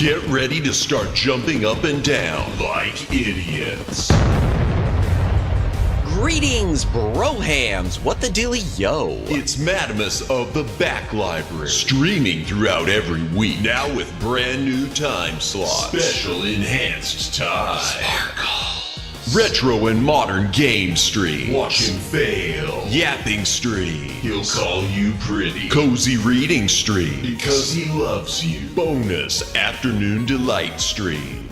Get ready to start jumping up and down like idiots. Greetings, brohams! What the dealio? It's Madamus of the Back Library, streaming throughout every week, now with brand new time slots. Special enhanced time. Sparkle. Retro and modern game stream. Watch him fail. Yapping stream. He'll call you pretty. Cozy reading stream. Because he loves you. Bonus afternoon delight streams.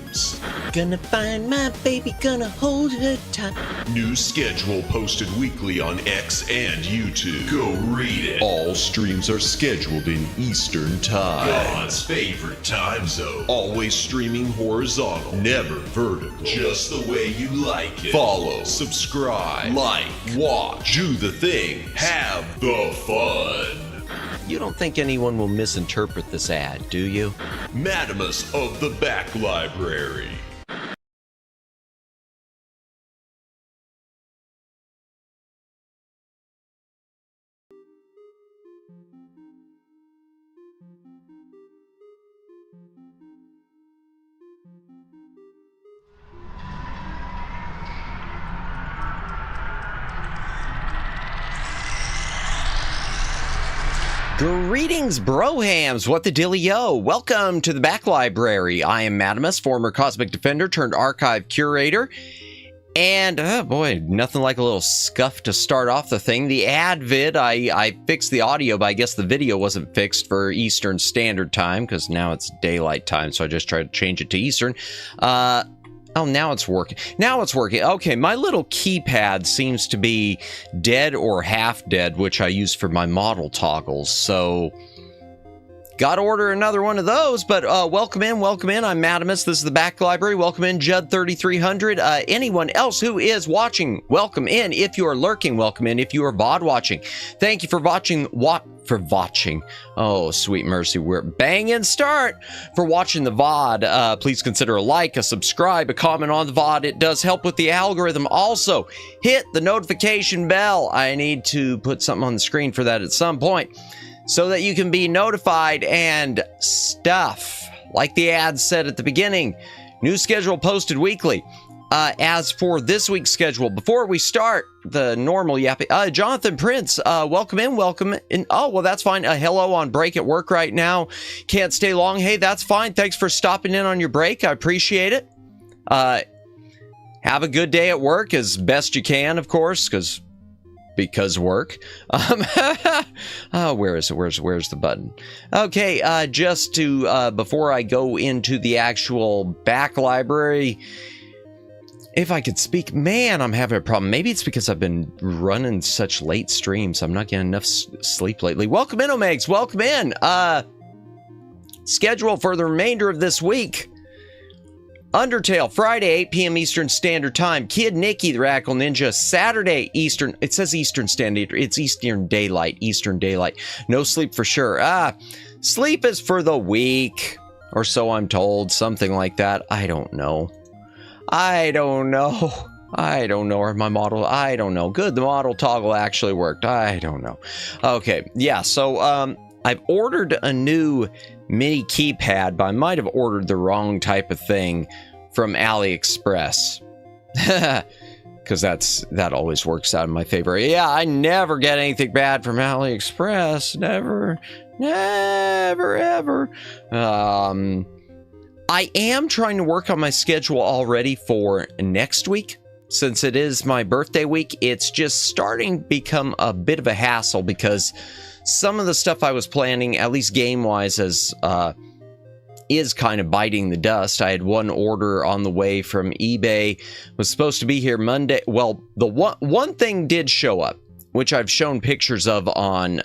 Gonna find my baby, gonna hold her tight. New schedule posted weekly on X and YouTube. Go read it. All streams are scheduled in Eastern Time. God's favorite time zone. Always streaming horizontal, never vertical. Just the way you like it. Follow, subscribe, like, watch, do the thing, have the fun. You don't think anyone will misinterpret this ad, do you? Madamus of the Back Library. Greetings, brohams! What the dealio? Welcome to the Back Library. I am Madamus, former Cosmic Defender turned archive curator. And, oh boy, nothing like a little scuff to start off the thing. The ad vid, I fixed the audio, but I guess the video wasn't fixed for Eastern Standard Time, because now it's daylight time, so I just tried to change it to Eastern. Oh, now it's working. Now it's working. Okay, my little keypad seems to be dead or half dead, which I use for my model toggles. So, gotta order another one of those. But welcome in, welcome in. I'm Madamus. This is the Back Library. Welcome in, Judd3300. Anyone else who is watching, welcome in. If you are lurking, welcome in. If you are VOD watching, thank you for watching. Oh, sweet mercy, we're banging start for watching the VOD. Please consider a like, a subscribe, a comment on the VOD. It does help with the algorithm. Also, hit the notification bell. I need to put something on the screen for that at some point so that you can be notified and stuff. Like the ad said at the beginning, new schedule posted weekly. As for this week's schedule, before we start the normal yapping, Jonathan Prince, welcome in, welcome in. Oh, well, that's fine. Hello on break at work right now. Can't stay long. Hey, that's fine. Thanks for stopping in on your break. I appreciate it. Have a good day at work as best you can, of course, because work. Oh, where is it? Where's the button? Okay, just to, before I go into the actual Back Library, if I could speak, man, I'm having a problem. Maybe it's because I've been running such late streams. I'm not getting enough sleep lately. Welcome in, Omegs. Welcome in. Schedule for the remainder of this week. Undertale, Friday, 8 p.m. Eastern Standard Time. Kid Nikki, the Radical Ninja, Saturday, Eastern. It says Eastern Standard. It's Eastern Daylight. Eastern Daylight. No sleep for sure. Sleep is for the weak. Or so I'm told. Something like that. I don't know. Or my model, I don't know. Good, the model toggle actually worked. I don't know. Okay, yeah, so I've ordered a new mini keypad, but I might have ordered the wrong type of thing from AliExpress. Because that always works out in my favor. Yeah, I never get anything bad from AliExpress. Never, ever. I am trying to work on my schedule already for next week. Since it is my birthday week, it's just starting to become a bit of a hassle because some of the stuff I was planning, at least game-wise, is kind of biting the dust. I had one order on the way from eBay. Was supposed to be here Monday. Well, the one thing did show up, which I've shown pictures of on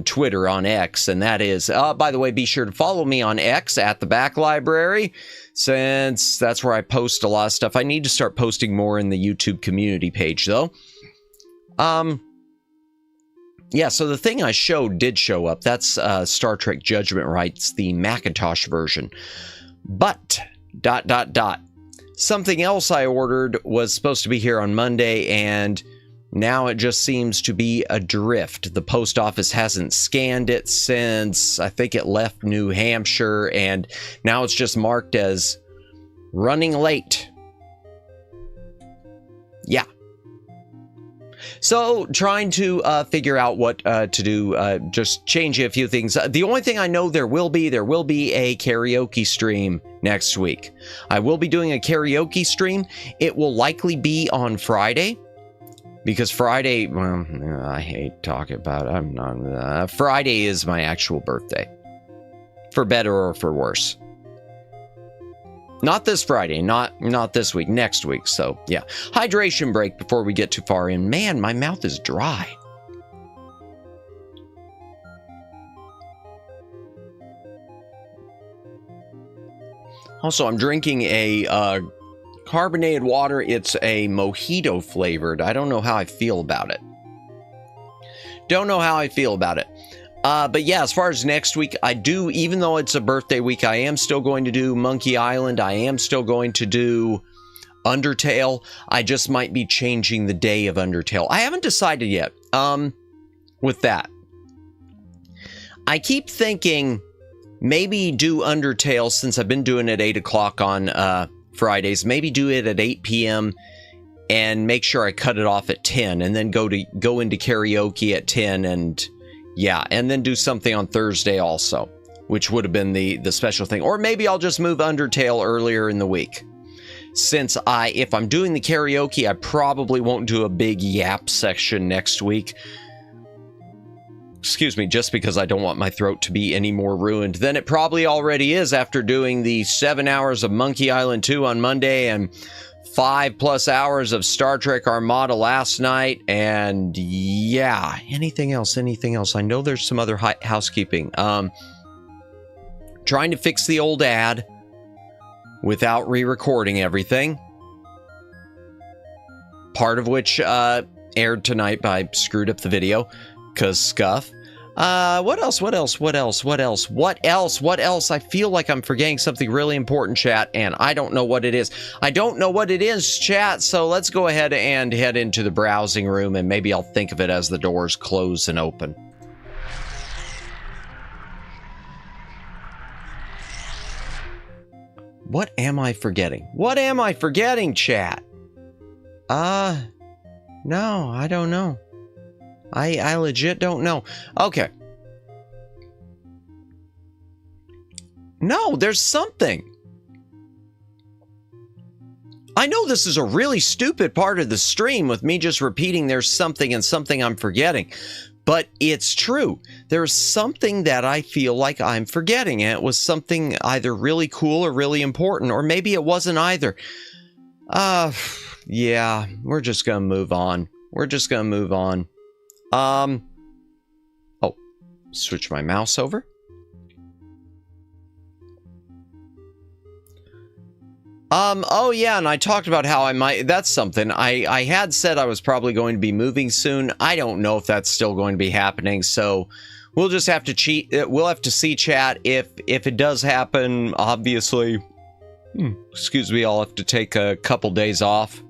Twitter, on X, and that is, by the way, be sure to follow me on X at the Back Library, since that's where I post a lot of stuff. I need to start posting more in the YouTube community page, though. Yeah, so the thing I showed did show up. That's Star Trek Judgment Rights, the Macintosh version. But, ... Something else I ordered was supposed to be here on Monday, and Now it just seems to be adrift. The post office hasn't scanned it since I think it left New Hampshire, and now it's just marked as running late. Yeah. So trying to figure out what to do, just changing a few things. The only thing I know there will be a karaoke stream next week. I will be doing a karaoke stream. It will likely be on Friday. Because Friday, well, I hate talking about it. I'm not. Friday is my actual birthday. For better or for worse. Not this Friday, not this week, next week. So, yeah. Hydration break before we get too far in. Man, my mouth is dry. Also, I'm drinking a carbonated water. It's a mojito flavored. I don't know how I feel about it. But yeah, as far as next week, I do, even though it's a birthday week, I am still going to do Monkey Island. I am still going to do Undertale. I just might be changing the day of Undertale. I haven't decided yet with that. I keep thinking maybe do Undertale, since I've been doing it at 8 o'clock on Fridays, maybe do it at 8 p.m. and make sure I cut it off at 10 and then go into karaoke at 10 and yeah, and then do something on Thursday also, which would have been the special thing. Or maybe I'll just move Undertale earlier in the week. Since if I'm doing the karaoke, I probably won't do a big YAAAAP section next week. Excuse me, just because I don't want my throat to be any more ruined than it probably already is after doing the 7 hours of Monkey Island 2 on Monday and 5+ hours of Star Trek Armada last night. And yeah, anything else? I know there's some other housekeeping. Trying to fix the old ad without re-recording everything. Part of which aired tonight, but I screwed up the video. Because scuff. What else? I feel like I'm forgetting something really important, chat, and I don't know what it is. Chat, so let's go ahead and head into the browsing room, and maybe I'll think of it as the doors close and open. What am I forgetting? Chat? No, I don't know. I legit don't know. Okay. No, there's something. I know this is a really stupid part of the stream with me just repeating there's something and something I'm forgetting. But it's true. There's something that I feel like I'm forgetting. And it was something either really cool or really important. Or maybe it wasn't either. Yeah, we're just going to move on. Oh, switch my mouse over. Oh yeah, and I talked about how I might, that's something. I had said I was probably going to be moving soon. I don't know if that's still going to be happening, so we'll just have to we'll have to see, chat, if it does happen. Obviously, excuse me, I'll have to take a couple days off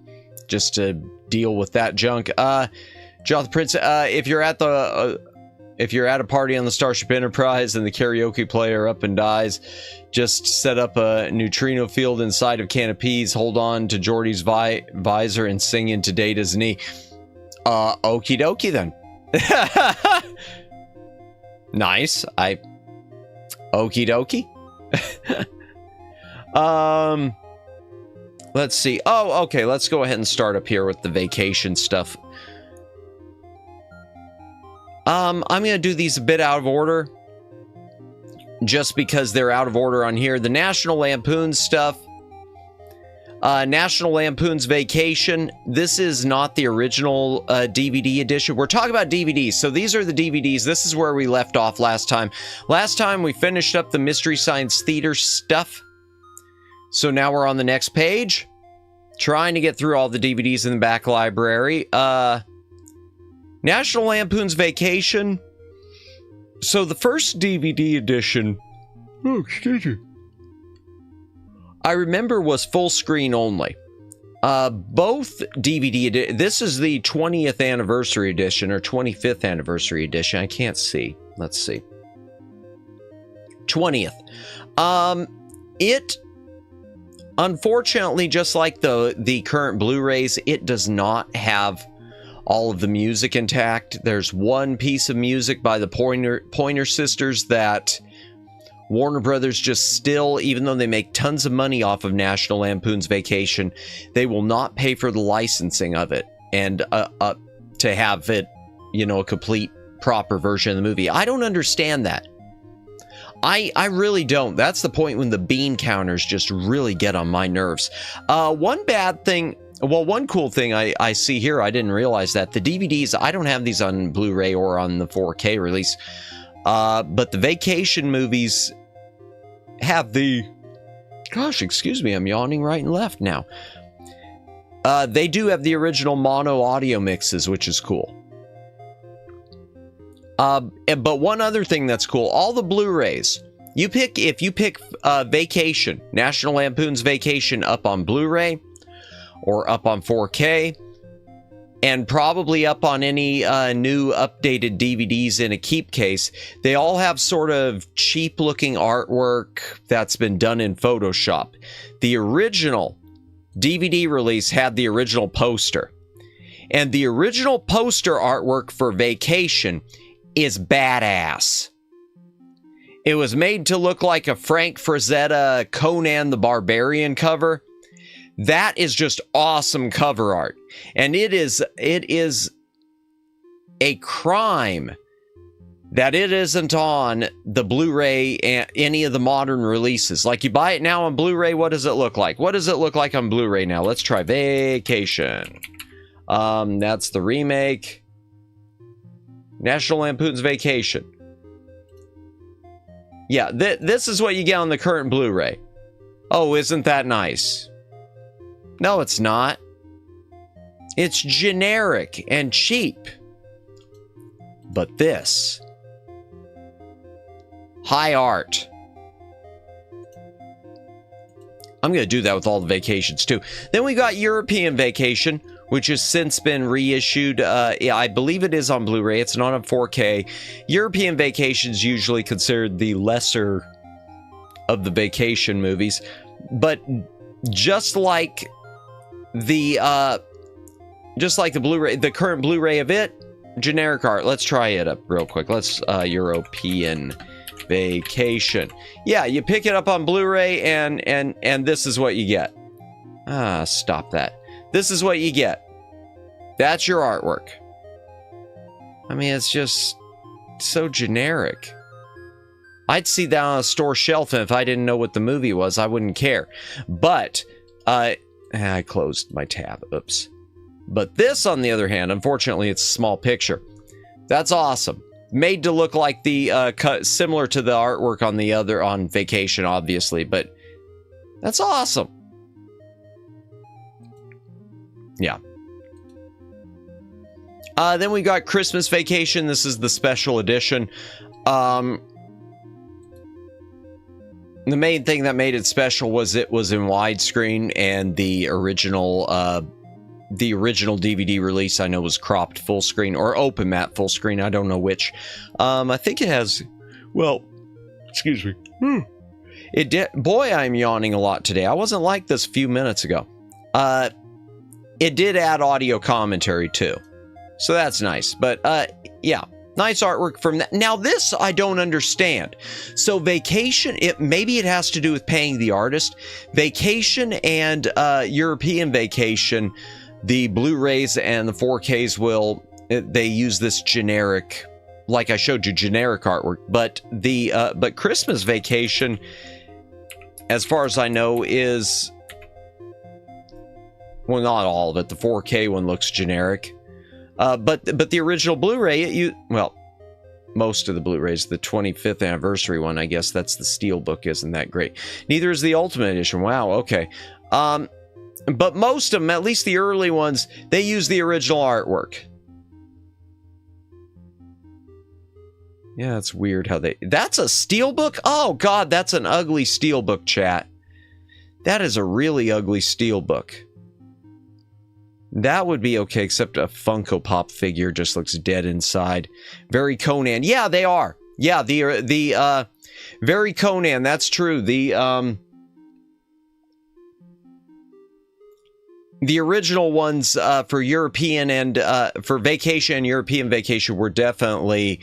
just to deal with that junk. Jonathan Prince, if you're at a party on the Starship Enterprise and the karaoke player up and dies, just set up a neutrino field inside of can of peas, hold on to Geordi's visor, and sing into Data's knee. Okie dokie then. Nice. Okie dokie. Let's see. Oh, okay. Let's go ahead and start up here with the vacation stuff. I'm going to do these a bit out of order. Just because they're out of order on here. The National Lampoon's stuff. National Lampoon's Vacation. This is not the original DVD edition. We're talking about DVDs. So these are the DVDs. This is where we left off last time. Last time we finished up the Mystery Science Theater stuff. So now we're on the next page. Trying to get through all the DVDs in the back library. National Lampoon's Vacation. So the first DVD edition, oh, excuse me, I remember was full screen only. Both DVD, this is the 20th anniversary edition or 25th anniversary edition. I can't see. Let's see. 20th. It, unfortunately, just like the current Blu-rays, it does not have all of the music intact. There's one piece of music by the Pointer Sisters that Warner Brothers just still, even though they make tons of money off of National Lampoon's Vacation, they will not pay for the licensing of it and to have it, you know, a complete, proper version of the movie. I don't understand that. I really don't. That's the point when the bean counters just really get on my nerves. One bad thing, well, one cool thing I see here, I didn't realize that the DVDs, I don't have these on Blu-ray or on the 4K release, but the Vacation movies have the, gosh, excuse me, I'm yawning right and left now. They do have the original mono audio mixes, which is cool. But one other thing that's cool, all the Blu-rays, if you pick Vacation, National Lampoon's Vacation up on Blu-ray or up on 4K, and probably up on any new updated DVDs in a keep case, they all have sort of cheap-looking artwork that's been done in Photoshop. The original DVD release had the original poster, and the original poster artwork for Vacation is badass. It was made to look like a Frank Frazetta Conan the Barbarian cover. That is just awesome cover art. And it is a crime that it isn't on the Blu-ray and any of the modern releases. Like, you buy it now on Blu-ray, what does it look like? What does it look like on Blu-ray now? Let's try Vacation. That's the remake. National Lampoon's Vacation. Yeah, this is what you get on the current Blu-ray. Oh, isn't that nice? No, it's not. It's generic and cheap. But this, high art. I'm going to do that with all the Vacations too. Then we got European Vacation, which has since been reissued. I believe it is on Blu-ray. It's not on 4K. European Vacation is usually considered the lesser of the Vacation movies. But just like the Blu-ray, the current Blu-ray of it, generic art. Let's try it up real quick. Let's European Vacation. Yeah, you pick it up on Blu-ray and this is what you get. Stop that. This is what you get. That's your artwork. I mean, it's just so generic. I'd see that on a store shelf, and if I didn't know what the movie was, I wouldn't care. But I closed my tab. Oops. But this, on the other hand, unfortunately, it's a small picture. That's awesome. Made to look like the similar to the artwork on the other, on Vacation, obviously, but that's awesome. Yeah. Then we got Christmas Vacation. This is the special edition. The main thing that made it special was it was in widescreen, and the original DVD release, I know, was cropped full screen or open matte full screen. I don't know which. I think it has, well, excuse me. It did. Boy, I'm yawning a lot today. I wasn't like this a few minutes ago. It did add audio commentary too, so that's nice. But yeah, nice artwork from that. Now this I don't understand. So Vacation, maybe it has to do with paying the artist. Vacation and European Vacation, the Blu-rays and the 4Ks they use this generic, like I showed you, generic artwork. But but Christmas Vacation, as far as I know, is, well, not all of it. The 4K one looks generic. But the original Blu-ray, well, most of the Blu-rays, the 25th anniversary one, I guess that's the Steelbook, isn't that great? Neither is the Ultimate Edition. Wow, okay. But most of them, at least the early ones, they use the original artwork. Yeah, it's weird how that's a Steelbook? Oh, God, that's an ugly Steelbook, chat. That is a really ugly Steelbook. That would be okay, except a Funko Pop figure just looks dead inside. Very Conan. Yeah, they are. Yeah, the very Conan, that's true. The original ones for European and for Vacation and European Vacation were definitely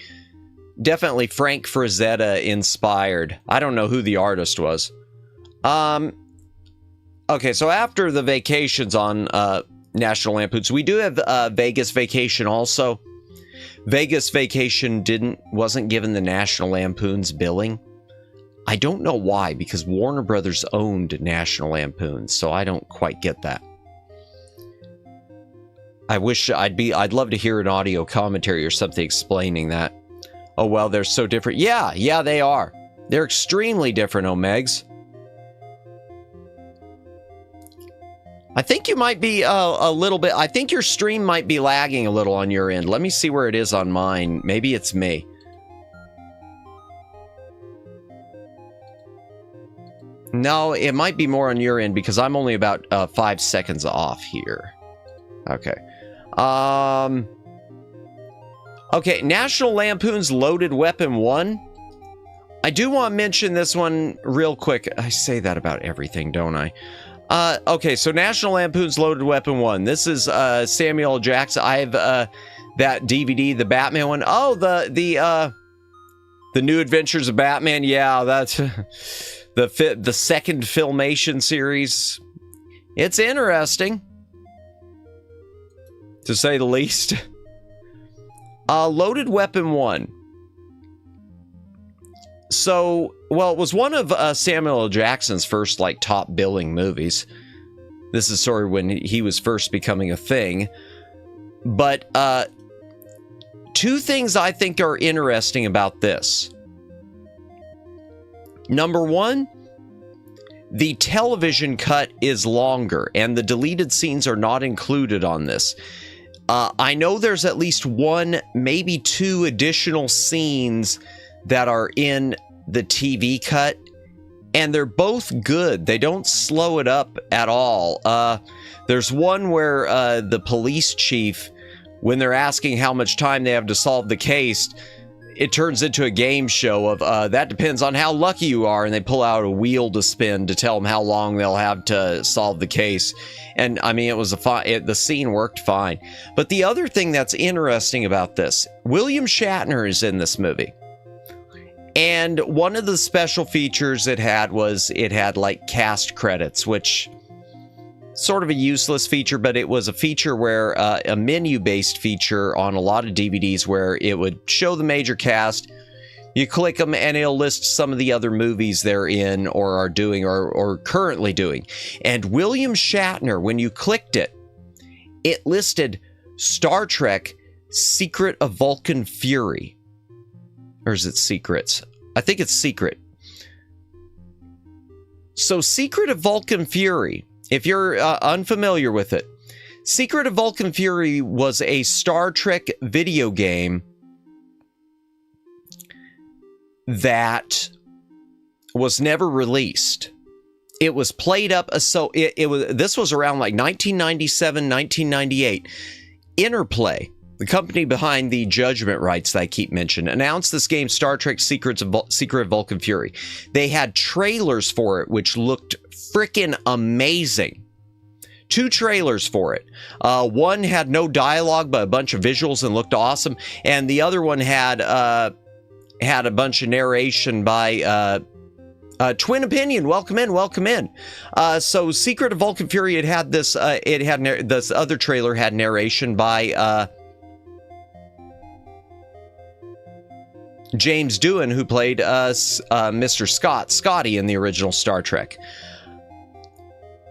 Frank Frazetta inspired. I don't know who the artist was. Okay, so after the Vacations on National Lampoons, we do have Vegas Vacation also. Vegas Vacation wasn't given the National Lampoons billing. I don't know why, because Warner Brothers owned National Lampoons, so I don't quite get that. I'd love to hear an audio commentary or something explaining that. Oh, well, they're so different. Yeah, they are. They're extremely different, Omegs. I think you might be a little bit... I think your stream might be lagging a little on your end. Let me see where it is on mine. Maybe it's me. No, it might be more on your end because I'm only about 5 seconds off here. Okay. Okay, National Lampoon's Loaded Weapon 1. I do want to mention this one real quick. I say that about everything, don't I? Okay, so National Lampoon's Loaded Weapon 1. This is Samuel L. Jackson. I have that DVD, the Batman one. Oh, the New Adventures of Batman. Yeah, that's the second filmation series. It's interesting, to say the least. Loaded Weapon 1. So, well, it was one of Samuel L. Jackson's first, like, top billing movies. This is sort of when he was first becoming a thing. But, two things I think are interesting about this. Number one, the television cut is longer, and the deleted scenes are not included on this. I know there's at least one, maybe two additional scenes that are in the TV cut, and they're both good. They don't slow it up at all. There's one where the police chief, when they're asking how much time they have to solve the case, it turns into a game show of that depends on how lucky you are, and they pull out a wheel to spin to tell them how long they'll have to solve the case. And I mean, it was the scene worked fine. But the other thing that's interesting about this, William Shatner is in this movie. And one of the special features it had was it had like cast credits, which sort of a useless feature, but it was a feature where a menu-based feature on a lot of DVDs where it would show the major cast. You click them and it'll list some of the other movies they're in or are doing or currently doing. And William Shatner, when you clicked it, it listed Star Trek Secret of Vulcan Fury. Or is it Secrets? I think it's Secret. So Secret of Vulcan Fury, if you're unfamiliar with it, Secret of Vulcan Fury was a Star Trek video game that was never released. It was played up, so this was around like 1997, 1998. Interplay, the company behind the Judgment rights that I keep mentioning, announced this game, Star Trek Secret of Vulcan Fury. They had trailers for it, which looked freaking amazing. 2 trailers for it. One had no dialogue, but a bunch of visuals and looked awesome. And the other one had a bunch of narration by Twin Opinion. Welcome in. So Secret of Vulcan Fury, it had this, this other trailer had narration by James Doohan, who played Mr. Scotty in the original Star Trek.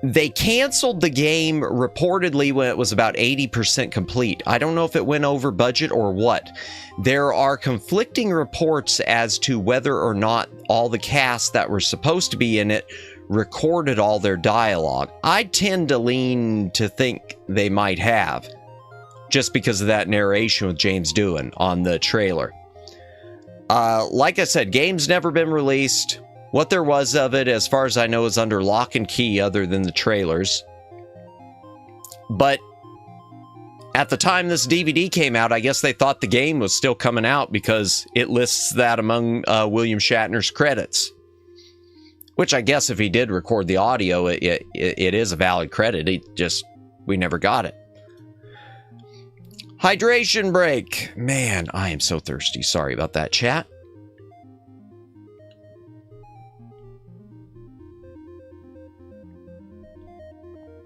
They canceled the game reportedly when it was about 80% complete. I don't know if it went over budget or what. There are conflicting reports as to whether or not all the cast that were supposed to be in it recorded all their dialogue. I tend to lean to think they might have, just because of that narration with James Doohan on the trailer. Like I said, game's never been released. What there was of it, as far as I know, is under lock and key other than the trailers. But At the time this DVD came out, I guess they thought the game was still coming out because it lists that among William Shatner's credits. Which I guess if he did record the audio, it is a valid credit. We never got it. Hydration break. Man, I am so thirsty. Sorry about that, chat.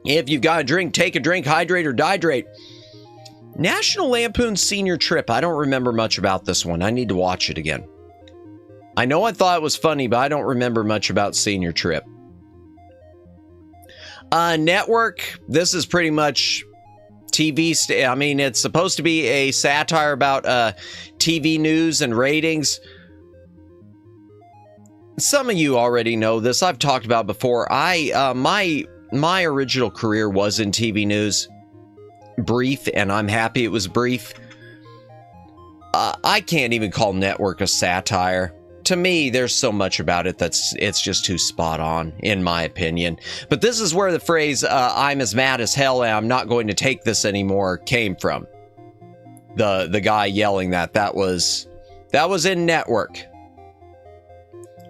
If you've got a drink, take a drink, hydrate or dihydrate. National Lampoon Senior Trip. I don't remember much about this one. I need to watch it again. I know I thought it was funny, but I don't remember much about Senior Trip. Network. This is pretty much TV. I mean, it's supposed to be a satire about TV news and ratings. Some of you already know this. I've talked about before. My original career was in TV news. Brief, and I'm happy it was brief. I can't even call Network a satire. To me, there's so much about it it's just too spot on, in my opinion. But this is where the phrase, I'm as mad as hell and I'm not going to take this anymore came from. The guy yelling that was in Network.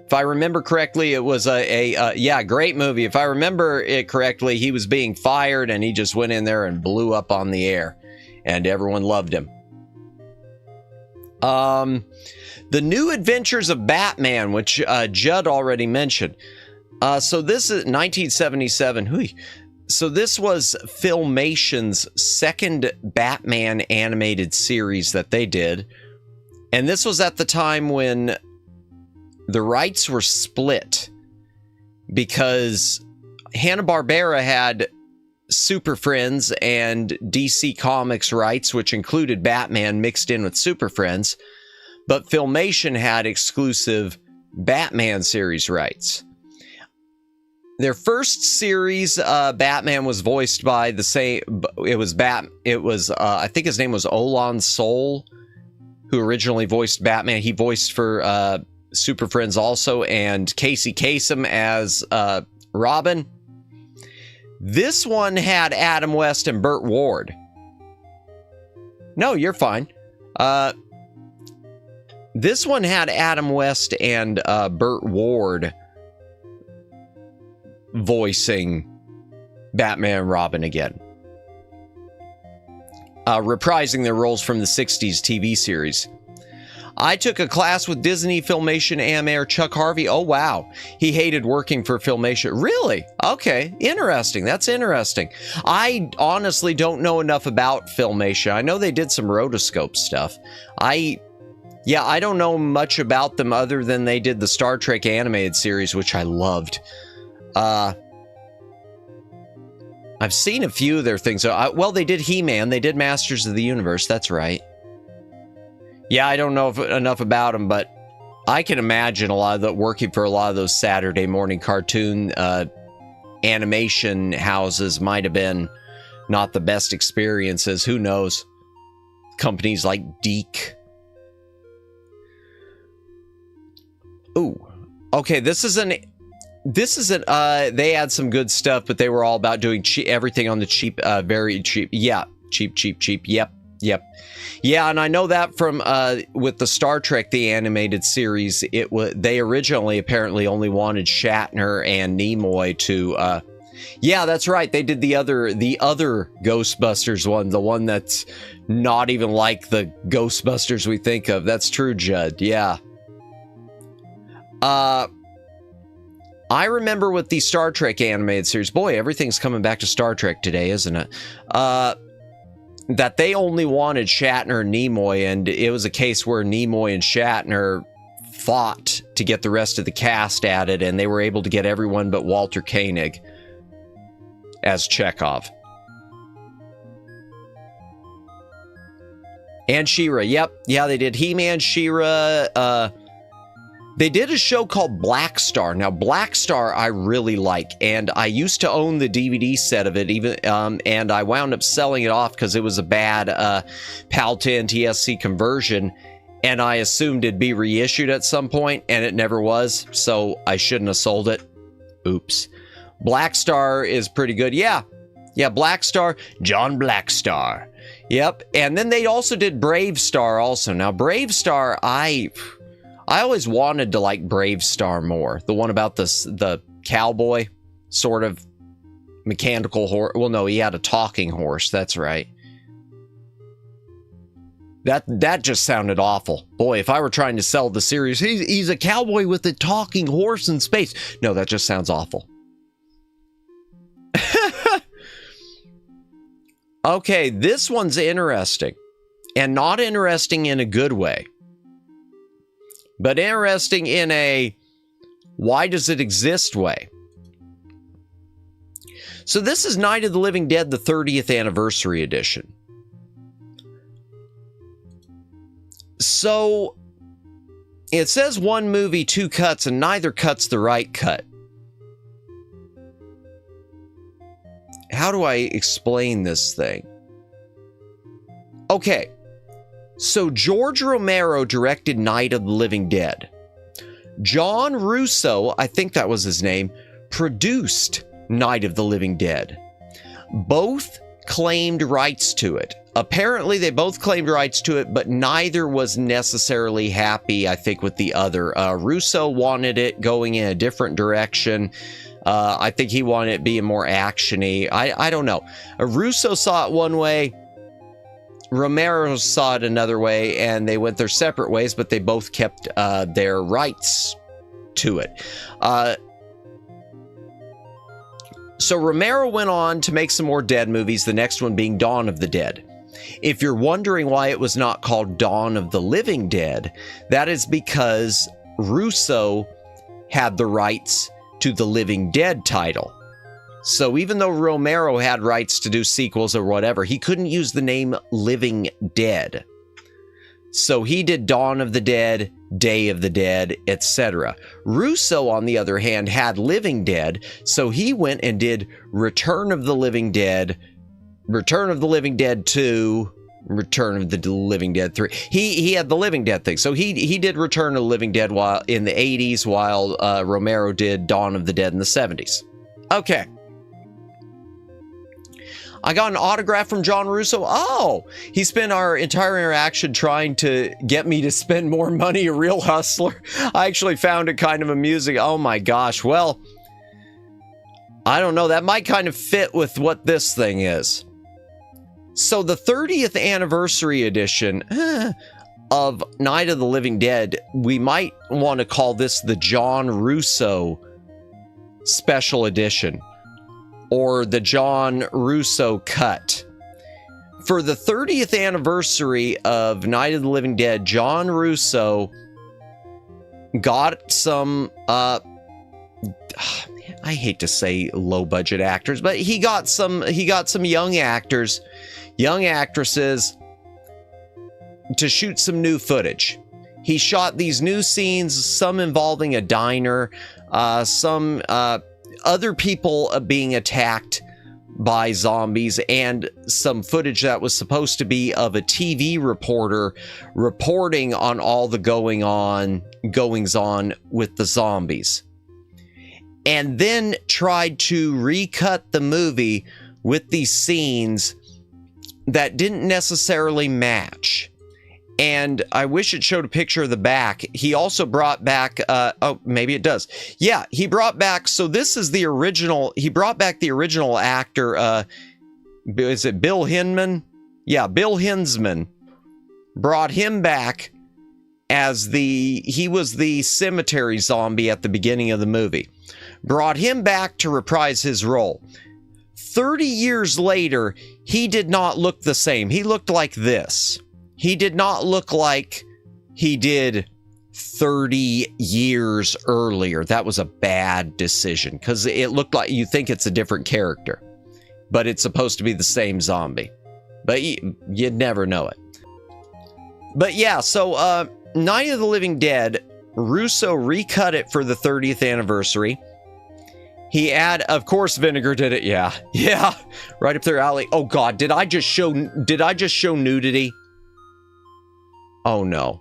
If I remember correctly, it was a great movie. If I remember it correctly, he was being fired and he just went in there and blew up on the air. And everyone loved him. The New Adventures of Batman, which Judd already mentioned. So this is 1977. So this was Filmation's second Batman animated series that they did. And this was at the time when the rights were split because Hanna-Barbera had Super Friends and DC Comics rights, which included Batman mixed in with Super Friends, but Filmation had exclusive Batman series rights. Their first series, Batman was voiced by the same. I think his name was Olan Soul, who originally voiced Batman. He voiced for Super Friends also, and Casey Kasem as Robin. This one had Adam West and Burt Ward. No, you're fine. This one had Adam West and Burt Ward voicing Batman and Robin again. Reprising their roles from the 60s TV series. I took a class with Disney Filmation animator Chuck Harvey. Oh, wow. He hated working for Filmation. Really? Okay. Interesting. That's interesting. I honestly don't know enough about Filmation. I know they did some rotoscope stuff. I don't know much about them other than they did the Star Trek animated series, which I loved. I've seen a few of their things. Well, they did He-Man. They did Masters of the Universe. That's right. Yeah, I don't know enough about them, but I can imagine working for a lot of those Saturday morning cartoon animation houses might have been not the best experiences. Who knows? Companies like Deke. Ooh, okay. This isn't. They had some good stuff, but they were all about doing everything on the cheap, very cheap. Yeah, cheap. Yep. Yeah, and I know that from with the Star Trek the animated series, they originally apparently only wanted Shatner and Nimoy to. Yeah, that's right. They did the other Ghostbusters one, the one that's not even like the Ghostbusters we think of. That's true, Judd. Yeah. I remember with the Star Trek animated series. Boy, everything's coming back to Star Trek today, isn't it? That they only wanted Shatner and Nimoy, and it was a case where Nimoy and Shatner fought to get the rest of the cast added, and they were able to get everyone but Walter Koenig as Chekhov. And She-Ra, yep. Yeah, they did He-Man, She-Ra. They did a show called Black Star. Now, Black Star I really like, and I used to own the DVD set of it, and I wound up selling it off because it was a bad PAL to NTSC conversion, and I assumed it'd be reissued at some point, and it never was, so I shouldn't have sold it. Oops. Black Star is pretty good. Yeah, Yeah, Black Star, John Black Star. Yep, and then they also did Brave Star also. Now, Brave Star, I always wanted to like Brave Star more. The one about the cowboy, sort of mechanical horse. Well, no, he had a talking horse. That's right. That just sounded awful. Boy, if I were trying to sell the series, he's a cowboy with a talking horse in space. No, that just sounds awful. Okay, this one's interesting. And not interesting in a good way. But interesting in a why does it exist way. So this is Night of the Living Dead, the 30th anniversary edition. So it says one movie, two cuts, and neither cut's the right cut. How do I explain this thing? Okay, so George Romero directed Night of the Living Dead. John Russo, I think that was his name, produced Night of the Living Dead. Both claimed rights to it. Apparently, they both claimed rights to it, but neither was necessarily happy, I think, with the other. Russo wanted it going in a different direction. I think he wanted it being more action-y. I don't know. Russo saw it one way. Romero saw it another way, and they went their separate ways, but they both kept their rights to it. So Romero went on to make some more Dead movies, the next one being Dawn of the Dead. If you're wondering why it was not called Dawn of the Living Dead, that is because Russo had the rights to the Living Dead title. So even though Romero had rights to do sequels or whatever, he couldn't use the name Living Dead. So he did Dawn of the Dead, Day of the Dead, etc. Russo, on the other hand, had Living Dead, so he went and did Return of the Living Dead, Return of the Living Dead 2, Return of the Living Dead 3. He had the Living Dead thing. So he did Return of the Living Dead while in the 80s, while Romero did Dawn of the Dead in the 70s. Okay. I got an autograph from John Russo. Oh, he spent our entire interaction trying to get me to spend more money, a real hustler. I actually found it kind of amusing. Oh my gosh. Well, I don't know. That might kind of fit with what this thing is. So the 30th anniversary edition of Night of the Living Dead, we might want to call this the John Russo Special Edition, or the John Russo Cut. For the 30th anniversary of Night of the Living Dead, John Russo got some, I hate to say low budget actors, but he got some young actors, young actresses to shoot some new footage. He shot these new scenes, some involving a diner, some other people being attacked by zombies, and some footage that was supposed to be of a TV reporter reporting on all the goings on with the zombies. And then tried to recut the movie with these scenes that didn't necessarily match. And I wish it showed a picture of the back. He also brought back, oh, maybe it does. Yeah, he brought back, so this is the original, he brought back the original actor, is it Bill Hinman? Yeah, Bill Hinsman brought him back as he was the cemetery zombie at the beginning of the movie. Brought him back to reprise his role. 30 years later, he did not look the same. He looked like this. He did not look like he did 30 years earlier. That was a bad decision, because it looked like you think it's a different character, but it's supposed to be the same zombie. But you'd never know it. But yeah, so Night of the Living Dead, Russo recut it for the 30th anniversary. Of course, Vinegar did it. Yeah, right up their alley. Oh God, did I just show nudity? Oh no.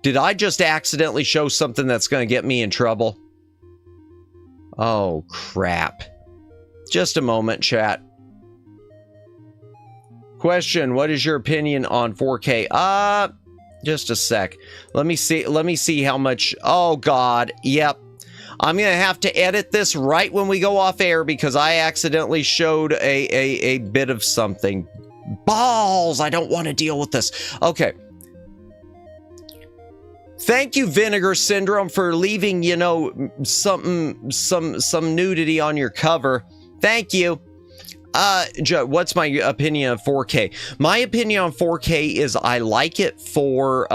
Did I just accidentally show something that's going to get me in trouble? Oh crap. Just a moment, chat. Question, what is your opinion on 4K? Just a sec. Let me see how much. Oh God. Yep. I'm going to have to edit this right when we go off air because I accidentally showed a bit of something. Balls, I don't want to deal with this. Okay. Thank you, Vinegar Syndrome, for leaving, you know, some nudity on your cover. Thank you. Joe, what's my opinion of 4K? My opinion on 4K is I like it for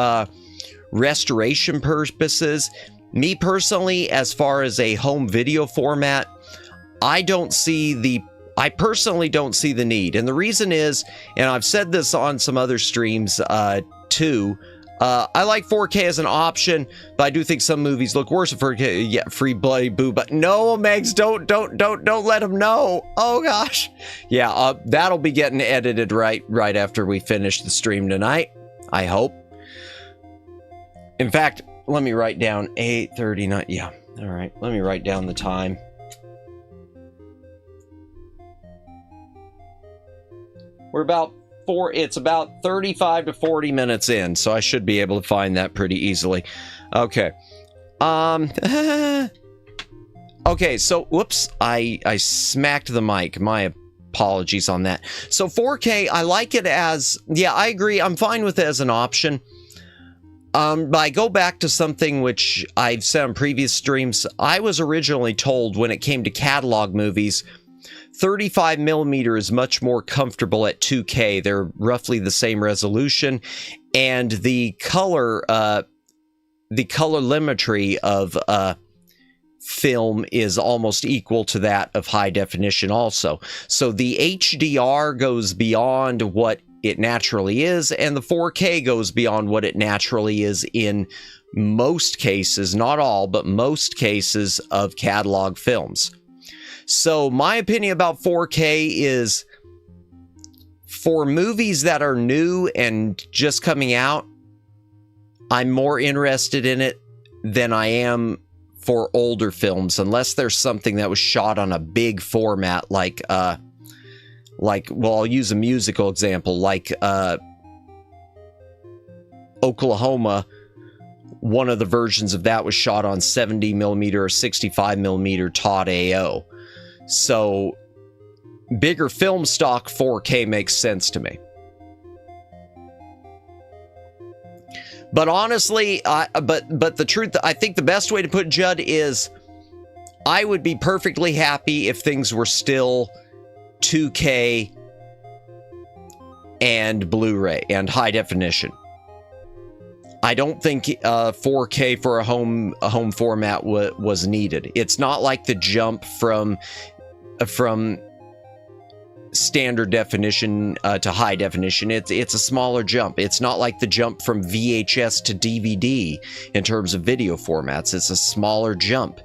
restoration purposes. Me personally, as far as a home video format, I personally don't see the need. And the reason is, and I've said this on some other streams too, I like 4K as an option, but I do think some movies look worse in 4K. Yeah, free bloody boo, but no, Megs, don't let them know. Oh gosh. Yeah, that'll be getting edited right after we finish the stream tonight, I hope. In fact, let me write down 8:39. Yeah, all right. Let me write down the time. It's about 35 to 40 minutes in, so I should be able to find that pretty easily. Okay. Okay, so whoops, I smacked the mic. My apologies on that. So 4K, I like it as, yeah, I agree. I'm fine with it as an option. But I go back to something which I've said on previous streams. I was originally told when it came to catalog movies, 35 millimeter is much more comfortable at 2K. They're roughly the same resolution, and the color limetry of film is almost equal to that of high definition also. So the HDR goes beyond what it naturally is, and the 4K goes beyond what it naturally is in most cases, not all, but most cases of catalog films. So my opinion about 4K is, for movies that are new and just coming out, I'm more interested in it than I am for older films, unless there's something that was shot on a big format, like well, I'll use a musical example, like Oklahoma. One of the versions of that was shot on 70 millimeter or 65 millimeter Todd AO. So bigger film stock 4K makes sense to me. But honestly, but the truth, I think the best way to put it, Judd, is I would be perfectly happy if things were still 2K and Blu-ray and high definition. I don't think 4K for a home format was needed. It's not like the jump from standard definition to high definition. It's a smaller jump. It's not like the jump from VHS to DVD in terms of video formats. It's a smaller jump.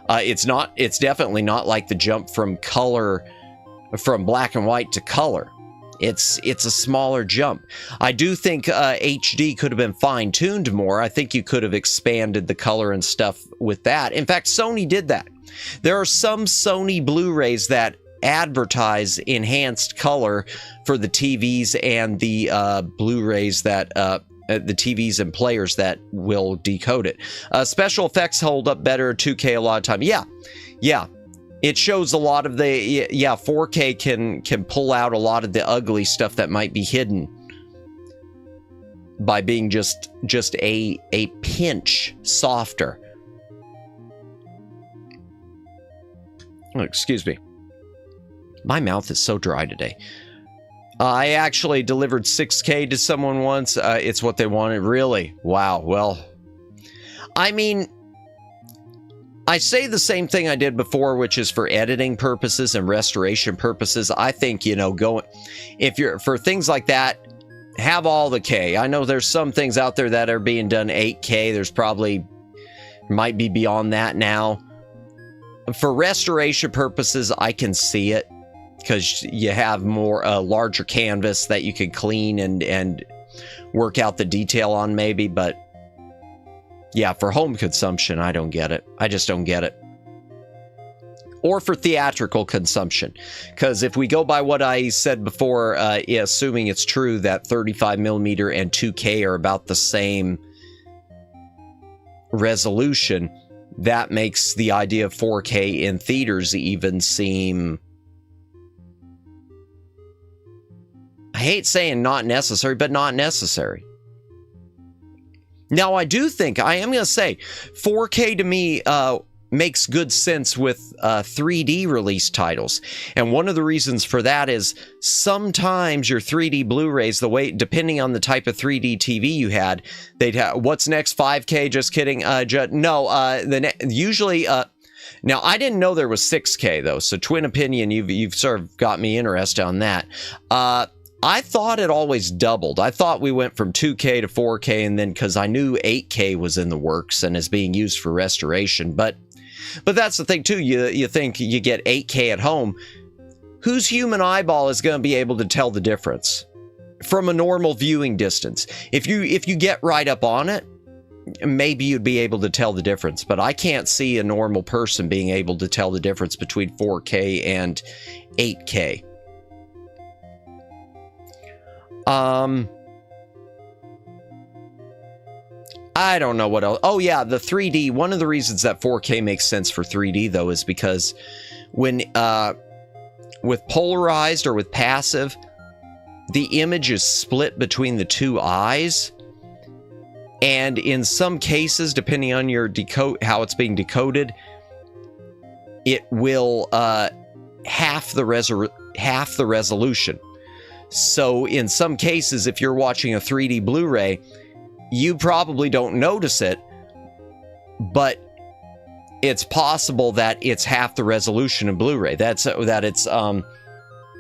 It's definitely not like the jump from black and white to color. It's a smaller jump. I do think HD could have been fine-tuned more. I think you could have expanded the color and stuff with that. In fact, Sony did that. There are some Sony Blu-rays that advertise enhanced color for the TVs and the Blu-rays that the TVs and players that will decode it. Special effects hold up better at 2K a lot of time. Yeah. It shows a lot of the 4K can pull out a lot of the ugly stuff that might be hidden by being just a pinch softer. Oh, excuse me. My mouth is so dry today. I actually delivered 6K to someone once. It's what they wanted. Really? Wow. Well, I mean, I say the same thing I did before, which is for editing purposes and restoration purposes. I think, if you're for things like that, have all the K. I know there's some things out there that are being done 8K. There's probably might be beyond that now. For restoration purposes, I can see it because you have more larger canvas that you can clean and work out the detail on maybe, but yeah, for home consumption, I don't get it. I just don't get it. or for theatrical consumption. Because if we go by what I said before, assuming it's true that 35 millimeter and 2K are about the same resolution, that makes the idea of 4K in theaters even seem, I hate saying not necessary, but not necessary. Now, I do think, I am going to say, 4K to me makes good sense with 3D release titles. And one of the reasons for that is sometimes your 3D Blu-rays, the way, depending on the type of 3D TV you had, they'd have, what's next, 5K? Just kidding. Usually, now I didn't know there was 6K though, so twin opinion, you've sort of got me interested on that. I thought it always doubled. I thought we went from 2K to 4K, and then because I knew 8K was in the works and is being used for restoration, but that's the thing too. You think you get 8K at home. Whose human eyeball is going to be able to tell the difference from a normal viewing distance? If you get right up on it, maybe you'd be able to tell the difference. But I can't see a normal person being able to tell the difference between 4K and 8K. I don't know what else. Oh yeah, the 3D. One of the reasons that 4K makes sense for 3D though is because when with polarized or with passive, the image is split between the two eyes, and in some cases, depending on your how it's being decoded, it will half the resolution. So in some cases, if you're watching a 3D Blu-ray, you probably don't notice it, but it's possible that it's half the resolution in Blu-ray. That it's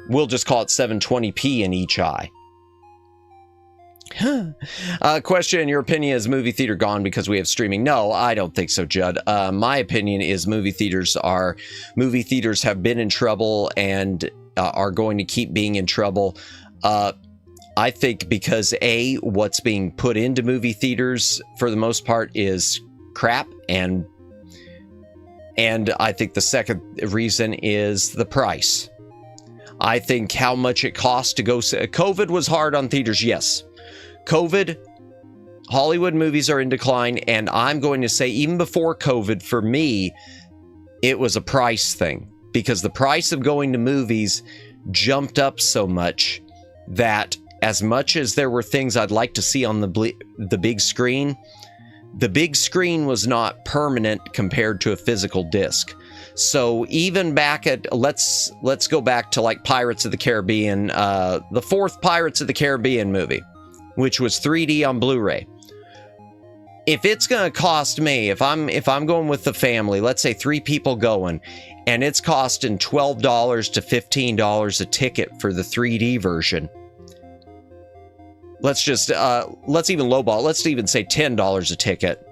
we'll just call it 720p in each eye. Question, in your opinion, is movie theater gone because we have streaming? No, I don't think so, Judd. My opinion is movie theaters have been in trouble and are going to keep being in trouble. I think because what's being put into movie theaters for the most part is crap, and I think the second reason is the price. I think how much it costs to go. COVID was hard on theaters, yes. COVID, Hollywood movies are in decline, and I'm going to say even before COVID, for me, it was a price thing, because the price of going to movies jumped up so much that as much as there were things I'd like to see on the big screen was not permanent compared to a physical disc. So even back at, let's go back to like Pirates of the Caribbean, the fourth Pirates of the Caribbean movie, which was 3D on Blu-ray. If it's going to cost me, if I'm going with the family, let's say 3 people going, and it's costing $12 to $15 a ticket for the 3D version. Let's just, let's even lowball. Let's even say $10 a ticket,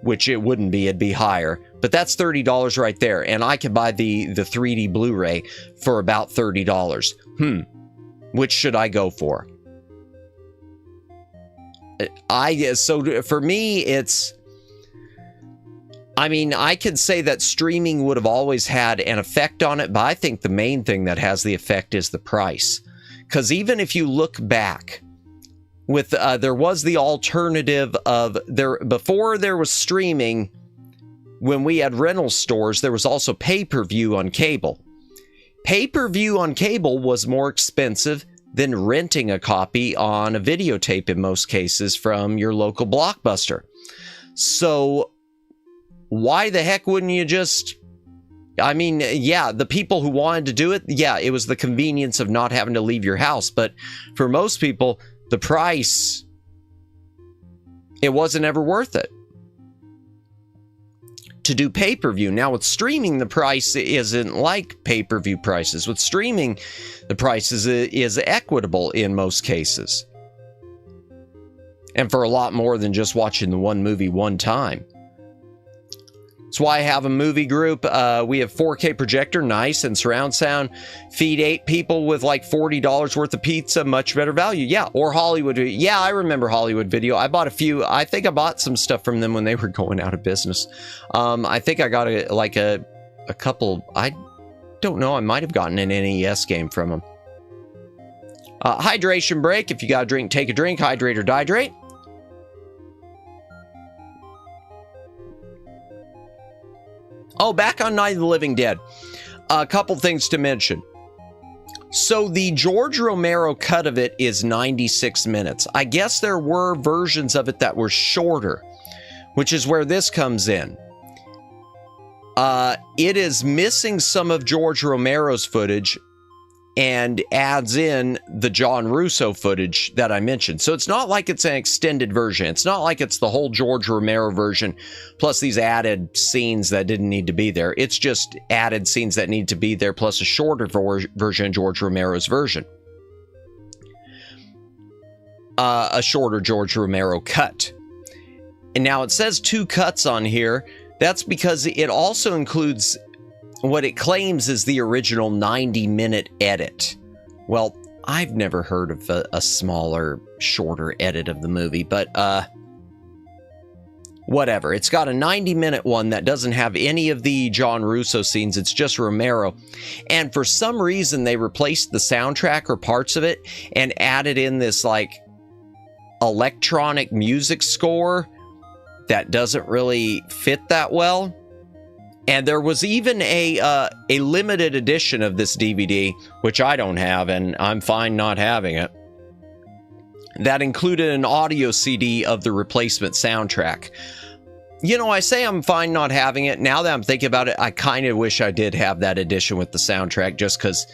which it wouldn't be, it'd be higher. But that's $30 right there. And I could buy the 3D Blu-ray for about $30. Which should I go for? So for me, it's, I mean, I could say that streaming would have always had an effect on it, but I think the main thing that has the effect is the price. Because even if you look back, with there was the alternative of before there was streaming, when we had rental stores, there was also pay-per-view on cable. Pay-per-view on cable was more expensive than renting a copy on a videotape in most cases from your local Blockbuster. So why the heck wouldn't you just, I mean, yeah, the people who wanted to do it, yeah, it was the convenience of not having to leave your house. But for most people, the price, it wasn't ever worth it to do pay-per-view. Now with streaming, the price isn't like pay-per-view prices. With streaming, the price is equitable in most cases. And for a lot more than just watching the one movie one time. That's why I have a movie group. We have 4K projector, nice, and surround sound. Feed 8 people with like $40 worth of pizza, much better value. Yeah, or Hollywood. Yeah, I remember Hollywood Video. I bought a few. I think I bought some stuff from them when they were going out of business. I think I got a a couple. I don't know. I might have gotten an NES game from them. Hydration break. If you got a drink, take a drink. Hydrate or dihydrate. Oh, back on Night of the Living Dead. A couple things to mention. So the George Romero cut of it is 96 minutes. I guess there were versions of it that were shorter, which is where this comes in. It is missing some of George Romero's footage and adds in the John Russo footage that I mentioned. So it's not like it's an extended version. It's not like it's the whole George Romero version plus these added scenes that didn't need to be there. It's just added scenes that need to be there plus a shorter version of George Romero's version. A shorter George Romero cut. And now it says 2 cuts on here. That's because it also includes what it claims is the original 90-minute edit. Well, I've never heard of a smaller, shorter edit of the movie, but whatever. It's got a 90-minute one that doesn't have any of the John Russo scenes. It's just Romero. And for some reason, they replaced the soundtrack or parts of it and added in this, like, electronic music score that doesn't really fit that well. And there was even a limited edition of this DVD, which I don't have, and I'm fine not having it, that included an audio CD of the replacement soundtrack. You know, I say I'm fine not having it. Now that I'm thinking about it, I kind of wish I did have that edition with the soundtrack, just because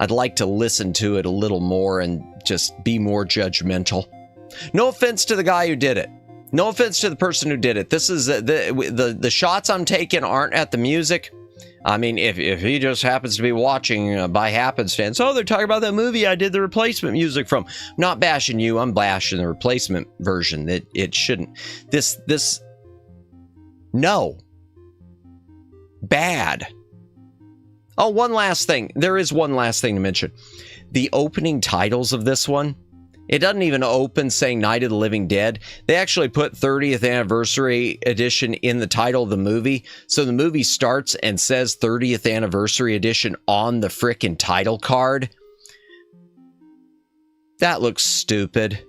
I'd like to listen to it a little more and just be more judgmental. No offense to the guy who did it. No offense to the person who did it. This is the shots I'm taking aren't at the music. I mean, if he just happens to be watching by happenstance, oh, they're talking about that movie I did the replacement music from. I'm not bashing you. I'm bashing the replacement version. It shouldn't. No. Bad. Oh, one last thing. There is one last thing to mention. The opening titles of this one. It doesn't even open saying Night of the Living Dead. They actually put 30th Anniversary Edition in the title of the movie. So the movie starts and says 30th Anniversary Edition on the frickin' title card. That looks stupid.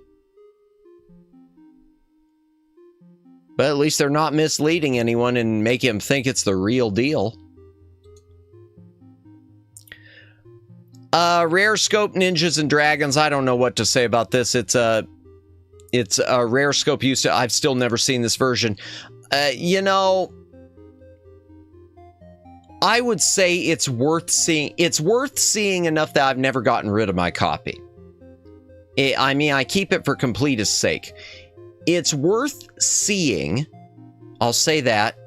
But at least they're not misleading anyone and making them think it's the real deal. Rare Scope Ninjas and Dragons. I don't know what to say about this. It's a Rare Scope used to. I've still never seen this version. You know, I would say it's worth seeing. It's worth seeing enough that I've never gotten rid of my copy. I mean, I keep it for completest sake. It's worth seeing. I'll say that.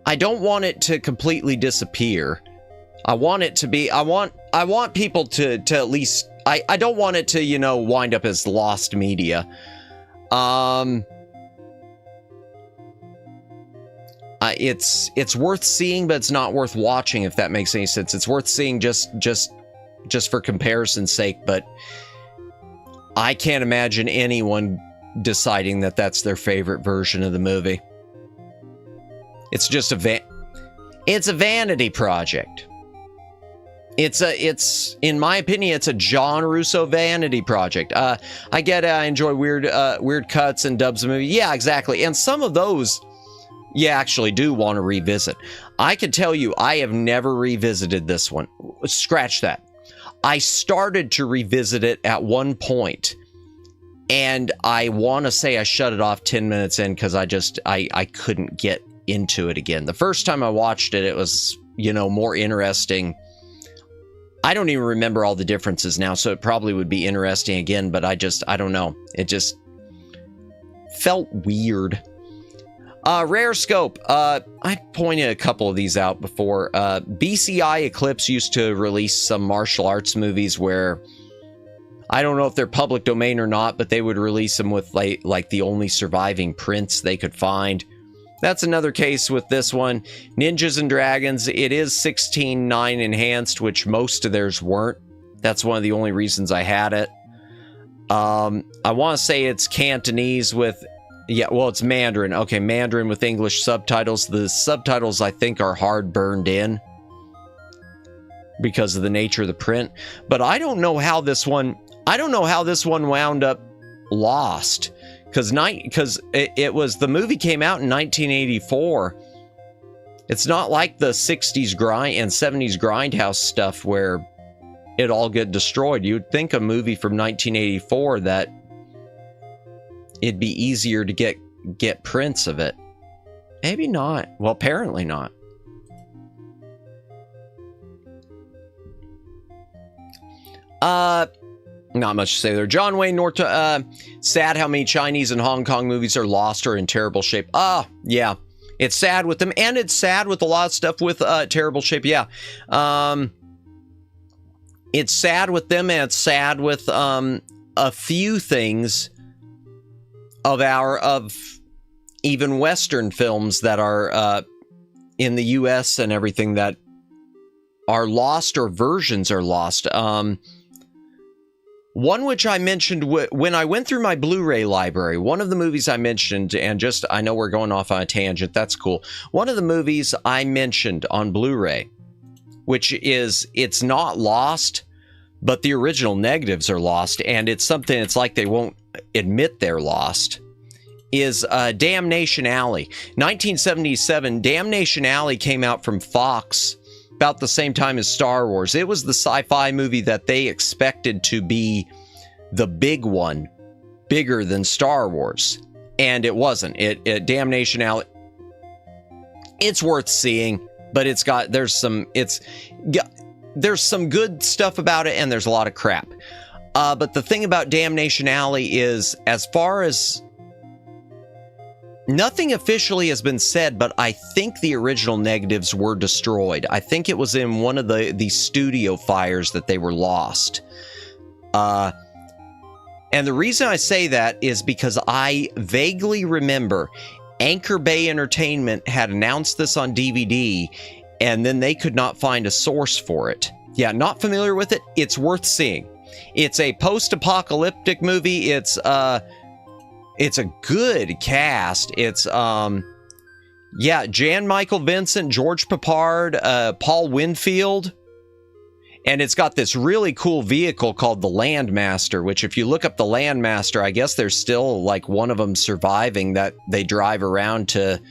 I don't want it to completely disappear. I want it to be, I want people to at least, I don't want it to, you know, wind up as lost media. It's worth seeing, but it's not worth watching, if that makes any sense. It's worth seeing just for comparison's sake, but I can't imagine anyone deciding that that's their favorite version of the movie. It's just it's a vanity project. It's in my opinion, it's a John Russo vanity project. I get it. I enjoy weird cuts and dubs of movie. Yeah, exactly. And some of those, you actually do want to revisit. I can tell you, I have never revisited this one. Scratch that. I started to revisit it at one point, and I want to say I shut it off 10 minutes in because I couldn't get into it again. The first time I watched it, it was, you know, more interesting. I don't even remember all the differences now, so it probably would be interesting again, but I don't know. It just felt weird. Rare Scope. I pointed a couple of these out before. BCI Eclipse used to release some martial arts movies where, I don't know if they're public domain or not, but they would release them with like the only surviving prints they could find. That's another case with this one. Ninjas and Dragons, it is 16:9 enhanced, which most of theirs weren't. That's one of the only reasons I had it. I want to say it's Cantonese with Yeah, well, it's Mandarin. Okay, Mandarin with English subtitles. The subtitles, I think, are hard burned in because of the nature of the print. But I don't know how this one wound up lost, because it was, the movie came out in 1984. It's not like the 60s grind and 70s grindhouse stuff where it all get destroyed. You'd think a movie from 1984 that it'd be easier to get prints of it. Maybe not. Well, apparently not. Not much to say there. John Wayne Norton, sad how many Chinese and Hong Kong movies are lost or in terrible shape. Yeah. It's sad with them, and it's sad with a lot of stuff with terrible shape. Yeah. It's sad with them, and it's sad with a few things of even Western films that are in the US and everything that are lost, or versions are lost. One which I mentioned when I went through my Blu-ray library, one of the movies I mentioned, and just, I know we're going off on a tangent, that's cool. One of the movies I mentioned on Blu-ray, which is, it's not lost, but the original negatives are lost, and it's something, it's like they won't admit they're lost, is Damnation Alley. 1977, Damnation Alley came out from Fox about the same time as Star Wars. It was the sci-fi movie that they expected to be the big one, bigger than Star Wars, and it wasn't. Damnation Alley, it's worth seeing, but there's some good stuff about it, and there's a lot of crap. But the thing about Damnation Alley is, as far as, nothing officially has been said, but I think the original negatives were destroyed. I think it was in one of the studio fires that they were lost. And the reason I say that is because I vaguely remember Anchor Bay Entertainment had announced this on DVD, and then they could not find a source for it. Yeah, not familiar with it. It's worth seeing. It's a post-apocalyptic movie. It's a good cast. It's Jan Michael Vincent, George Peppard, Paul Winfield, and it's got this really cool vehicle called the Landmaster, which, if you look up the Landmaster, I guess there's still like one of them surviving that they drive around to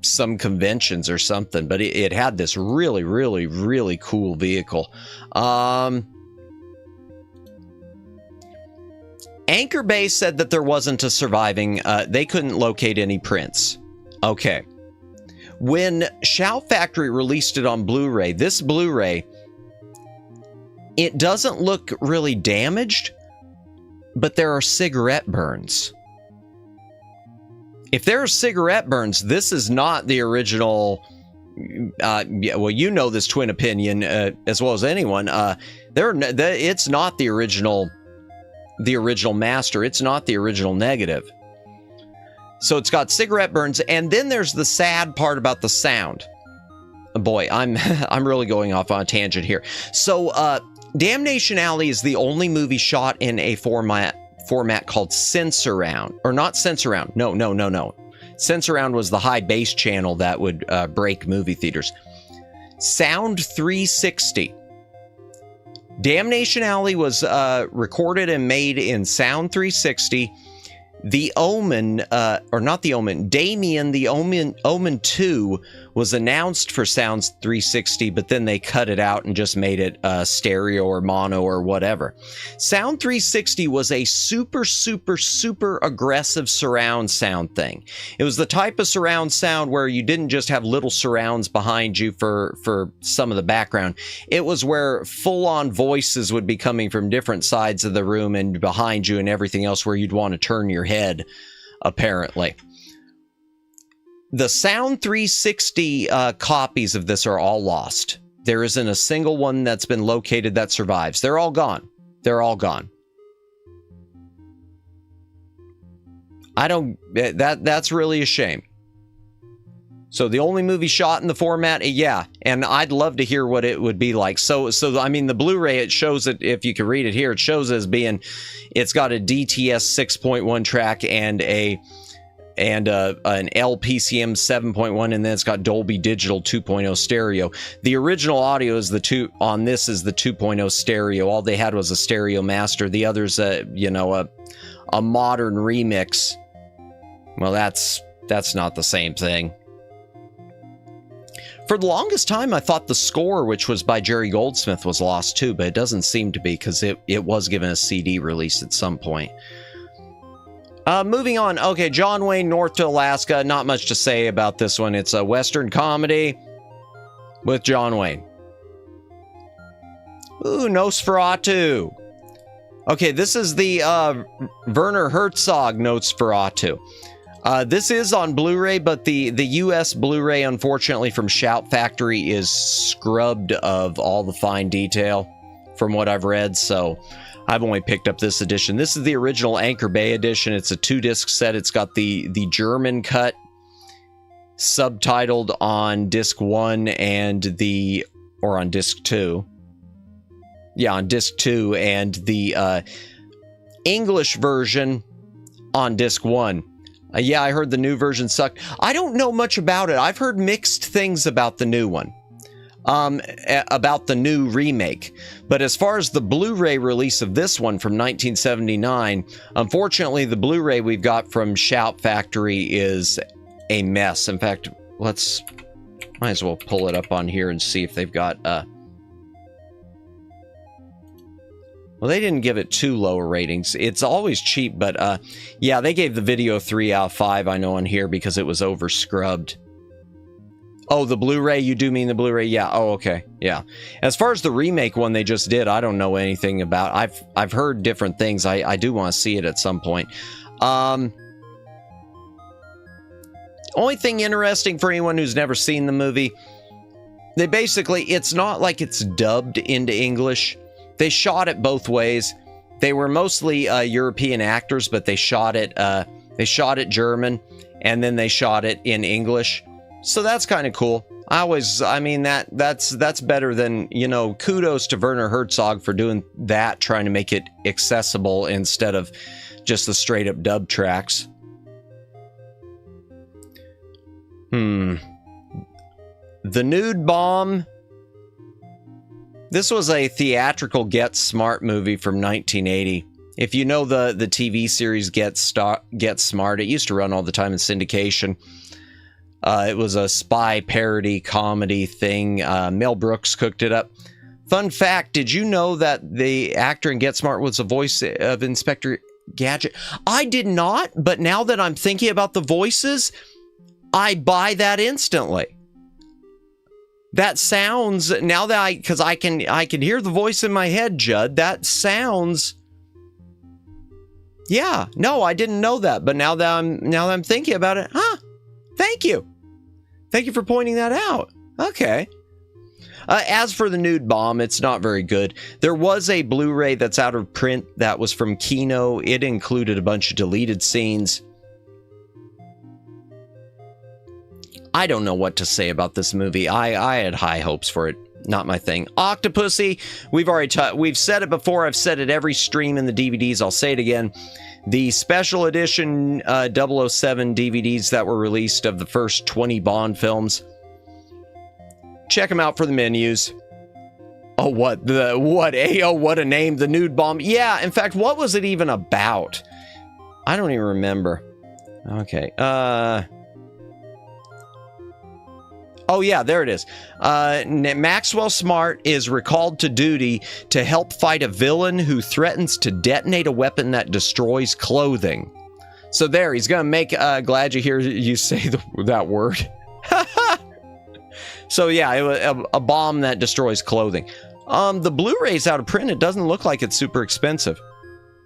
some conventions or something, but it had this really, really, really cool vehicle. Anchor Bay said that there wasn't a surviving, they couldn't locate any prints. Okay. When Shout Factory released it on Blu-ray, this Blu-ray, it doesn't look really damaged, but there are cigarette burns. If there are cigarette burns, this is not the original. Well, you know this Twin Opinion as well as anyone. It's not the original. The original master. It's not the original negative. So it's got cigarette burns, and then there's the sad part about the sound. Boy, I'm really going off on a tangent here. So Damnation Alley is the only movie shot in a format called Sensurround, or not Sensurround. No. Sensurround was the high bass channel that would break movie theaters. Sound 360. Damnation Alley was recorded and made in Sound 360. The Omen, or not The Omen, Damien, The Omen 2 was announced for Sounds 360, but then they cut it out and just made it stereo or mono or whatever. Sound 360 was a super, super, super aggressive surround sound thing. It was the type of surround sound where you didn't just have little surrounds behind you for some of the background. It was where full-on voices would be coming from different sides of the room and behind you and everything else, where you'd want to turn your head, apparently. The Sound 360 copies of this are all lost. There isn't a single one that's been located that survives. They're all gone. They're all gone. That's really a shame. So the only movie shot in the format, yeah, and I'd love to hear what it would be like. So I mean, the Blu-ray, it shows it, if you can read it here, it shows as being, it's got a DTS 6.1 track and an LPCM 7.1, and then it's got Dolby Digital 2.0 stereo. The original audio is the 2.0 stereo. All they had was a stereo master. The other's a modern remix. Well, that's not the same thing. For the longest time, I thought the score, which was by Jerry Goldsmith, was lost too, but it doesn't seem to be, because it was given a CD release at some point. Moving on. Okay, John Wayne, North to Alaska. Not much to say about this one. It's a Western comedy with John Wayne. Ooh, Nosferatu. Okay, this is the Werner Herzog Nosferatu. This is on Blu-ray, but the US Blu-ray, unfortunately, from Shout Factory is scrubbed of all the fine detail from what I've read, so I've only picked up this edition. This is the original Anchor Bay edition. It's a 2-disc set. It's got the German cut subtitled on disc 1 and on disc 2. Yeah, on disc 2, and the English version on disc 1. Yeah, I heard the new version sucked. I don't know much about it. I've heard mixed things about the new one. About the new remake. But as far as the Blu-ray release of this one from 1979, unfortunately, the Blu-ray we've got from Shout Factory is a mess. In fact, might as well pull it up on here and see if they've got... Well, they didn't give it too low ratings. It's always cheap, but yeah, they gave the video 3 out of 5, I know, on here because it was over scrubbed. Oh, the Blu-ray? You do mean the Blu-ray? Yeah. Oh, okay. Yeah. As far as the remake one they just did, I don't know anything about. I've heard different things. I do want to see it at some point. Only thing interesting for anyone who's never seen the movie, it's not like it's dubbed into English. They shot it both ways. They were mostly European actors, but they shot it German, and then they shot it in English. So that's kind of cool. I mean, that's better than, kudos to Werner Herzog for doing that, trying to make it accessible instead of just the straight up dub tracks. The Nude Bomb. This was a theatrical Get Smart movie from 1980. If you know the TV series Get Smart, it used to run all the time in syndication. It was a spy parody comedy thing. Mel Brooks cooked it up. Fun fact, did you know that the actor in Get Smart was the voice of Inspector Gadget? I did not, but now that I'm thinking about the voices, I buy that instantly. That sounds, now that because I can hear the voice in my head, Judd, that sounds, yeah, no, I didn't know that, but now that I'm thinking about it, thank you for pointing that out. Okay. As for the Nude Bomb, it's not very good. There was a Blu-ray that's out of print that was from Kino. It included a bunch of deleted scenes. I don't know what to say about this movie. I had high hopes for it. Not my thing. Octopussy, we've said it before. I've said it every stream in the DVDs. I'll say it again. The special edition 007 DVDs that were released of the first 20 Bond films. Check them out for the menus. Oh, what a name, the Nude Bomb. Yeah, in fact, what was it even about? I don't even remember. Okay, oh, yeah, there it is. Maxwell Smart is recalled to duty to help fight a villain who threatens to detonate a weapon that destroys clothing. So there, he's going to make... glad you hear you say that word. So yeah, it was a bomb that destroys clothing. The Blu-ray's out of print. It doesn't look like it's super expensive.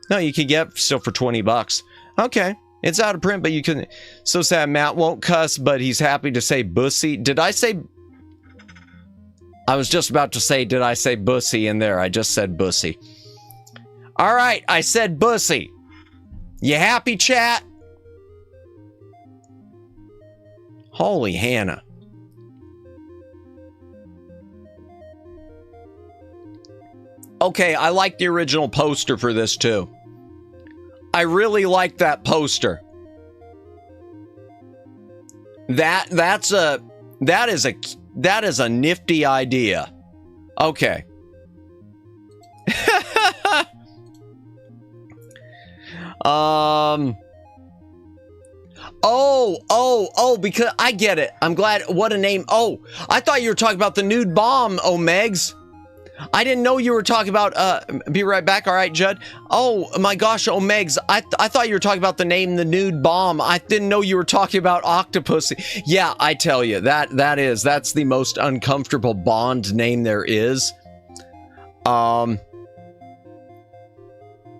No, you can get still for $20. Okay. It's out of print, but you can... So sad, Matt won't cuss, but he's happy to say bussy. Did I say... I was just about to say, did I say bussy in there? I just said bussy. All right, I said bussy. You happy, chat? Holy Hannah. Okay, I like the original poster for this too. I really like that poster. That is a nifty idea. Okay. Because I get it. I'm glad. What a name. Oh, I thought you were talking about the nude bomb, Megs. I didn't know you were talking about, be right back. All right, Judd. Oh my gosh, Megs. I thought you were talking about the name, the nude bomb. I didn't know you were talking about Octopussy. Yeah, I tell you, that's the most uncomfortable Bond name there is.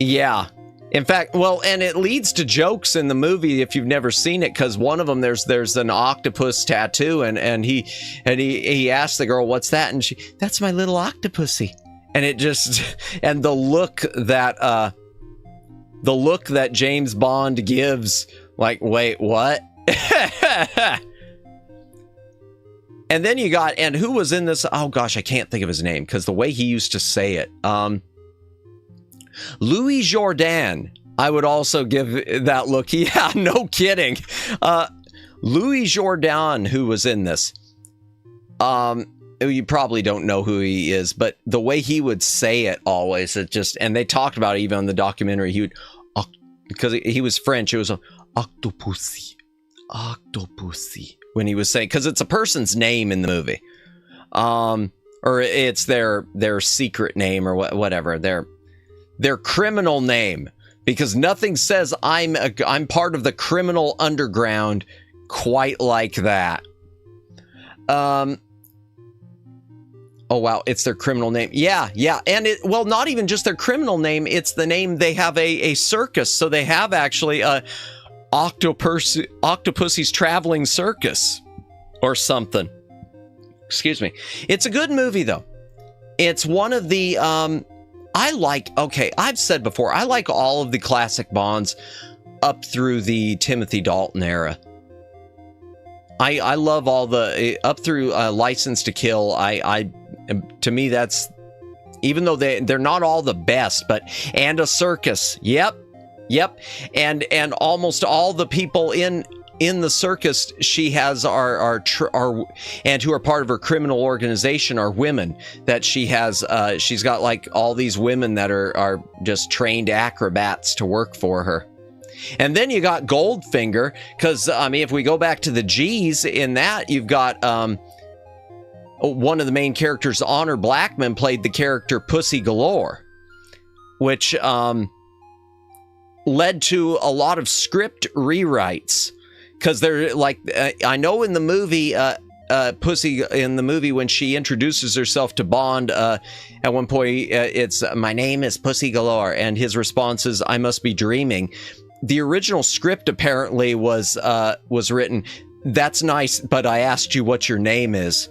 Yeah. In fact, well, and it leads to jokes in the movie if you've never seen it, because one of them there's an octopus tattoo, and he asks the girl, "What's that?" And she, "That's my little Octopussy." And it just, and the look that James Bond gives, like, wait, what? And then you got, and who was in this? Oh gosh, I can't think of his name because the way he used to say it. Louis Jourdan, I would also give that look. Yeah, no kidding. Louis Jourdan, who was in this. You probably don't know who he is, but the way he would say it always, it just, and they talked about it even on the documentary, he would, because he was French, it was Octopussy, when he was saying, because it's a person's name in the movie. Or it's their secret name or whatever, their criminal name, because nothing says I'm part of the criminal underground quite like that. Oh wow, it's their criminal name. Yeah, and well, not even just their criminal name, it's the name. They have a circus, so they have actually a Octopussy's Traveling Circus or something. Excuse me. It's a good movie though. It's one of the I've said before, I like all of the classic Bonds up through the Timothy Dalton era. I love all the, up through License to Kill. To me, that's, even though they're not all the best, but, and a circus. Yep. And almost all the people in the circus she has are and who are part of her criminal organization are women that she has. She's got like all these women that are just trained acrobats to work for her. And then you got Goldfinger, because I mean, if we go back to the G's in that, you've got one of the main characters, Honor Blackman, played the character Pussy Galore, which led to a lot of script rewrites. Because they're like, I know in the movie, Pussy, in the movie, when she introduces herself to Bond, at one point, it's, "My name is Pussy Galore," and his response is, "I must be dreaming." The original script apparently was written, "That's nice, but I asked you what your name is."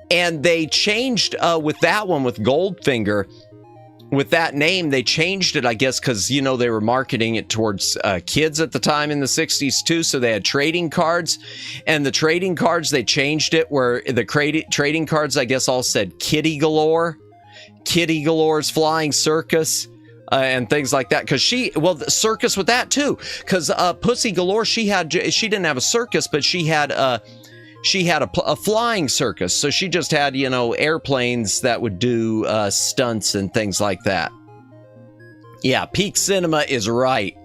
And they changed with that one, with Goldfinger. With that name, they changed it, I guess, because, you know, they were marketing it towards kids at the time in the 60s, too. So they had trading cards. And the trading cards, they changed it where the trading cards, I guess, all said Kitty Galore. Kitty Galore's Flying Circus. And things like that. Because the circus with that, too. Because Pussy Galore, she didn't have a circus, but she had a flying circus. So she just had, you know, airplanes that would do stunts and things like that. Yeah, Peak Cinema is right.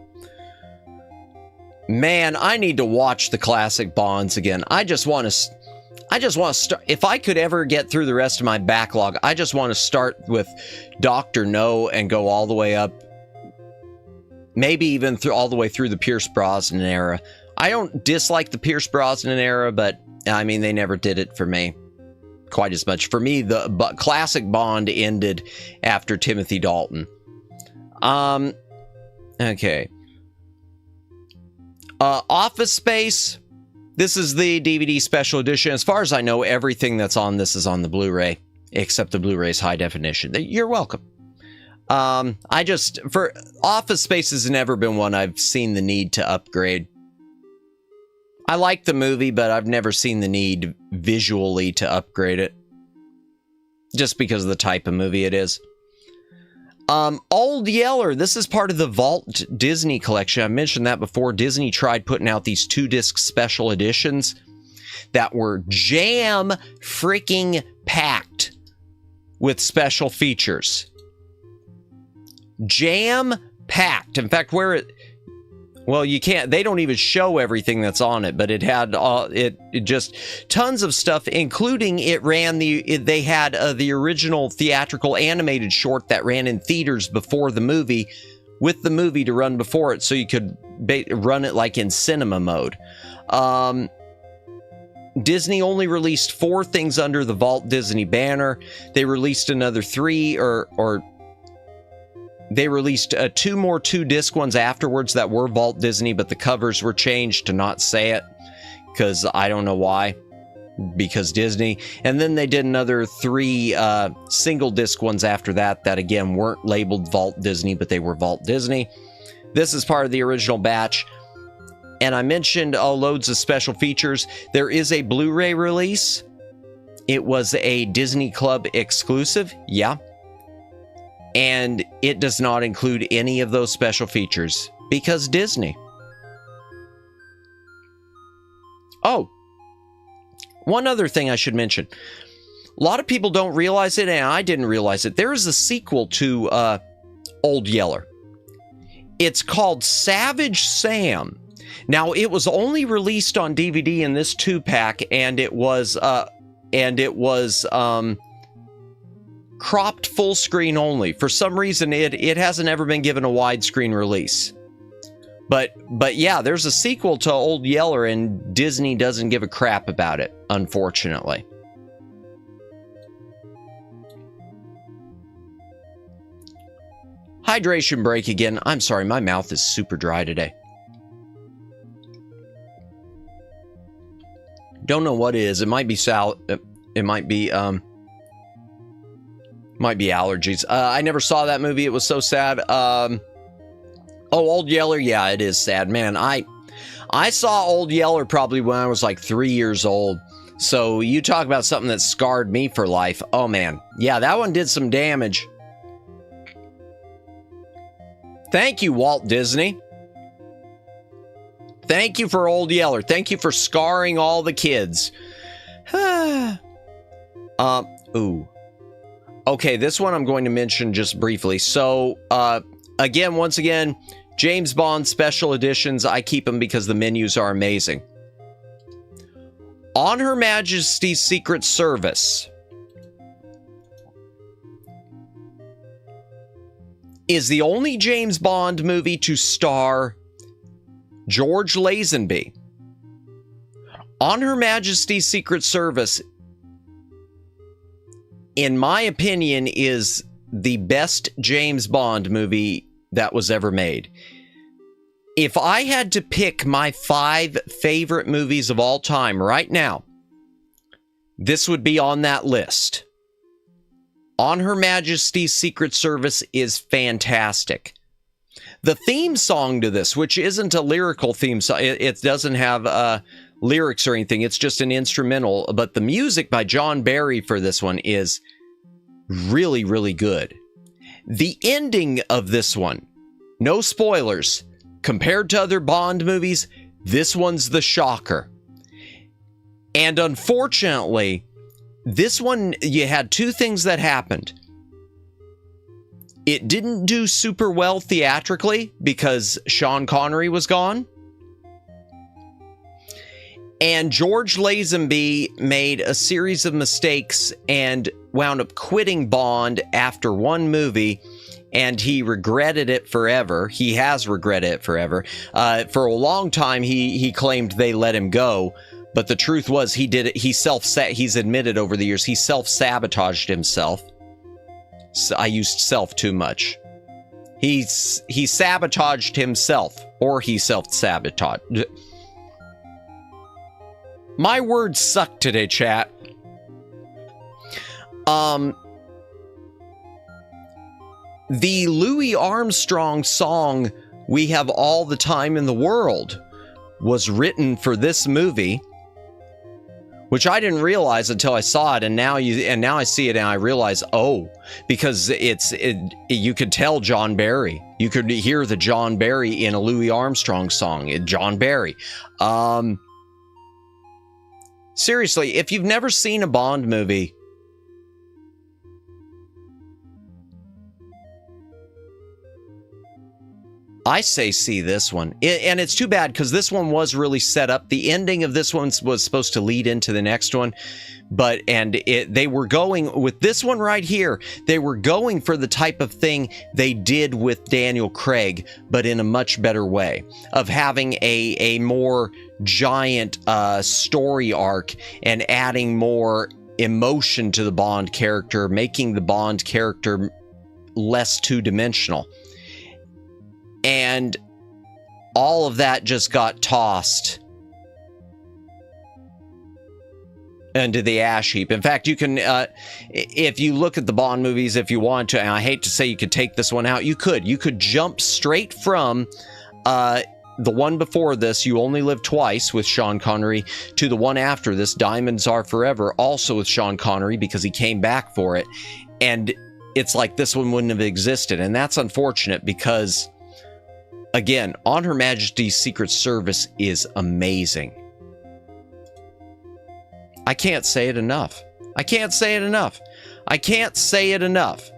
Man, I need to watch the classic Bonds again. I just want to start. If I could ever get through the rest of my backlog, I just want to start with Dr. No and go all the way up. Maybe even all the way through the Pierce Brosnan era. I don't dislike the Pierce Brosnan era, but I mean, they never did it for me quite as much. For me, the classic Bond ended after Timothy Dalton. Okay. Office Space. This is the DVD special edition. As far as I know, everything that's on this is on the Blu-ray, except the Blu-ray's high definition. You're welcome. For Office Space has never been one I've seen the need to upgrade. I like the movie, but I've never seen the need visually to upgrade it. Just because of the type of movie it is. Old Yeller, this is part of the Vault Disney collection. I mentioned that before. Disney tried putting out these 2-disc special editions that were jam freaking packed with special features. Jam packed. In fact, you can't, they don't even show everything that's on it, but it had it just tons of stuff, including they had the original theatrical animated short that ran in theaters before the movie, with the movie to run before it, so you could run it like in cinema mode. Disney only released 4 things under the Vault Disney banner. They released another 3, or they released 2 more 2-disc ones afterwards that were Vault Disney, but the covers were changed to not say it, because I don't know why, because Disney. And then they did another 3 single disc ones after that again weren't labeled Vault Disney, but they were Vault Disney. This is part of the original batch. And I mentioned loads of special features. There is a Blu-ray release. It was a Disney Club exclusive, yeah. And it does not include any of those special features because Disney. Oh, one other thing I should mention. A lot of people don't realize it, and I didn't realize it. There is a sequel to Old Yeller. It's called Savage Sam. Now, it was only released on DVD in this 2-pack, and it was cropped full screen only. For some reason, it hasn't ever been given a widescreen release. But yeah, there's a sequel to Old Yeller, and Disney doesn't give a crap about it, unfortunately. Hydration break again. I'm sorry, my mouth is super dry today. Don't know what it is. It might be it might be allergies. I never saw that movie. It was so sad. Oh, Old Yeller. Yeah, it is sad, man. I saw Old Yeller probably when I was like 3 years old. So you talk about something that scarred me for life. Oh man, yeah, that one did some damage. Thank you, Walt Disney. Thank you for Old Yeller. Thank you for scarring all the kids. Ooh. Okay, this one I'm going to mention just briefly. So, once again, James Bond special editions. I keep them because the menus are amazing. On Her Majesty's Secret Service is the only James Bond movie to star George Lazenby. On Her Majesty's Secret Service, in my opinion, is the best James Bond movie that was ever made. If I had to pick my 5 favorite movies of all time right now, this would be on that list. On Her Majesty's Secret Service is fantastic. The theme song to this, which isn't a lyrical theme song, it doesn't have lyrics or anything, it's just an instrumental, but the music by John Barry for this one is really, really good. The ending of this one, no spoilers, compared to other Bond movies, this one's the shocker. And unfortunately, this one, you had 2 things that happened. It didn't do super well theatrically because Sean Connery was gone. And George Lazenby made a series of mistakes and wound up quitting Bond after one movie, and he regretted it forever. He has regretted it forever. For a long time, he claimed they let him go, but the truth was he did it. He's admitted over the years he self-sabotaged himself. So I used self too much. He sabotaged himself, or he self-sabotaged. My words suck today, chat. the Louis Armstrong song, "We Have All the Time in the World," was written for this movie, which I didn't realize until I saw it, and now I see it and I realize, oh, because you could tell John Barry. You could hear the John Barry in a Louis Armstrong song. John Barry. Seriously, if you've never seen a Bond movie, I say see this one. And it's too bad because this one was really set up. The ending of this one was supposed to lead into the next one. They were going with this one right here. They were going for the type of thing they did with Daniel Craig, but in a much better way, of having a more giant story arc and adding more emotion to the Bond character, making the Bond character less two-dimensional. And all of that just got tossed into the ash heap. In fact, you can, if you look at the Bond movies, if you want to, and I hate to say you could take this one out, you could jump straight from the one before this, You Only Live Twice, with Sean Connery, to the one after this, Diamonds Are Forever, also with Sean Connery, because he came back for it. And it's like this one wouldn't have existed. And that's unfortunate because, again, On Her Majesty's Secret Service is amazing. I can't say it enough. I can't say it enough. I can't say it enough.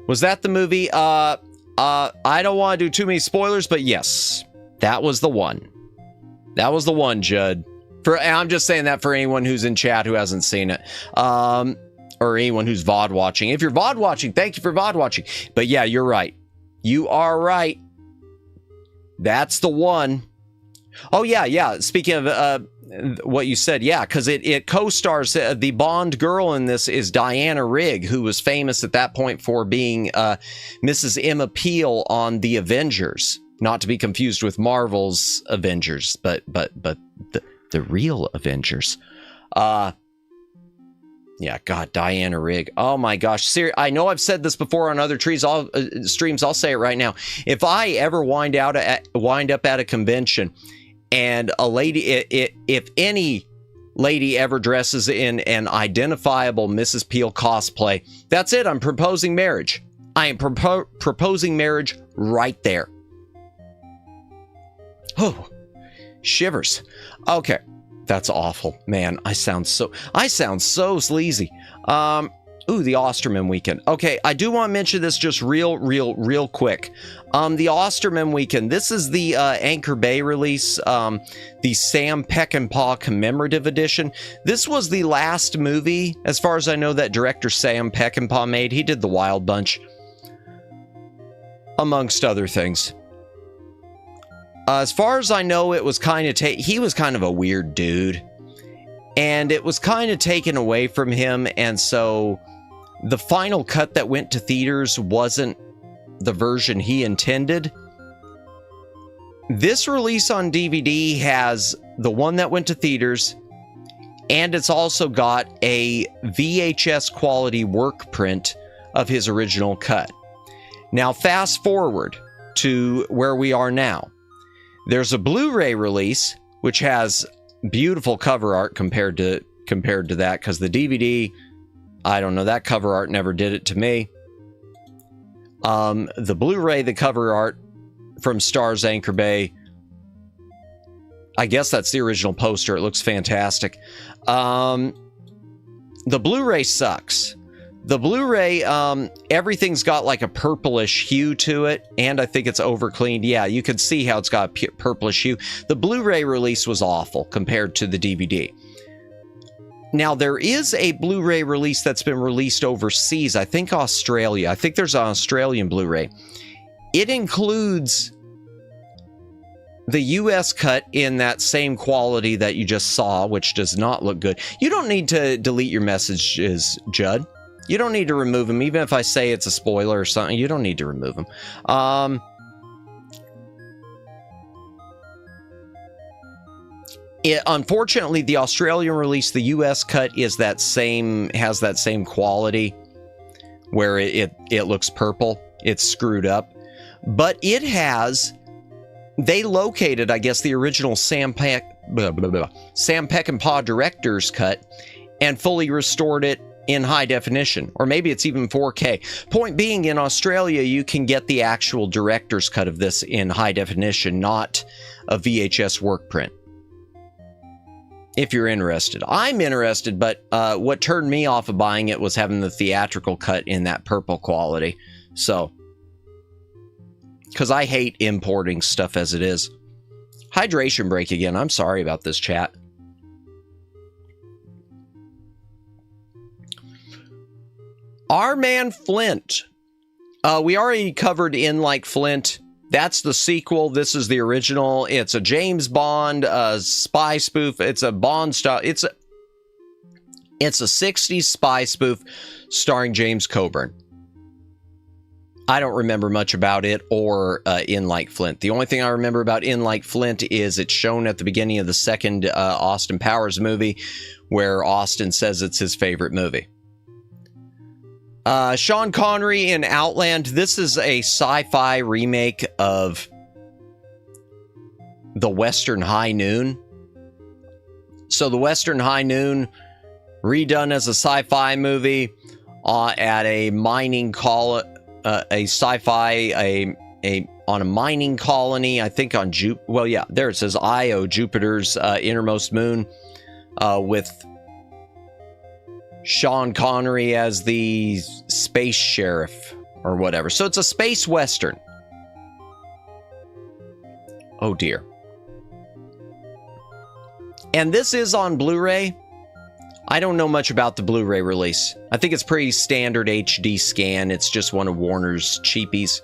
Was that the movie? I don't want to do too many spoilers, but yes, that was the one. That was the one, Judd. I'm just saying that for anyone who's in chat who hasn't seen it. Or anyone who's VOD watching. If you're VOD watching, thank you for VOD watching. But yeah, you're right. You are right. That's the one. Oh, yeah. Speaking of what you said, yeah, because it co-stars, the Bond girl in this is Diana Rigg, who was famous at that point for being Mrs. Emma Peel on The Avengers. Not to be confused with Marvel's Avengers, but the real Avengers. Yeah, God, Diana Rigg. Oh my gosh. I know I've said this before on other streams. I'll say it right now. If I ever wind up at a convention and a lady, if any lady ever dresses in an identifiable Mrs. Peel cosplay, that's it. I'm proposing marriage. I am proposing marriage right there. Oh, shivers. Okay. That's awful, man. I sound so sleazy. Ooh, the Osterman weekend. Okay, I do want to mention this just real quick. The Osterman weekend. This is the Anchor Bay release, the Sam Peckinpah commemorative edition. This was the last movie, as far as I know, that director Sam Peckinpah made. He did The Wild Bunch, amongst other things. As far as I know, it was kind of he was kind of a weird dude, and it was kind of taken away from him, and so the final cut that went to theaters wasn't the version he intended. This release on DVD has the one that went to theaters, and it's also got a VHS quality work print of his original cut. Now, fast forward to where we are now. There's a Blu-ray release, which has beautiful cover art compared to that, because the DVD, I don't know, that cover art never did it to me. The Blu-ray, the cover art from Stars Anchor Bay, I guess that's the original poster. It looks fantastic. The Blu-ray sucks. The Blu-ray, everything's got like a purplish hue to it, and I think it's overcleaned. Yeah, you can see how it's got a purplish hue. The Blu-ray release was awful compared to the DVD. Now, there is a Blu-ray release that's been released overseas. I think Australia. I think there's an Australian Blu-ray. It includes the US cut in that same quality that you just saw, which does not look good. You don't need to delete your messages, Judd. You don't need to remove them. Even if I say it's a spoiler or something, you don't need to remove them. Unfortunately, the Australian release, the US cut, has that same quality where it looks purple it's screwed up. But it has, they located, I guess, the original Sam Peckinpah director's cut and fully restored it in high definition, or maybe it's even 4K. Point being, in Australia, you can get the actual director's cut of this in high definition, not a VHS work print. If you're interested. I'm interested, but what turned me off of buying it was having the theatrical cut in that purple quality. So, because I hate importing stuff as it is. Hydration break again. I'm sorry about this, chat. Our man Flint. We already covered In Like Flint. That's the sequel. This is the original. It's a James Bond spy spoof. It's a Bond style. It's a 60s spy spoof starring James Coburn. I don't remember much about it or In Like Flint. The only thing I remember about In Like Flint is it's shown at the beginning of the second Austin Powers movie, where Austin says it's his favorite movie. Sean Connery in Outland. This is a sci-fi remake of The Western High Noon. So The Western High Noon, redone as a sci-fi movie at a mining a sci-fi on a mining colony. I think on well, yeah, there it says Io, Jupiter's innermost moon, with Sean Connery as the space sheriff or whatever. So it's a space western. Oh dear. And this is on Blu-ray. I don't know much about the Blu-ray release. I think it's pretty standard HD scan. It's just one of Warner's cheapies,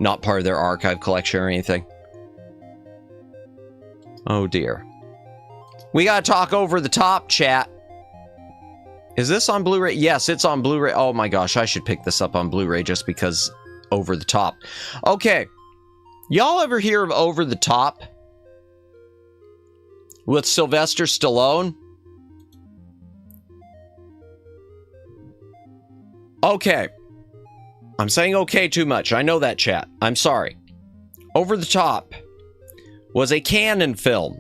not part of their archive collection or anything. Oh dear. We gotta talk over the top, chat. Is this on Blu-ray? Yes, it's on Blu-ray. Oh my gosh, I should pick this up on Blu-ray just because over the top. Okay. Y'all ever hear of Over the Top? With Sylvester Stallone? Okay. I'm saying okay too much. I know that, chat. I'm sorry. Over the Top was a Cannon film.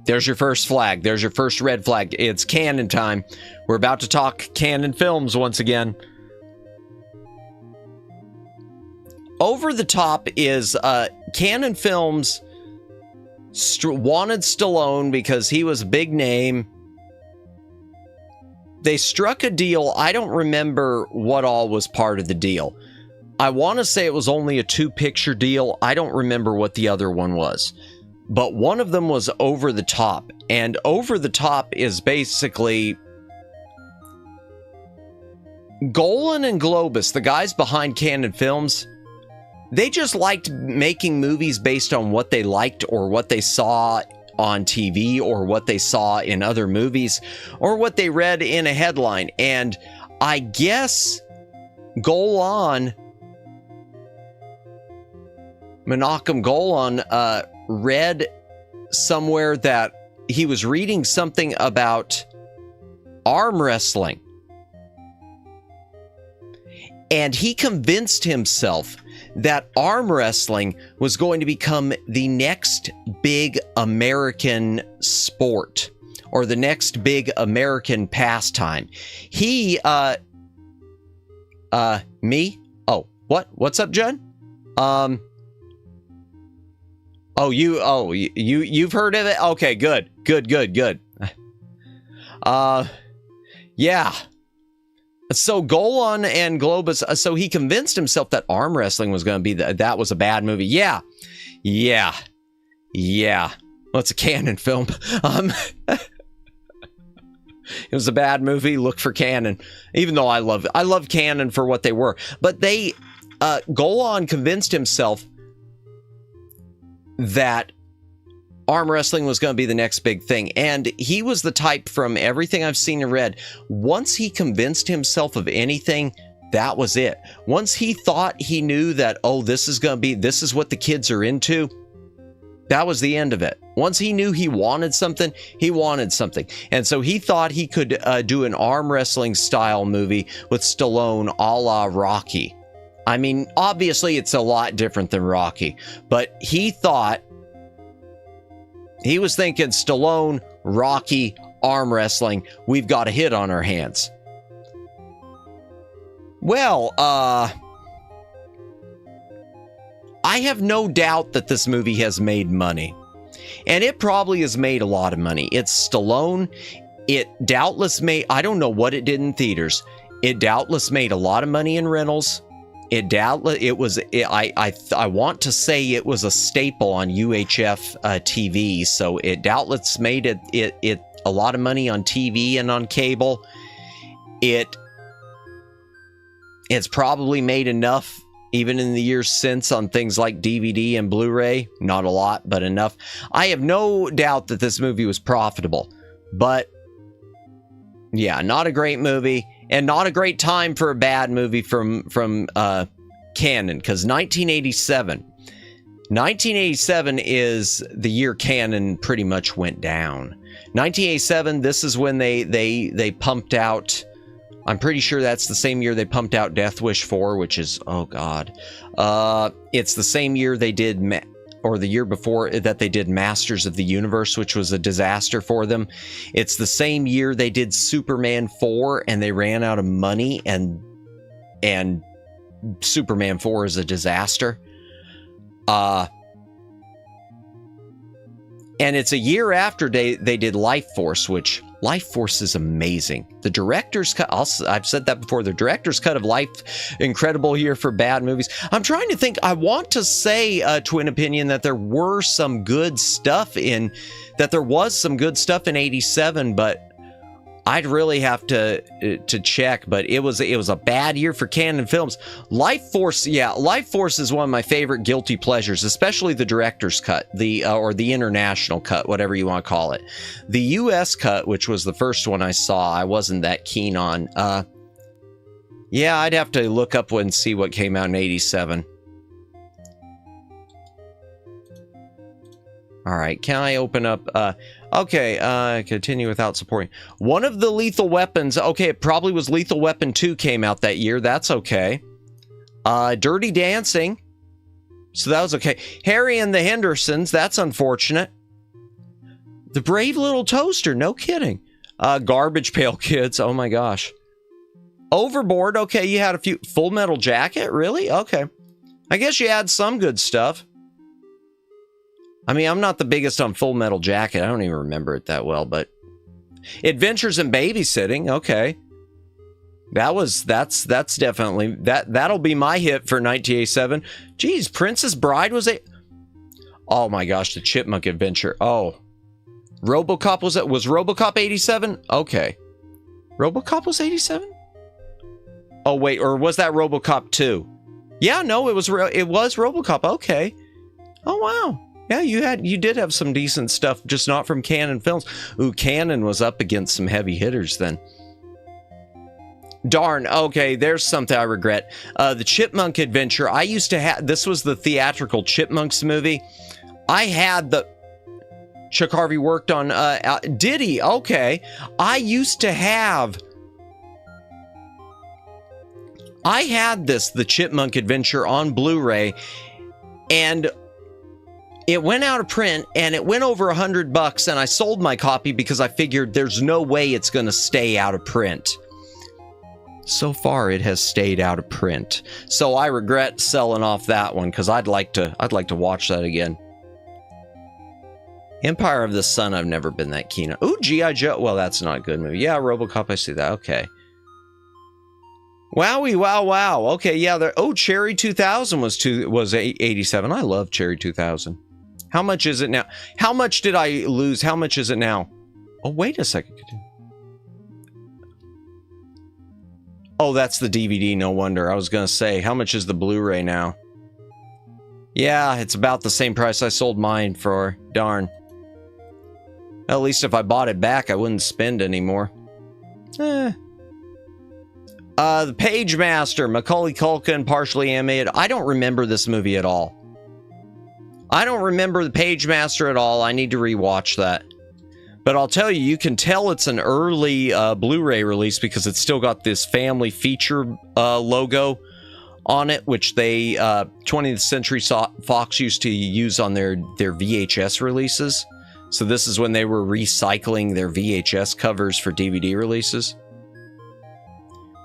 There's your first flag. There's your first red flag. It's Cannon time. We're about to talk Cannon films once again. Over the Top is Cannon Films wanted Stallone because he was a big name. They struck a deal. I don't remember what all was part of the deal. I want to say it was only a 2-picture deal. I don't remember what the other one was. But one of them was Over the Top. And Over the Top is basically Golan and Globus, the guys behind Cannon Films. They just liked making movies based on what they liked or what they saw on TV or what they saw in other movies or what they read in a headline. And I guess Golan, Menachem Golan, read somewhere that he was reading something about arm wrestling. And he convinced himself that arm wrestling was going to become the next big American sport or the next big American pastime. He, me? Oh, what? What's up, John? You've heard of it? Okay, good. Yeah. So Golan and Globus, so he convinced himself that arm wrestling was going to be, that was a bad movie. Yeah. Well, it's a Cannon film. It was a bad movie. Look for Cannon. Even though I love Cannon for what they were. But Golan convinced himself that arm wrestling was going to be the next big thing. And he was the type, from everything I've seen and read, once he convinced himself of anything, that was it. Once he thought he knew that, oh, this is what the kids are into, that was the end of it. Once he knew he wanted something, he wanted something. And so he thought he could do an arm wrestling style movie with Stallone a la Rocky. I mean, obviously it's a lot different than Rocky, but he was thinking Stallone, Rocky, arm wrestling, we've got a hit on our hands. Well, I have no doubt that this movie has made money. And it probably has made a lot of money. It's Stallone. It doubtless made, I don't know what it did in theaters. It doubtless made a lot of money in rentals. I want to say it was a staple on UHF TV, so it doubtless made it a lot of money on TV and on cable. It's probably made enough even in the years since on things like DVD and Blu-ray. Not a lot, but enough. I have no doubt that this movie was profitable, but yeah, not a great movie. And not a great time for a bad movie from Cannon, because 1987 is the year Cannon pretty much went down. 1987, this is when they pumped out, I'm pretty sure that's the same year they pumped out Death Wish 4, which is, oh god. It's the same year they did, or the year before that they did Masters of the Universe, which was a disaster for them. It's the same year they did Superman 4 and they ran out of money, and Superman 4 is a disaster. And it's a year after they did Life Force, which Life Force is amazing. The director's cut, I've said that before, the director's cut of Life, incredible year for bad movies. I'm trying to think, I want to say, Twin Opinion, that there was some good stuff in 87, but I'd really have to check, but it was a bad year for Cannon Films. Life Force is one of my favorite guilty pleasures, especially the director's cut, or the international cut, whatever you want to call it. The US cut, which was the first one I saw, I wasn't that keen on. Yeah, I'd have to look up and see what came out in 87. All right, can I open up? Okay, continue without supporting. One of the Lethal Weapons, okay, it probably was Lethal Weapon 2 came out that year. That's okay. Dirty Dancing. So that was okay. Harry and the Hendersons, that's unfortunate. The Brave Little Toaster, no kidding. Garbage Pail Kids, oh my gosh. Overboard, okay, you had a few. Full Metal Jacket, really? Okay. I guess you had some good stuff. I mean, I'm not the biggest on Full Metal Jacket. I don't even remember it that well, but Adventures in Babysitting, okay. That's definitely that'll be my hit for 1987. Geez, Princess Bride was oh my gosh, the Chipmunk Adventure. Oh. RoboCop was RoboCop 87? Okay. RoboCop was 87? Oh wait, or was that RoboCop 2? Yeah, no, it was RoboCop. Okay. Oh wow. Yeah, you did have some decent stuff, just not from Cannon Films. Ooh, Cannon was up against some heavy hitters then. Darn, okay, there's something I regret. The Chipmunk Adventure, I used to have, this was the theatrical Chipmunks movie. I had the, Chuck Harvey worked on, did he? Okay. I had the Chipmunk Adventure on Blu-ray, and it went out of print, and it went over $100, and I sold my copy because I figured there's no way it's going to stay out of print. So far, it has stayed out of print. So I regret selling off that one because I'd like to watch that again. Empire of the Sun, I've never been that keen on. Ooh, G.I. Joe. Well, that's not a good movie. Yeah, RoboCop, I see that. Okay. Wowie, wow. Okay, yeah. Cherry 2000 was 87. I love Cherry 2000. How much is it now? How much did I lose? How much is it now? Oh, wait a second. Oh, that's the DVD. No wonder. I was going to say, how much is the Blu-ray now? Yeah, it's about the same price I sold mine for. Darn. At least if I bought it back, I wouldn't spend anymore. The Page Master, Macaulay Culkin, partially animated. I don't remember this movie at all. I don't remember the Page Master at all. I need to rewatch that. But I'll tell you, you can tell it's an early Blu-ray release because it's still got this family feature logo on it, which they 20th Century Fox used to use on their VHS releases. So this is when they were recycling their VHS covers for DVD releases.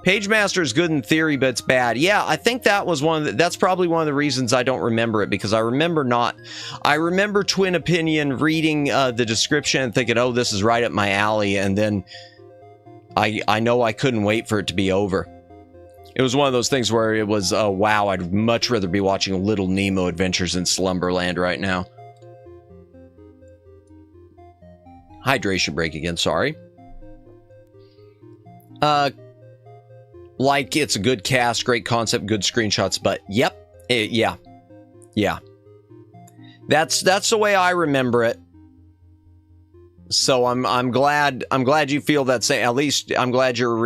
Pagemaster is good in theory, but it's bad. Yeah, I think that was that's probably one of the reasons I don't remember it, because I remember Twin Opinion reading the description and thinking, oh, this is right up my alley, and then I know I couldn't wait for it to be over. It was one of those things where it was, wow, I'd much rather be watching Little Nemo Adventures in Slumberland right now. Hydration break again, sorry. Like, it's a good cast, great concept, good screenshots, but yep, yeah. That's the way I remember it. So I'm glad you feel that same. At least I'm glad you're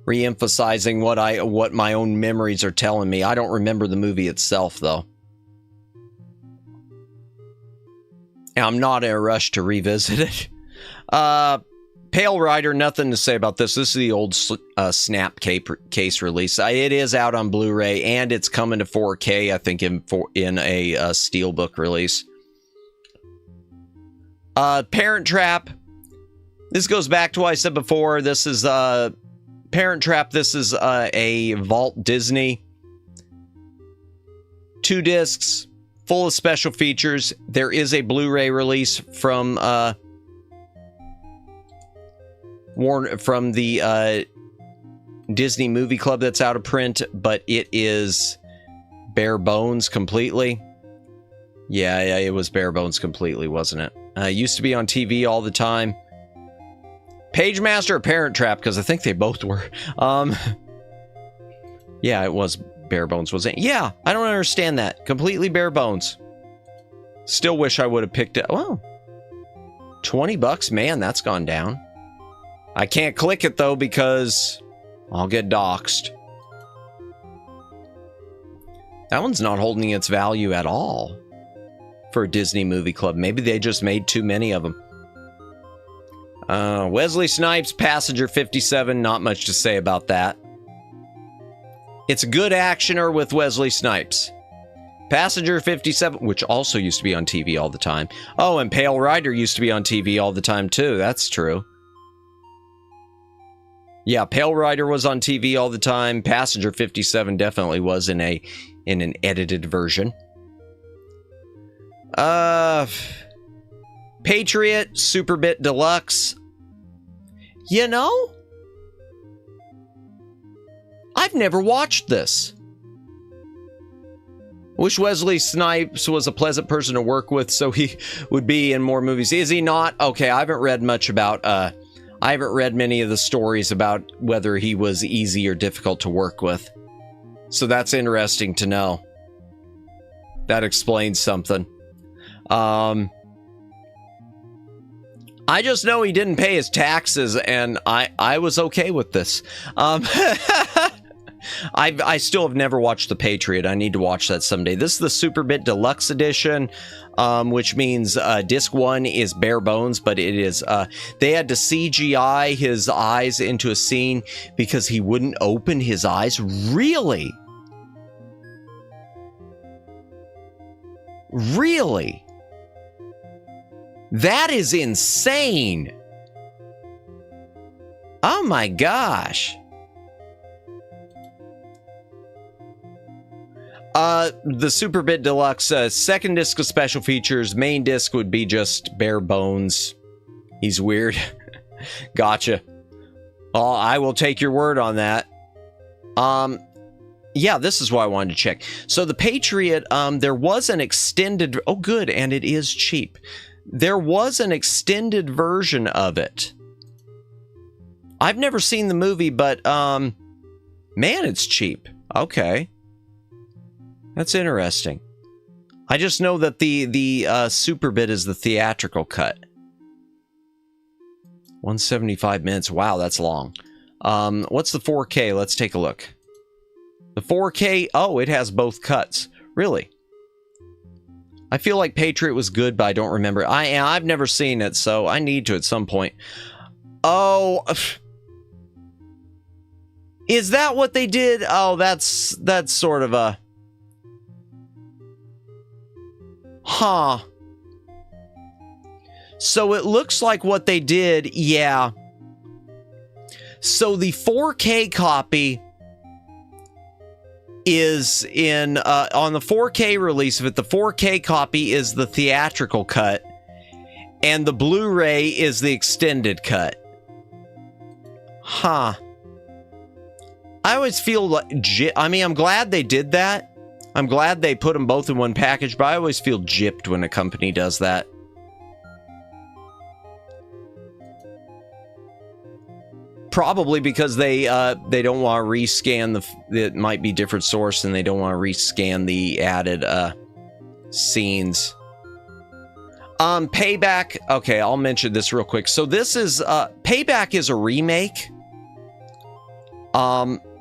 re-emphasizing what my own memories are telling me. I don't remember the movie itself, though. And I'm not in a rush to revisit it. Pale Rider, nothing to say about this. This is the old Snap case release. It is out on Blu-ray, and it's coming to 4K, I think, in a Steelbook release. Parent Trap. This goes back to what I said before. This is Parent Trap. This is a Vault Disney. 2 discs, full of special features. There is a Blu-ray release from the Disney Movie Club that's out of print, but it is bare bones completely. Yeah, it was bare bones completely, wasn't it? Used to be on TV all the time. Pagemaster or Parent Trap, because I think they both were. Yeah, it was bare bones, wasn't it? Yeah, I don't understand that. Completely bare bones. Still wish I would have picked it. Well, $20, man, that's gone down. I can't click it, though, because I'll get doxxed. That one's not holding its value at all for a Disney Movie Club. Maybe they just made too many of them. Wesley Snipes, Passenger 57, not much to say about that. It's a good actioner with Wesley Snipes. Passenger 57, which also used to be on TV all the time. Oh, and Pale Rider used to be on TV all the time, too. That's true. Yeah, Pale Rider was on TV all the time. Passenger 57 definitely was in an edited version. Patriot, Superbit Deluxe. You know, I've never watched this. Wish Wesley Snipes was a pleasant person to work with so he would be in more movies. Is he not? Okay, I haven't read much about... I haven't read many of the stories about whether he was easy or difficult to work with. So that's interesting to know. That explains something. I just know he didn't pay his taxes, and I was okay with this. I still have never watched The Patriot. I need to watch that someday. This is the Superbit Deluxe Edition, which means disc 1 is bare bones, but it is they had to CGI his eyes into a scene because he wouldn't open his eyes. Really? Really? That is insane. Oh my gosh. The Superbit Deluxe, second disc of special features. Main disc would be just bare bones. He's weird. Gotcha. Oh, I will take your word on that. Yeah, this is what I wanted to check. So the Patriot, there was an extended... Oh, good, and it is cheap. There was an extended version of it. I've never seen the movie, but, man, it's cheap. Okay. That's interesting. I just know that the Superbit is the theatrical cut. 175 minutes. Wow, that's long. What's the 4K? Let's take a look. The 4K, oh, it has both cuts. Really? I feel like Patriot was good, but I don't remember. I've never seen it, so I need to at some point. Oh. Is that what they did? Oh, that's sort of a... Huh. So it looks like what they did, yeah. So the 4K copy is in, on the 4K release of it, the 4K copy is the theatrical cut, and the Blu-ray is the extended cut. Huh. I always feel like, I mean, I'm glad they did that. I'm glad they put them both in one package, but I always feel gypped when a company does that. Probably because they don't want to rescan it might be different source, and they don't want to rescan the added scenes. Payback. Okay, I'll mention this real quick. So this is Payback is a remake.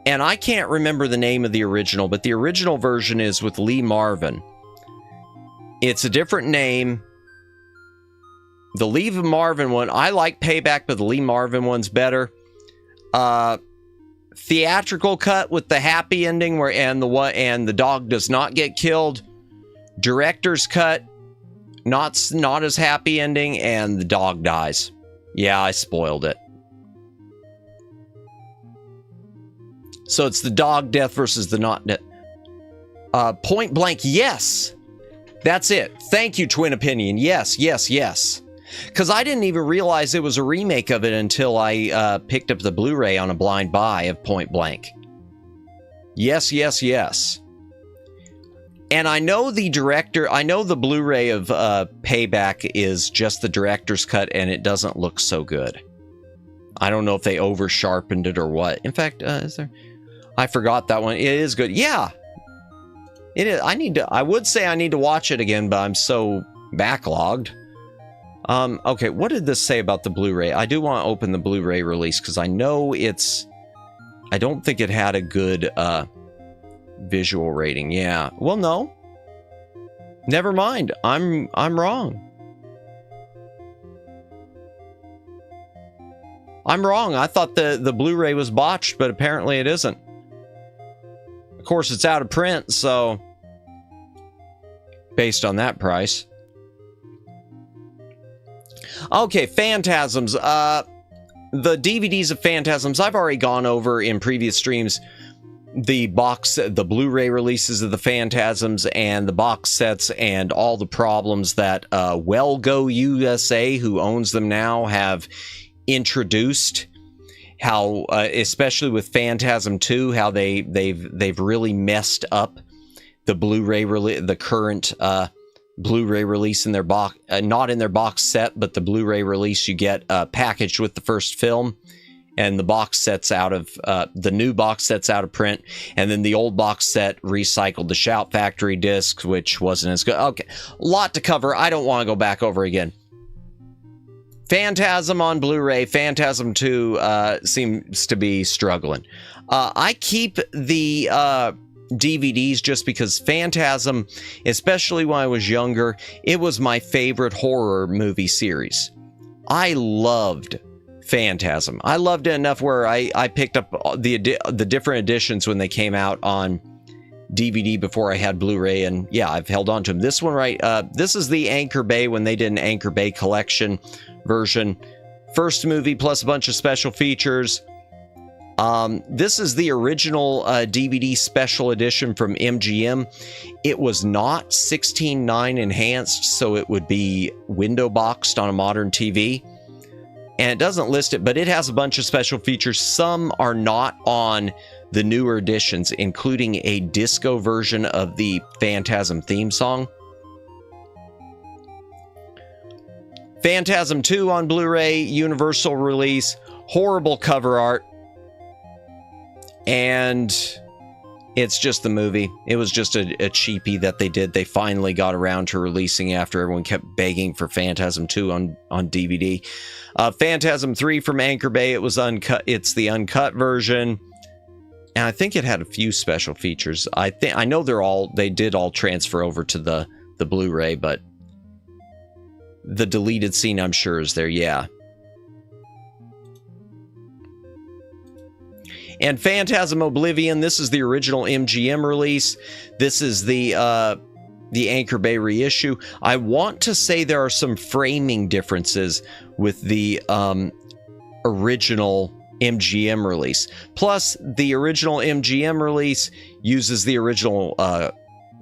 And I can't remember the name of the original, but the original version is with Lee Marvin. It's a different name. The Lee Marvin one, I like Payback, but the Lee Marvin one's better. Theatrical cut with the happy ending and the dog does not get killed. Director's cut, not as happy ending, and the dog dies. Yeah, I spoiled it. So it's the dog death versus the not death. Point Blank, yes. That's it. Thank you, Twin Opinion. Yes, yes, yes. Because I didn't even realize it was a remake of it until I picked up the Blu-ray on a blind buy of Point Blank. Yes, yes, yes. And I know the director, I know the Blu-ray of Payback is just the director's cut, and it doesn't look so good. I don't know if they over-sharpened it or what. In fact, is there... I forgot that one. It is good. Yeah. It is. I would say I need to watch it again, but I'm so backlogged. Okay, what did this say about the Blu-ray? I do want to open the Blu-ray release because I know it's... I don't think it had a good visual rating. Yeah. Well, no. Never mind. I'm wrong. I'm wrong. I thought the Blu-ray was botched, but apparently it isn't. Of course, it's out of print, so... Based on that price. Okay, Phantasms. The DVDs of Phantasms, I've already gone over in previous streams. The Blu-ray releases of the Phantasms and the box sets and all the problems that Wellgo USA, who owns them now, have introduced. How, especially with Phantasm 2, how they've really messed up the Blu-ray the current Blu-ray release in their box, not in their box set, but the Blu-ray release you get packaged with the first film, and the box sets out of the new box sets out of print, and then the old box set recycled the Shout Factory discs, which wasn't as good. Okay, a lot to cover. I don't want to go back over again. Phantasm on Blu-ray, Phantasm 2 seems to be struggling. I keep the DVDs just because Phantasm, especially when I was younger, it was my favorite horror movie series. I loved Phantasm. I loved it enough where I picked up the different editions when they came out on DVD before I had Blu-ray, and yeah, I've held on to them. This one, right, this is the Anchor Bay when they did an Anchor Bay collection version. First movie plus a bunch of special features. This is the original DVD special edition from MGM. It was not 16:9 enhanced, so it would be window boxed on a modern TV. And it doesn't list it, but it has a bunch of special features. Some are not on the newer editions, including a disco version of the Phantasm theme song. Phantasm 2 on Blu-ray, Universal release, horrible cover art. And it's just the movie. It was just a cheapie that they did. They finally got around to releasing after everyone kept begging for Phantasm 2 on DVD. Phantasm 3 from Anchor Bay, it was uncut. It's the uncut version. And I think it had a few special features. I know they did all transfer over to the Blu-ray, but the deleted scene, I'm sure, is there, yeah. And Phantasm Oblivion, this is the original MGM release. This is the Anchor Bay reissue. I want to say there are some framing differences with the original MGM release. Plus, the original MGM release uses the original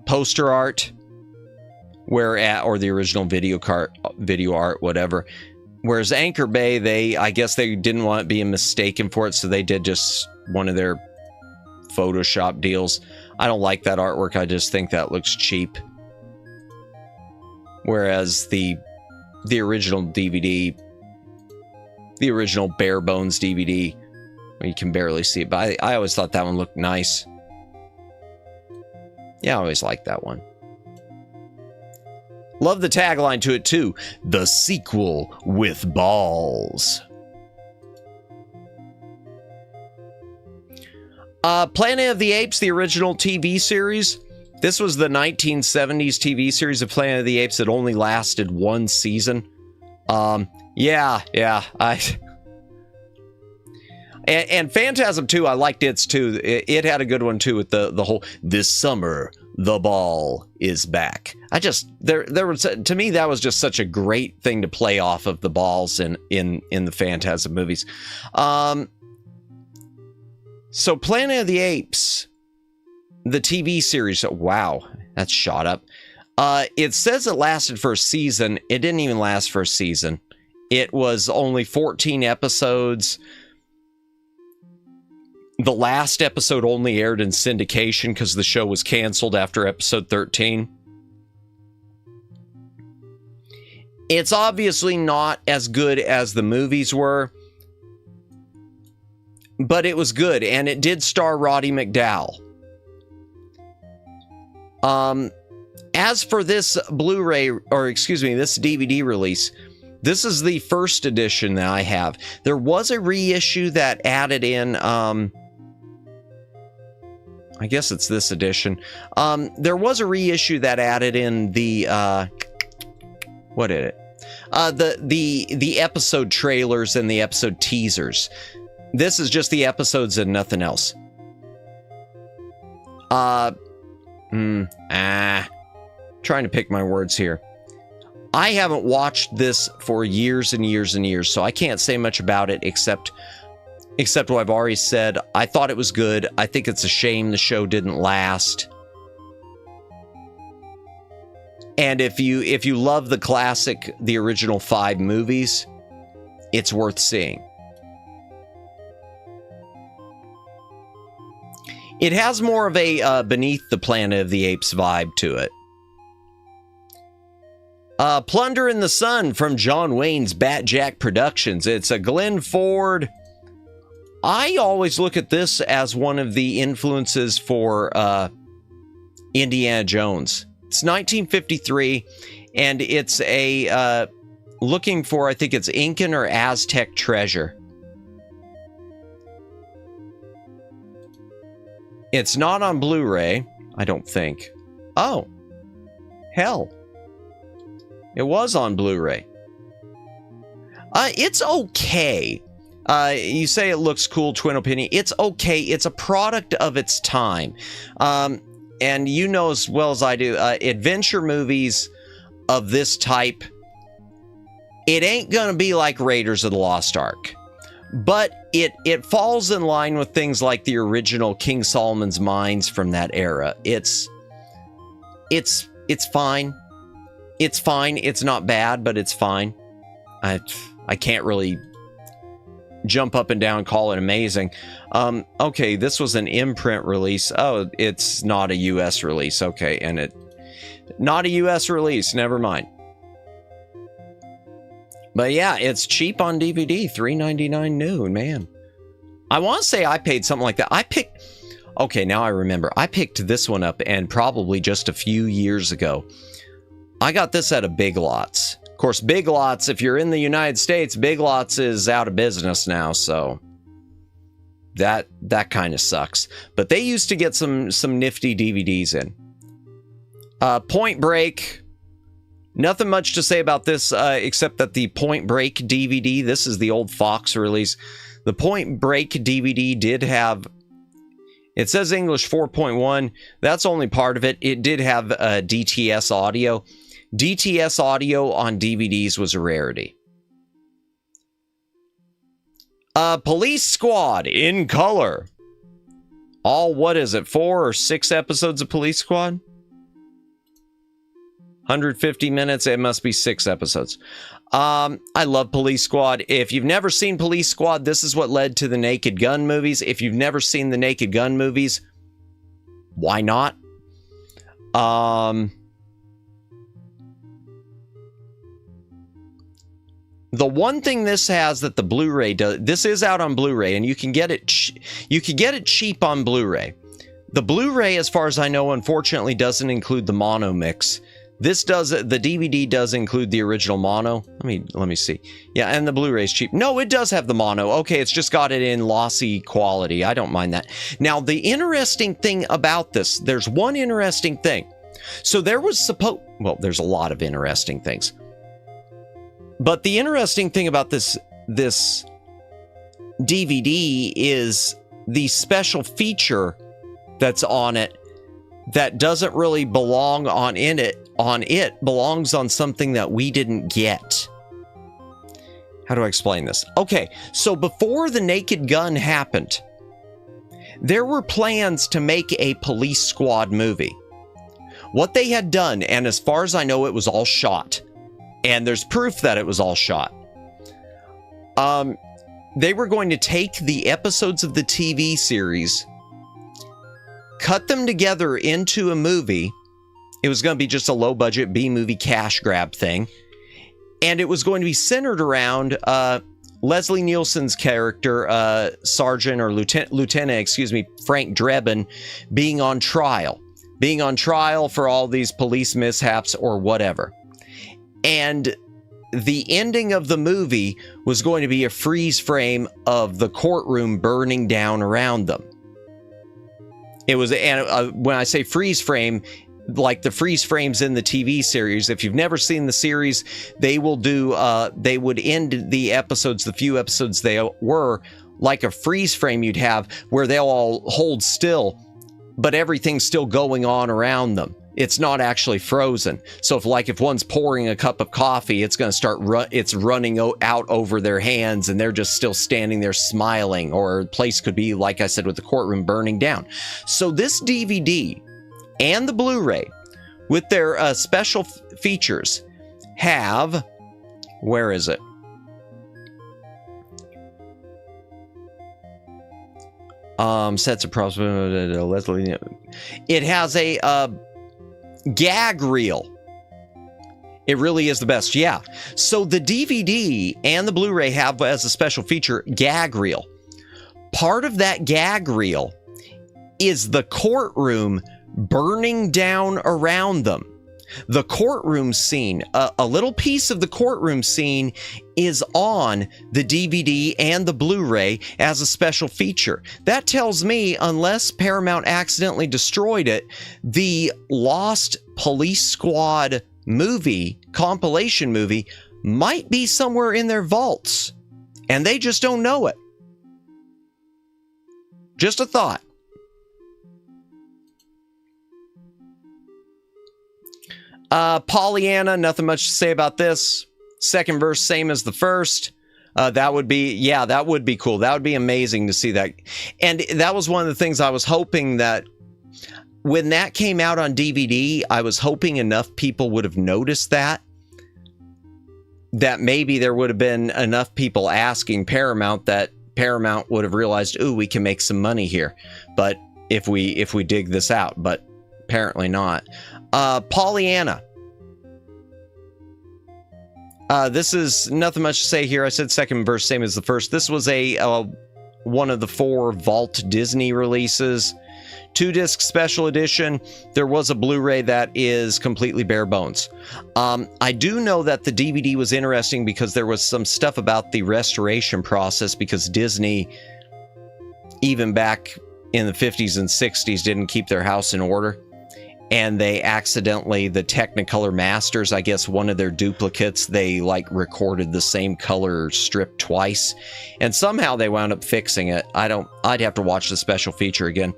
poster art, or the original video art, whatever. Whereas Anchor Bay, I guess they didn't want it being mistaken for it, so they did just one of their Photoshop deals. I don't like that artwork. I just think that looks cheap. Whereas the original DVD, the original bare bones DVD, well, you can barely see it, but I always thought that one looked nice. Yeah, I always liked that one. Love the tagline to it too. The sequel with balls. Planet of the Apes, the original TV series. This was the 1970s TV series of Planet of the Apes that only lasted one season. Yeah. And Phantasm 2, I liked its too. It had a good one too with the whole, this summer, the ball is back. There was, to me, that was just such a great thing to play off of the balls in the Phantasm movies. So Planet of the Apes, the TV series, wow, that's shot up. It says it lasted for a season. It didn't even last for a season. It was only 14 episodes. The last episode only aired in syndication because the show was canceled after episode 13. It's obviously not as good as the movies were, but it was good, and it did star Roddy McDowall. As for this Blu-ray, this DVD release, this is the first edition that I have. There was a reissue that added in, I guess it's this edition. There was a reissue that added in the, what did it? The episode trailers and the episode teasers. This is just the episodes and nothing else. Trying to pick my words here. I haven't watched this for years and years and years, so I can't say much about it except what I've already said. I thought it was good. I think it's a shame the show didn't last. And if you love the classic, the original 5 movies, it's worth seeing. It has more of a Beneath the Planet of the Apes vibe to it. Plunder in the Sun from John Wayne's Batjack Productions. It's a Glenn Ford. I always look at this as one of the influences for Indiana Jones. It's 1953, and it's a looking for, I think it's Incan or Aztec treasure. It's not on Blu-ray, I don't think. Oh, hell. It was on Blu-ray. It's okay. You say it looks cool, Twin Opinion. It's okay. It's a product of its time. And you know as well as I do, adventure movies of this type, it ain't gonna be like Raiders of the Lost Ark. But it falls in line with things like the original King Solomon's Mines from that era. It's fine. It's fine. It's not bad, but it's fine. I can't really jump up and down and call it amazing. Okay, this was an imprint release. Oh, it's not a US release. Okay, and not a US release. Never mind. But yeah, it's cheap on DVD. $3.99 new, man. I want to say I paid something like that. Okay, now I remember. I picked this one up, and probably just a few years ago. I got this at a Big Lots. Of course, Big Lots, if you're in the United States, Big Lots is out of business now, so that kind of sucks. But they used to get some nifty DVDs in. Point Break. Nothing much to say about this, except that the Point Break DVD, this is the old Fox release. The Point Break DVD did have, it says English 4.1. That's only part of it. It did have DTS audio. DTS audio on DVDs was a rarity. Police Squad in color. All, what is it, 4 or 6 episodes of Police Squad? 150 minutes, it must be 6 episodes. I love Police Squad. If you've never seen Police Squad, this is what led to the Naked Gun movies. If you've never seen the Naked Gun movies, why not? The one thing this has that the Blu-ray does, this is out on Blu-ray, and you can get it cheap on Blu-ray. The Blu-ray, as far as I know, unfortunately doesn't include the mono mix. This does, the DVD does include the original mono. Let me see. Yeah, and the Blu-ray's cheap. No, it does have the mono. Okay, it's just got it in lossy quality. I don't mind that. Now, the interesting thing about this, there's one interesting thing. So there was well, there's a lot of interesting things. But the interesting thing about this DVD is the special feature that's on it that doesn't really belong on it belongs on something that we didn't get. How do I explain this? Okay, so before the Naked Gun happened, there were plans to make a Police Squad movie. What they had done, and as far as I know, it was all shot. And there's proof that it was all shot. They were going to take the episodes of the TV series, cut them together into a movie. It was going to be just a low-budget B-movie cash grab thing. And it was going to be centered around Leslie Nielsen's character, Sergeant or Lieutenant, Frank Drebin, being on trial. Being on trial for all these police mishaps or whatever. And the ending of the movie was going to be a freeze frame of the courtroom burning down around them. It was, and when I say freeze frame, like the freeze frames in the TV series, if you've never seen the series, they will do, they would end the episodes, the few episodes they were, like a freeze frame you'd have where they'll all hold still, but everything's still going on around them. It's not actually frozen. So if one's pouring a cup of coffee, it's going to start it's running out over their hands and they're just still standing there smiling, or the place could be, like I said, with the courtroom burning down. So this DVD and the Blu-ray with their special features have, where is it? Sets of props, Leslie. It has a gag reel. It really is the best. Yeah. So the DVD and the Blu-ray have as a special feature gag reel. Part of that gag reel is the courtroom burning down around them. The courtroom scene, a little piece of the courtroom scene is on the DVD and the Blu-ray as a special feature. That tells me, unless Paramount accidentally destroyed it, the Lost Police Squad movie, compilation movie, might be somewhere in their vaults, and they just don't know it. Just a thought. Pollyanna, nothing much to say about this. Second verse, same as the first. That would be cool. That would be amazing to see that. And that was one of the things I was hoping that when that came out on DVD, I was hoping enough people would have noticed that maybe there would have been enough people asking Paramount that Paramount would have realized, ooh, we can make some money here. But if we dig this out, but apparently not. Pollyanna. This is nothing much to say here. I said second verse, same as the first. This was one of the 4 Vault Disney releases. 2-disc special edition. There was a Blu-ray that is completely bare bones. I do know that the DVD was interesting because there was some stuff about the restoration process, because Disney, even back in the 50s and 60s, didn't keep their house in order. and they accidentally, the Technicolor Masters, I guess one of their duplicates, they like recorded the same color strip twice, and somehow they wound up fixing it. I'd have to watch the special feature again.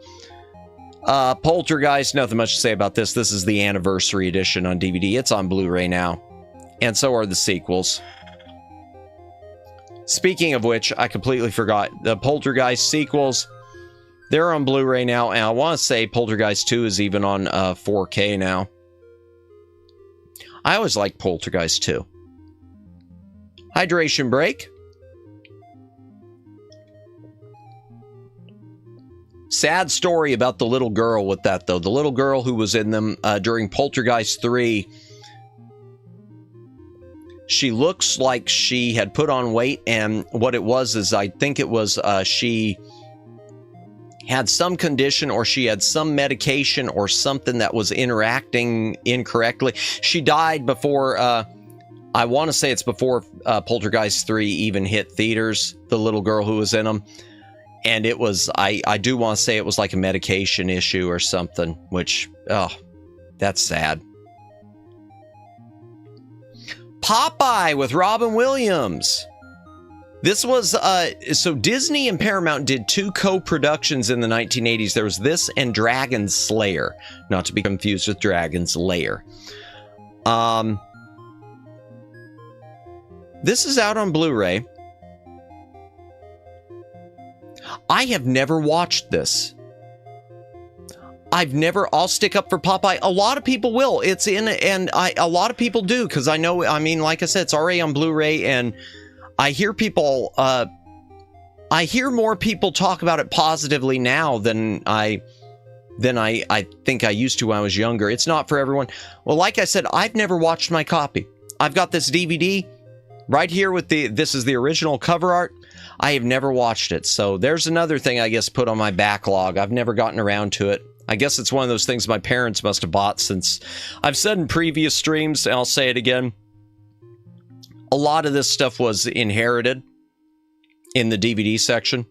Poltergeist, nothing much to say about this. This is the anniversary edition on DVD. It's on Blu-ray now, and so are the sequels. Speaking of which, I completely forgot, the Poltergeist sequels, they're on Blu-ray now, and I want to say Poltergeist 2 is even on 4K now. I always liked Poltergeist 2. Hydration break. Sad story about the little girl with that, though. The little girl who was in them during Poltergeist 3, she looks like she had put on weight, and what it was is, I think it was she had some condition, or she had some medication or something that was interacting incorrectly. She died before, I want to say it's before Poltergeist 3 even hit theaters, the little girl who was in them. And it was, I do want to say it was like a medication issue or something, which, oh, that's sad. Popeye with Robin Williams. This was, so Disney and Paramount did 2 co-productions in the 1980s. There was this and Dragon's Slayer, not to be confused with Dragon's Lair. This is out on Blu-ray. I have never watched this. I'll stick up for Popeye. A lot of people will. It's in, and a lot of people do, because I know, I mean, like I said, it's already on Blu-ray, and I hear people, I hear more people talk about it positively now than I think I used to when I was younger. It's not for everyone. Well, like I said, I've never watched my copy. I've got this DVD right here with this is the original cover art. I have never watched it. So there's another thing, I guess, put on my backlog. I've never gotten around to it. I guess it's one of those things my parents must have bought, since I've said in previous streams, and I'll say it again, a lot of this stuff was inherited in the DVD section.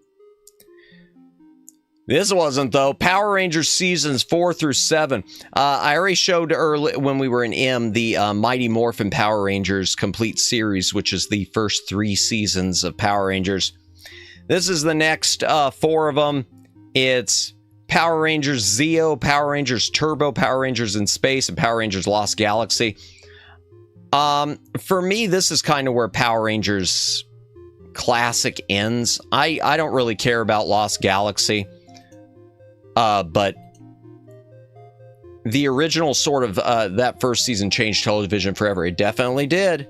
This wasn't, though. Power Rangers seasons 4 through 7. I already showed early when we were in M the Mighty Morphin Power Rangers complete series, which is the first 3 seasons of Power Rangers. This is the next 4 of them. It's Power Rangers Zeo, Power Rangers Turbo, Power Rangers in Space, and Power Rangers Lost Galaxy. For me, this is kind of where Power Rangers Classic ends. I don't really care about Lost Galaxy. But the original sort of, that first season changed television forever. It definitely did.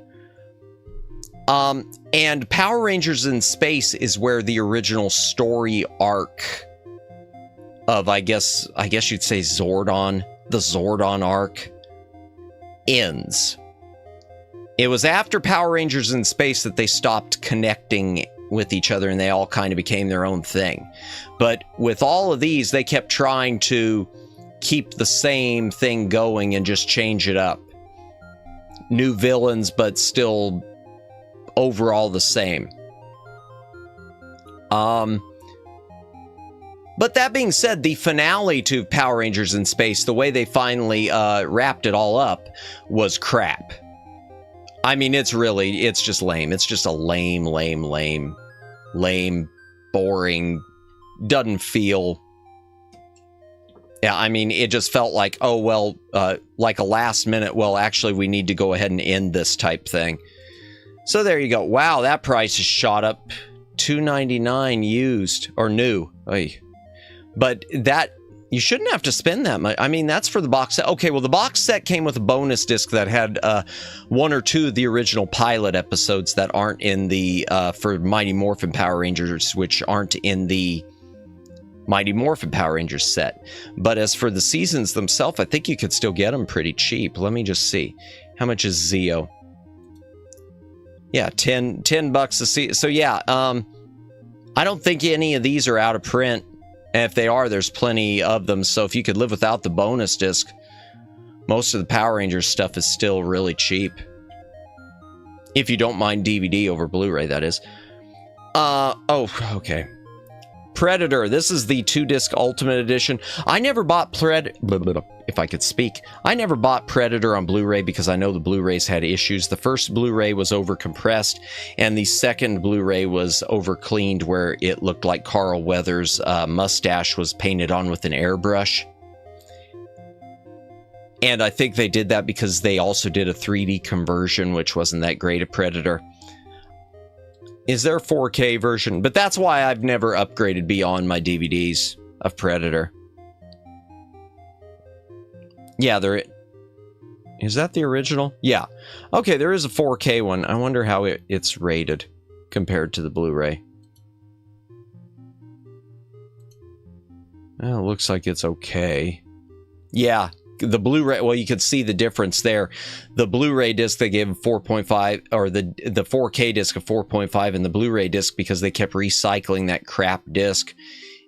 And Power Rangers in Space is where the original story arc of, I guess you'd say Zordon, the Zordon arc, ends. It was after Power Rangers in Space that they stopped connecting with each other, and they all kind of became their own thing. But with all of these, they kept trying to keep the same thing going and just change it up. New villains, but still overall the same. But that being said, the finale to Power Rangers in Space, the way they finally wrapped it all up, was crap. I mean, it's just lame. It's just a lame, boring, doesn't feel... Yeah, I mean, it just felt like, oh, well, like a last minute, well, actually, we need to go ahead and end this type thing. So there you go. Wow, that price is shot up. $2.99 used, or new. Oy. But that, you shouldn't have to spend that much. I mean, that's for the box set. Okay, well, the box set came with a bonus disc that had 1 or 2 of the original pilot episodes that aren't in the, for Mighty Morphin Power Rangers, which aren't in the Mighty Morphin Power Rangers set. But as for the seasons themselves, I think you could still get them pretty cheap. Let me just see. How much is Zeo? Yeah, 10 bucks a season. So yeah, I don't think any of these are out of print. And if they are, there's plenty of them. So if you could live without the bonus disc, most of the Power Rangers stuff is still really cheap. If you don't mind DVD over Blu-ray, that is. Oh, okay. Predator. This is the 2-disc Ultimate Edition. I never bought if I could speak. I never bought Predator on Blu-ray because I know the Blu-rays had issues. The first Blu-ray was over-compressed, and the second Blu-ray was over-cleaned where it looked like Carl Weathers' mustache was painted on with an airbrush. And I think they did that because they also did a 3D conversion, which wasn't that great of Predator. Is there a 4K version? But that's why I've never upgraded beyond my DVDs of Predator. Yeah, there... Is that the original? Yeah. Okay, there is a 4K one. I wonder how it's rated compared to the Blu-ray. Well, it looks like it's okay. Yeah. The Blu-ray, well, you could see the difference there. The Blu-ray disc, they gave 4.5, or the 4K disc of 4.5, and the Blu-ray disc, because they kept recycling that crap disc,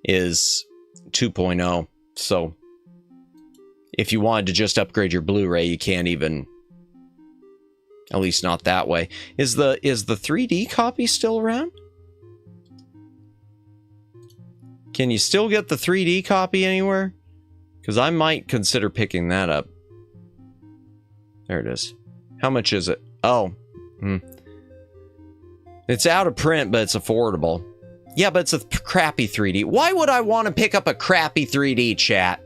is 2.0. So, if you wanted to just upgrade your Blu-ray, you can't even, at least not that way. Is the 3D copy still around? Can you still get the 3D copy anywhere? Because I might consider picking that up. There it is. How much is it? Oh. It's out of print, but it's affordable. Yeah, but it's a crappy 3D. Why would I want to pick up a crappy 3D, chat?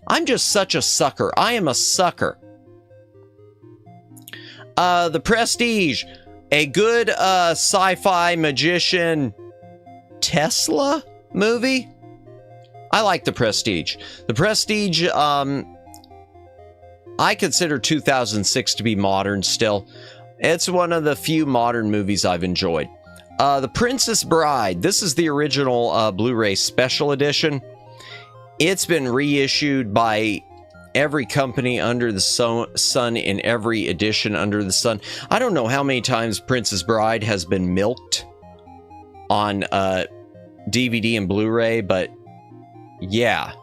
I'm just such a sucker. I am a sucker. The Prestige. A good sci-fi magician Tesla movie? I like The Prestige. The Prestige, I consider 2006 to be modern still. It's one of the few modern movies I've enjoyed. The Princess Bride. This is the original Blu-ray Special Edition. It's been reissued by every company under the sun in every edition under the sun. I don't know how many times Princess Bride has been milked on DVD and Blu-ray, but yeah.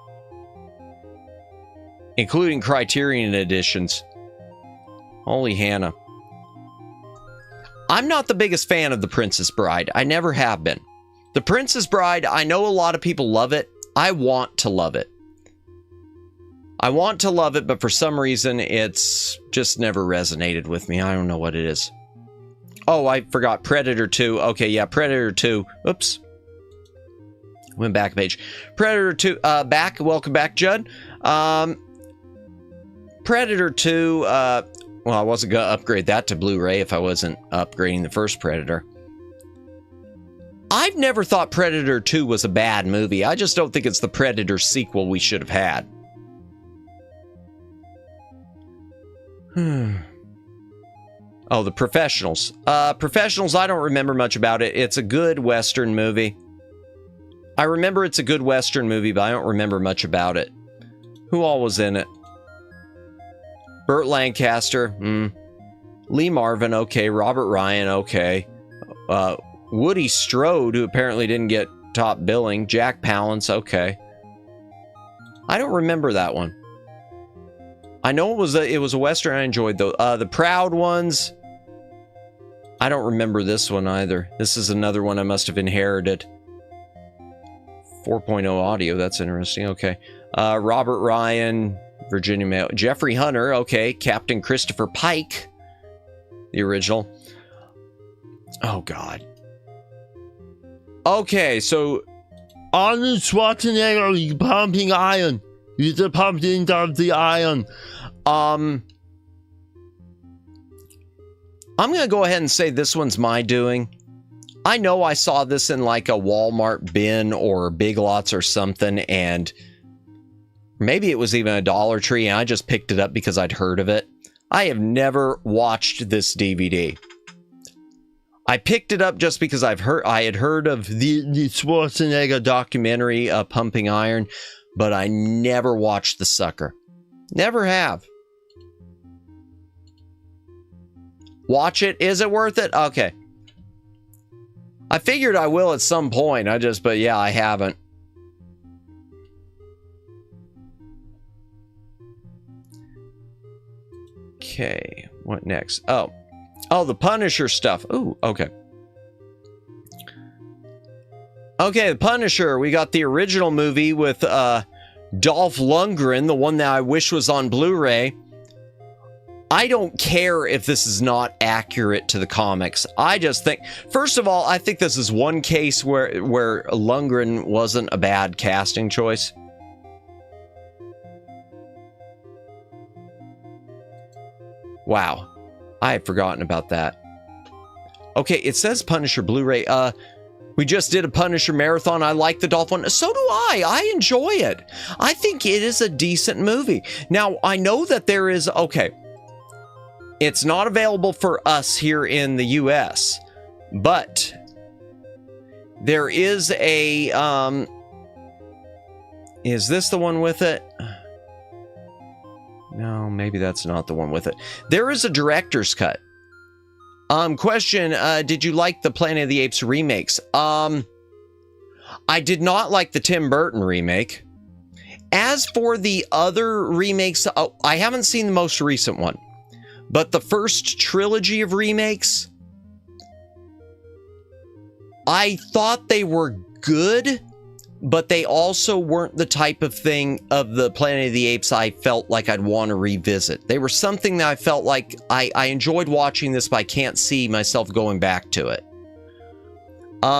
Including Criterion editions. Holy Hannah. I'm not the biggest fan of The Princess Bride. I never have been. The Princess Bride, I know a lot of people love it. I want to love it. I want to love it, but for some reason, it's just never resonated with me. I don't know what it is. Oh, I forgot Predator 2. Okay, yeah, Predator 2. Oops. Went back a page. Predator 2, back. Welcome back, Judd. Predator 2, well, I wasn't going to upgrade that to Blu-ray if I wasn't upgrading the first Predator. I've never thought Predator 2 was a bad movie. I just don't think it's the Predator sequel we should have had. Oh, The Professionals. Professionals, I don't remember much about it. It's a good Western movie. I remember it's a good Western movie, but I don't remember much about it. Who all was in it? Burt Lancaster, Lee Marvin, okay. Robert Ryan, okay. Woody Strode, who apparently didn't get top billing. Jack Palance, okay. I don't remember that one. I know it was a Western I enjoyed, though. The Proud Ones. I don't remember this one either. This is another one I must have inherited. 4.0 audio, that's interesting, okay. Robert Ryan, Virginia Mail. Jeffrey Hunter, okay. Captain Christopher Pike, the original. Oh, God. Okay, so Arnold Schwarzenegger pumping iron. He's pumping of the iron. I'm going to go ahead and say this one's my doing. I know I saw this in like a Walmart bin or Big Lots or something, and maybe it was even a Dollar Tree, and I just picked it up because I'd heard of it. I have never watched this DVD. I picked it up just because I had heard of the Schwarzenegger documentary, Pumping Iron, but I never watched the sucker. Never have. Watch it. Is it worth it? Okay. I figured I will at some point. But yeah, I haven't. Okay. What next? Oh, the Punisher stuff. Ooh, okay. Okay, The Punisher. We got the original movie with Dolph Lundgren, the one that I wish was on Blu-ray. I don't care if this is not accurate to the comics. I just think, first of all, I think this is one case where Lundgren wasn't a bad casting choice. Wow, I had forgotten about that. Okay, it says Punisher Blu-ray. We just did a Punisher marathon. I like the Dolph one. So do I. I enjoy it. I think it is a decent movie. Now, I know that there is, okay, it's not available for us here in the US, but there is a, is this the one with it? No, maybe that's not the one with it. There is a director's cut. Question, did you like the Planet of the Apes remakes? I did not like the Tim Burton remake. As for the other remakes, I haven't seen the most recent one. But the first trilogy of remakes, I thought they were good, but they also weren't the type of thing of the Planet of the Apes I felt like I'd want to revisit. They were something that I felt like I enjoyed watching this, but I can't see myself going back to it.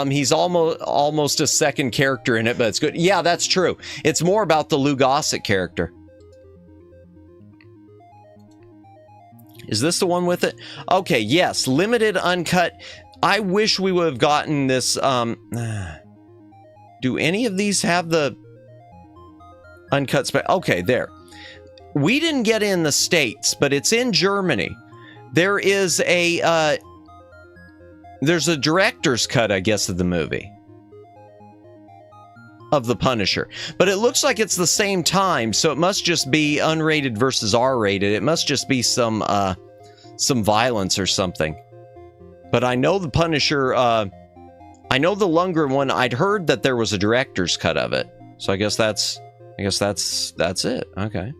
He's almost a second character in it, but it's good. Yeah, that's true. It's more about the Lou Gossett character. Is this the one with it? Okay, yes, limited uncut. I wish we would have gotten this. Do any of these have the uncut spec? Okay, there. We didn't get it in the States, but it's in Germany. There is a there's a director's cut, I guess, of the movie of The Punisher, but it looks like it's the same time, so it must just be unrated versus R-rated. It must just be some violence or something. But I know the Punisher, I know the Lundgren one. I'd heard that there was a director's cut of it, so I guess that's it. Okay.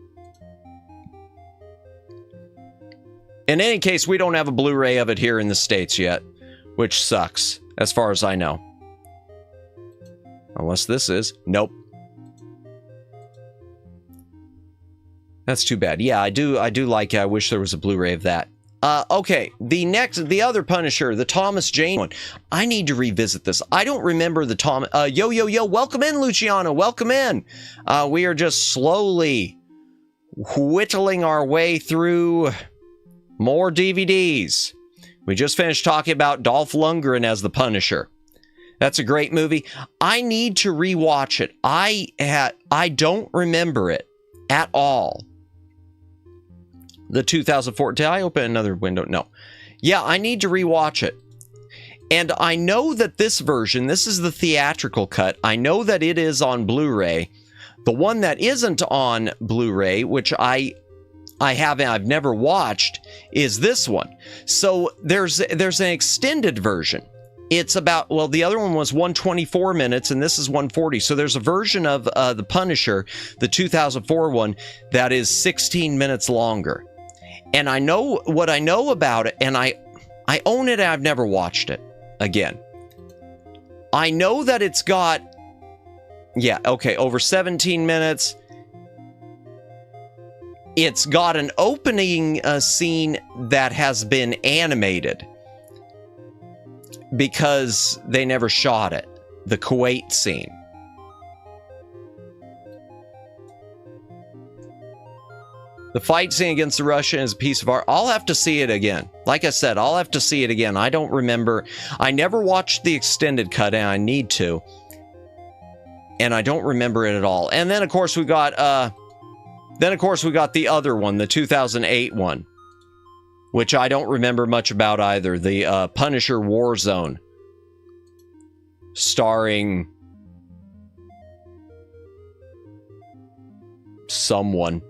In any case, we don't have a Blu-ray of it here in the States yet, which sucks, as far as I know. Unless this is. Nope. That's too bad. Yeah, I do like it. I wish there was a Blu-ray of that. Okay, the other Punisher, the Thomas Jane one. I need to revisit this. I don't remember the Tom. Yo, welcome in, Luciano. Welcome in. We are just slowly whittling our way through more DVDs. We just finished talking about Dolph Lundgren as the Punisher. That's a great movie. I need to rewatch it. I don't remember it at all. The 2004. Did I open another window? No. Yeah, I need to rewatch it. And I know that this version, this is the theatrical cut. I know that it is on Blu-ray. The one that isn't on Blu-ray, which I've never watched, is this one. So there's an extended version. It's about, well, the other one was 124 minutes, and this is 140. So there's a version of The Punisher, the 2004 one, that is 16 minutes longer. And I know what I know about it, and I own it, and I've never watched it again. I know that it's got, yeah, okay, over 17 minutes. It's got an opening scene that has been animated because they never shot it. The Kuwait scene. The fight scene against the Russian is a piece of art. I'll have to see it again. Like I said, I'll have to see it again. I don't remember. I never watched the extended cut, and I need to. And I don't remember it at all. And then, of course, we got the other one, the 2008 one, which I don't remember much about either. The Punisher Warzone, starring someone.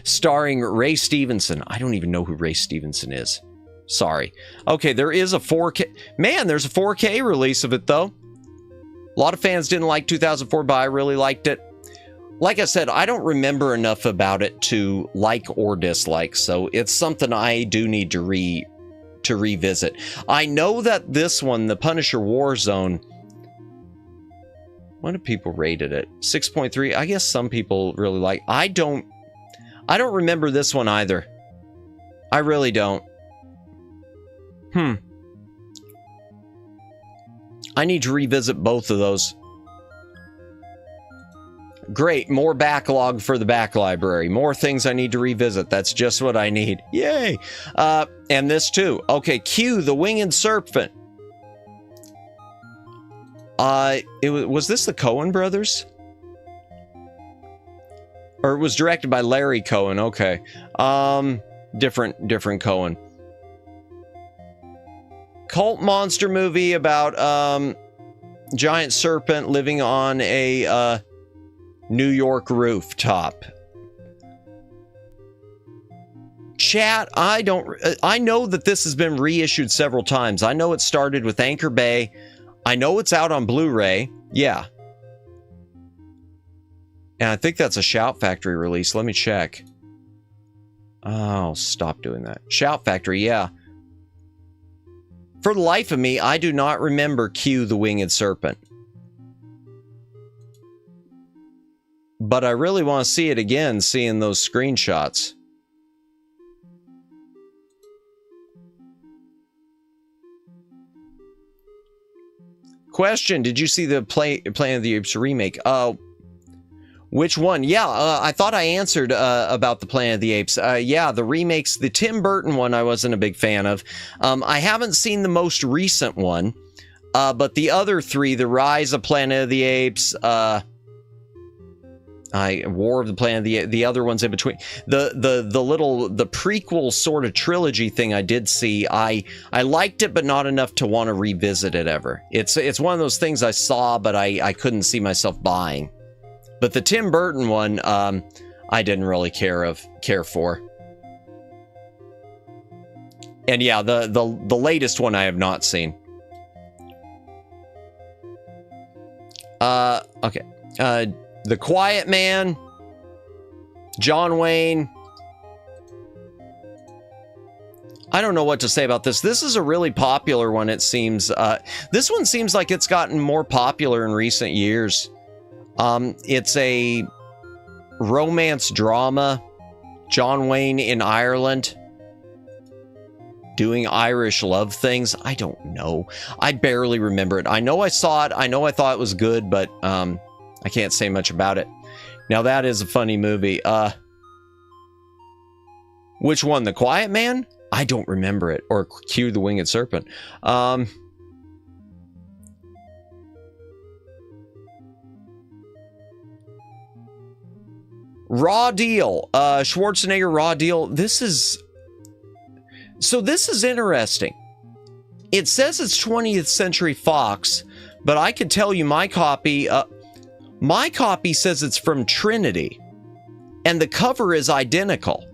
Starring Ray Stevenson. I don't even know who Ray Stevenson is. Sorry. Okay, there is a 4K. Man, there's a 4K release of it, though. A lot of fans didn't like 2004, but I really liked it. Like I said, I don't remember enough about it to like or dislike, so it's something I do need to revisit. I know that this one, the Punisher Warzone, What do people rated it? 6.3. I guess some people really like. I don't remember this one either. I really don't. I need to revisit both of those. Great, more backlog for the back library. More things I need to revisit. That's just what I need. Yay! And this too. Okay, Q, the Winged Serpent. Was this the Coen brothers? Or it was directed by Larry Cohen. Okay. Different Coen. Cult monster movie about giant serpent living on a New York rooftop. Chat, I know that this has been reissued several times. I know it started with Anchor Bay. I know it's out on Blu-ray. Yeah. And I think that's a Shout Factory release. Let me check. Oh, stop doing that. Shout Factory, yeah. For the life of me, I do not remember Q, the Winged Serpent. But I really want to see it again, seeing those screenshots. Question, did you see the Planet of the Apes remake? Which one? Yeah, I thought I answered about the Planet of the Apes. Yeah, the remakes, the Tim Burton one I wasn't a big fan of. I haven't seen the most recent one, but the other three, the Rise of Planet of the Apes, War of the Planet, the other ones in between, the prequel sort of trilogy thing I did see. I liked it, but not enough to want to revisit it ever. It's one of those things I saw, but I couldn't see myself buying. But the Tim Burton one, I didn't really care for. And yeah, the latest one I have not seen. Okay. The Quiet Man, John Wayne. I don't know what to say about this. This is a really popular one, it seems. This one seems like it's gotten more popular in recent years. It's a romance drama. John Wayne in Ireland doing Irish love things. I don't know. I barely remember it. I know I saw it. I know I thought it was good, but I can't say much about it. Now that is a funny movie. Which one? The Quiet Man? I don't remember it. Or Q, the Winged Serpent. Raw Deal. Schwarzenegger Raw Deal. This is interesting. It says it's 20th Century Fox, but I can tell you my copy says it's from Trinity, and the cover is identical,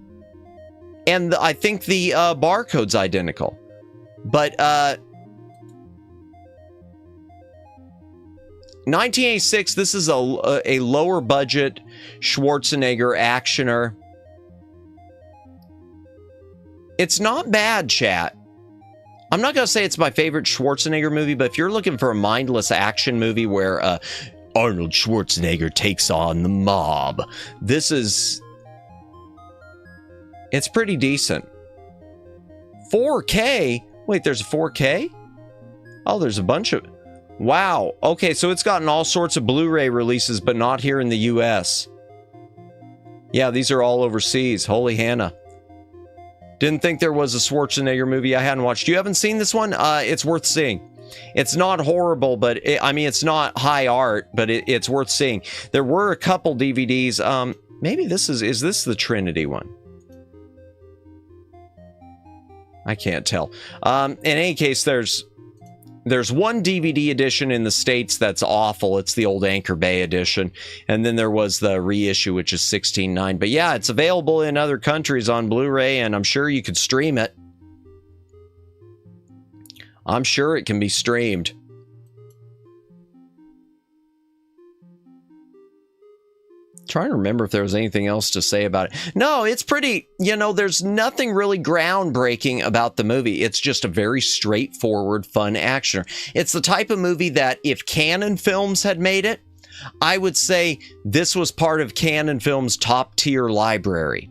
and I think the barcode's identical, but 1986. This is a lower budget Schwarzenegger actioner. It's not bad, chat. I'm not gonna say it's my favorite Schwarzenegger movie, but if you're looking for a mindless action movie where Arnold Schwarzenegger takes on the mob, it's pretty decent. 4K? Wait, there's a 4K? Oh, there's a bunch of... Wow. Okay, so it's gotten all sorts of Blu-ray releases, but not here in the US. Yeah, these are all overseas. Holy Hannah. Didn't think there was a Schwarzenegger movie I hadn't watched. You haven't seen this one? It's worth seeing. It's not horrible, but it's not high art, but it's worth seeing. There were a couple DVDs. Maybe is this the Trinity one? I can't tell. In any case, there's one DVD edition in the States that's awful. It's the old Anchor Bay edition. And then there was the reissue, which is 16.9. But yeah, it's available in other countries on Blu-ray, and I'm sure you could stream it. I'm sure it can be streamed. Trying to remember if there was anything else to say about it. No, it's pretty, there's nothing really groundbreaking about the movie. It's just a very straightforward, fun actioner. It's the type of movie that if Canon Films had made it, I would say this was part of Cannon Films' top tier library.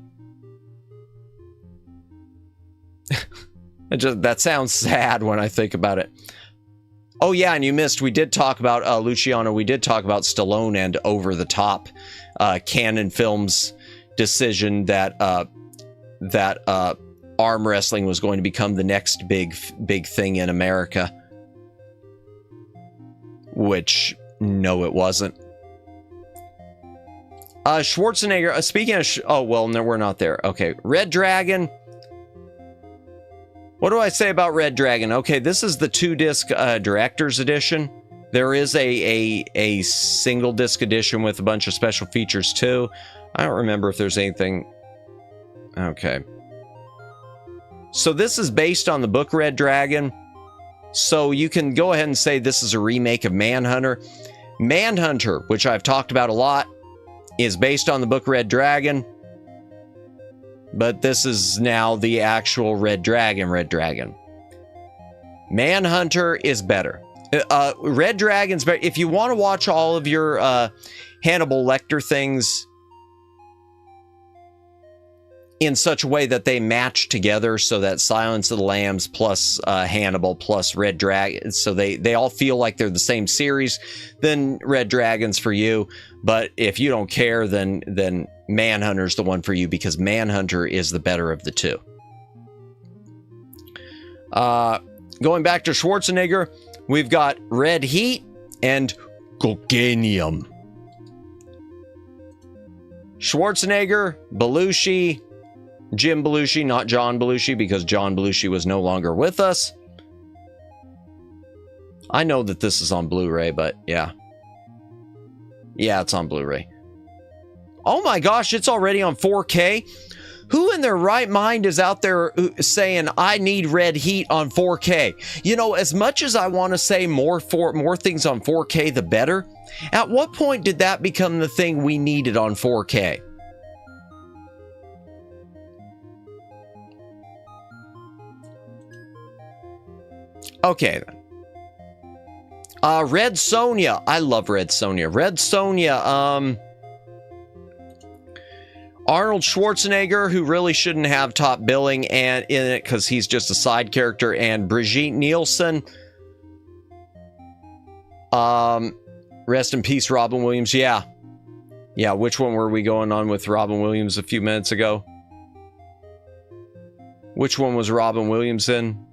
That sounds sad when I think about it. Oh yeah, and you missed, we did talk about, Luciano, we did talk about Stallone and Over the Top, Cannon Films' decision that arm wrestling was going to become the next big thing in America. Which, no, it wasn't. Schwarzenegger, speaking of, oh, well, no, we're not there. Okay, Red Dragon. What do I say about Red Dragon? Okay, this is the 2-disc Director's Edition. There is a single disc edition with a bunch of special features too. I don't remember if there's anything. Okay. So this is based on the book Red Dragon. So you can go ahead and say this is a remake of Manhunter. Manhunter, which I've talked about a lot, is based on the book Red Dragon. But this is now the actual Red Dragon. Manhunter is better. Red Dragon's better. If you want to watch all of your Hannibal Lecter things in such a way that they match together, so that Silence of the Lambs plus Hannibal plus Red Dragon, so they all feel like they're the same series, then Red Dragon's for you. But if you don't care, then Manhunter's the one for you, because Manhunter is the better of the two. Going back to Schwarzenegger, we've got Red Heat and Cocainium. Schwarzenegger, Belushi, Jim Belushi, not John Belushi, because John Belushi was no longer with us. I know that this is on Blu-ray, but yeah. Yeah, it's on Blu-ray. Oh my gosh, it's already on 4K? Who in their right mind is out there saying, I need Red Heat on 4K? You know, as much as I want to say more things on 4K, the better, at what point did that become the thing we needed on 4K? Okay, then. Red Sonja. I love Red Sonja. Red Sonja, Arnold Schwarzenegger, who really shouldn't have top billing and in it because he's just a side character, and Brigitte Nielsen. Rest in peace, Robin Williams. Yeah. Yeah, which one were we going on with Robin Williams a few minutes ago? Which one was Robin Williams in?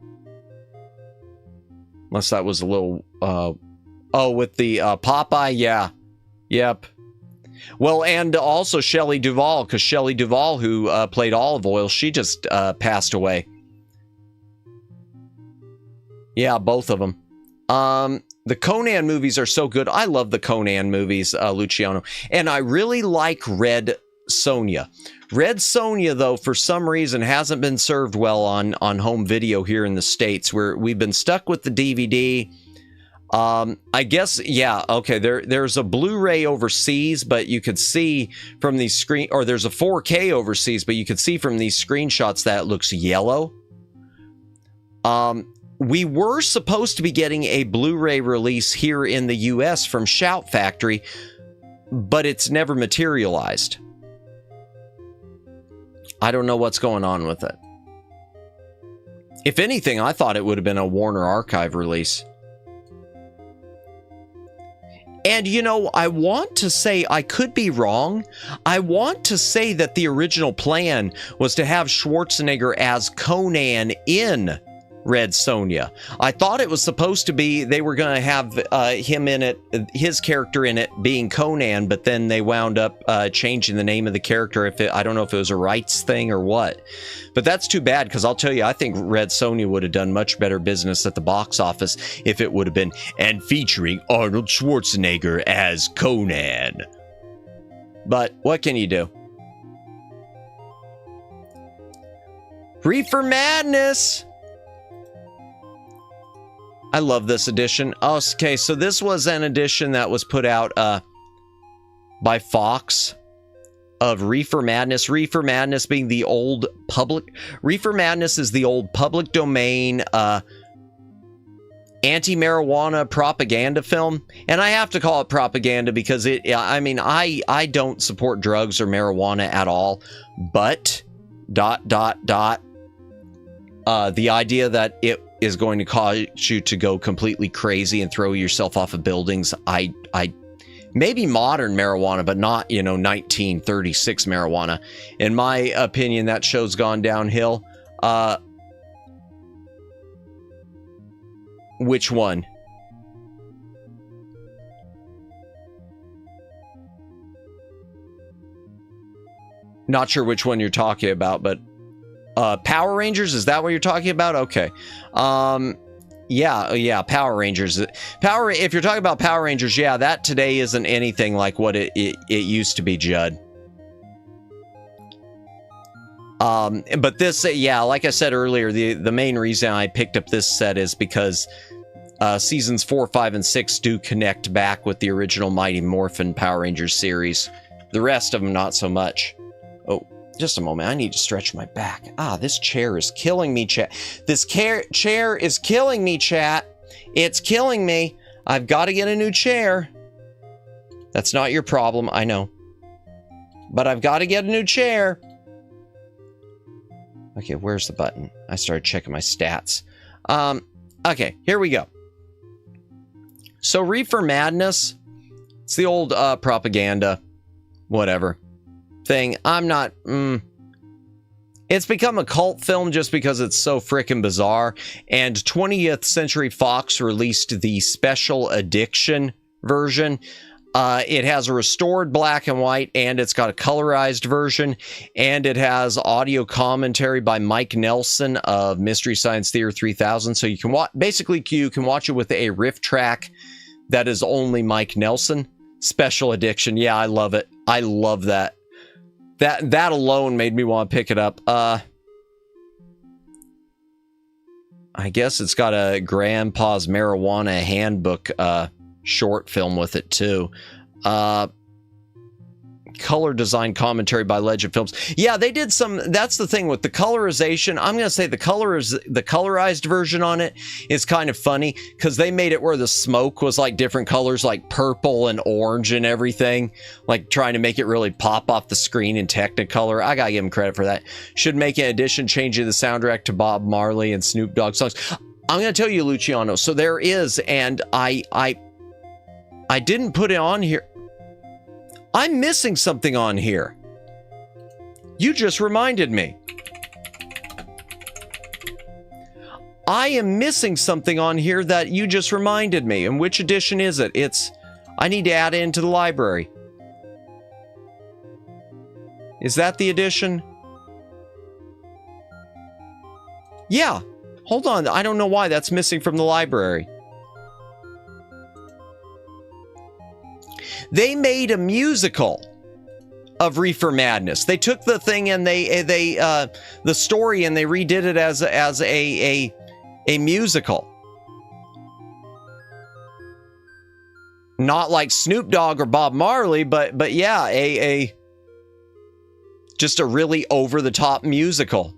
Unless that was a little, oh, with the Popeye, yeah. Yep. Well, and also Shelley Duvall, because Shelley Duvall, who played Olive Oil, she just passed away. Yeah, both of them. The Conan movies are so good. I love the Conan movies, Luciano. And I really like Red Sonja. Red Sonja, though, for some reason hasn't been served well on home video here in the States, where we've been stuck with the DVD. I guess, yeah, okay, there's a Blu-ray overseas, but you could see from these or there's a 4K overseas, but you could see from these screenshots that it looks yellow. We were supposed to be getting a Blu-ray release here in the US from Shout Factory, but it's never materialized. I don't know what's going on with it. If anything, I thought it would have been a Warner Archive release. And, you know, I want to say, I could be wrong. I want to say that the original plan was to have Schwarzenegger as Conan in Red Sonja. I thought it was supposed to be, they were going to have him in it, his character in it being Conan, but then they wound up changing the name of the character. I don't know if it was a rights thing or what. But that's too bad, because I'll tell you, I think Red Sonja would have done much better business at the box office if it would have been, and featuring Arnold Schwarzenegger as Conan. But what can you do? Reefer Madness! I love this edition. Okay, so this was an edition that was put out by Fox of Reefer Madness. Reefer Madness being the old public... Reefer Madness is the old public domain anti-marijuana propaganda film. And I have to call it propaganda because I mean, I don't support drugs or marijuana at all, but the idea that it is going to cause you to go completely crazy and throw yourself off of buildings, I maybe modern marijuana, but not, 1936 marijuana. In my opinion, that show's gone downhill. Which one? Not sure which one you're talking about, but Power Rangers, is that what you're talking about? Okay. Yeah, Power Rangers. If you're talking about Power Rangers, yeah, that today isn't anything like what it used to be, Judd. But this, yeah, like I said earlier, the main reason I picked up this set is because seasons 4, 5, and 6 do connect back with the original Mighty Morphin Power Rangers series. The rest of them, not so much. Oh, just a moment. I need to stretch my back. This chair is killing me, chat. This chair is killing me, chat. It's killing me. I've got to get a new chair. That's not your problem, I know. But I've got to get a new chair. Okay, where's the button? I started checking my stats. Okay, here we go. So, Reefer Madness, it's the old propaganda, whatever, thing. I'm not, it's become a cult film just because it's so frickin' bizarre. And 20th Century Fox released the special edition version. It has a restored black and white, and it's got a colorized version, and it has audio commentary by Mike Nelson of Mystery Science Theater 3000. So you can basically you can watch it with a riff track that is only Mike Nelson. Special edition. Yeah, I love it. I love that. That alone made me want to pick it up. I guess it's got a Grandpa's Marijuana Handbook short film with it too. Color design commentary by Legend Films. Yeah, they did some. That's the thing with the colorization. I'm gonna say the colorized version on it is kind of funny because they made it where the smoke was like different colors, like purple and orange and everything, like trying to make it really pop off the screen in Technicolor. I gotta give them credit for that. Should make an addition changing the soundtrack to Bob Marley and Snoop Dogg songs. I'm gonna tell you, Luciano. So there is, and I didn't put it on here. I'm missing something on here. You just reminded me. I am missing something on here that you just reminded me. And which edition is it? I need to add it into the library. Is that the edition? Yeah. Hold on. I don't know why that's missing from the library. They made a musical of Reefer Madness. They took the thing and the story and they redid it as a musical. Not like Snoop Dogg or Bob Marley, but yeah, just a really over the top musical.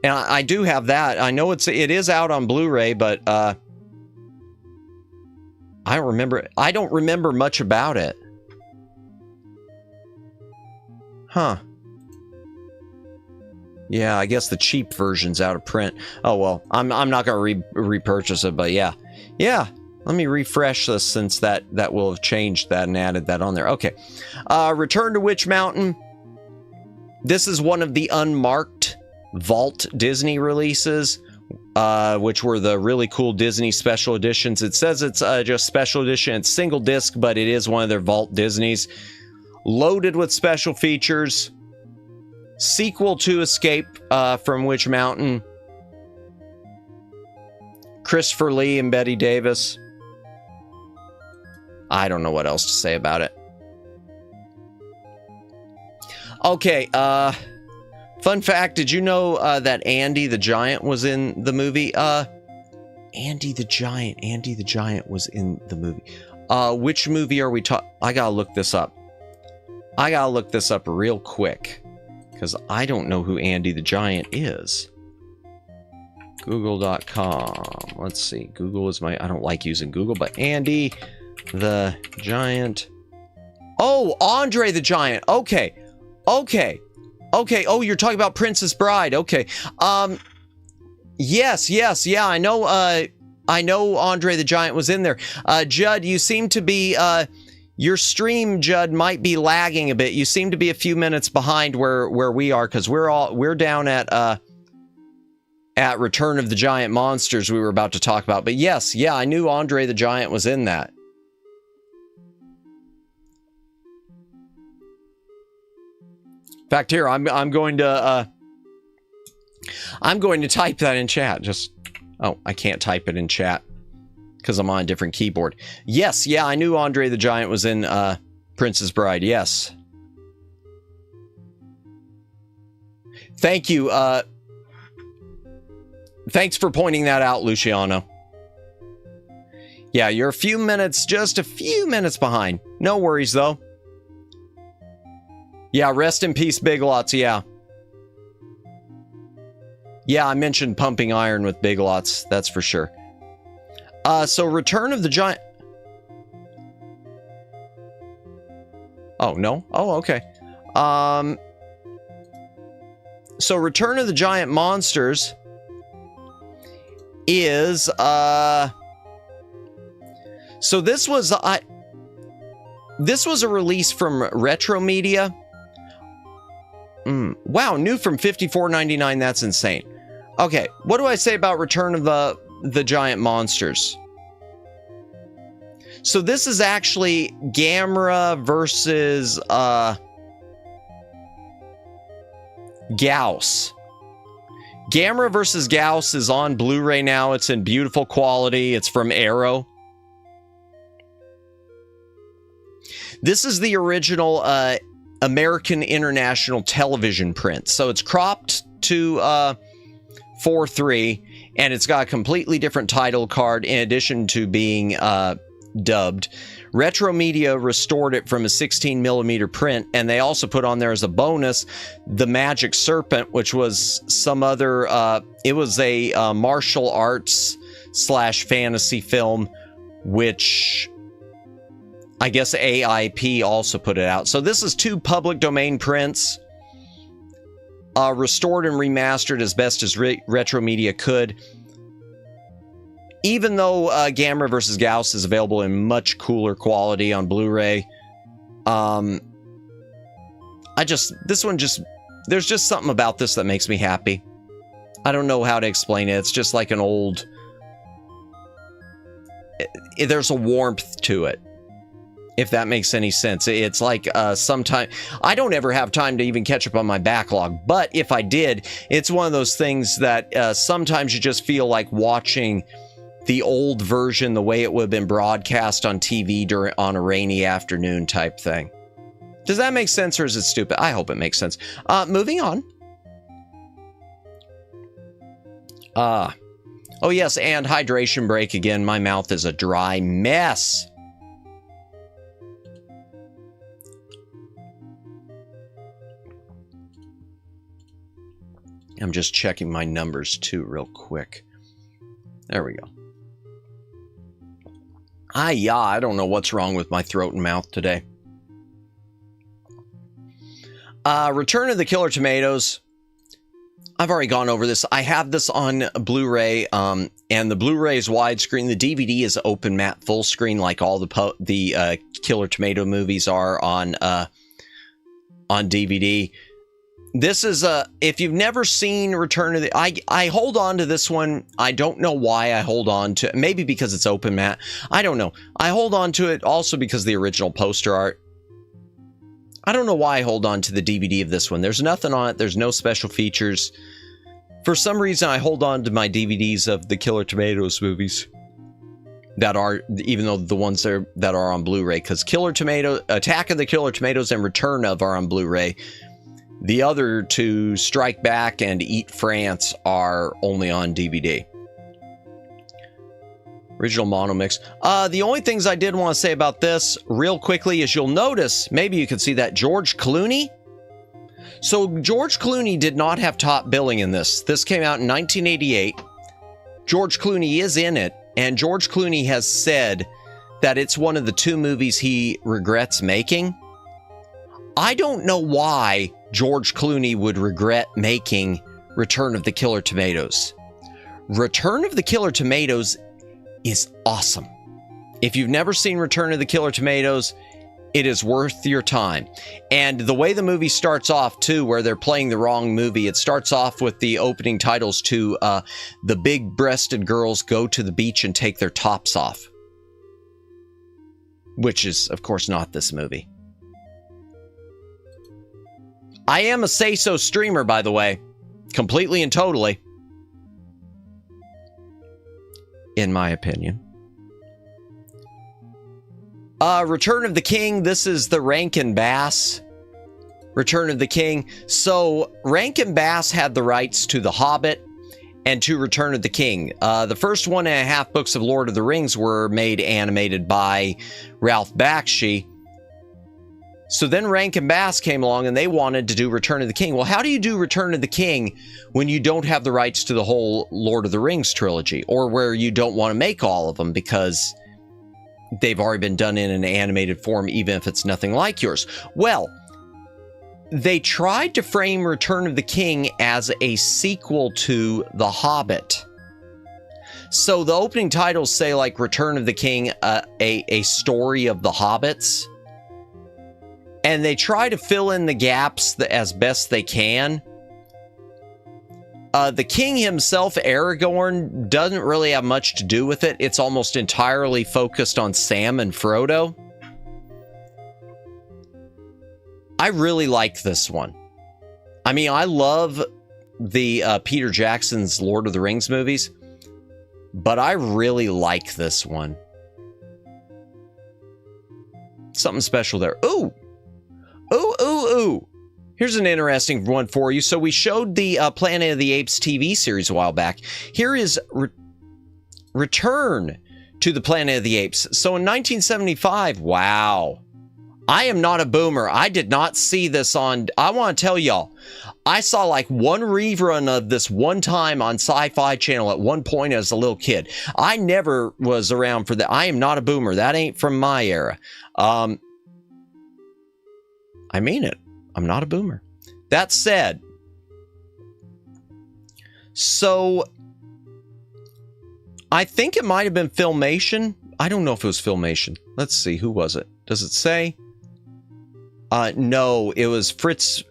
And I do have that. I know it is out on Blu-ray, but I don't remember much about it. Huh. Yeah, I guess the cheap version's out of print. Oh well, I'm not gonna repurchase it, but yeah. Let me refresh this since that will have changed that and added that on there. Okay. Return to Witch Mountain. This is one of the unmarked Vault Disney releases. Which were the really cool Disney special editions. It says it's just special edition. It's single disc, but it is one of their Vault Disneys. Loaded with special features. Sequel to Escape from Witch Mountain. Christopher Lee and Betty Davis. I don't know what else to say about it. Okay, fun fact, did you know that Andy the Giant was in the movie? Andy the Giant was in the movie. Which movie are we talking? I gotta look this up. Real quick. Because I don't know who Andy the Giant is. Google.com. Let's see. Google is my... I don't like using Google, but Andy the Giant. Oh, Andre the Giant. Okay. Okay. Okay. Oh, you're talking about Princess Bride. Okay. Yes. Yeah, I know Andre the Giant was in there. Judd, you seem to be... your stream, Judd, might be lagging a bit. You seem to be a few minutes behind where we are, because we're down at Return of the Giant Monsters we were about to talk about. But yes, yeah, I knew Andre the Giant was in that. In fact, here, I'm going to type that in chat. Oh, I can't type it in chat because I'm on a different keyboard. Yes, yeah, I knew Andre the Giant was in Princess Bride. Yes. Thank you. Thanks for pointing that out, Luciano. Yeah, you're just a few minutes behind. No worries, though. Yeah, rest in peace, Big Lots, yeah. Yeah, I mentioned Pumping Iron with Big Lots, that's for sure. So Return of the Giant... Oh, no? Oh, okay. So Return of the Giant Monsters is, so this was a release from Retro Media. Wow, new from $54.99. That's insane. Okay, what do I say about Return of the Giant Monsters? So this is actually Gamera versus Gauss. Gamera versus Gauss is on Blu-ray now. It's in beautiful quality. It's from Arrow. This is the original American International Television print. So it's cropped to 4:3, and it's got a completely different title card in addition to being dubbed. Retro Media restored it from a 16mm print, and they also put on there as a bonus The Magic Serpent, which was some other, it was a martial arts / fantasy film, which I guess AIP also put it out. So this is 2 public domain prints, restored and remastered as best as Retro Media could. Even though Gamera vs. Gauss is available in much cooler quality on Blu-ray, there's just something about this that makes me happy. I don't know how to explain it. It's just like an old... There's a warmth to it, if that makes any sense. It's like sometimes... I don't ever have time to even catch up on my backlog, but if I did, it's one of those things that sometimes you just feel like watching the old version the way it would have been broadcast on TV on a rainy afternoon type thing. Does that make sense, or is it stupid? I hope it makes sense. Moving on. Oh yes, and hydration break again. My mouth is a dry mess. I'm just checking my numbers too real quick. There we go. Yeah, I don't know what's wrong with my throat and mouth today. Return of the Killer Tomatoes. I've already gone over this. I have this on Blu-ray, and the Blu-ray is widescreen. The DVD is open matte full screen, like all the Killer Tomato movies are on DVD. This is if you've never seen Return of the... I hold on to this one. I don't know why I hold on to... Maybe because it's open matte. I don't know. I hold on to it also because of the original poster art. I don't know why I hold on to the DVD of this one. There's nothing on it. There's no special features. For some reason, I hold on to my DVDs of the Killer Tomatoes movies. That are... Even though the ones that are on Blu-ray. Because Attack of the Killer Tomatoes and Return of are on Blu-ray. The other 2, Strike Back and Eat France, are only on DVD. Original mono mix. The only things I did want to say about this real quickly is you'll notice, maybe you can see that George Clooney. So George Clooney did not have top billing in this. This came out in 1988. George Clooney is in it, and George Clooney has said that it's one of the 2 movies he regrets making. I don't know why George Clooney would regret making Return of the Killer Tomatoes. Return of the Killer Tomatoes is awesome. If you've never seen Return of the Killer Tomatoes, it is worth your time. And the way the movie starts off, too, where they're playing the wrong movie, it starts off with the opening titles to The Big-Breasted Girls Go to the Beach and Take Their Tops Off. Which is, of course, not this movie. I am a say-so streamer, by the way. Completely and totally. In my opinion. Return of the King. This is the Rankin Bass Return of the King. So Rankin Bass had the rights to The Hobbit and to Return of the King. The first 1.5 books of Lord of the Rings were made animated by Ralph Bakshi. So then Rankin Bass came along and they wanted to do Return of the King. Well, how do you do Return of the King when you don't have the rights to the whole Lord of the Rings trilogy, or where you don't want to make all of them because they've already been done in an animated form, even if it's nothing like yours? Well, they tried to frame Return of the King as a sequel to The Hobbit. So the opening titles say, like, Return of the King, a story of the Hobbits. And they try to fill in the gaps as best they can. The king himself, Aragorn, doesn't really have much to do with it. It's almost entirely focused on Sam and Frodo. I really like this one. I mean, I love the Peter Jackson's Lord of the Rings movies, but I really like this one. Something special there. Ooh! Ooh, ooh, ooh. Here's an interesting one for you. So we showed the Planet of the Apes TV series a while back. Here is Return to the Planet of the Apes. So in 1975, wow. I am not a boomer. I did not see this on... I want to tell y'all, I saw like one rerun of this one time on Sci-Fi Channel at one point as a little kid. I never was around for that. I am not a boomer. That ain't from my era. I mean it. I'm not a boomer. That said, so I think it might have been Filmation. I don't know if it was Filmation. Let's see. Who was it? Does it say? No, it was Fritz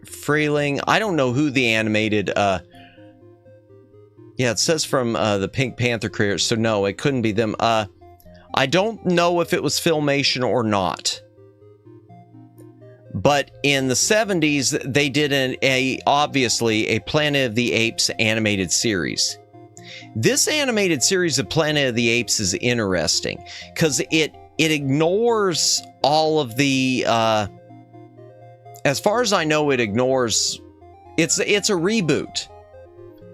Frayling. I don't know who the animated... yeah, it says from the Pink Panther creators. So no, it couldn't be them. I don't know if it was Filmation or not. But in the 70s, they did obviously a Planet of the Apes animated series. This animated series of Planet of the Apes is interesting because it ignores all of the... as far as I know, it ignores... It's a reboot.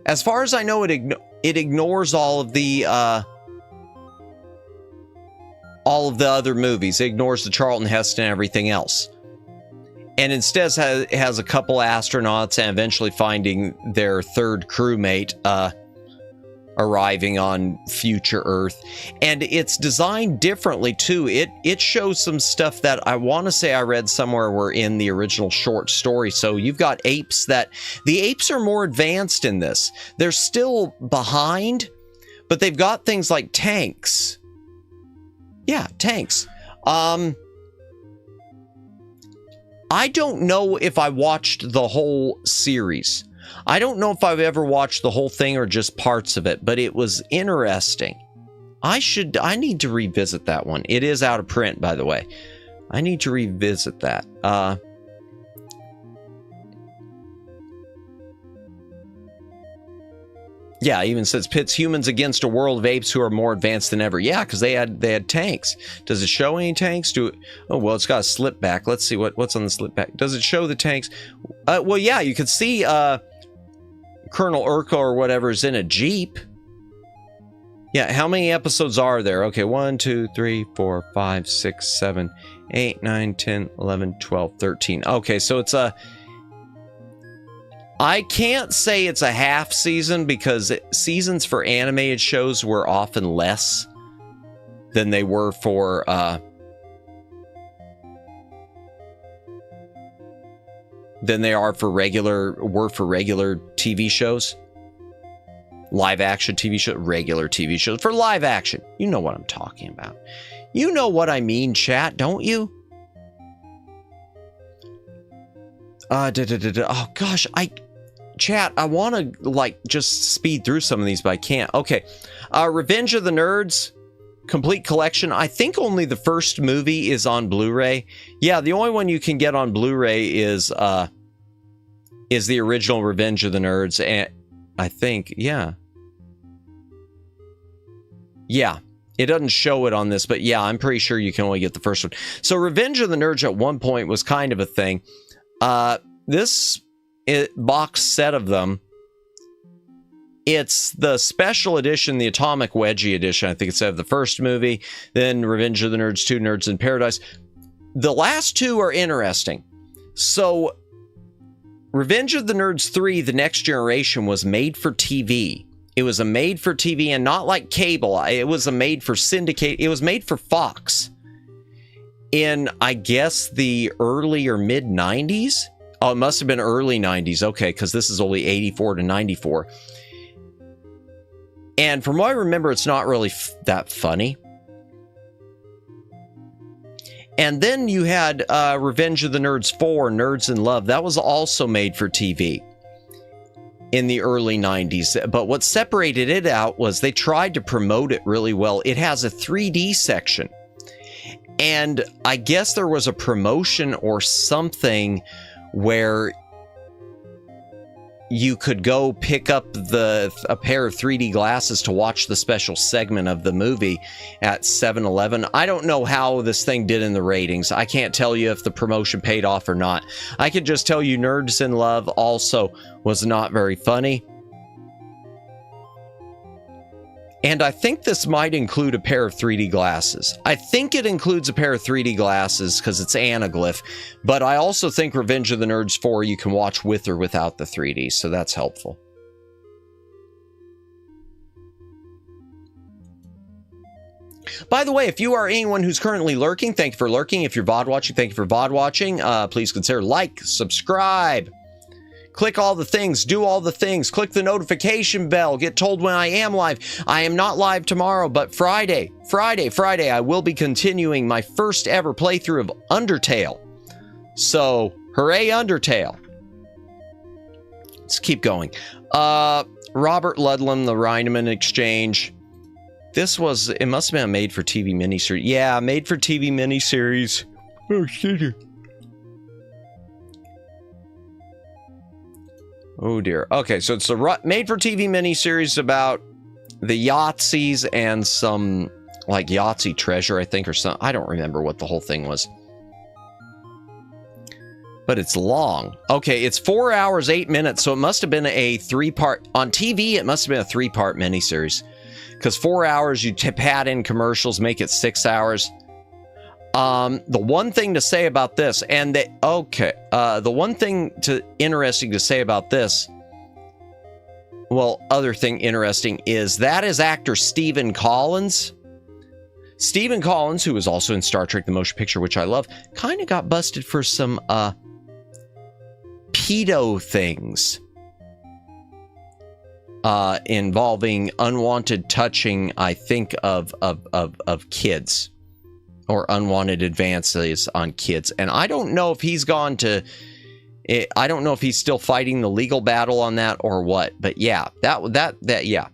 As far as I know, it ignores all of the other movies. It ignores the Charlton Heston and everything else. And instead has a couple astronauts and eventually finding their third crewmate arriving on future Earth. And it's designed differently too. It shows some stuff that I want to say I read somewhere were in the original short story. So you've got apes the apes are more advanced in this. They're still behind, but they've got things like tanks. Yeah, tanks. I don't know if I watched the whole series. I don't know if I've ever watched the whole thing or just parts of it, but it was interesting. I need to revisit that one. It is out of print, by the way. I need to revisit that. Yeah, it even says pits humans against a world of apes who are more advanced than ever. Yeah, because they had tanks. Does it show any tanks? Oh, well, it's got a slip back. Let's see what's on the slip back. Does it show the tanks? Well, yeah, you can see Colonel Urkel or whatever is in a Jeep. Yeah, how many episodes are there? Okay, 1, 2, 3, 4, 5, 6, 7, 8, 9, 10, 11, 12, 13. Okay, so it's I can't say it's a half season because seasons for animated shows were often less than they were for than they are for regular TV shows. Live action TV show, regular TV shows. For live action, you know what I'm talking about. You know what I mean, chat, don't you? Oh gosh, chat, I want to like just speed through some of these, but I can't. Okay, Revenge of the Nerds complete collection. I think only the first movie is on Blu-ray. Yeah, the only one you can get on Blu-ray is the original Revenge of the Nerds, and I think, yeah, it doesn't show it on this, but yeah, I'm pretty sure you can only get the first one. So Revenge of the Nerds at one point was kind of a thing. This box set of them, it's the special edition, the Atomic Wedgie edition. I think it's of the first movie, then Revenge of the Nerds 2, Nerds in Paradise. The last two are interesting. So Revenge of the Nerds 3, The Next Generation, was made for TV. It was a made for TV, and not like cable. It was a made for syndicate. It was made for Fox in, I guess, the early or mid 90s. Oh, it must have been early 90s. Okay, because this is only 84 to 94. And from what I remember, it's not really that funny. And then you had Revenge of the Nerds 4, Nerds in Love. That was also made for TV in the early 90s. But what separated it out was they tried to promote it really well. It has a 3D section. And I guess there was a promotion or something where you could go pick up a pair of 3D glasses to watch the special segment of the movie at 7-Eleven. I don't know how this thing did in the ratings. I can't tell you if the promotion paid off or not. I can just tell you Nerds in Love also was not very funny. And I think this might include a pair of 3D glasses. I think it includes a pair of 3D glasses because it's anaglyph. But I also think Revenge of the Nerds 4 you can watch with or without the 3D, so that's helpful. By the way, if you are anyone who's currently lurking, thank you for lurking. If you're VOD watching, thank you for VOD watching. Please consider like, subscribe. Click all the things, do all the things, click the notification bell, get told when I am live. I am not live tomorrow, but Friday, I will be continuing my first ever playthrough of Undertale. So, hooray Undertale. Let's keep going. Robert Ludlum, The Rhineman Exchange. It must have been a made-for-TV miniseries. Yeah, made-for-TV miniseries. Oh, shit. Oh dear. Okay, so it's a made-for-TV miniseries about the Yahtzees and some, like, Yahtzee treasure, I think, or something. I don't remember what the whole thing was. But it's long. Okay, it's 4 hours, 8 minutes, so it must have been a 3-part... On TV, it must have been a 3-part miniseries. Because 4 hours, you pad in commercials, make it 6 hours. The one thing to say about this, the one thing interesting to say about this, well, other thing interesting is that is actor Stephen Collins. Stephen Collins, who was also in Star Trek The Motion Picture, which I love, kind of got busted for some, pedo things. Involving unwanted touching, I think, of kids. Or unwanted advances on kids. And I don't know if he's gone to... I don't know if he's still fighting the legal battle on that or what. But yeah, yeah.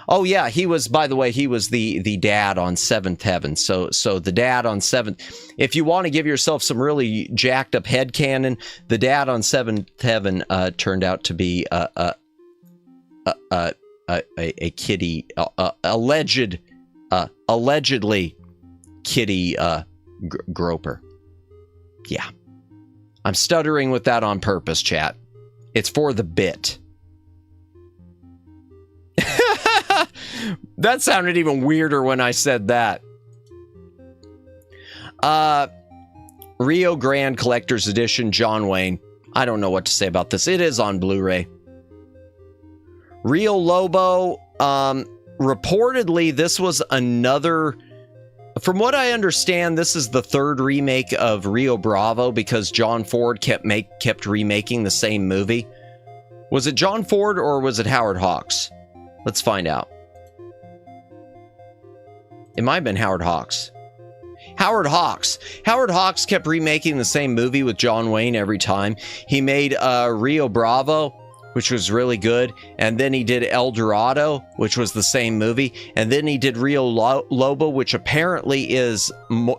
Oh yeah, he was, by the way, he was the dad on Seventh Heaven. So the dad on Seventh... If you want to give yourself some really jacked up headcanon, the dad on Seventh Heaven turned out to be a kitty... allegedly... kitty groper. Yeah. I'm stuttering with that on purpose, chat. It's for the bit. That sounded even weirder when I said that. Rio Grande Collector's Edition, John Wayne. I don't know what to say about this. It is on Blu-ray. Rio Lobo, reportedly, this was another... From what I understand, this is the third remake of Rio Bravo because John Ford kept remaking the same movie. Was it John Ford or was it Howard Hawks? Let's find out. It might have been Howard Hawks. Howard Hawks. Howard Hawks kept remaking the same movie with John Wayne every time. He made Rio Bravo, which was really good, and then he did El Dorado, which was the same movie, and then he did Rio Lobo, which apparently is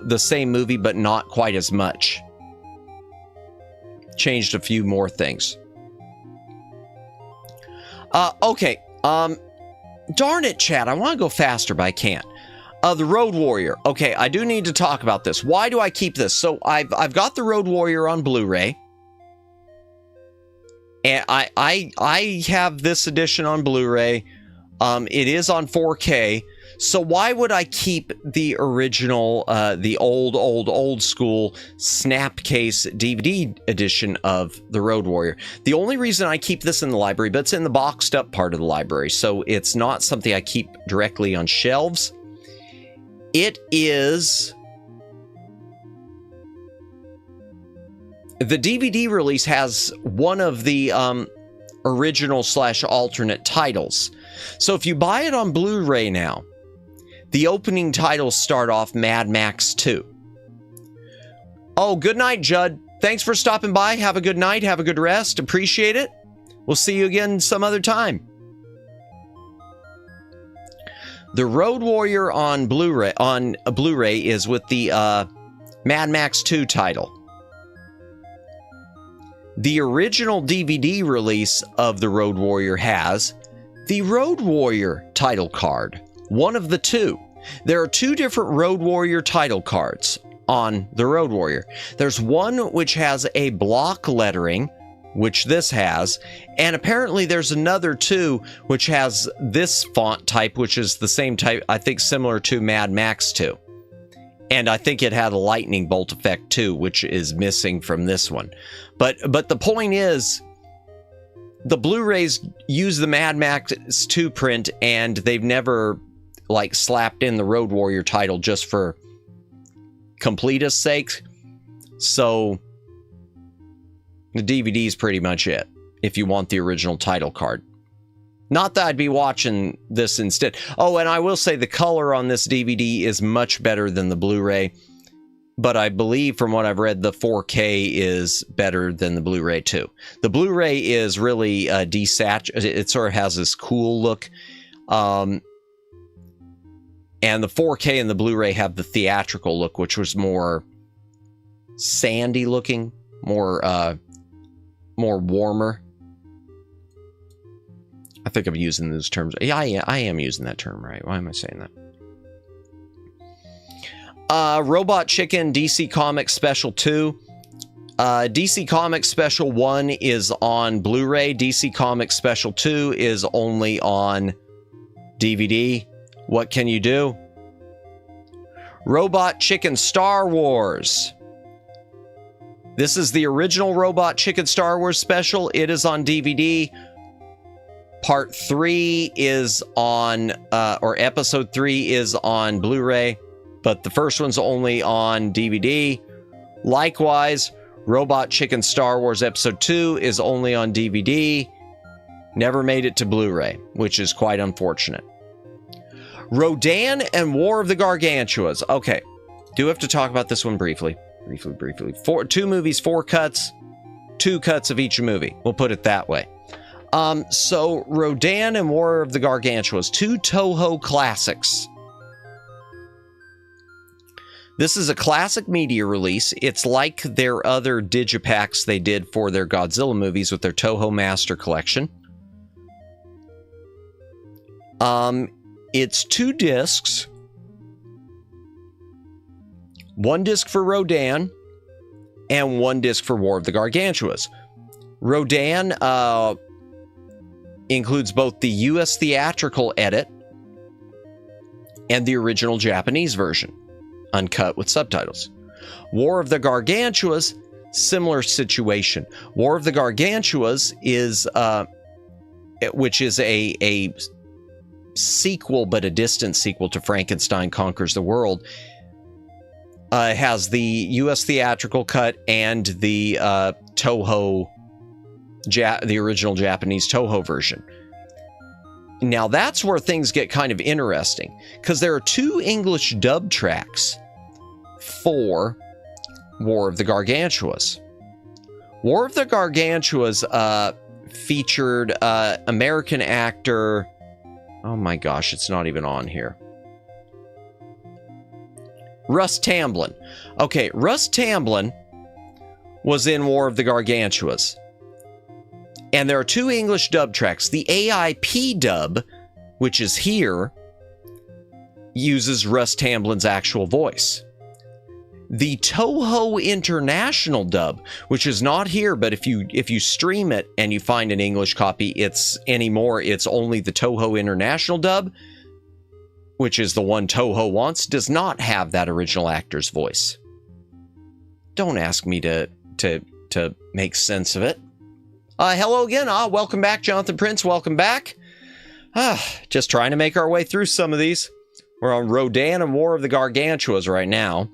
the same movie, but not quite as much. Changed a few more things. Okay. Darn it, chat. I want to go faster, but I can't. The Road Warrior. Okay, I do need to talk about this. Why do I keep this? So I've got the Road Warrior on Blu-ray. And I have this edition on Blu-ray. It is on 4K. So why would I keep the original, the old school Snapcase DVD edition of the Road Warrior? The only reason I keep this in the library, but it's in the boxed up part of the library, so it's not something I keep directly on shelves. It is... The DVD release has one of the original / alternate titles. So if you buy it on Blu-ray now, the opening titles start off Mad Max 2. Oh, good night, Judd. Thanks for stopping by. Have a good night. Have a good rest. Appreciate it. We'll see you again some other time. The Road Warrior on Blu-ray is with the Mad Max 2 title. The original DVD release of the Road Warrior has the Road Warrior title card, one of the two. There are two different Road Warrior title cards on the Road Warrior. There's one which has a block lettering, which this has, and apparently there's another too which has this font type, which is the same type, I think similar to Mad Max 2. And I think it had a lightning bolt effect too, which is missing from this one. But the point is, the Blu-rays use the Mad Max 2 print, and they've never like slapped in the Road Warrior title just for completist sake. So the DVD is pretty much it if you want the original title card. Not that I'd be watching this instead. Oh, and I will say the color on this DVD is much better than the Blu-ray. But I believe from what I've read, the 4K is better than the Blu-ray too. The Blu-ray is really desaturated. It sort of has this cool look. And the 4K and the Blu-ray have the theatrical look, which was more sandy looking, more warmer. I think I'm using those terms. Yeah, I am using that term right. Why am I saying that? Robot Chicken DC Comics Special 2. DC Comics Special 1 is on Blu-ray. DC Comics Special 2 is only on DVD. What can you do? Robot Chicken Star Wars. This is the original Robot Chicken Star Wars special. It is on DVD. Part 3 is on, or episode 3 is on Blu-ray, but the first one's only on DVD. Likewise, Robot Chicken Star Wars Episode 2 is only on DVD. Never made it to Blu-ray, which is quite unfortunate. Rodan and War of the Gargantuas. Okay, do have to talk about this one briefly. Briefly. 2 movies, 4 cuts, 2 cuts of each movie. We'll put it that way. So Rodan and War of the Gargantuas, 2 Toho classics. This is a classic media release. It's like their other digipacks they did for their Godzilla movies with their Toho Master Collection. It's 2 discs. 1 disc for Rodan and 1 disc for War of the Gargantuas. Rodan includes both the US theatrical edit and the original Japanese version, uncut with subtitles. War of the Gargantuas, similar situation. War of the Gargantuas is which is a sequel, but a distant sequel to Frankenstein Conquers the World, has the U.S. theatrical cut and the Toho, the original Japanese Toho version. Now that's where things get kind of interesting, because there are 2 English dub tracks for War of the Gargantuas. War of the Gargantuas featured American actor, oh my gosh, it's not even on here, Russ Tamblyn. Okay, Russ Tamblyn was in War of the Gargantuas. And there are 2 English dub tracks. The AIP dub, which is here, uses Russ Tamblyn's actual voice. The Toho International dub, which is not here, but if you stream it and you find an English copy, it's only the Toho International dub, which is the one Toho wants, does not have that original actor's voice. Don't ask me to make sense of it. Hello again. Welcome back, Jonathan Prince. Welcome back. Just trying to make our way through some of these. We're on Rodan and War of the Gargantuas right now.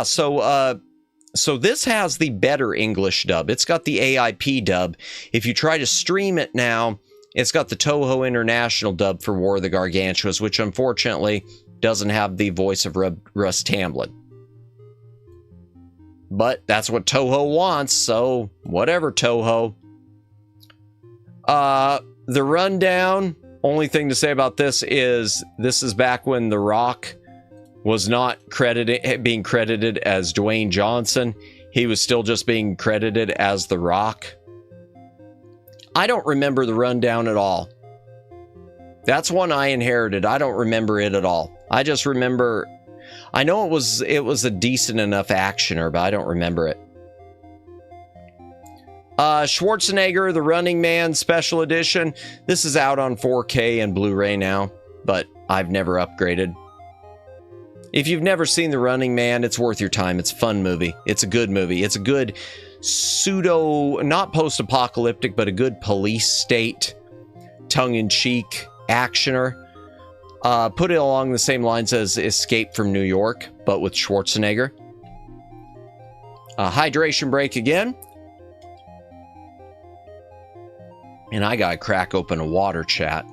So this has the better English dub. It's got the AIP dub. If you try to stream it now, it's got the Toho International dub for War of the Gargantuas, which unfortunately doesn't have the voice of Russ Tamblyn. But that's what Toho wants, so whatever, Toho. The rundown, only thing to say about this is back when The Rock was not being credited as Dwayne Johnson. He was still just being credited as The Rock. I don't remember the rundown at all. That's one I inherited. I don't remember it at all. I just remember, I know it was a decent enough actioner, but I don't remember it. Schwarzenegger, The Running Man Special Edition. This is out on 4K and Blu-ray now, but I've never upgraded. If you've never seen The Running Man, it's worth your time. It's a fun movie. It's a good movie. It's a good not post-apocalyptic, but a good police state, tongue-in-cheek actioner. Put it along the same lines as Escape from New York, but with Schwarzenegger. Hydration break again. And I gotta crack open a water, chat.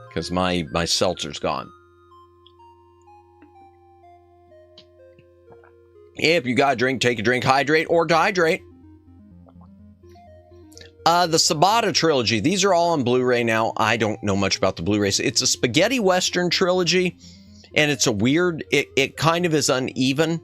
Because my seltzer's gone. If you got a drink, take a drink, hydrate, or dehydrate. The Sabata trilogy. These are all on Blu-ray now. I don't know much about the Blu-rays. It's a spaghetti western trilogy, and it's a weird, it kind of is uneven.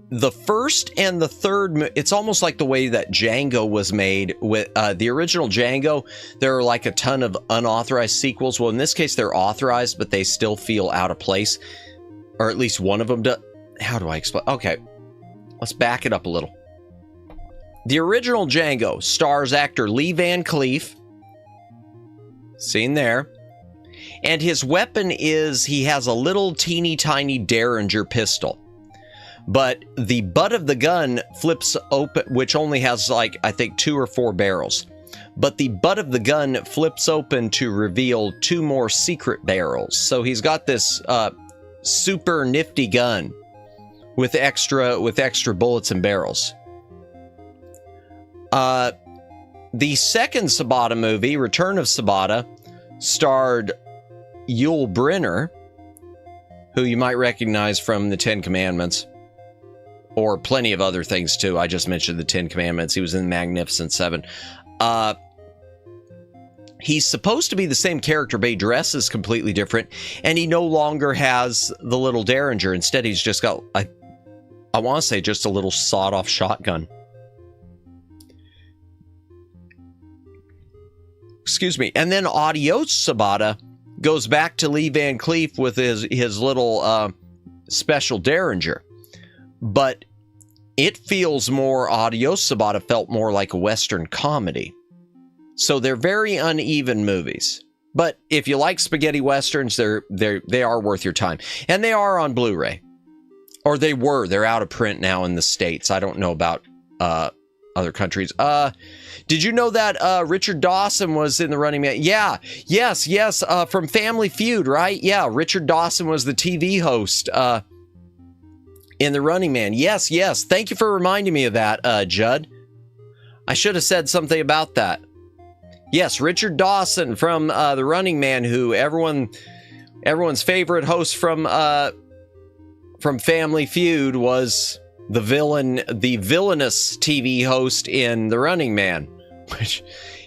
The first and the third, it's almost like the way that Django was made. With the original Django, there are like a ton of unauthorized sequels. Well, in this case, they're authorized, but they still feel out of place. Or at least one of them does. How do I explain? Okay, let's back it up a little. The original Django stars actor Lee Van Cleef. Seen there. And his weapon is, he has a little teeny tiny Derringer pistol. But the butt of the gun flips open, which only has like, I think 2 or 4 barrels. But the butt of the gun flips open to reveal 2 more secret barrels. So he's got this super nifty gun with extra bullets and barrels. The second Sabata movie, Return of Sabata, starred Yul Brynner, who you might recognize from the 10 Commandments, or plenty of other things too. I just mentioned the 10 Commandments. He was in Magnificent Seven. He's supposed to be the same character, but he dresses completely different, and he no longer has the little Derringer. Instead, he's just got, I want to say, just a little sawed-off shotgun. Excuse me. And then Adios Sabata goes back to Lee Van Cleef with his little special Derringer. But it feels more, Adios Sabata felt more like a Western comedy. So they're very uneven movies. But if you like spaghetti westerns, they are worth your time. And they are on Blu-ray. Or they were. They're out of print now in the States. I don't know about other countries. Did you know that Richard Dawson was in The Running Man? Yeah, yes, from Family Feud, right? Yeah, Richard Dawson was the TV host in The Running Man. Yes. Thank you for reminding me of that, Judd. I should have said something about that. Yes, Richard Dawson from The Running Man, who everyone's favorite host from Family Feud, was the villainous TV host in The Running Man. Which,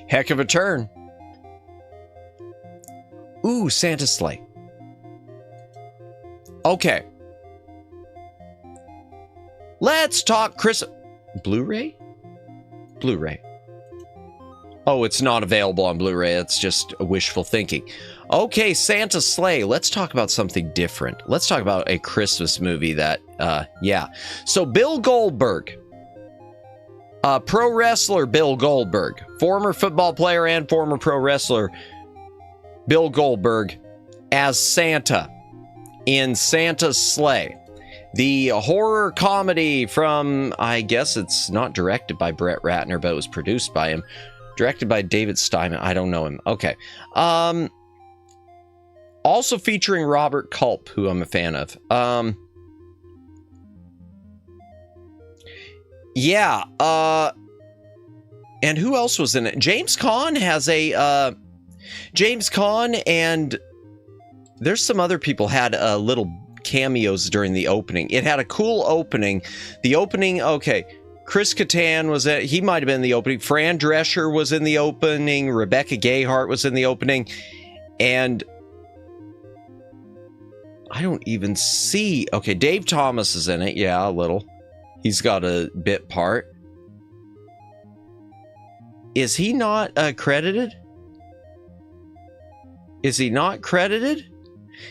heck of a turn. Ooh, Santa Sleigh. Okay. Let's talk Blu-ray? Blu-ray. Oh, it's not available on Blu-ray. It's just wishful thinking. Okay, Santa Sleigh. Let's talk about something different. Let's talk about a Christmas movie that, yeah. So Bill Goldberg, pro wrestler Bill Goldberg, former football player and former pro wrestler Bill Goldberg as Santa in Santa's Sleigh. The horror comedy from, I guess it's not directed by Brett Ratner, but it was produced by him. Directed by David Steinman. I don't know him. Okay. Also featuring Robert Culp, who I'm a fan of. Yeah. And who else was in it? James Caan has a... James Caan and there's some other people had little cameos during the opening. It had a cool opening. The opening, okay. Chris Kattan was at, he might have been in the opening. Fran Drescher was in the opening. Rebecca Gayheart was in the opening. And I don't even see, okay, Dave Thomas is in it. Yeah, a little. He's got a bit part. Is he not credited? Is he not credited?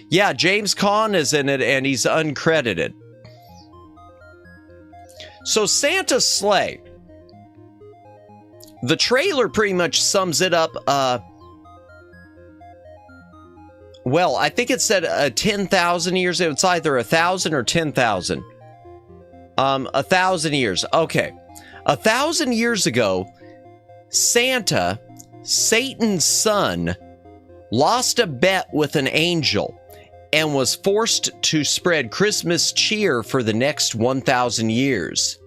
Yeah, James Caan is in it and he's uncredited. So Santa's Sleigh, the trailer pretty much sums it up. Well, I think it said 10,000 years. It's either 1,000 or 10,000. 1,000 years. Okay. 1,000 years ago, Santa, Satan's son, lost a bet with an angel and was forced to spread Christmas cheer for the next 1,000 years.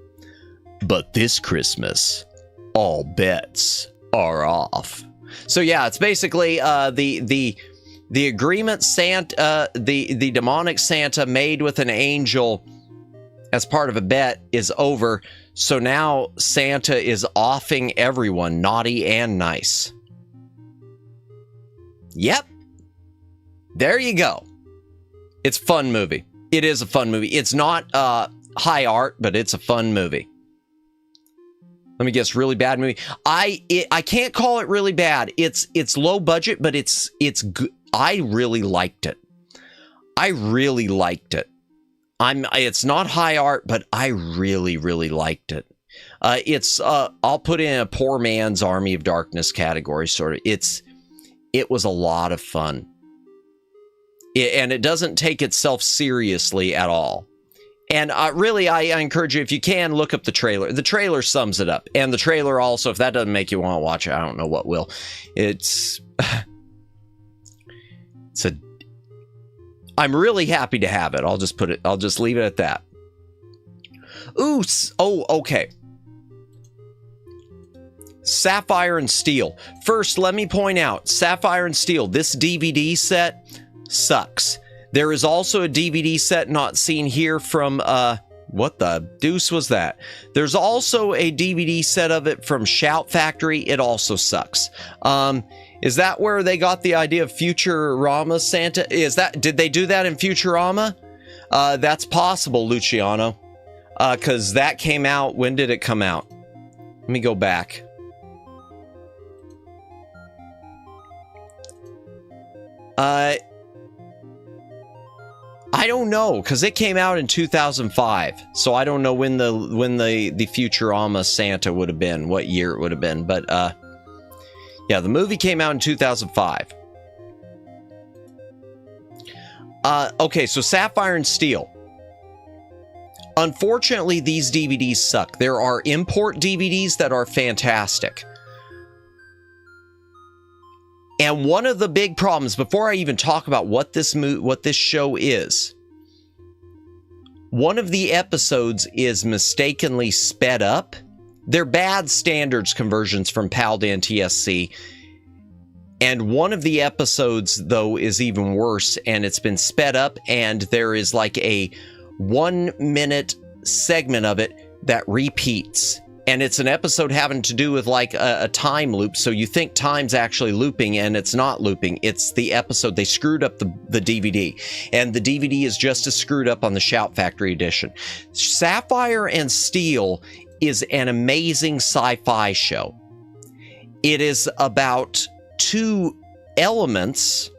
But this Christmas, all bets are off. So yeah, it's basically the agreement Santa, the demonic Santa made with an angel as part of a bet is over. So now Santa is offing everyone, naughty and nice. Yep. There you go. It's a fun movie. It is a fun movie. It's not high art, but it's a fun movie. Let me guess, really bad movie. I can't call it really bad. It's low budget, but it's good. I really liked it. I really liked it. It's not high art, but I really liked it. I'll put in a poor man's Army of Darkness category, sort of. It was a lot of fun. And it doesn't take itself seriously at all. And really, I encourage you, if you can, look up the trailer. The trailer sums it up. And the trailer also, if that doesn't make you want to watch it, I don't know what will. I'm really happy to have it. I'll just leave it at that. Ooh, oh, okay. Sapphire and Steel. First, let me point out, Sapphire and Steel, this DVD set sucks. There is also a DVD set not seen here from, what the deuce was that? There's also a DVD set of it from Shout Factory. It also sucks. Is that where they got the idea of Futurama Santa? Did they do that in Futurama? That's possible, Luciano. Because that came out, when did it come out? Let me go back. I don't know, because it came out in 2005, so I don't know when the Futurama Santa would have been, what year it would have been, but yeah, the movie came out in 2005. Okay, so Sapphire and Steel. Unfortunately, these DVDs suck. There are import DVDs that are fantastic. And one of the big problems, before I even talk about what this show is, one of the episodes is mistakenly sped up. They're bad standards conversions from PAL to NTSC. And one of the episodes, though, is even worse, and it's been sped up, and there is like a 1-minute segment of it that repeats. And it's an episode having to do with like a time loop. So you think time's actually looping, and it's not looping. It's the episode. They screwed up the DVD. And the DVD is just as screwed up on the Shout Factory edition. Sapphire and Steel is an amazing sci-fi show. It is about two elements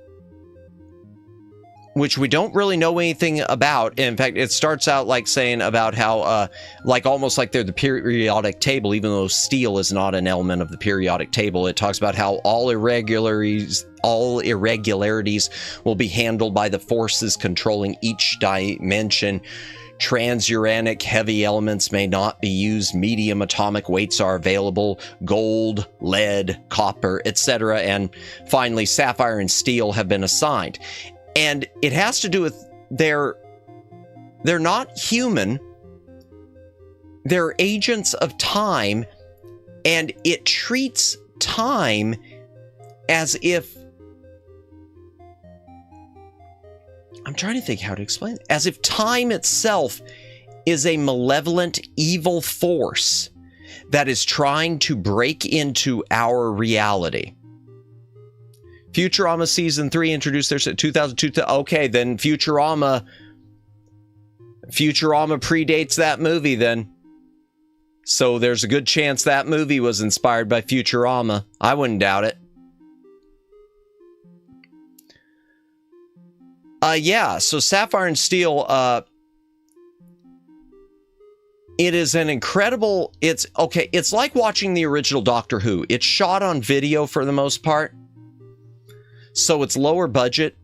which we don't really know anything about. In fact, it starts out like saying about how, like almost like they're the periodic table, even though steel is not an element of the periodic table. It talks about how all irregularities will be handled by the forces controlling each dimension. Transuranic heavy elements may not be used. Medium atomic weights are available. Gold, lead, copper, etc. And finally, sapphire and steel have been assigned. And it has to do with they're not human. They're agents of time, and it treats time as if, I'm trying to think how to explain it, as if time itself is a malevolent, evil force that is trying to break into our reality. Futurama Season 3 introduced their 2002. Okay, then Futurama predates that movie then. So there's a good chance that movie was inspired by Futurama. I wouldn't doubt it. Yeah, so Sapphire and Steel, it is an incredible, it's like watching the original Doctor Who. It's shot on video for the most part. So it's lower budget.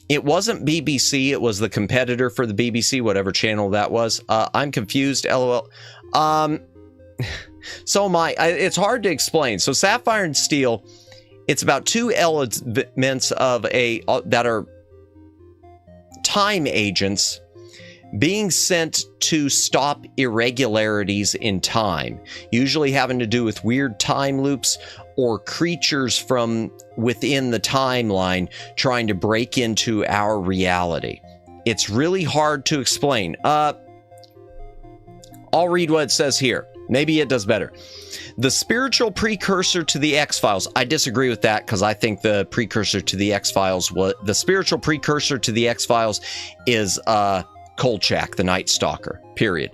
It wasn't BBC. It was the competitor for the BBC, whatever channel that was. I'm confused, LOL. So am I. It's hard to explain. So Sapphire and Steel, it's about two elements of that are time agents being sent to stop irregularities in time, usually having to do with weird time loops or creatures from within the timeline trying to break into our reality. It's really hard to explain. I'll read what it says here. Maybe it does better. The spiritual precursor to the X-Files. I disagree with that because I think the precursor to the X-Files was the spiritual precursor to the X-Files is Kolchak, the Night Stalker, period.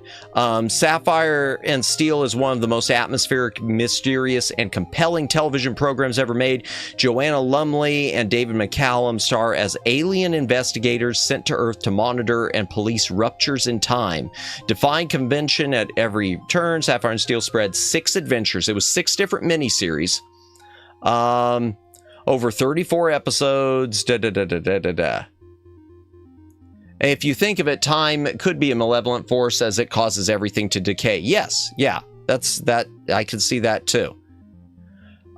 Sapphire and Steel is one of the most atmospheric, mysterious, and compelling television programs ever made. Joanna Lumley and David McCallum star as alien investigators sent to Earth to monitor and police ruptures in time. Defying convention at every turn, Sapphire and Steel spread 6 adventures. It was 6 different miniseries. Over 34 episodes. If you think of it, time could be a malevolent force as it causes everything to decay. Yes, yeah, that's that. I can see that too.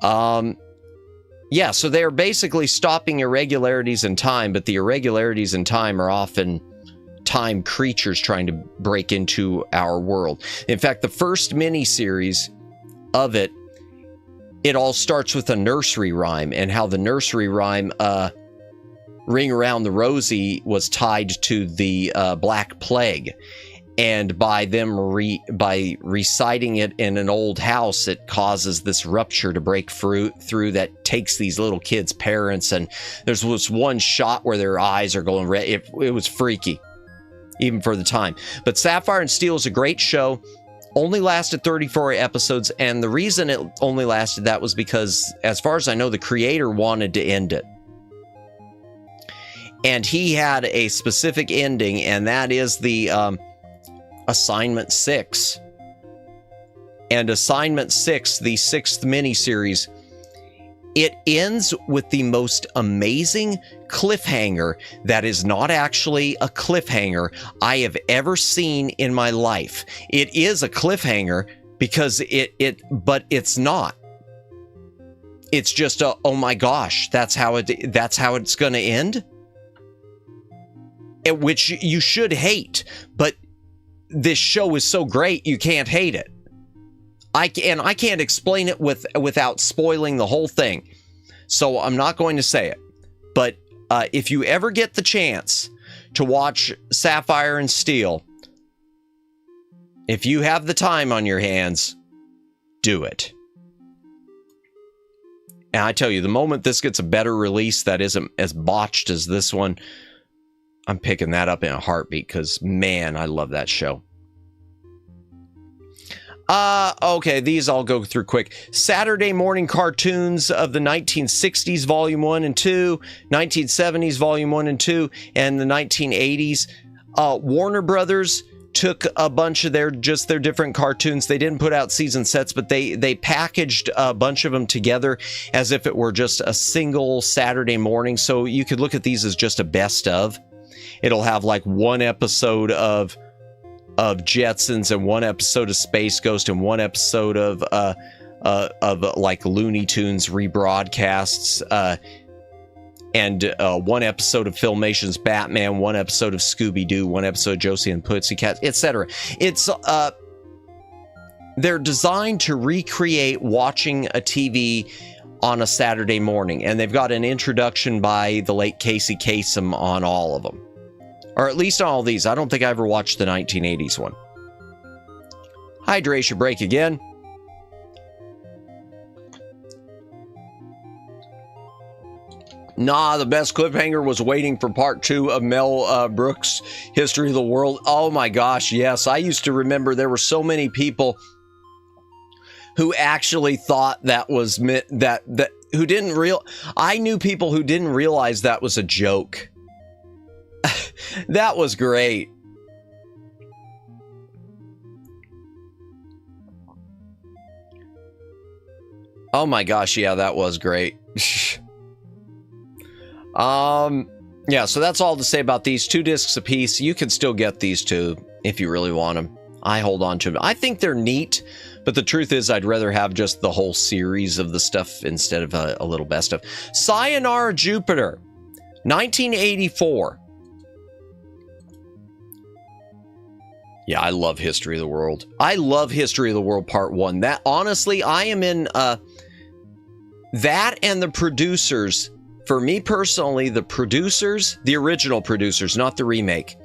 Yeah, so they're basically stopping irregularities in time, but the irregularities in time are often time creatures trying to break into our world. In fact, the first miniseries of it all starts with a nursery rhyme and how the nursery rhyme, Ring Around the Rosie, was tied to the Black Plague, and by them reciting it in an old house, it causes this rupture to break through that takes these little kids' parents, and there's this one shot where their eyes are going red. It was freaky, even for the time. But Sapphire and Steel is a great show. Only lasted 34 episodes, and the reason it only lasted that was because, as far as I know, the creator wanted to end it. And he had a specific ending, and that is the Assignment 6. And Assignment 6, the 6th miniseries, It ends with the most amazing cliffhanger that is not actually a cliffhanger I have ever seen in my life. It is a cliffhanger because but it's not. It's just oh my gosh, that's how it's going to end. Which you should hate, but this show is so great you can't hate it. I can't explain it without spoiling the whole thing, so I'm not going to say it. But if you ever get the chance to watch Sapphire and Steel, if you have the time on your hands, do it. And I tell you, the moment this gets a better release that isn't as botched as this one, I'm picking that up in a heartbeat because, man, I love that show. Okay, these I'll go through quick. Saturday morning cartoons of the 1960s, Volume 1 and 2, 1970s, Volume 1 and 2, and the 1980s. Warner Brothers took a bunch of their different cartoons. They didn't put out season sets, but they packaged a bunch of them together as if it were just a single Saturday morning. So you could look at these as just a best of. It'll have like one episode of Jetsons and one episode of Space Ghost and one episode of like Looney Tunes rebroadcasts, and one episode of Filmation's Batman, one episode of Scooby-Doo, one episode of Josie and Pussycat, etc. It's they're designed to recreate watching a TV on a Saturday morning, and they've got an introduction by the late Casey Kasem on all of them. Or at least on all these. I don't think I ever watched the 1980s one. Hydration break again. Nah, the best cliffhanger was waiting for part 2 of Mel Brooks' History of the World. Oh my gosh, yes. I used to remember there were so many people who actually thought that was who didn't I knew people who didn't realize that was a joke. That was great. Oh my gosh, yeah, that was great. Yeah, so that's all to say about these 2 discs a piece. You can still get these 2 if you really want them. I hold on to them. I think they're neat, but the truth is I'd rather have just the whole series of the stuff instead of a little best of. Sayonara Jupiter, 1984. Yeah, I love History of the World. I love History of the World Part 1. That, honestly, I am in that and the producers. For me personally, the producers, the original producers, not the remake.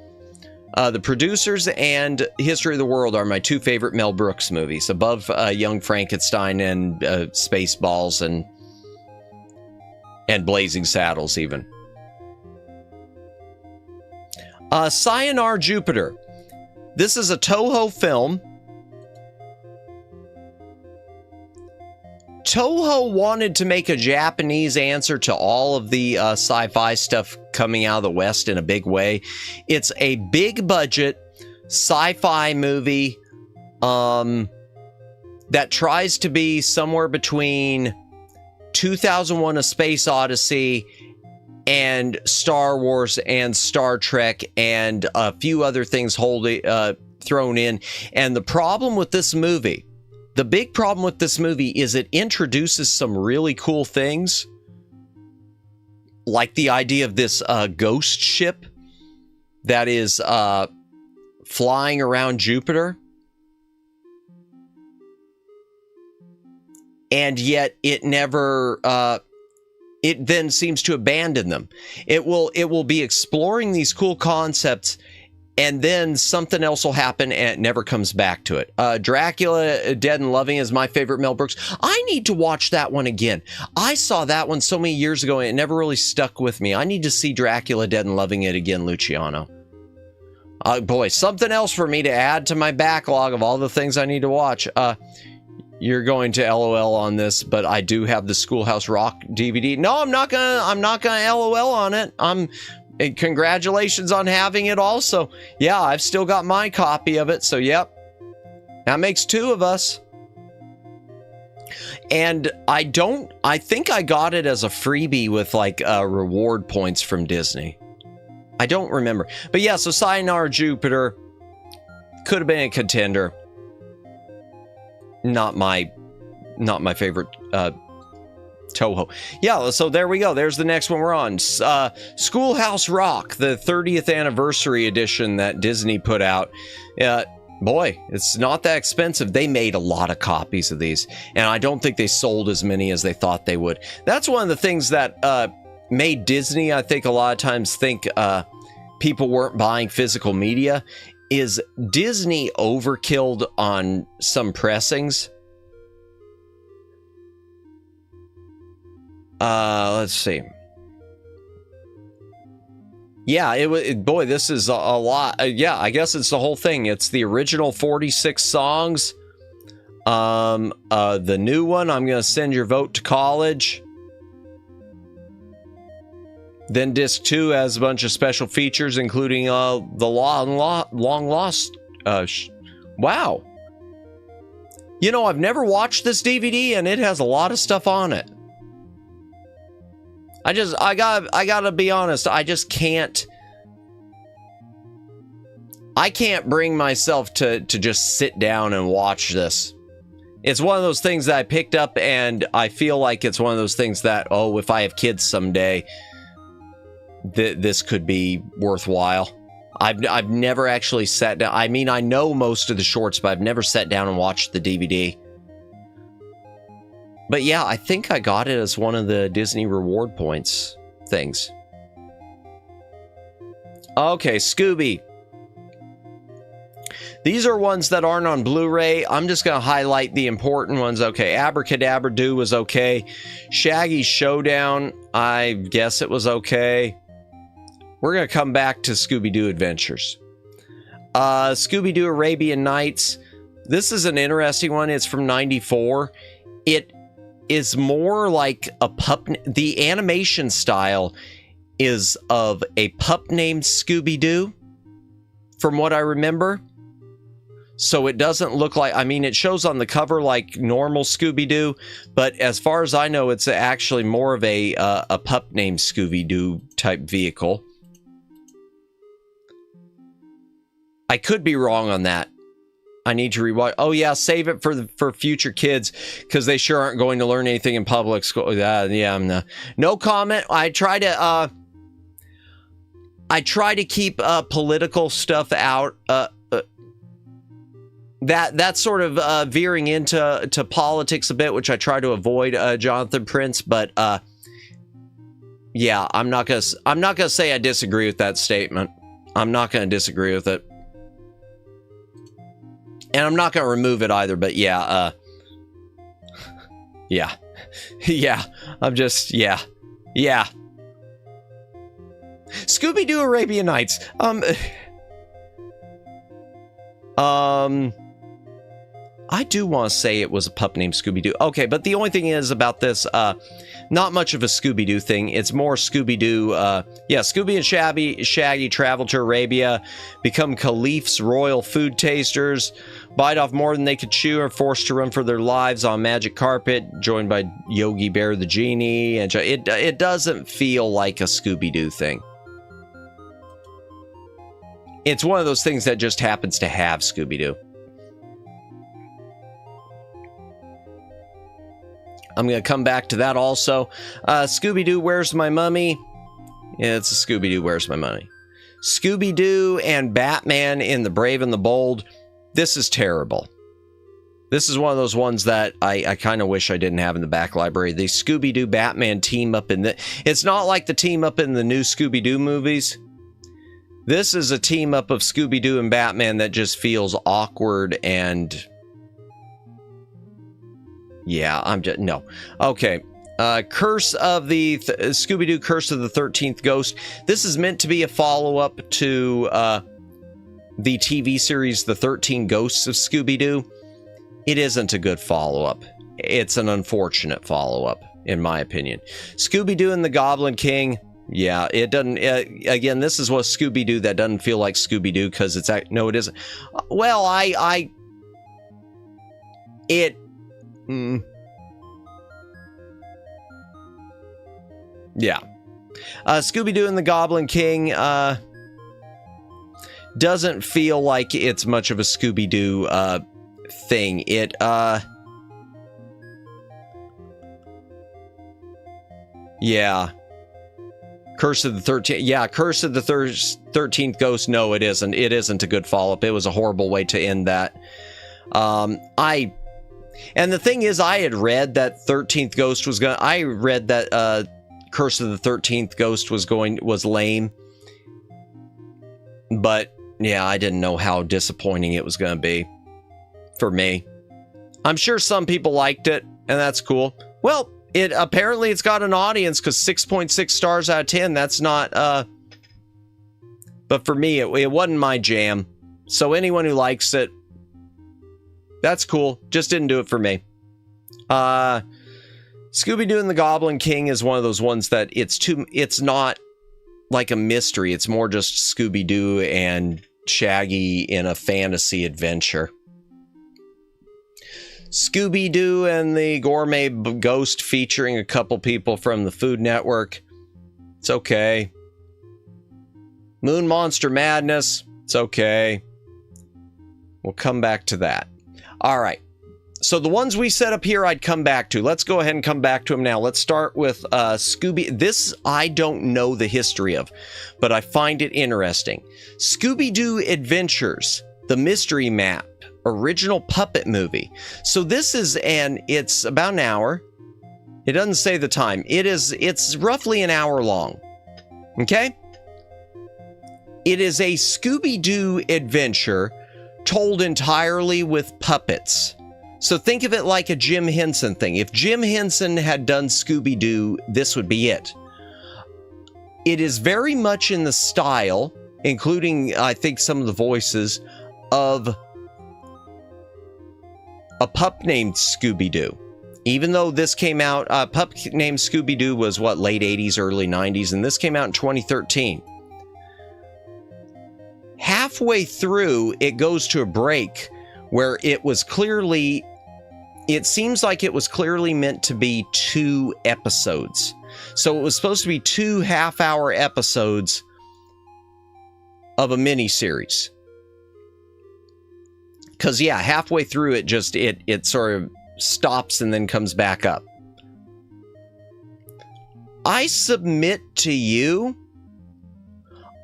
The producers and History of the World are my 2 favorite Mel Brooks movies, above Young Frankenstein and Spaceballs and Blazing Saddles even. Sayonara Jupiter. This is a Toho film. Toho wanted to make a Japanese answer to all of the sci-fi stuff coming out of the West in a big way. It's a big budget sci-fi movie that tries to be somewhere between 2001: A Space Odyssey and Star Wars and Star Trek and a few other things thrown in. And the problem with this movie, the big problem with this movie is it introduces some really cool things. Like the idea of this ghost ship that is flying around Jupiter. And yet it never... it then seems to abandon them. It will be exploring these cool concepts, and then something else will happen and it never comes back to it. Dracula Dead and Loving is my favorite Mel Brooks. I need to watch that one again. I saw that one so many years ago and it never really stuck with me. I need to see Dracula Dead and Loving it again, Luciano. Boy, something else for me to add to my backlog of all the things I need to watch. You're going to LOL on this, but I do have the Schoolhouse Rock DVD. No, I'm not gonna LOL on it. Congratulations on having it also. Yeah, I've still got my copy of it, so yep. That makes 2 of us. And I think I got it as a freebie with like reward points from Disney. I don't remember. But yeah, so Sayonara Jupiter could have been a contender. Not my favorite Toho. Yeah, so there we go. There's the next one we're on. Schoolhouse Rock, the 30th anniversary edition that Disney put out. Boy, it's not that expensive. They made a lot of copies of these, and I don't think they sold as many as they thought they would. That's one of the things that made Disney, I think, a lot of times think people weren't buying physical media, is Disney overkilled on some pressings. Let's see. Yeah, boy, this is a lot. Yeah, I guess it's the whole thing. It's the original 46 songs. The new one, I'm going to Send Your Vote to College. Then disc 2 has a bunch of special features, including the long lost. Wow. You know, I've never watched this DVD, and it has a lot of stuff on it. I gotta be honest. I just can't. I can't bring myself to just sit down and watch this. It's one of those things that I picked up, and I feel like it's one of those things that, oh, if I have kids someday, this could be worthwhile. I've never actually sat down. I mean, I know most of the shorts, but I've never sat down and watched the DVD. But yeah, I think I got it as one of the Disney reward points things. Okay, Scooby. These are ones that aren't on Blu-ray. I'm just going to highlight the important ones. Okay, Abracadabra Doo was okay. Shaggy's Showdown, I guess it was okay. We're going to come back to Scooby-Doo Adventures. Scooby-Doo Arabian Nights. This is an interesting one. It's from '94. It is more like a pup. The animation style is of a pup named Scooby-Doo, from what I remember. So it doesn't look like, I mean, it shows on the cover like normal Scooby-Doo, but as far as I know, it's actually more of a pup named Scooby-Doo type vehicle. I could be wrong on that. I need to rewatch. Oh yeah, save it for future kids, because they sure aren't going to learn anything in public school. Yeah, no comment. I try to keep political stuff out. That's sort of veering into politics a bit, which I try to avoid, Jonathan Prince. But yeah, I'm not gonna say I disagree with that statement. I'm not gonna disagree with it. And I'm not going to remove it either, but yeah, yeah, yeah, I'm just, yeah. Scooby-Doo Arabian Nights, I do want to say it was a pup named Scooby-Doo. Okay, but the only thing is about this, not much of a Scooby-Doo thing. It's more Scooby-Doo, yeah, Scooby and Shaggy travel to Arabia, become Caliph's royal food tasters, bite off more than they could chew, are forced to run for their lives on magic carpet, joined by Yogi Bear the Genie, and it doesn't feel like a Scooby-Doo thing. It's one of those things that just happens to have Scooby-Doo. I'm going to come back to that also. Scooby-Doo, Where's My Mummy? Yeah, it's a Scooby-Doo, Where's My Money? Scooby-Doo and Batman in The Brave and the Bold. This is terrible. This is one of those ones that I kind of wish I didn't have in the back library. The Scooby-Doo Batman team up in the... It's not like the team up in the new Scooby-Doo movies. This is a team up of Scooby-Doo and Batman that just feels awkward and... Yeah, I'm just... No. Okay. Curse of the... Scooby-Doo Curse of the 13th Ghost. This is meant to be a follow-up to the TV series The 13 Ghosts of Scooby-Doo. It isn't a good follow-up. It's an unfortunate follow-up, in my opinion. Scooby-Doo and the Goblin King. Yeah, it doesn't... again, this is what Scooby-Doo that doesn't feel like Scooby-Doo, because it's... No, it isn't. Well, Yeah. Scooby-Doo and the Goblin King doesn't feel like it's much of a Scooby-Doo thing. Yeah. Curse of the 13th. Yeah, Curse of the 13th Ghost. No, it isn't. It isn't a good follow-up. It was a horrible way to end that. And the thing is, I had read that 13th Ghost was going. I read that Curse of the 13th Ghost was lame. But yeah, I didn't know how disappointing it was going to be for me. I'm sure some people liked it, and that's cool. Well, apparently it's got an audience, because 6.6 stars out of 10, that's not, but for me, it wasn't my jam. So anyone who likes it, that's cool. Just didn't do it for me. Scooby-Doo and the Goblin King is one of those ones that it's not like a mystery. It's more just Scooby-Doo and Shaggy in a fantasy adventure. Scooby-Doo and the Gourmet Ghost featuring a couple people from the Food Network. It's okay. Moon Monster Madness. It's okay. We'll come back to that. All right. So the ones we set up here, I'd come back to. Let's go ahead and come back to them now. Let's start with Scooby. This I don't know the history of, but I find it interesting. Scooby-Doo Adventures, the Mystery Map, original puppet movie. So this is it's about an hour. It doesn't say the time. It's roughly an hour long. Okay? It is a Scooby-Doo adventure told entirely with puppets. So think of it like a Jim Henson thing. If Jim Henson had done Scooby-Doo, this would be it. It is very much in the style, including, I think, some of the voices, of a pup named Scooby-Doo. Even though this came out, a pup named Scooby-Doo was, late 80s, early 90s, and this came out in 2013. Halfway through, it goes to a break where it seems like it was clearly meant to be 2 episodes. So it was supposed to be 2 half-hour episodes of a mini-series. Because, yeah, halfway through it sort of stops and then comes back up. I submit to you,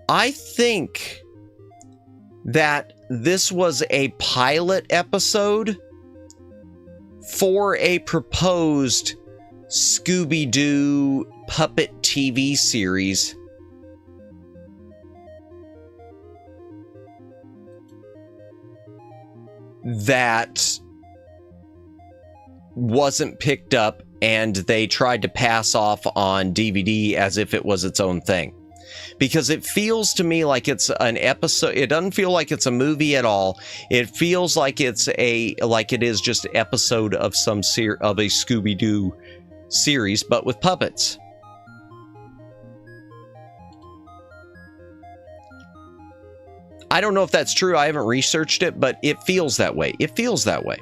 I think that this was a pilot episode for a proposed Scooby-Doo puppet TV series that wasn't picked up, and they tried to pass off on DVD as if it was its own thing. Because it feels to me like it's an episode. It doesn't feel like it's a movie at all. It feels like it is just an episode of of a Scooby-Doo series, but with puppets. I don't know if that's true. I haven't researched it, but it feels that way. It feels that way.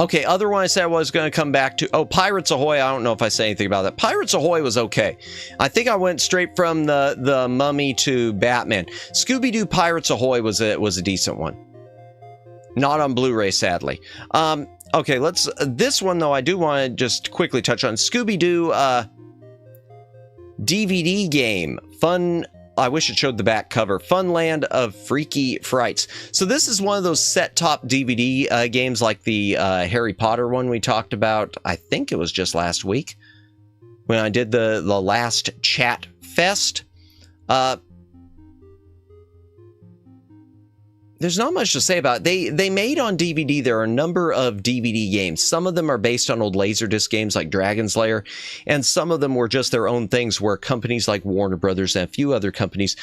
Okay, other one I said I was going to come back to. Oh, Pirates Ahoy. I don't know if I say anything about that. Pirates Ahoy was okay. I think I went straight from the Mummy to Batman. Scooby-Doo Pirates Ahoy was a decent one. Not on Blu-ray, sadly. Okay, this one, though, I do want to just quickly touch on. Scooby-Doo DVD game. Fun. I wish it showed the back cover. Funland of Freaky Frights. So this is one of those set-top DVD games like the Harry Potter one we talked about. I think it was just last week when I did the last Chat Fest. There's not much to say about it. They made on DVD, there are a number of DVD games. Some of them are based on old Laserdisc games like Dragon's Lair, and some of them were just their own things where companies like Warner Brothers and a few other companies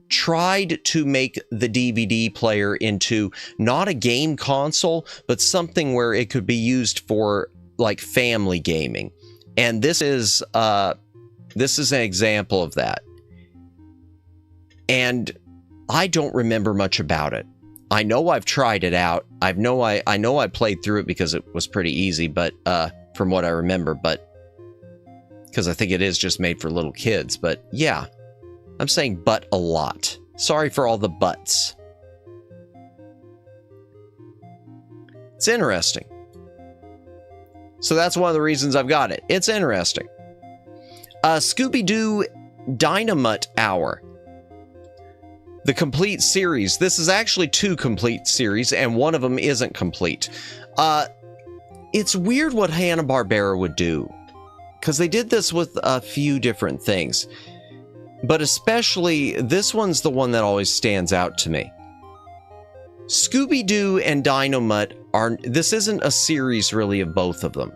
tried to make the DVD player into not a game console, but something where it could be used for like family gaming. And this is an example of that. And I don't remember much about it. I know I've tried it out. I know I played through it because it was pretty easy, but from what I remember, but because I think it is just made for little kids. But yeah, I'm saying but a lot. Sorry for all the buts. It's interesting. So that's one of the reasons I've got it. It's interesting. Scooby-Doo Dynamite Hour. The complete series. This is actually 2 complete series, and one of them isn't complete. It's weird what Hanna-Barbera would do, because they did this with a few different things. But especially, this one's the one that always stands out to me. Scooby-Doo and Dynamite this isn't a series really of both of them.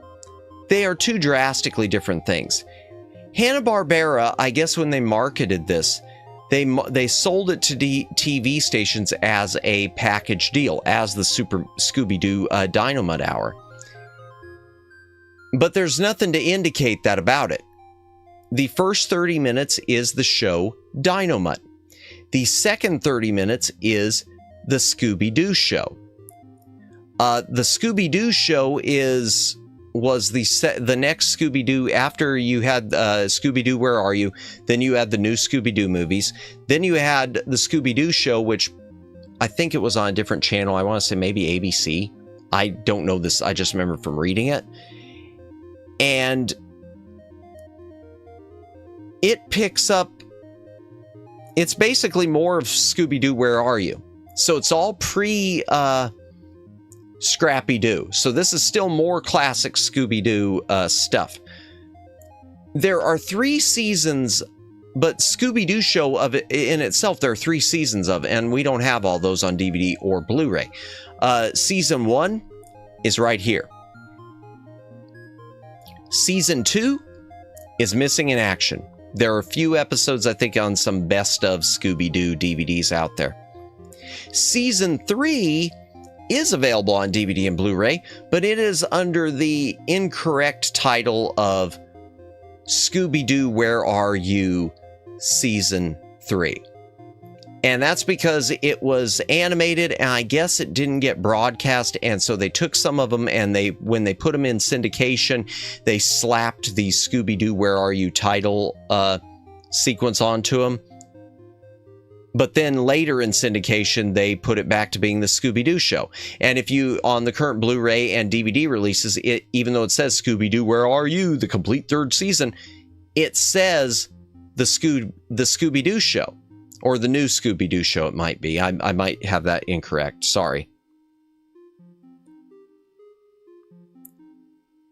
They are 2 drastically different things. Hanna-Barbera, I guess when they marketed this, they sold it to TV stations as a package deal, as the Super Scooby-Doo Dynamite Hour. But there's nothing to indicate that about it. The first 30 minutes is the show Dynamite. The second 30 minutes is the Scooby-Doo show. The Scooby-Doo show was the next Scooby-Doo after you had Scooby-Doo Where Are You? Then you had the new Scooby-Doo movies. Then you had the Scooby-Doo show, which I think it was on a different channel. I want to say maybe ABC. I don't know this. I just remember from reading it. And it picks up, it's basically more of Scooby-Doo Where Are You? So it's all pre Scrappy-Doo. So this is still more classic Scooby-Doo stuff. There are 3 seasons, but Scooby-Doo show of it in itself, there are 3 seasons of it, and we don't have all those on DVD or Blu-ray. Season 1 is right here. Season 2 is missing in action. There are a few episodes, I think, on some best of Scooby-Doo DVDs out there. Season 3 is available on DVD and Blu-ray, but it is under the incorrect title of Scooby-Doo Where Are You? Season 3. And that's because it was animated, and I guess it didn't get broadcast, and so they took some of them, and when they put them in syndication, they slapped the Scooby-Doo Where Are You title sequence onto them. But then later in syndication, they put it back to being the Scooby-Doo show. And if you, on the current Blu-ray and DVD releases, even though it says Scooby-Doo Where Are You? The complete 3rd season, it says the Scooby-Doo show. Or the new Scooby-Doo show, it might be. I might have that incorrect. Sorry.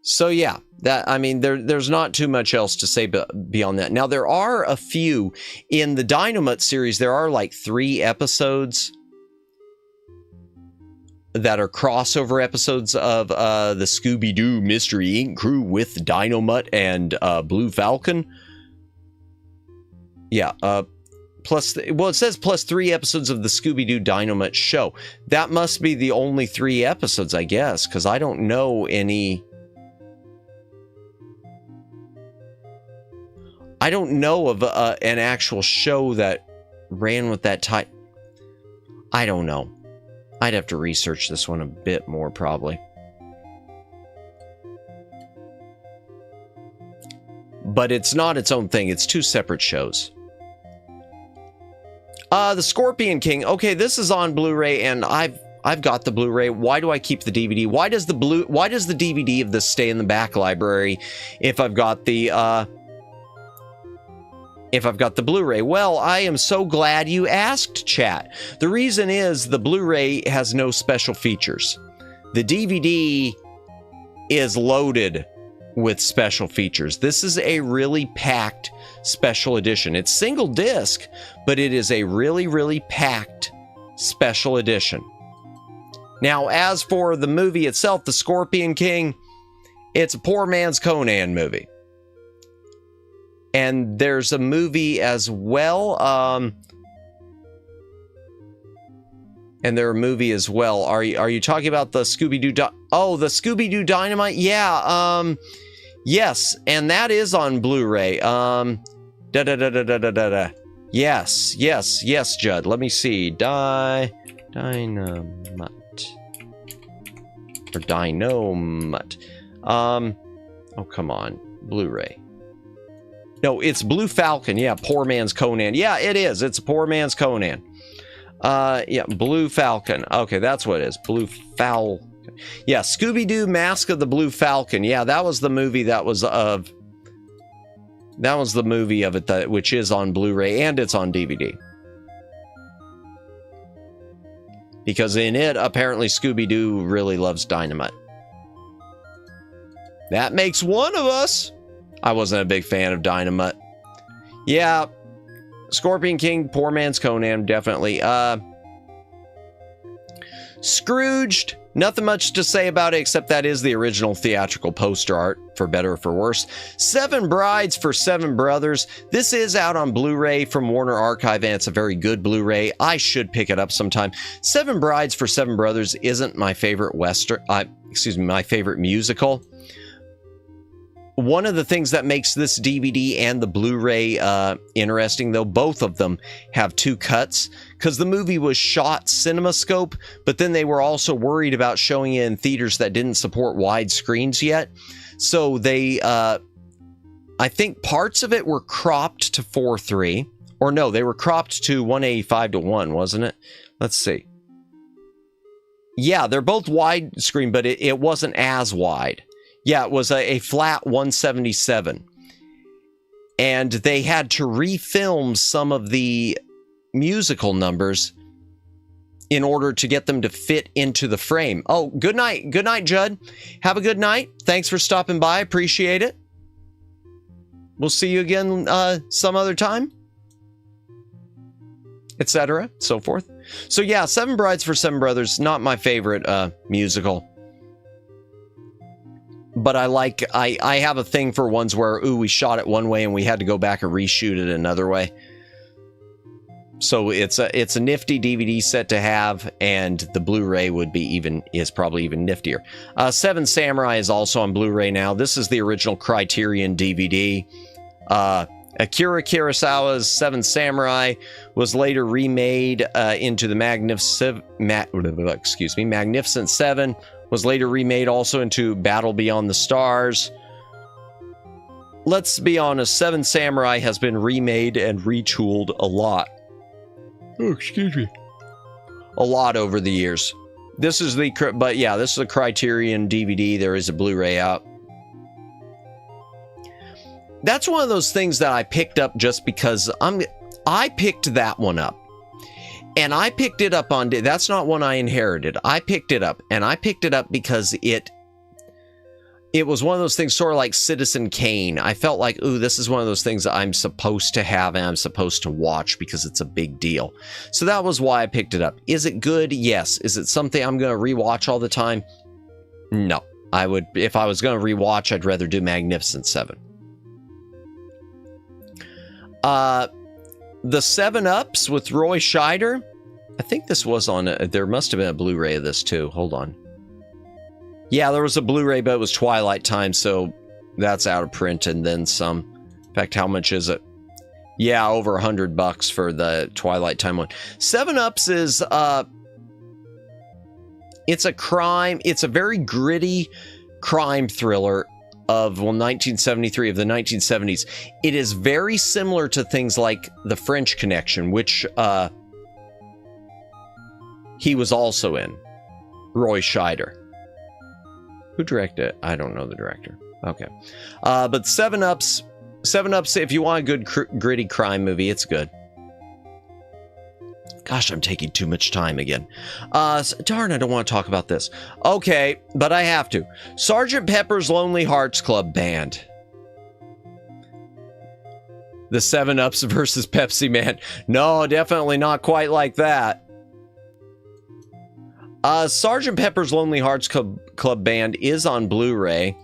So yeah, there's not too much else to say beyond that. Now, there are a few in the Dynamite series. There are like 3 episodes that are crossover episodes of the Scooby-Doo Mystery Inc. crew with Dynamite and Blue Falcon. Yeah, it says plus 3 episodes of the Scooby-Doo Dynamite show. That must be the only 3 episodes, I guess, because I don't know any. I don't know of an actual show that ran with that type. I don't know. I'd have to research this one a bit more, probably. But it's not its own thing. It's 2 separate shows. The Scorpion King. Okay, this is on Blu-ray, and I've got the Blu-ray. Why do I keep the DVD? Why does the DVD of this stay in the back library if I've got the Blu-ray? Well, I am so glad you asked, chat. The reason is the Blu-ray has no special features. The DVD is loaded with special features. This is a really packed special edition. It's single disc, but it is a really, really packed special edition. Now, as for the movie itself, The Scorpion King, it's a poor man's Conan movie. And there's a movie as well. And there are a movie as well. Are you talking about the Scooby-Doo? The Scooby-Doo Dynamite? Yeah. Yes, and that is on Blu-ray. Yes, Judd. Let me see. Dynamite. Or Dynamite. Oh, come on. Blu-ray. No, it's Blue Falcon. Yeah, poor man's Conan. Yeah, it is. It's a poor man's Conan. Yeah, Blue Falcon. Okay, that's what it is. Blue Falcon. Yeah, Scooby-Doo Mask of the Blue Falcon. Yeah, that was the movie that was of... That was the movie of it, which is on Blu-ray, and it's on DVD. Because in it, apparently Scooby-Doo really loves dynamite. That makes one of us. I wasn't a big fan of dynamite. Yeah, Scorpion King, poor man's Conan, definitely. Scrooged, nothing much to say about it, except that is the original theatrical poster art, for better or for worse. Seven Brides for Seven Brothers. This is out on Blu-ray from Warner Archive, and it's a very good Blu-ray. I should pick it up sometime. Seven Brides for Seven Brothers isn't my favorite my favorite musical. One of the things that makes this DVD and the Blu-ray interesting, though, both of them have two cuts, because the movie was shot CinemaScope, but then they were also worried about showing it in theaters that didn't support wide screens yet. So they, I think parts of it were cropped to 4:3, or no, they were cropped to 185:1, wasn't it? Let's see. Yeah, they're both widescreen, but it wasn't as wide. Yeah, it was a flat 177. And they had to refilm some of the musical numbers in order to get them to fit into the frame. Oh, good night. Good night, Judd. Have a good night. Thanks for stopping by. Appreciate it. We'll see you again some other time, etc. So forth. So yeah, Seven Brides for Seven Brothers, not my favorite musical. But I have a thing for ones where, ooh, we shot it one way and we had to go back and reshoot it another way. So it's a nifty DVD set to have, and the Blu-ray is probably even niftier. Seven Samurai is also on Blu-ray now. This is the original Criterion DVD. Akira Kurosawa's Seven Samurai was later remade into the Magnificent Seven. Was later remade also into Battle Beyond the Stars. Let's be honest, Seven Samurai has been remade and retooled a lot. Oh, excuse me. A lot over the years. This is the Criterion DVD. There is a Blu-ray out. That's one of those things that I picked up just because I picked that one up. And I picked it up on... That's not one I inherited. I picked it up. And I picked it up because it was one of those things sort of like Citizen Kane. I felt like, ooh, this is one of those things that I'm supposed to have and I'm supposed to watch because it's a big deal. So that was why I picked it up. Is it good? Yes. Is it something I'm going to rewatch all the time? No. If I was going to rewatch, I'd rather do Magnificent Seven. The 7-Ups with Roy Scheider. I think this was on... there must have been a Blu-ray of this, too. Hold on. Yeah, there was a Blu-ray, but it was Twilight time, so that's out of print and then some. In fact, how much is it? Yeah, over $100 for the Twilight time one. 7-Ups is... it's a crime... It's a very gritty crime thriller of 1973, of the 1970s. It is very similar to things like The French Connection, which he was also in. Roy Scheider. Who directed it? I don't know the director. Okay. But 7-Ups, if you want a good gritty crime movie, it's good. Gosh, I'm taking too much time again. Darn, I don't want to talk about this. Okay, but I have to. Sgt. Pepper's Lonely Hearts Club Band. The 7-Ups versus Pepsi Man. No, definitely not quite like that. Sgt. Pepper's Lonely Hearts Club Band is on Blu-ray.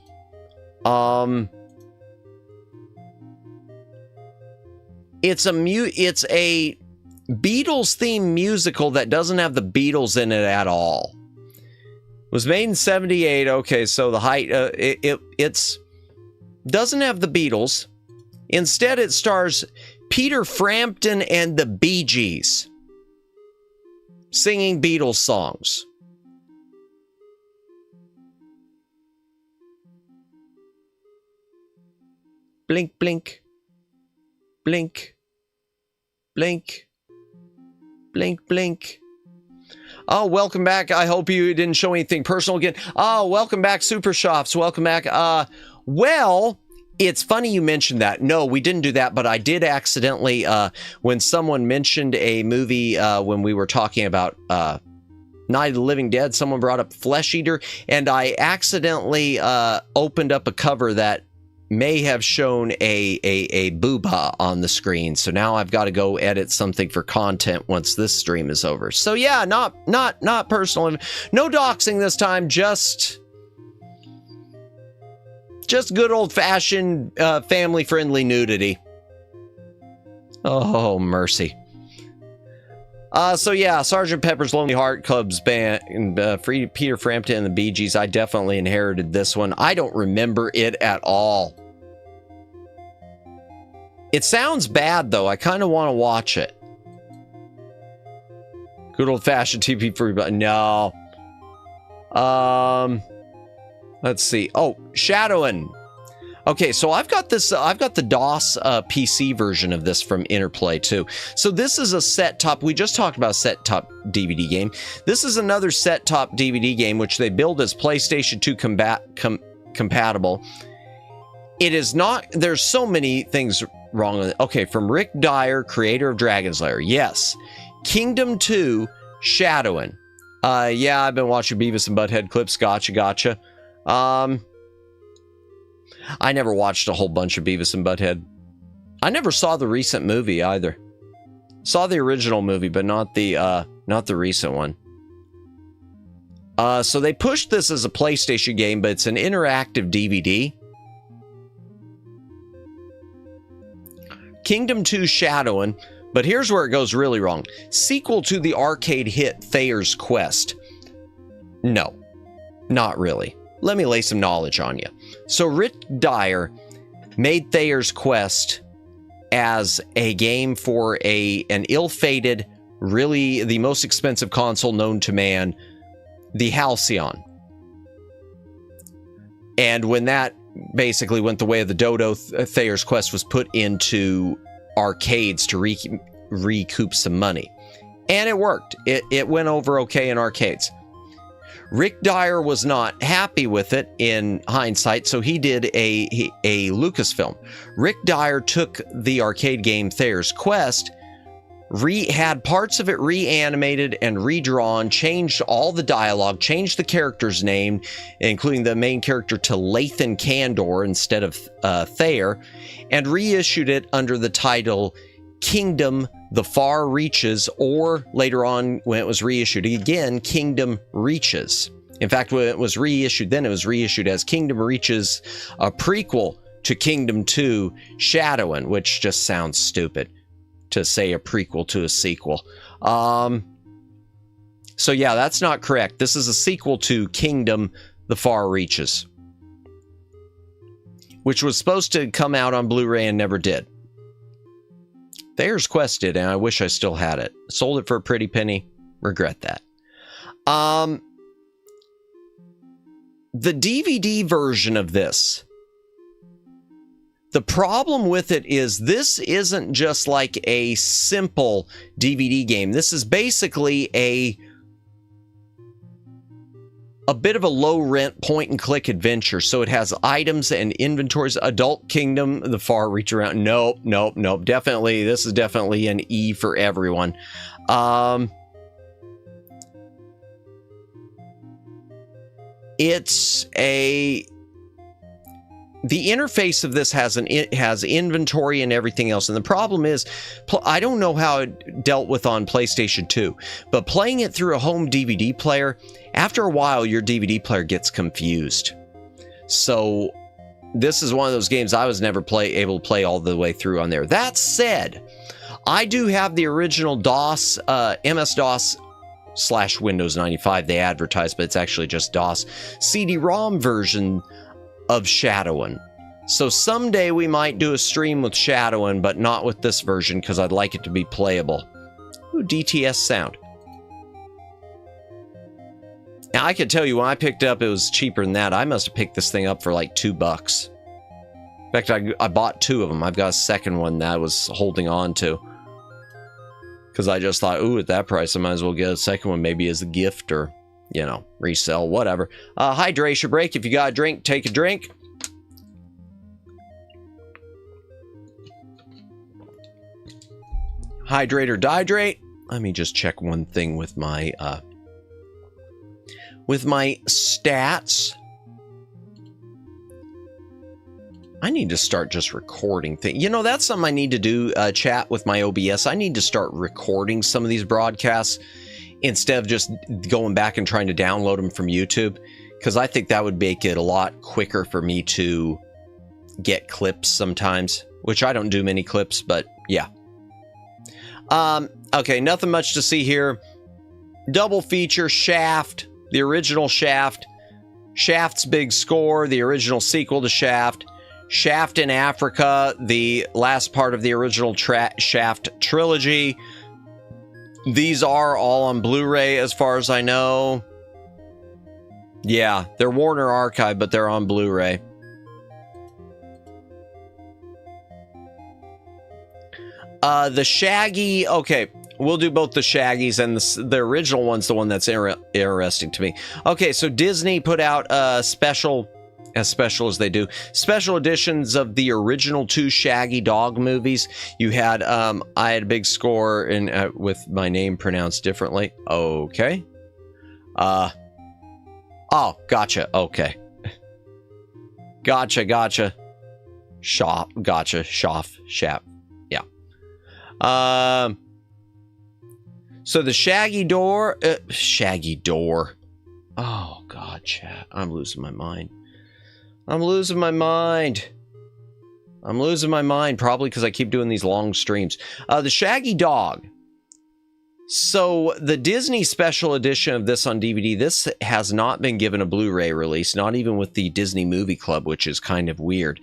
It's a Beatles-themed musical that doesn't have the Beatles in it at all. It was made in 78. Okay, so the height... it's doesn't have the Beatles. Instead, it stars Peter Frampton and the Bee Gees singing Beatles songs. Blink, blink. Blink. Blink. Blink, blink. Oh, welcome back. I hope you didn't show anything personal again. Oh, welcome back, Super Shops. Welcome back. Well, it's funny you mentioned that. No, we didn't do that, but I did accidentally, when someone mentioned a movie, when we were talking about Night of the Living Dead, someone brought up Flesh Eater, and I accidentally opened up a cover that may have shown a booba on the screen. So now I've got to go edit something for content once this stream is over. So yeah, not personal. No doxing this time, just good old-fashioned family-friendly nudity. Oh, mercy. So yeah, Sgt. Pepper's Lonely Heart Club's Band, Peter Frampton and the Bee Gees. I definitely inherited this one. I don't remember it at all. It sounds bad, though. I kind of want to watch it. Good old-fashioned TP free, but no. Let's see. Oh, Shadowing. Okay, so I've got this. I've got the DOS PC version of this from Interplay too. So this is a set-top. We just talked about set-top DVD game. This is another set-top DVD game which they build as PlayStation 2 compatible. It is not. There's so many things wrong with it. Okay, from Rick Dyer, creator of Dragon's Lair. Yes, Kingdom 2, Shadowing. Yeah, I've been watching Beavis and Butthead clips. Gotcha. I never watched a whole bunch of Beavis and Butthead. I never saw the recent movie either. Saw the original movie, but not the recent one. So they pushed this as a PlayStation game, but it's an interactive DVD. Kingdom 2 Shadowing, but here's where it goes really wrong. Sequel to the arcade hit Thayer's Quest. No, not really. Let me lay some knowledge on you. So Rick Dyer made Thayer's Quest as a game for an ill-fated, really the most expensive console known to man, the Halcyon. And when that basically went the way of the dodo, Thayer's Quest was put into arcades to recoup some money. And it worked. It went over okay in arcades. Rick Dyer was not happy with it in hindsight, so he did a Lucasfilm. Rick Dyer took the arcade game Thayer's Quest, had parts of it reanimated and redrawn, changed all the dialogue, changed the character's name, including the main character to Lathan Kandor instead of Thayer, and reissued it under the title Kingdom The Far Reaches, or later on when it was reissued again, Kingdom Reaches. In fact, when it was reissued then, it was reissued as Kingdom Reaches, a prequel to Kingdom 2 Shadowing, which just sounds stupid to say a prequel to a sequel. So yeah, that's not correct. This is a sequel to Kingdom The Far Reaches, which was supposed to come out on Blu-ray and never did. Thayer's Quest did, and I wish I still had it. Sold it for a pretty penny. Regret that. The DVD version of this, the problem with it is this isn't just like a simple DVD game. This is basically a bit of a low-rent point-and-click adventure. So it has items and inventories. Adult Kingdom, The Far Reach Around. Nope. Definitely, this is definitely an E for everyone. The interface of this has inventory and everything else, and the problem is, I don't know how it dealt with on PlayStation 2, but playing it through a home DVD player, after a while your DVD player gets confused. So this is one of those games I was never able to play all the way through on there. That said, I do have the original DOS, MS-DOS / Windows 95, they advertise, but it's actually just DOS, CD-ROM version of Shadowing. So someday we might do a stream with Shadowing, but not with this version because I'd like it to be playable. Ooh, DTS sound. Now I could tell you when I picked it up it was cheaper than that. I must have picked this thing up for like $2. In fact, I bought 2 of them. I've got a second one that I was holding on to. Because I just thought, ooh, at that price, I might as well get a second one maybe as a gift or, you know, resell, whatever. Hydration break. If you got a drink, take a drink. Hydrate or dihydrate. Let me just check one thing with my stats. I need to start just recording things. You know, that's something I need to do, chat with my OBS. I need to start recording some of these broadcasts instead of just going back and trying to download them from YouTube, because I think that would make it a lot quicker for me to get clips sometimes, which I don't do many clips, but yeah. Okay, nothing much to see here. Double feature, Shaft, the original Shaft, Shaft's big score, the original sequel to Shaft, Shaft in Africa, the last part of the original Shaft trilogy. These are all on Blu-ray as far as I know. Yeah, they're Warner Archive, but they're on Blu-ray. The Shaggy, okay, we'll do both the Shaggies and the original one's the one that's interesting to me. Okay, so Disney put out a special, as special as they do, special editions of the original 2 Shaggy Dog movies. You had, I had a big score in with my name pronounced differently. Okay. Oh, gotcha. Okay. Gotcha. Shop. Gotcha. Shap. Yeah. So the Shaggy Door. Oh, God, chat. I'm losing my mind. Probably because I keep doing these long streams. The Shaggy Dog. So the Disney special edition of this on DVD, this has not been given a Blu-ray release, not even with the Disney Movie Club, which is kind of weird.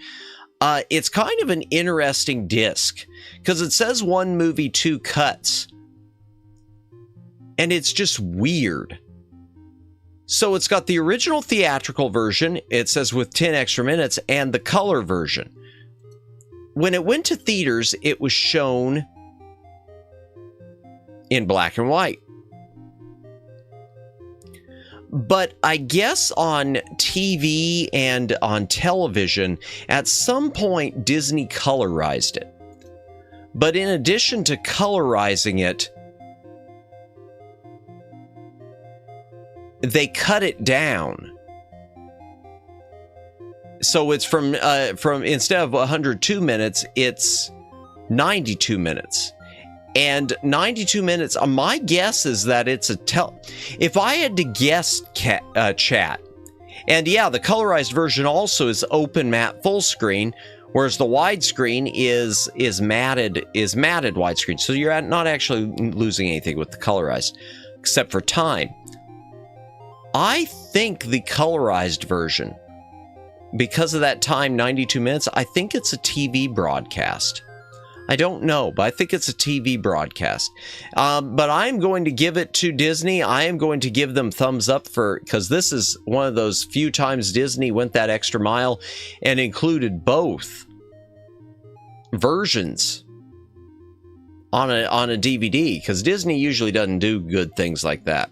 It's kind of an interesting disc because it says 1 movie, 2 cuts. And it's just weird. So it's got the original theatrical version, it says with 10 extra minutes, and the color version. When it went to theaters, it was shown in black and white. But I guess on TV and on television, at some point, Disney colorized it. But in addition to colorizing it, they cut it down. So it's from instead of 102 minutes, it's 92 minutes. And 92 minutes, my guess is that it's if I had to guess, chat, and yeah, the colorized version also is open matte full screen, whereas the widescreen is matted widescreen. So you're not actually losing anything with the colorized, except for time. I think the colorized version, because of that time, 92 minutes, I think it's a TV broadcast. I don't know, but I think it's a TV broadcast. But I'm going to give it to Disney. I am going to give them thumbs up because this is one of those few times Disney went that extra mile and included both versions on a DVD, because Disney usually doesn't do good things like that.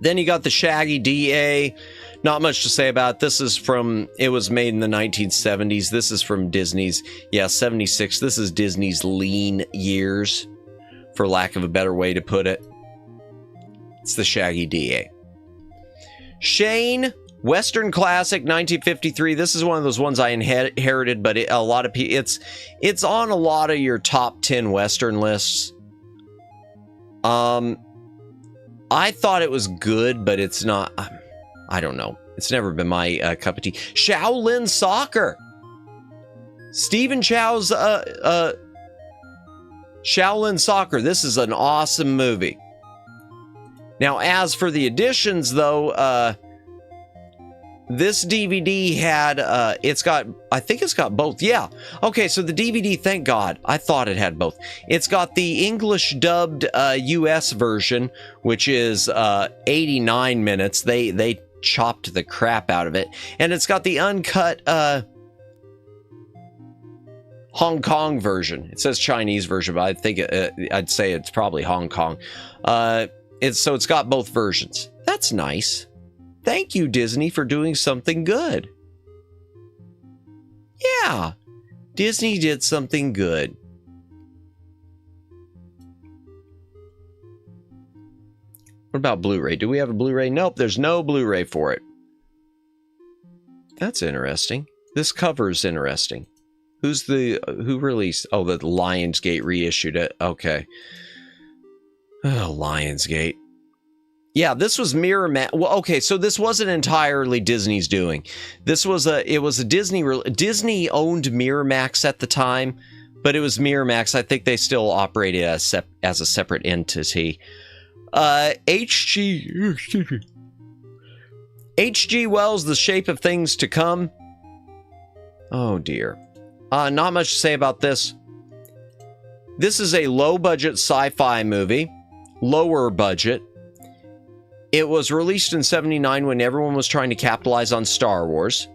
Then you got the Shaggy DA. Not much to say about it. This is it was made in the 1970s. This is from Disney's, 76. This is Disney's lean years, for lack of a better way to put it. It's the Shaggy DA. Shane, Western Classic, 1953. This is one of those ones I inherited, but a lot of people, it's on a lot of your top 10 Western lists. I thought it was good, but it's not. I don't know. It's never been my cup of tea. Shaolin Soccer. Stephen Chow's Shaolin Soccer. This is an awesome movie. Now, as for the editions, though, this DVD had, I think it's got both. Yeah. Okay, so the DVD, thank God. I thought it had both. It's got the English dubbed US version, which is 89 minutes. They chopped the crap out of it. And it's got the uncut Hong Kong version. It says Chinese version, but I think I'd say it's probably Hong Kong. It's got both versions. That's nice. Thank you, Disney, for doing something good. Yeah, Disney did something good. What about Blu-ray? Do we have a Blu-ray? Nope, there's no Blu-ray for it. That's interesting. This cover is interesting. Who released? Oh, the Lionsgate reissued it. Okay. Oh, Lionsgate. Yeah, this was Miramax. Well, okay, so this wasn't entirely Disney's doing. It was a Disney owned Miramax at the time, but it was Miramax. I think they still operated as a separate entity. H.G. Wells, The Shape of Things to Come. Oh dear. Not much to say about this. This is a low-budget sci-fi movie. Lower budget. It was released in '79 when everyone was trying to capitalize on Star Wars.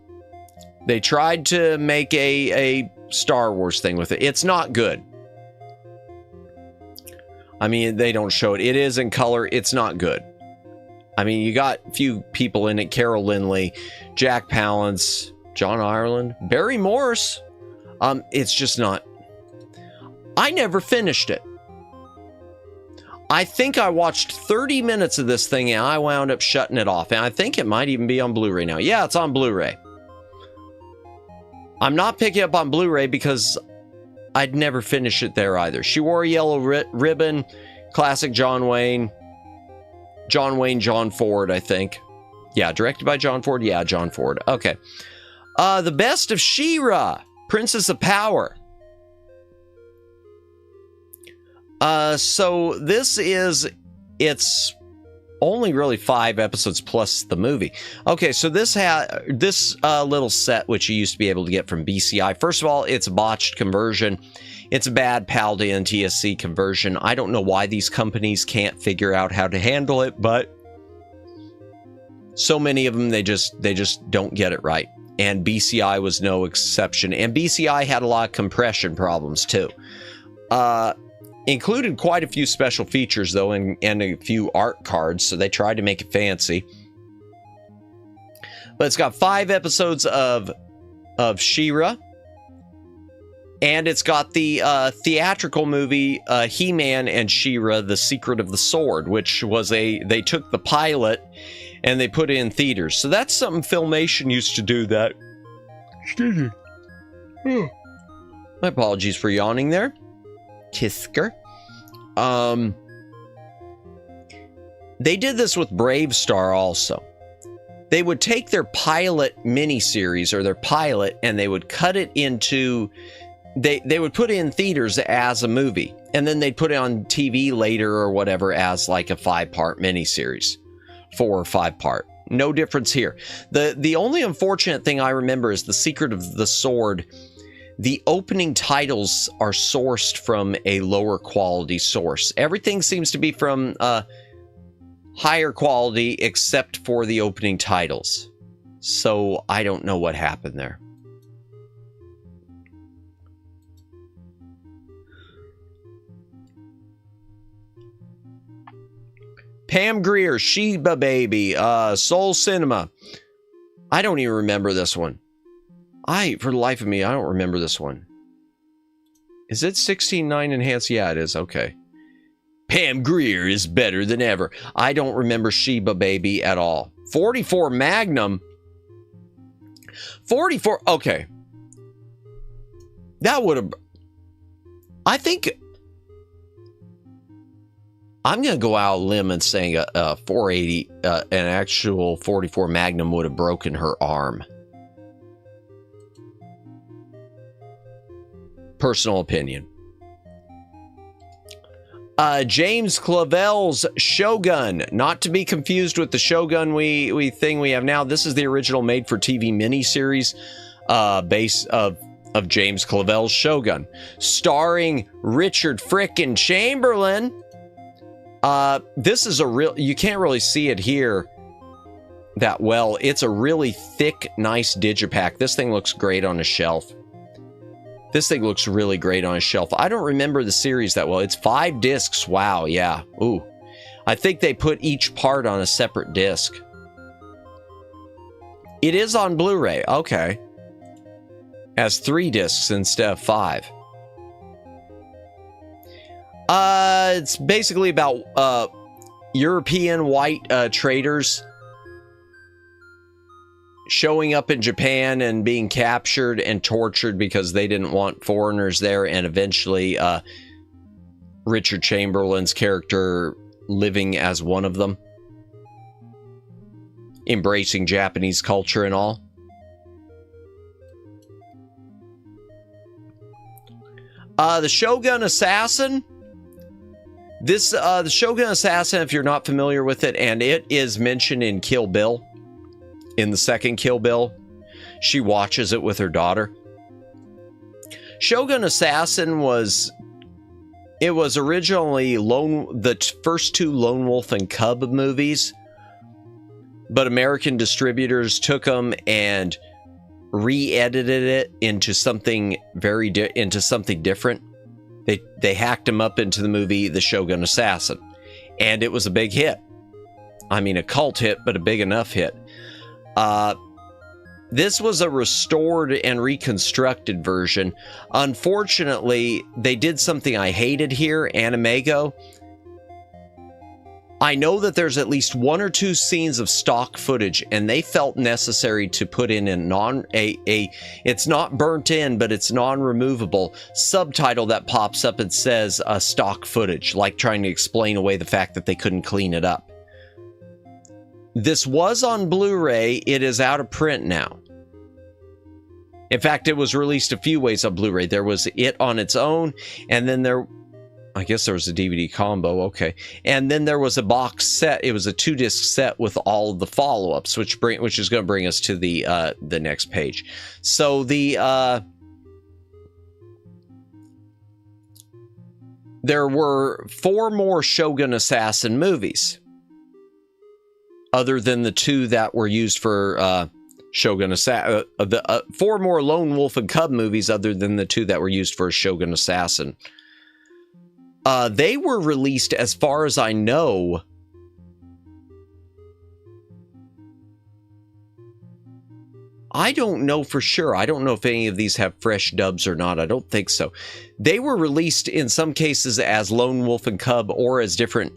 They tried to make a Star Wars thing with it. It's not good. I mean, they don't show it. It is in color. It's not good. I mean, you got a few people in it. Carol Lindley, Jack Palance, John Ireland, Barry Morse. It's just not. I never finished it. I think I watched 30 minutes of this thing and I wound up shutting it off. And I think it might even be on Blu-ray now. Yeah, it's on Blu-ray. I'm not picking up on Blu-ray because I'd never finish it there either. She Wore a Yellow Ribbon, classic John Wayne, John Ford, I think. Yeah, directed by John Ford. Yeah, John Ford. Okay. The Best of She-Ra, Princess of Power. So this it's only really 5 episodes plus the movie. Okay, so this little set, which you used to be able to get from BCI. First of all, it's a botched conversion. It's a bad PAL to NTSC conversion. I don't know why these companies can't figure out how to handle it, but so many of them, they just don't get it right. And BCI was no exception. And BCI had a lot of compression problems too. Included quite a few special features, though, and a few art cards, so they tried to make it fancy. But it's got 5 episodes of She-Ra, and it's got the theatrical movie He-Man and She-Ra, The Secret of the Sword, which was they took the pilot and they put it in theaters. So that's something Filmation used to do that. Excuse me. My apologies for yawning there. Kisker. They did this with Brave Star also. They would take their pilot miniseries or their pilot and they would cut it into, they would put it in theaters as a movie, and then they'd put it on TV later or whatever as like a 5-part miniseries, 4 or 5-part. No difference here. The only unfortunate thing I remember is The Secret of the Sword. The opening titles are sourced from a lower quality source. Everything seems to be from higher quality except for the opening titles. So I don't know what happened there. Pam Grier, Sheba Baby, Soul Cinema. I don't even remember this one. For the life of me, I don't remember this one. Is it 16:9 enhanced? Yeah, it is. Okay. Pam Grier is better than ever. I don't remember Sheba Baby at all. 44 Magnum. 44. Okay. That would have. I think. I'm going to go out on a limb and saying a 480, an actual 44 Magnum would have broken her arm. Personal opinion. James Clavell's Shogun, not to be confused with the Shogun we have now. This is the original made-for-TV miniseries base of James Clavell's Shogun, starring Richard frickin' Chamberlain. This is a real. You can't really see it here. that well. It's a really thick, nice digipack. This thing looks great on a shelf. This thing looks really great on a shelf. I don't remember the series that well. It's 5 discs. Wow, yeah. Ooh. I think they put each part on a separate disc. It is on Blu-ray. Okay. Has 3 discs instead of 5. It's basically about European white traders showing up in Japan and being captured and tortured because they didn't want foreigners there, and eventually Richard Chamberlain's character living as one of them, embracing Japanese culture and all. The Shogun Assassin. This the Shogun Assassin, if you're not familiar with it, and it is mentioned in Kill Bill. In the second Kill Bill, she watches it with her daughter. Shogun Assassin was originally the first 2 Lone Wolf and Cub movies, but American distributors took them and re-edited it into something different. They hacked them up into the movie The Shogun Assassin, and it was a big hit. I mean, a cult hit, but a big enough hit. This was a restored and reconstructed version. Unfortunately, they did something I hated here, Animago. I know that there's at least 1 or 2 scenes of stock footage, and they felt necessary to put in it's not burnt in, but it's non-removable subtitle that pops up and says stock footage, like trying to explain away the fact that they couldn't clean it up. This was on Blu-ray. It is out of print now. In fact, it was released a few ways on Blu-ray. There was it on its own, and then I guess there was a DVD combo, okay. And then there was a box set. It was a 2-disc set with all of the follow-ups, which is going to bring us to the next page. So there were 4 more Shogun Assassin movies, other than the 2 that were used for Shogun Assassin. 4 more Lone Wolf and Cub movies, other than the 2 that were used for Shogun Assassin. They were released, as far as I know, I don't know for sure. I don't know if any of these have fresh dubs or not. I don't think so. They were released in some cases as Lone Wolf and Cub or as different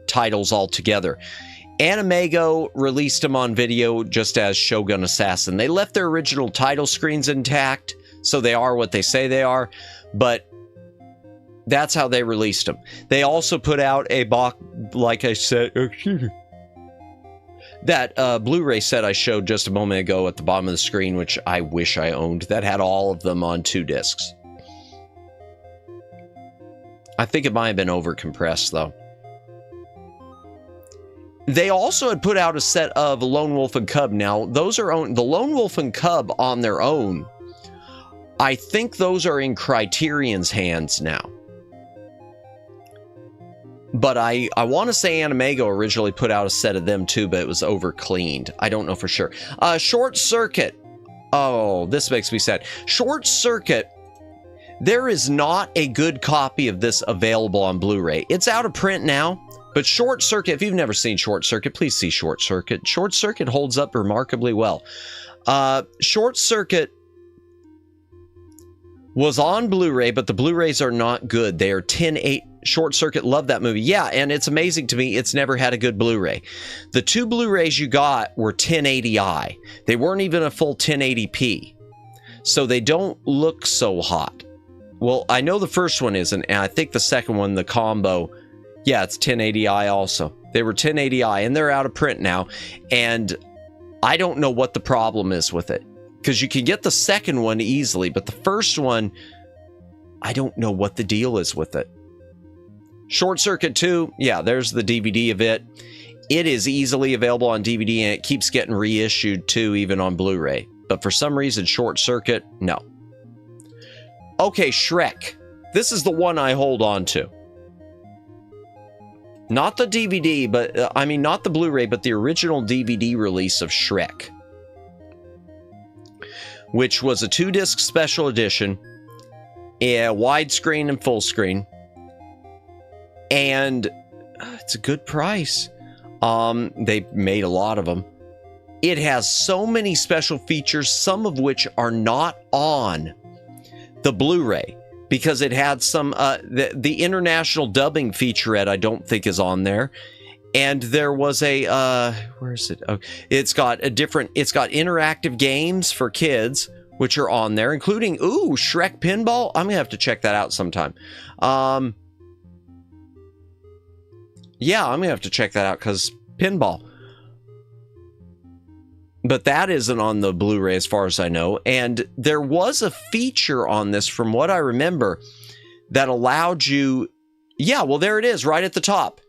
titles altogether. Animago released them on video just as Shogun Assassin. They left their original title screens intact, so they are what they say they are, but that's how they released them. They also put out a box, like I said, that Blu-ray set I showed just a moment ago at the bottom of the screen, which I wish I owned, that had all of them on 2 discs. I think it might have been overcompressed, though. They also had put out a set of Lone Wolf and Cub. Now, those are the Lone Wolf and Cub on their own. I think those are in Criterion's hands now. But I want to say Animago originally put out a set of them too, but it was over-cleaned. I don't know for sure. Short Circuit. Oh, this makes me sad. Short Circuit. There is not a good copy of this available on Blu-ray. It's out of print now. But Short Circuit, if you've never seen Short Circuit, please see Short Circuit. Short Circuit holds up remarkably well. Short Circuit was on Blu-ray, but the Blu-rays are not good. They are 1080. Short Circuit, love that movie. Yeah, and it's amazing to me, it's never had a good Blu-ray. The 2 Blu-rays you got were 1080i. They weren't even a full 1080p. So they don't look so hot. Well, I know the first one isn't, and I think the second one, the combo, yeah, it's 1080i also. They were 1080i, and they're out of print now. And I don't know what the problem is with it. Because you can get the second one easily, but the first one, I don't know what the deal is with it. Short Circuit 2, yeah, there's the DVD of it. It is easily available on DVD, and it keeps getting reissued too, even on Blu-ray. But for some reason, Short Circuit, no. Okay, Shrek. This is the one I hold on to. Not the DVD, but I mean, not the Blu-ray, but the original DVD release of Shrek, which was a 2-disc special edition, widescreen and full screen, and it's a good price. They made a lot of them. It has so many special features, some of which are not on the Blu-ray, because it had some, the international dubbing featurette I don't think is on there. And there was a, where is it? Oh, it's got interactive games for kids, which are on there, including, Shrek Pinball. I'm gonna have to check that out sometime. Yeah, I'm gonna have to check that out, because pinball. But that isn't on the Blu-ray as far as I know. And there was a feature on this, from what I remember, that allowed you... Yeah, well, there it is, right at the top.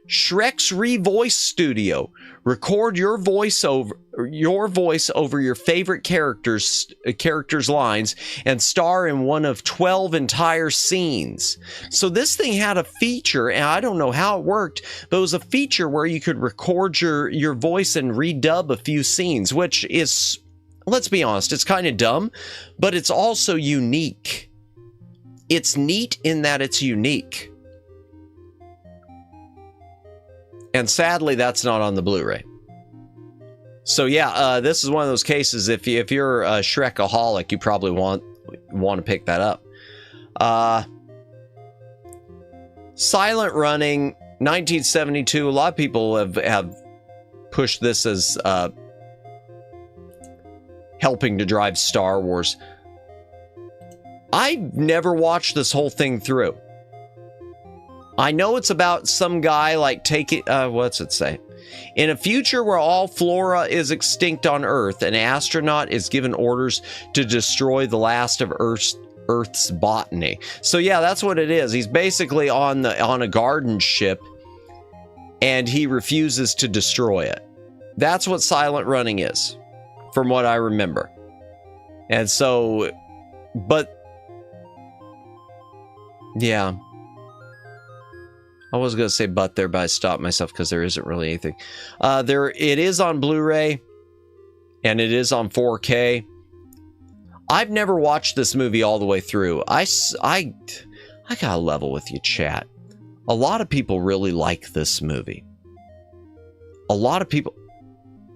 Shrek's Revoice Studio. Record your voice over your favorite characters' lines and star in one of 12 entire scenes. So this thing had a feature, and I don't know how it worked, but it was a feature where you could record your voice and redub a few scenes, which is, let's be honest, it's kind of dumb, but it's also unique. It's neat in that it's unique. And sadly, that's not on the Blu-ray. So yeah, this is one of those cases, if you're a Shrekaholic, you probably want to pick that up. Silent Running, 1972. A lot of people have pushed this as helping to drive Star Wars. I never watched this whole thing through. I know it's about some guy like taking, what's it say? In a future where all flora is extinct on Earth, an astronaut is given orders to destroy the last of Earth's botany. So yeah, that's what it is. He's basically on a garden ship, and he refuses to destroy it. That's what Silent Running is, from what I remember. And so, but yeah. I was going to say but there, but I stopped myself because there isn't really anything. It is on Blu-ray, and it is on 4K. I've never watched this movie all the way through. I gotta level with you, chat. A lot of people really like this movie. A lot of people...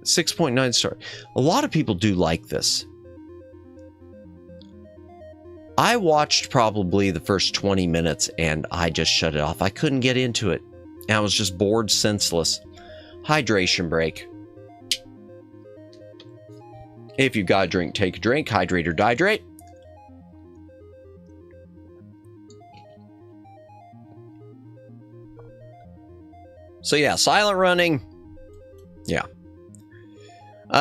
6.9 star. A lot of people do like this. I watched probably the first 20 minutes and I just shut it off. I couldn't get into it. And I was just bored senseless. Hydration break. If you've got a drink, take a drink. Hydrate or dihydrate. So yeah, Silent Running. Yeah.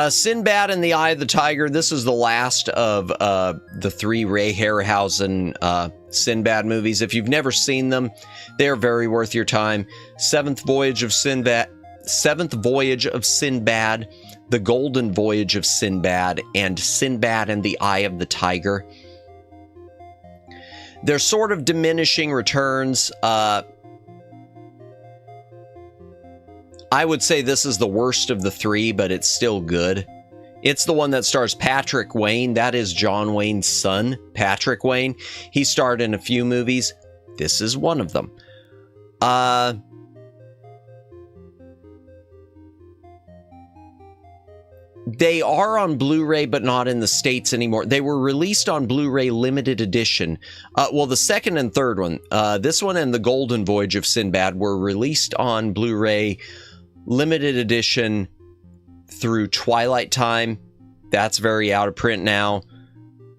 Sinbad and the Eye of the Tiger. This is the last of the 3 Ray Harryhausen Sinbad movies. If you've never seen them, they're very worth your time. Seventh Voyage of Sinbad, The Golden Voyage of Sinbad, and Sinbad and the Eye of the Tiger. They're sort of diminishing returns. I would say this is the worst of the 3, but it's still good. It's the one that stars Patrick Wayne. That is John Wayne's son, Patrick Wayne. He starred in a few movies. This is one of them. They are on Blu-ray, but not in the States anymore. They were released on Blu-ray limited edition. Well, the second and third one, this one and The Golden Voyage of Sinbad, were released on Blu-ray limited edition through Twilight Time. That's very out of print now.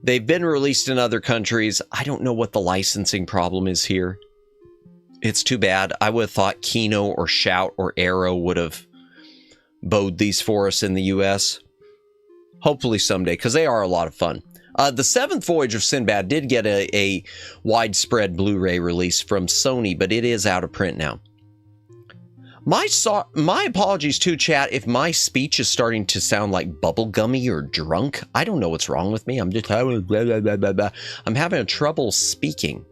They've been released in other countries. I don't know what the licensing problem is here. It's too bad. I would have thought Kino or Shout or Arrow would have bowed these for us in the US. Hopefully someday, because they are a lot of fun. The Seventh Voyage of Sinbad did get a widespread Blu-ray release from Sony, but it is out of print now. My apologies too, chat, if my speech is starting to sound like bubblegummy or drunk. I don't know what's wrong with me. I'm just having blah, blah, blah, blah, blah. I'm having trouble speaking.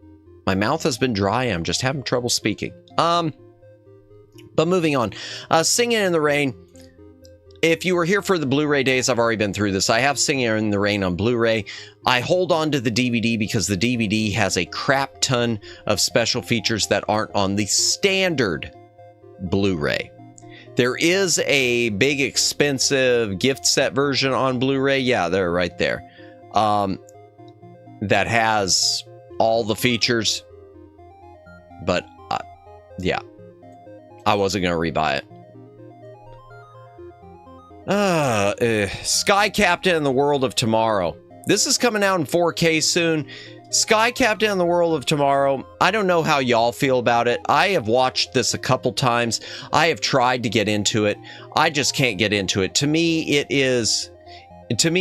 My mouth has been dry. I'm just having trouble speaking. But moving on, Singing in the Rain. If you were here for the Blu-ray days, I've already been through this. I have Singing in the Rain on Blu-ray. I hold on to the DVD because the DVD has a crap ton of special features that aren't on the standard Blu-ray. There is a big, expensive gift set version on Blu-ray. Yeah, they're right there. That has all the features. But, yeah. I wasn't going to rebuy it. Sky Captain and the World of Tomorrow. This is coming out in 4K soon. Sky Captain and the World of Tomorrow. I don't know how y'all feel about it. I have watched this a couple times. I have tried to get into it. I just can't get into it. To me,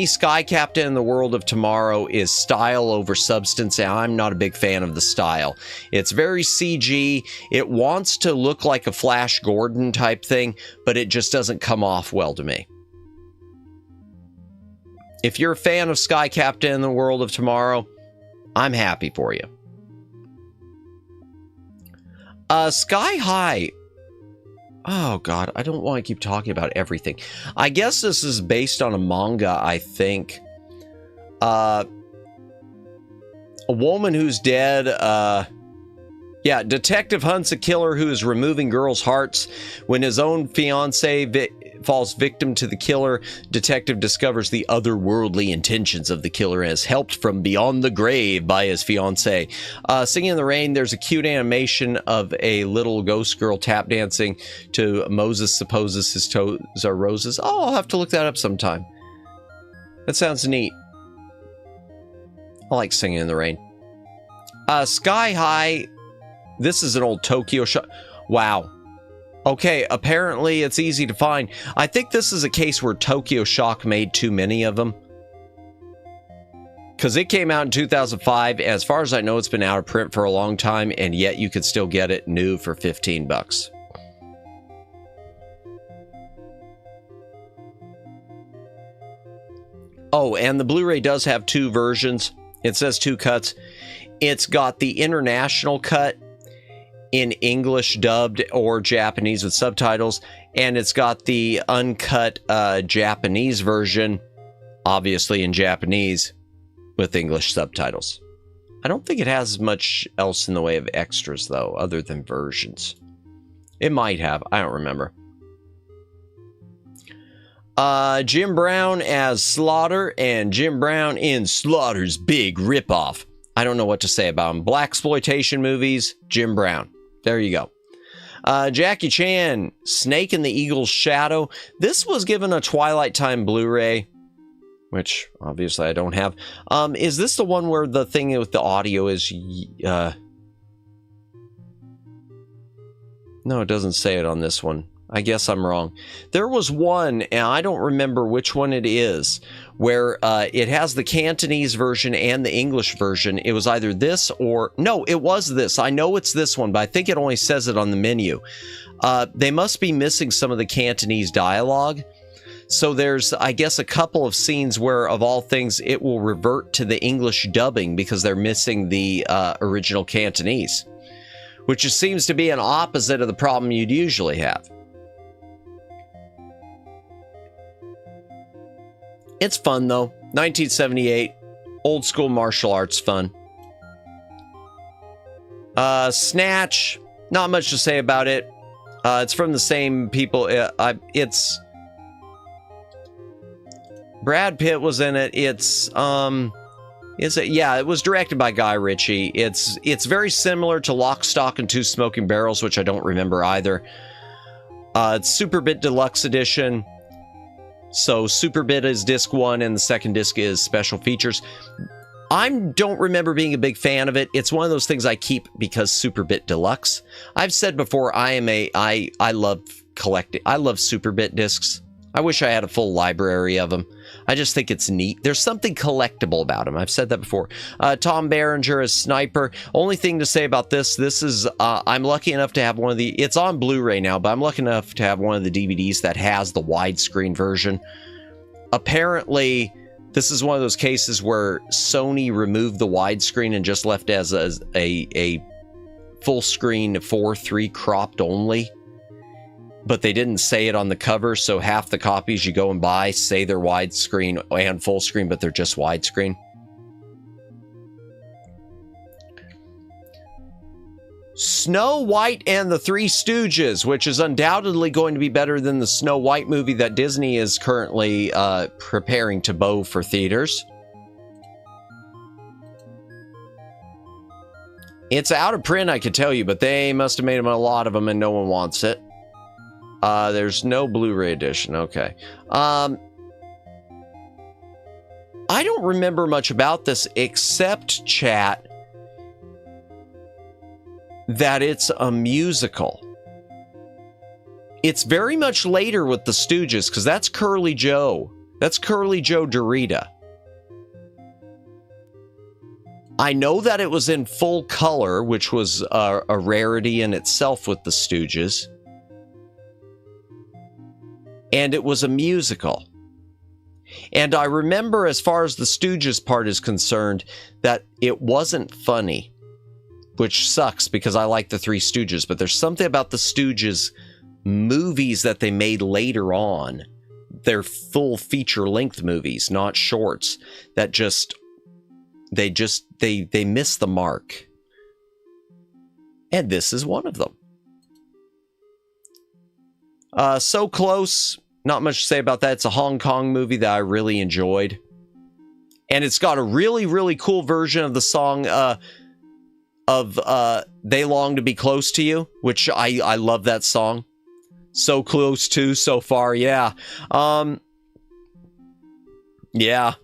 Sky Captain and the World of Tomorrow is style over substance, and I'm not a big fan of the style. It's very CG. It wants to look like a Flash Gordon type thing, but it just doesn't come off well to me. If you're a fan of Sky Captain and the World of Tomorrow, I'm happy for you. Sky High. Oh, God, I don't want to keep talking about everything. I guess this is based on a manga, I think. A woman who's dead. Yeah, detective hunts a killer who is removing girls' hearts. When his own fiancée falls victim to the killer, detective discovers the otherworldly intentions of the killer and is helped from beyond the grave by his fiancée. Singing in the Rain, there's a cute animation of a little ghost girl tap dancing to Moses Supposes His Toes Are Roses. Oh, I'll have to look that up sometime. That sounds neat. I like Singing in the Rain. Sky High. This is an old Tokyo shot. Wow. Okay, apparently it's easy to find. I think this is a case where Tokyo Shock made too many of them. Because it came out in 2005. As far as I know, it's been out of print for a long time, and yet you could still get it new for 15 bucks. Oh, and the Blu-ray does have two versions. It says two cuts. It's got the international cut in English dubbed or Japanese with subtitles, and it's got the uncut Japanese version, obviously in Japanese, with English subtitles. I don't think it has much else in the way of extras, though, other than versions. It might have. I don't remember. Jim Brown as Slaughter and Jim Brown in Slaughter's Big Ripoff. I don't know what to say about him. Blaxploitation movies, Jim Brown. There you go. Jackie Chan, Snake in the Eagle's Shadow. This was given a Twilight Time Blu-ray, which obviously I don't have. Is this the one where the thing with the audio is... No, it doesn't say it on this one. I guess I'm wrong. There was one, and I don't remember which one it is, where it has the Cantonese version and the English version. It was either this or... No, it was this. I know it's this one, but I think it only says it on the menu. They must be missing some of the Cantonese dialogue. So there's, I guess, a couple of scenes where, of all things, it will revert to the English dubbing because they're missing the original Cantonese, which just seems to be an opposite of the problem you'd usually have. It's fun, though. 1978. Old school martial arts fun. Snatch. Not much to say about it. It's from the same people. It's... Brad Pitt was in it. It's... Is it? Yeah, it was directed by Guy Ritchie. It's very similar to Lock, Stock, and Two Smoking Barrels, which I don't remember either. It's Super Bit Deluxe Edition. So Super Bit is disc 1 and the second disc is special features. I don't remember being a big fan of it. It's one of those things I keep because Super Bit Deluxe. I've said before, I love collecting. I love Super Bit discs. I wish I had a full library of them. I just think it's neat. There's something collectible about them. I've said that before. Tom Berenger as Sniper. Only thing to say about this is I'm lucky enough to have one of the... It's on Blu-ray now, but I'm lucky enough to have one of the DVDs that has the widescreen version. Apparently, this is one of those cases where Sony removed the widescreen and just left as a full screen 4:3 cropped only. but they didn't say it on the cover, so half the copies you go and buy say they're widescreen and full screen, but they're just widescreen. Snow White and the Three Stooges, which is undoubtedly going to be better than the Snow White movie that Disney is currently preparing to bow for theaters. It's out of print, I could tell you, but they must have made a lot of them and no one wants it. There's no Blu-ray edition. Okay. I don't remember much about this except, chat, that it's a musical. It's very much later with the Stooges, because that's Curly Joe. That's Curly Joe Dorita. I know that it was in full color, which was a rarity in itself with the Stooges. And it was a musical. And I remember, as far as the Stooges part is concerned, that it wasn't funny. Which sucks, because I like the Three Stooges, but there's something about the Stooges movies that they made later on. They're full feature-length movies, not shorts, that they miss the mark. And this is one of them. So Close, not much to say about that. It's a Hong Kong movie that I really enjoyed. And it's got a really, really cool version of the song of They Long to Be Close to You, which I love that song. So Close to, so far, yeah. Yeah.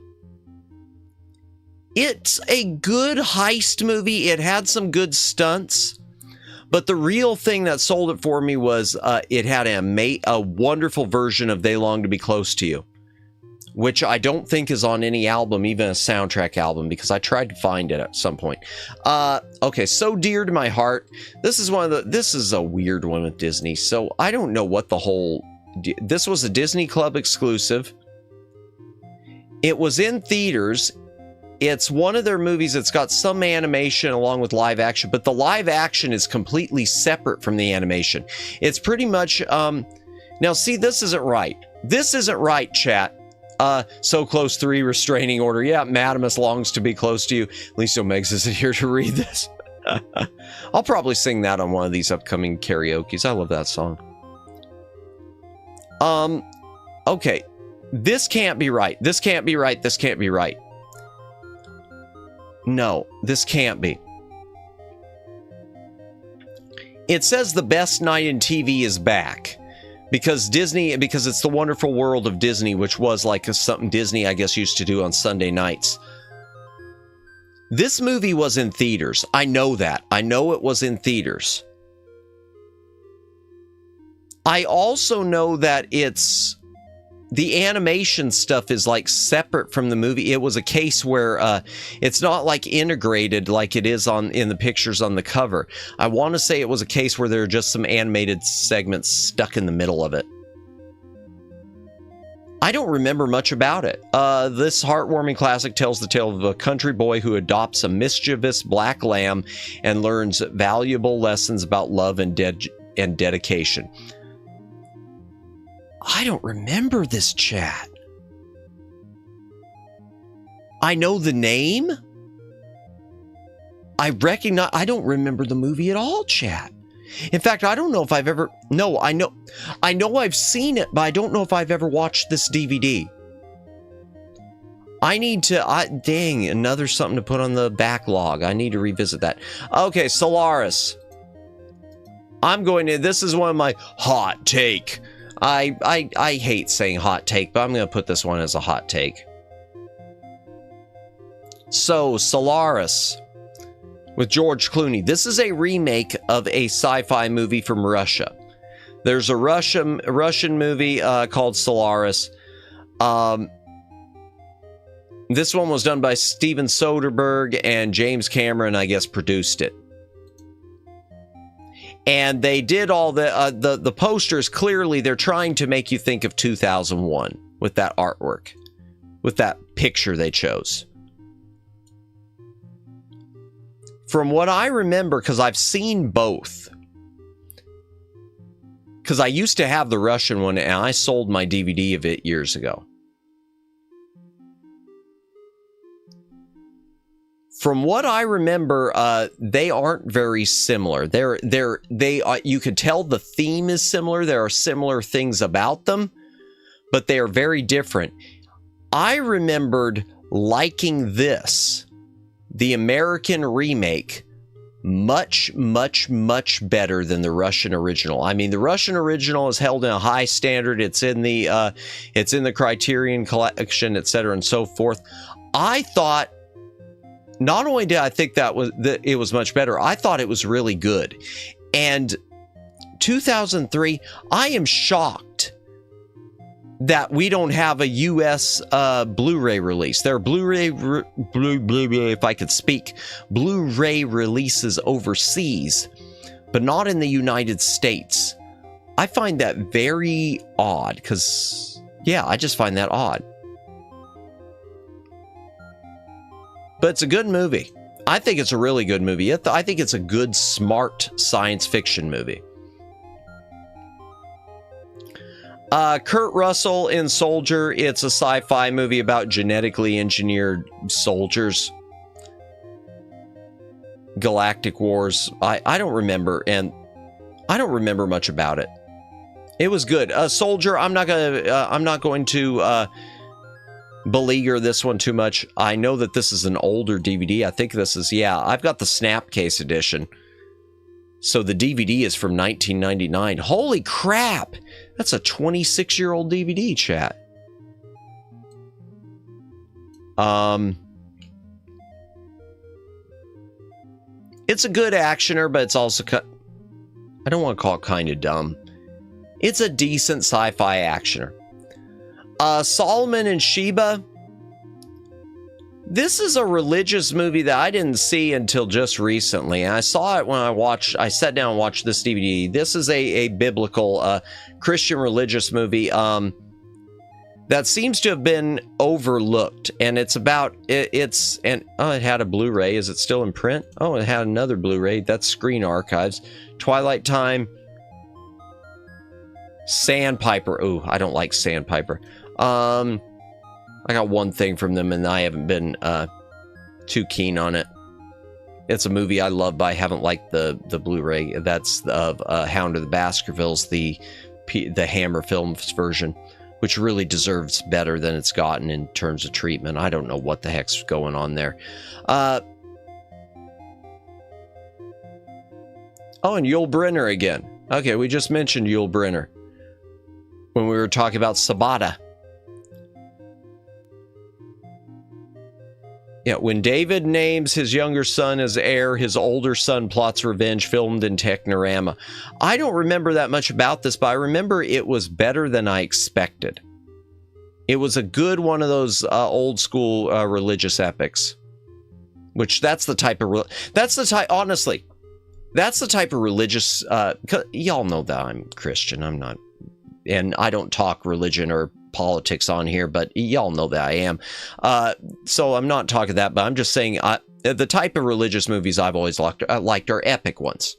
It's a good heist movie. It had some good stunts. But the real thing that sold it for me was it had a wonderful version of They Long to Be Close to You, which I don't think is on any album, even a soundtrack album, because I tried to find it at some point. Okay, So Dear to My Heart. This is a weird one with Disney. So I don't know what the whole... This was a Disney Club exclusive. It was in theaters. It's one of their movies that's got some animation along with live action, but the live action is completely separate from the animation. It's pretty much... Now, see, this isn't right. This isn't right, chat. So Close 3, Restraining Order. Yeah, Madamus longs to be close to you. Lisa Megs isn't here to read this. I'll probably sing that on one of these upcoming karaoke's. I love that song. Okay. This can't be right. This can't be right. This can't be right. No, this can't be. It says The Best Night in TV is back. Because it's The Wonderful World of Disney, which was like something Disney, I guess, used to do on Sunday nights. This movie was in theaters. I know that. I know it was in theaters. I also know that the animation stuff is like separate from the movie. It was a case where it's not like integrated like it is in the pictures on the cover. I want to say it was a case where there are just some animated segments stuck in the middle of it. I don't remember much about it. This heartwarming classic tells the tale of a country boy who adopts a mischievous black lamb and learns valuable lessons about love and dedication. I don't remember this, chat. I know the name. I don't remember the movie at all, chat. In fact, I don't know if I've ever... No, I know I've seen it, but I don't know if I've ever watched this DVD. I need to... dang, another something to put on the backlog. I need to revisit that. Okay, Solaris. This is one of my hot take. I hate saying hot take, but I'm going to put this one as a hot take. So, Solaris with George Clooney. This is a remake of a sci-fi movie from Russia. There's a Russian movie called Solaris. This one was done by Steven Soderbergh, and James Cameron, I guess, produced it. And they did all the posters. Clearly, they're trying to make you think of 2001 with that artwork, with that picture they chose. From what I remember, because I've seen both, because I used to have the Russian one, and I sold my DVD of it years ago. From what I remember, they aren't very similar. You could tell the theme is similar. There are similar things about them, but they are very different. I remembered liking this, the American remake, much, much, much better than the Russian original. I mean, the Russian original is held in a high standard. It's in the Criterion Collection, etc., and so forth. I thought, not only did I think that it was much better, I thought it was really good. And 2003, I am shocked that we don't have a U.S. Blu-ray release. There are Blu-ray, if I could speak, Blu-ray releases overseas, but not in the United States. I find that very odd because, yeah, I just find that odd. But it's a good movie. I think it's a really good movie. I think it's a good, smart science fiction movie. Kurt Russell in Soldier. It's a sci-fi movie about genetically engineered soldiers. Galactic Wars. I don't remember, and I don't remember much about it. It was good. Soldier. I'm not going to beleaguer this one too much. I know that this is an older DVD. I think this is, yeah, I've got the Snapcase edition. So the DVD is from 1999. Holy crap! That's a 26-year-old DVD, chat. It's a good actioner, but it's also, I don't want to call it kind of dumb. It's a decent sci-fi actioner. Solomon and Sheba. This is a religious movie that I didn't see until just recently. And I saw it when I sat down and watched this DVD. This is a biblical Christian religious movie that seems to have been overlooked. And it's about, it had a Blu-ray. Is it still in print? Oh, it had another Blu-ray. That's Screen Archives. Twilight Time. Sandpiper. Ooh, I don't like Sandpiper. I got one thing from them, and I haven't been too keen on it. It's a movie I love, but I haven't liked the Blu-ray. That's of Hound of the Baskervilles, the Hammer Films version, which really deserves better than it's gotten in terms of treatment. I don't know what the heck's going on there. Oh, and Yul Brynner again. Okay, we just mentioned Yul Brynner when we were talking about Sabata. Yeah, when David names his younger son as heir, his older son plots revenge, filmed in Technorama. I don't remember that much about this, but I remember it was better than I expected. It was a good one of those old school religious epics. Which that's the type of, honestly, that's the type of religious, y'all know that I'm Christian, I'm not, and I don't talk religion or politics on here, but y'all know that I am. So I'm not talking that, but I'm just saying the type of religious movies I've always liked are epic ones.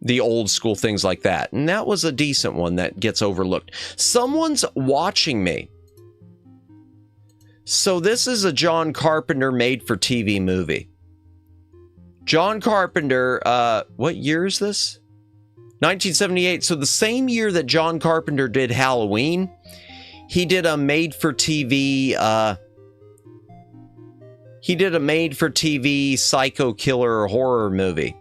The old school things like that. And that was a decent one that gets overlooked. Someone's watching me. So this is a John Carpenter made-for-TV movie. John Carpenter, what year is this? 1978. So the same year that John Carpenter did Halloween, he did a made-for-TV, psycho killer horror movie.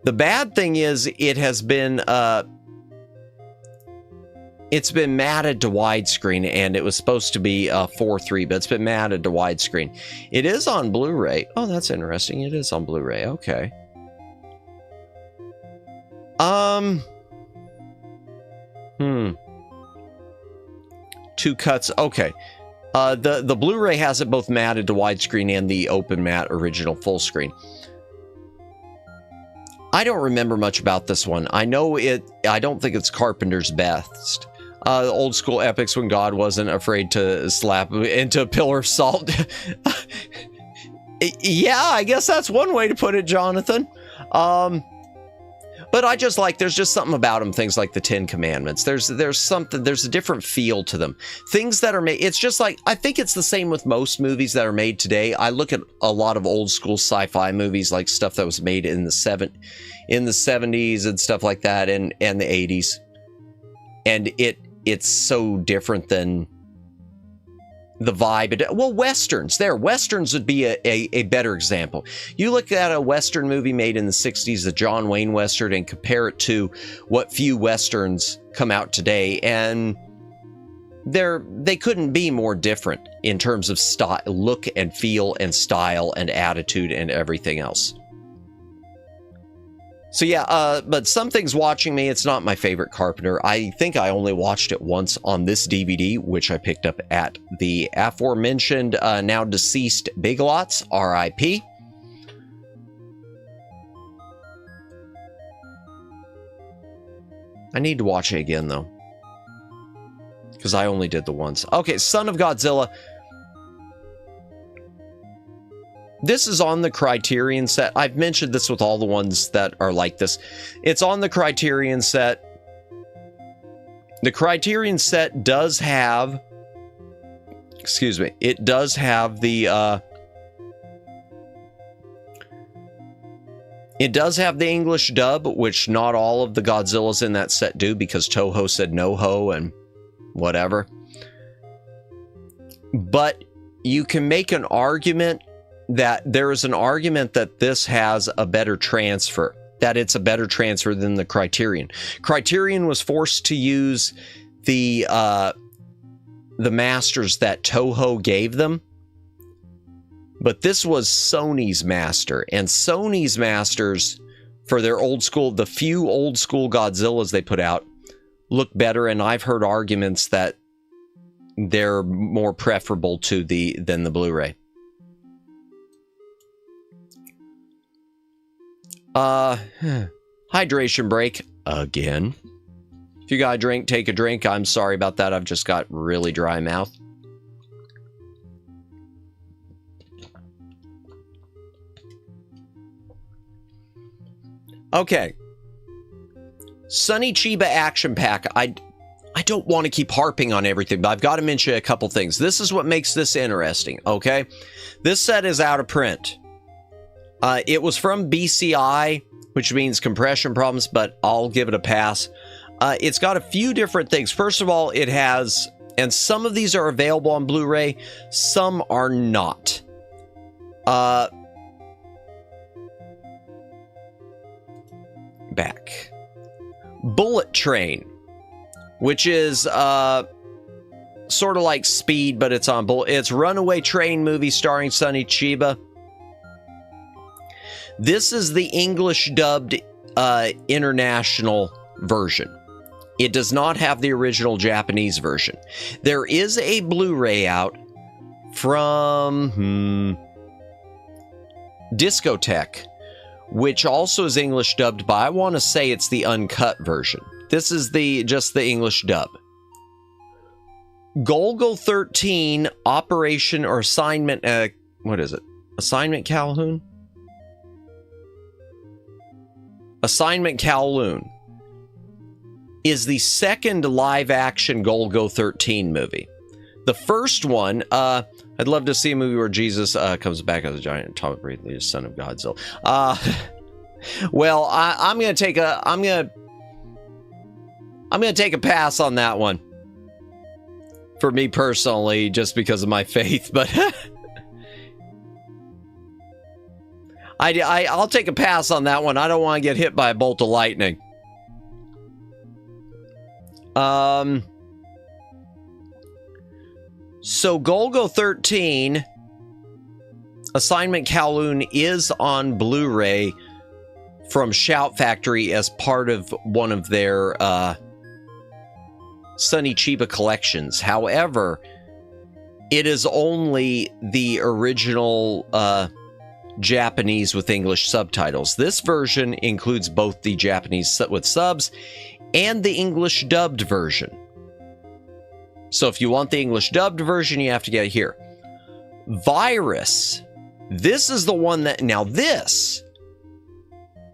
The bad thing is it has been, it's been matted to widescreen, and it was supposed to be 4:3, but it's been matted to widescreen. It is on Blu-ray. Oh, that's interesting. It is on Blu-ray. Okay. Two cuts. Okay. The Blu-ray has it both matted to widescreen and the open matte original full screen. I don't remember much about this one. I know I don't think it's Carpenter's best. The old school epics when God wasn't afraid to slap into a pillar of salt. Yeah, I guess that's one way to put it, Jonathan. But I just like, there's just something about them, things like the Ten Commandments. There's a different feel to them. Things that are made, it's just like, I think it's the same with most movies that are made today. I look at a lot of old school sci-fi movies, like stuff that was made in the 70s and stuff like that, and the 80s. And it's so different than the vibe. Well, Westerns would be a better example. You look at a Western movie made in the 60s, the John Wayne Western, and compare it to what few Westerns come out today, and they couldn't be more different in terms of style, look and feel and style and attitude and everything else. So yeah, but Something's Watching Me, it's not my favorite Carpenter. I think I only watched it once on this DVD, which I picked up at the aforementioned, now deceased Big Lots, RIP. I need to watch it again, though, because I only did the once. Okay, Son of Godzilla. This is on the Criterion set. I've mentioned this with all the ones that are like this. It's on the Criterion set. The Criterion set does have, excuse me, it does have the, it does have the English dub, which not all of the Godzillas in that set do, because Toho said no-ho and whatever. But you can make an argument that there is an argument that this has a better transfer, that it's a better transfer than the Criterion. Criterion was forced to use the masters that Toho gave them, but this was Sony's master, and Sony's masters for their old school, the few old school Godzillas they put out, look better, and I've heard arguments that they're more preferable to than the Blu-ray. Hydration break again. If you got a drink, take a drink. I'm sorry about that. I've just got really dry mouth. Okay. Sonny Chiba Action Pack. I don't want to keep harping on everything, but I've got to mention a couple things. This is what makes this interesting, okay? This set is out of print. It was from BCI, which means compression problems, but I'll give it a pass. It's got a few different things. First of all, it has, and some of these are available on Blu-ray, some are not. Back. Bullet Train, which is sort of like Speed, but it's on Bullet. It's Runaway Train movie starring Sonny Chiba. This is the English dubbed international version. It does not have the original Japanese version. There is a Blu-ray out from Discotheque, which also is English dubbed, but I want to say it's the uncut version. This is just the English dub. Golgo 13 Operation or Assignment, what is it? Assignment Calhoun? Assignment Kowloon is the second live-action Golgo 13 movie. The first one, I'd love to see a movie where Jesus comes back as a giant, Tom Brady, son of Godzilla. Well, I'm gonna take a pass on that one. For me personally, just because of my faith, but I'll take a pass on that one. I don't want to get hit by a bolt of lightning. So Golgo 13, Assignment Kowloon is on Blu-ray from Shout Factory as part of one of their Sonny Chiba collections. However, it is only the original Japanese with English subtitles. This version includes both the Japanese with subs and the English dubbed version. So if you want the English dubbed version, you have to get it here. Virus. This is the one that, now this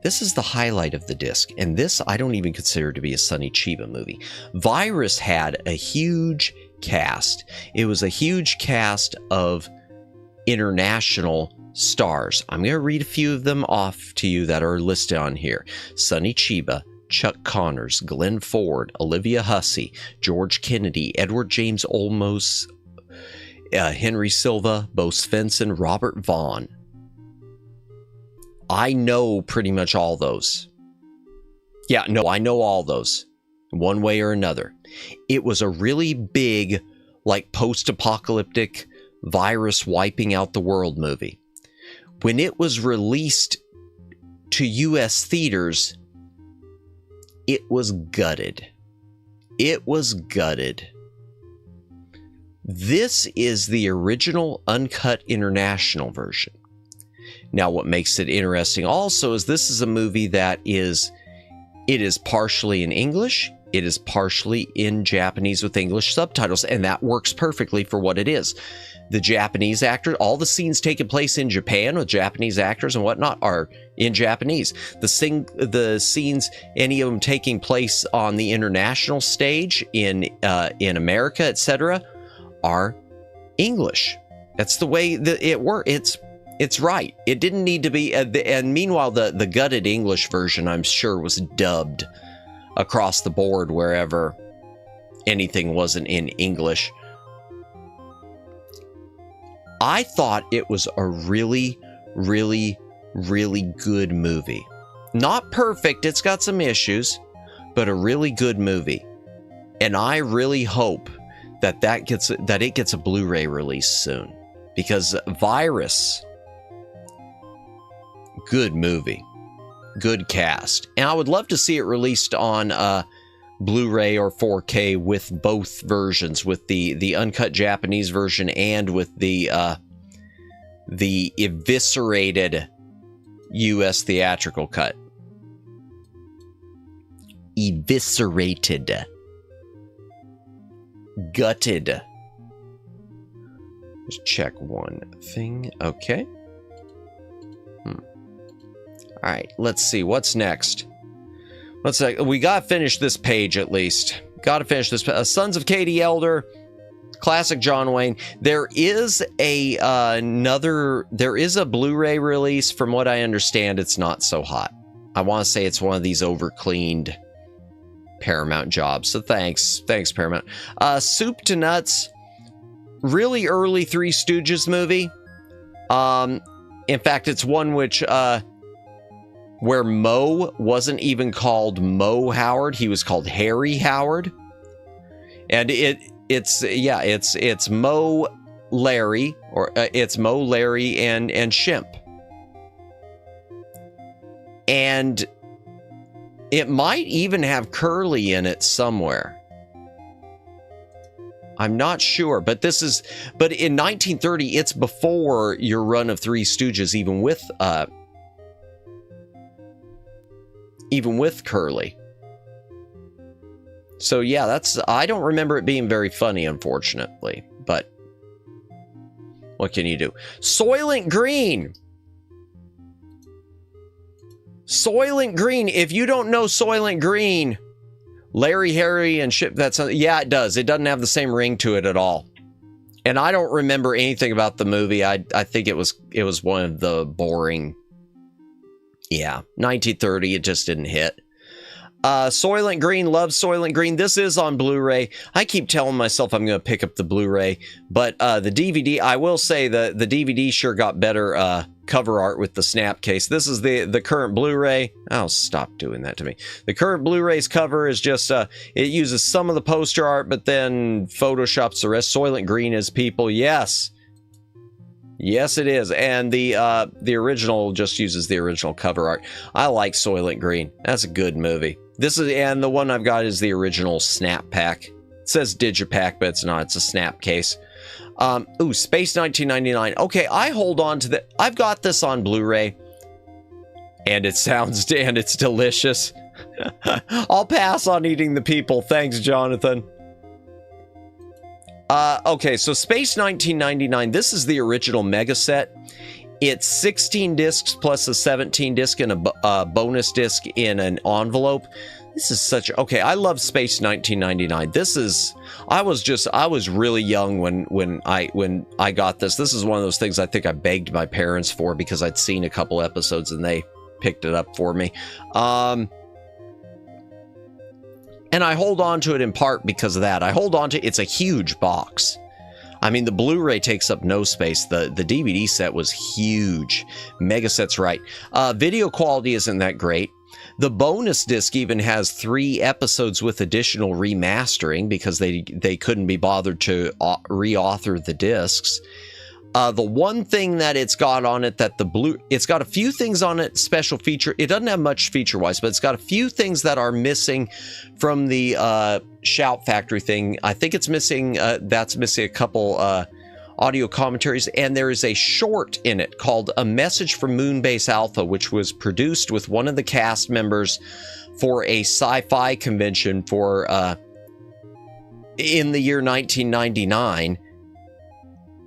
This is the highlight of the disc, and this I don't even consider to be a Sonny Chiba movie. Virus had a huge cast. It was a huge cast of international stars. I'm going to read a few of them off to you that are listed on here. Sonny Chiba, Chuck Connors, Glenn Ford, Olivia Hussey, George Kennedy, Edward James Olmos, Henry Silva, Bo Svensson, Robert Vaughn. I know pretty much all those. Yeah, no, I know all those, one way or another. It was a really big, like, post-apocalyptic virus wiping out the world movie. When it was released to U.S. theaters, it was gutted. It was gutted. This is the original uncut international version. Now, what makes it interesting also is this is a movie that it is partially in English, it is partially in Japanese with English subtitles, and that works perfectly for what it is. The Japanese actors, all the scenes taking place in Japan with Japanese actors and whatnot are in Japanese. The scenes, any of them taking place on the international stage in America, etc., are English. That's the way that it works. It's right. It didn't need to be. And meanwhile, the gutted English version, I'm sure, was dubbed across the board wherever anything wasn't in English. I thought it was a really, really, really good movie. Not perfect. It's got some issues, but a really good movie. And I really hope that it gets a Blu-ray release soon, because Virus, good movie, good cast, and I would love to see it released on Blu-ray or 4K with both versions, with the uncut Japanese version and with the eviscerated U.S. theatrical cut. Eviscerated. Gutted. Just check one thing. Okay. All right, let's see. What's next? We gotta finish this page at least. Gotta finish this. Sons of Katie Elder, classic John Wayne. There is a Blu-ray release. From what I understand, it's not so hot. I want to say it's one of these overcleaned Paramount jobs. So thanks Paramount. Soup to Nuts, really early Three Stooges movie. In fact, it's one which where Moe wasn't even called Moe Howard, he was called Harry Howard, and it's Moe Larry, or it's Moe Larry and Shemp, and it might even have Curly in it somewhere. I'm not sure, but in 1930, it's before your run of Three Stooges, even with Curly. So yeah, I don't remember it being very funny, unfortunately, but what can you do? Soylent Green. Soylent Green. If you don't know Soylent Green, Larry, Harry, and shit, yeah, it does. It doesn't have the same ring to it at all. And I don't remember anything about the movie. I think it was one of the boring. Yeah, 1930, it just didn't hit. Soylent Green, love Soylent Green. This is on Blu-ray. I keep telling myself I'm going to pick up the Blu-ray, but the DVD, I will say the DVD sure got better cover art with the snap case. This is the current Blu-ray. Oh, stop doing that to me. The current Blu-ray's cover is just, it uses some of the poster art, but then photoshops the rest. Soylent Green is people, yes. Yes, it is. And the original just uses the original cover art. I like Soylent Green. That's a good movie. And the one I've got is the original snap pack. It says Digipack, but it's not. It's a snap case. Space 1999. Okay, I hold on to I've got this on Blu-ray, and it's delicious. I'll pass on eating the people. Thanks, Jonathan. Okay, so Space 1999, this is the original mega set. It's 16 discs plus a 17 disc and a bonus disc in an envelope. This is such... Okay, I love Space 1999. This is... I was really young when I got this. This is one of those things I think I begged my parents for because I'd seen a couple episodes and they picked it up for me. And I hold on to it in part because of that. I hold on to... It's a huge box. I mean, the Blu-ray takes up no space. The DVD set was huge. Mega set's right. Video quality isn't that great. The bonus disc even has 3 episodes with additional remastering because they couldn't be bothered to re-author the discs. The one thing that it's got on it that it's got a few things on it, special feature. It doesn't have much feature-wise, but it's got a few things that are missing from the Shout Factory thing. I think it's missing, that's missing a couple audio commentaries, and there is a short in it called A Message from Moonbase Alpha, which was produced with one of the cast members for a sci-fi convention for in the year 1999.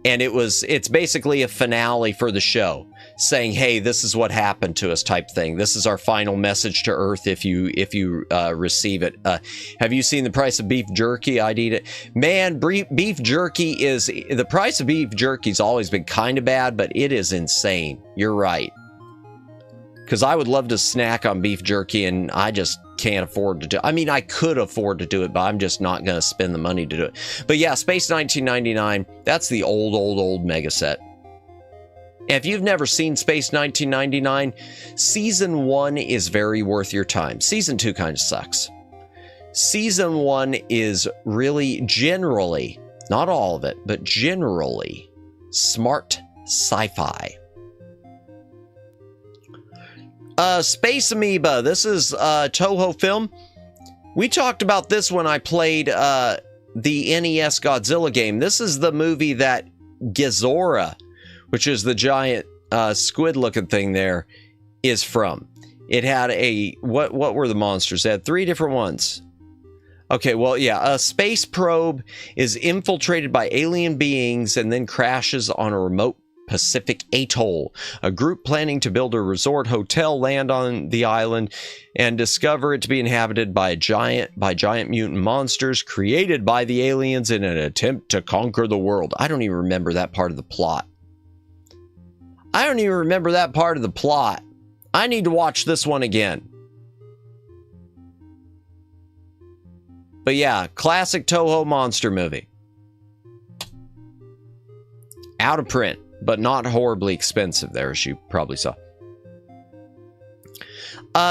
And it's basically a finale for the show, saying, "Hey, this is what happened to us," type thing. This is our final message to Earth if you receive it. Have you seen the price of beef jerky? I'd eat it. Man, beef jerky is... The price of beef jerky's always been kind of bad, but it is insane. You're right. Because I would love to snack on beef jerky, and I just can't afford to do it. I mean, I could afford to do it, but I'm just not going to spend the money to do it. But yeah, Space 1999, that's the old mega set. If you've never seen Space 1999, Season 1 is very worth your time. Season 2 kind of sucks. Season 1 is really generally, not all of it, but generally, smart sci-fi. Space Amoeba. This is Toho film. We talked about this when I played the NES Godzilla game. This is the movie that Gezora, which is the giant squid-looking thing there, is from. It had a... What were the monsters? It had 3 different ones. Okay, well, yeah. A space probe is infiltrated by alien beings and then crashes on a remote Pacific atoll. A group planning to build a resort hotel land on the island and discover it to be inhabited by giant mutant monsters created by the aliens in an attempt to conquer the world. I don't even remember that part of the plot. I need to watch this one again. But yeah, classic Toho monster movie. Out of print, but not horribly expensive there, as you probably saw.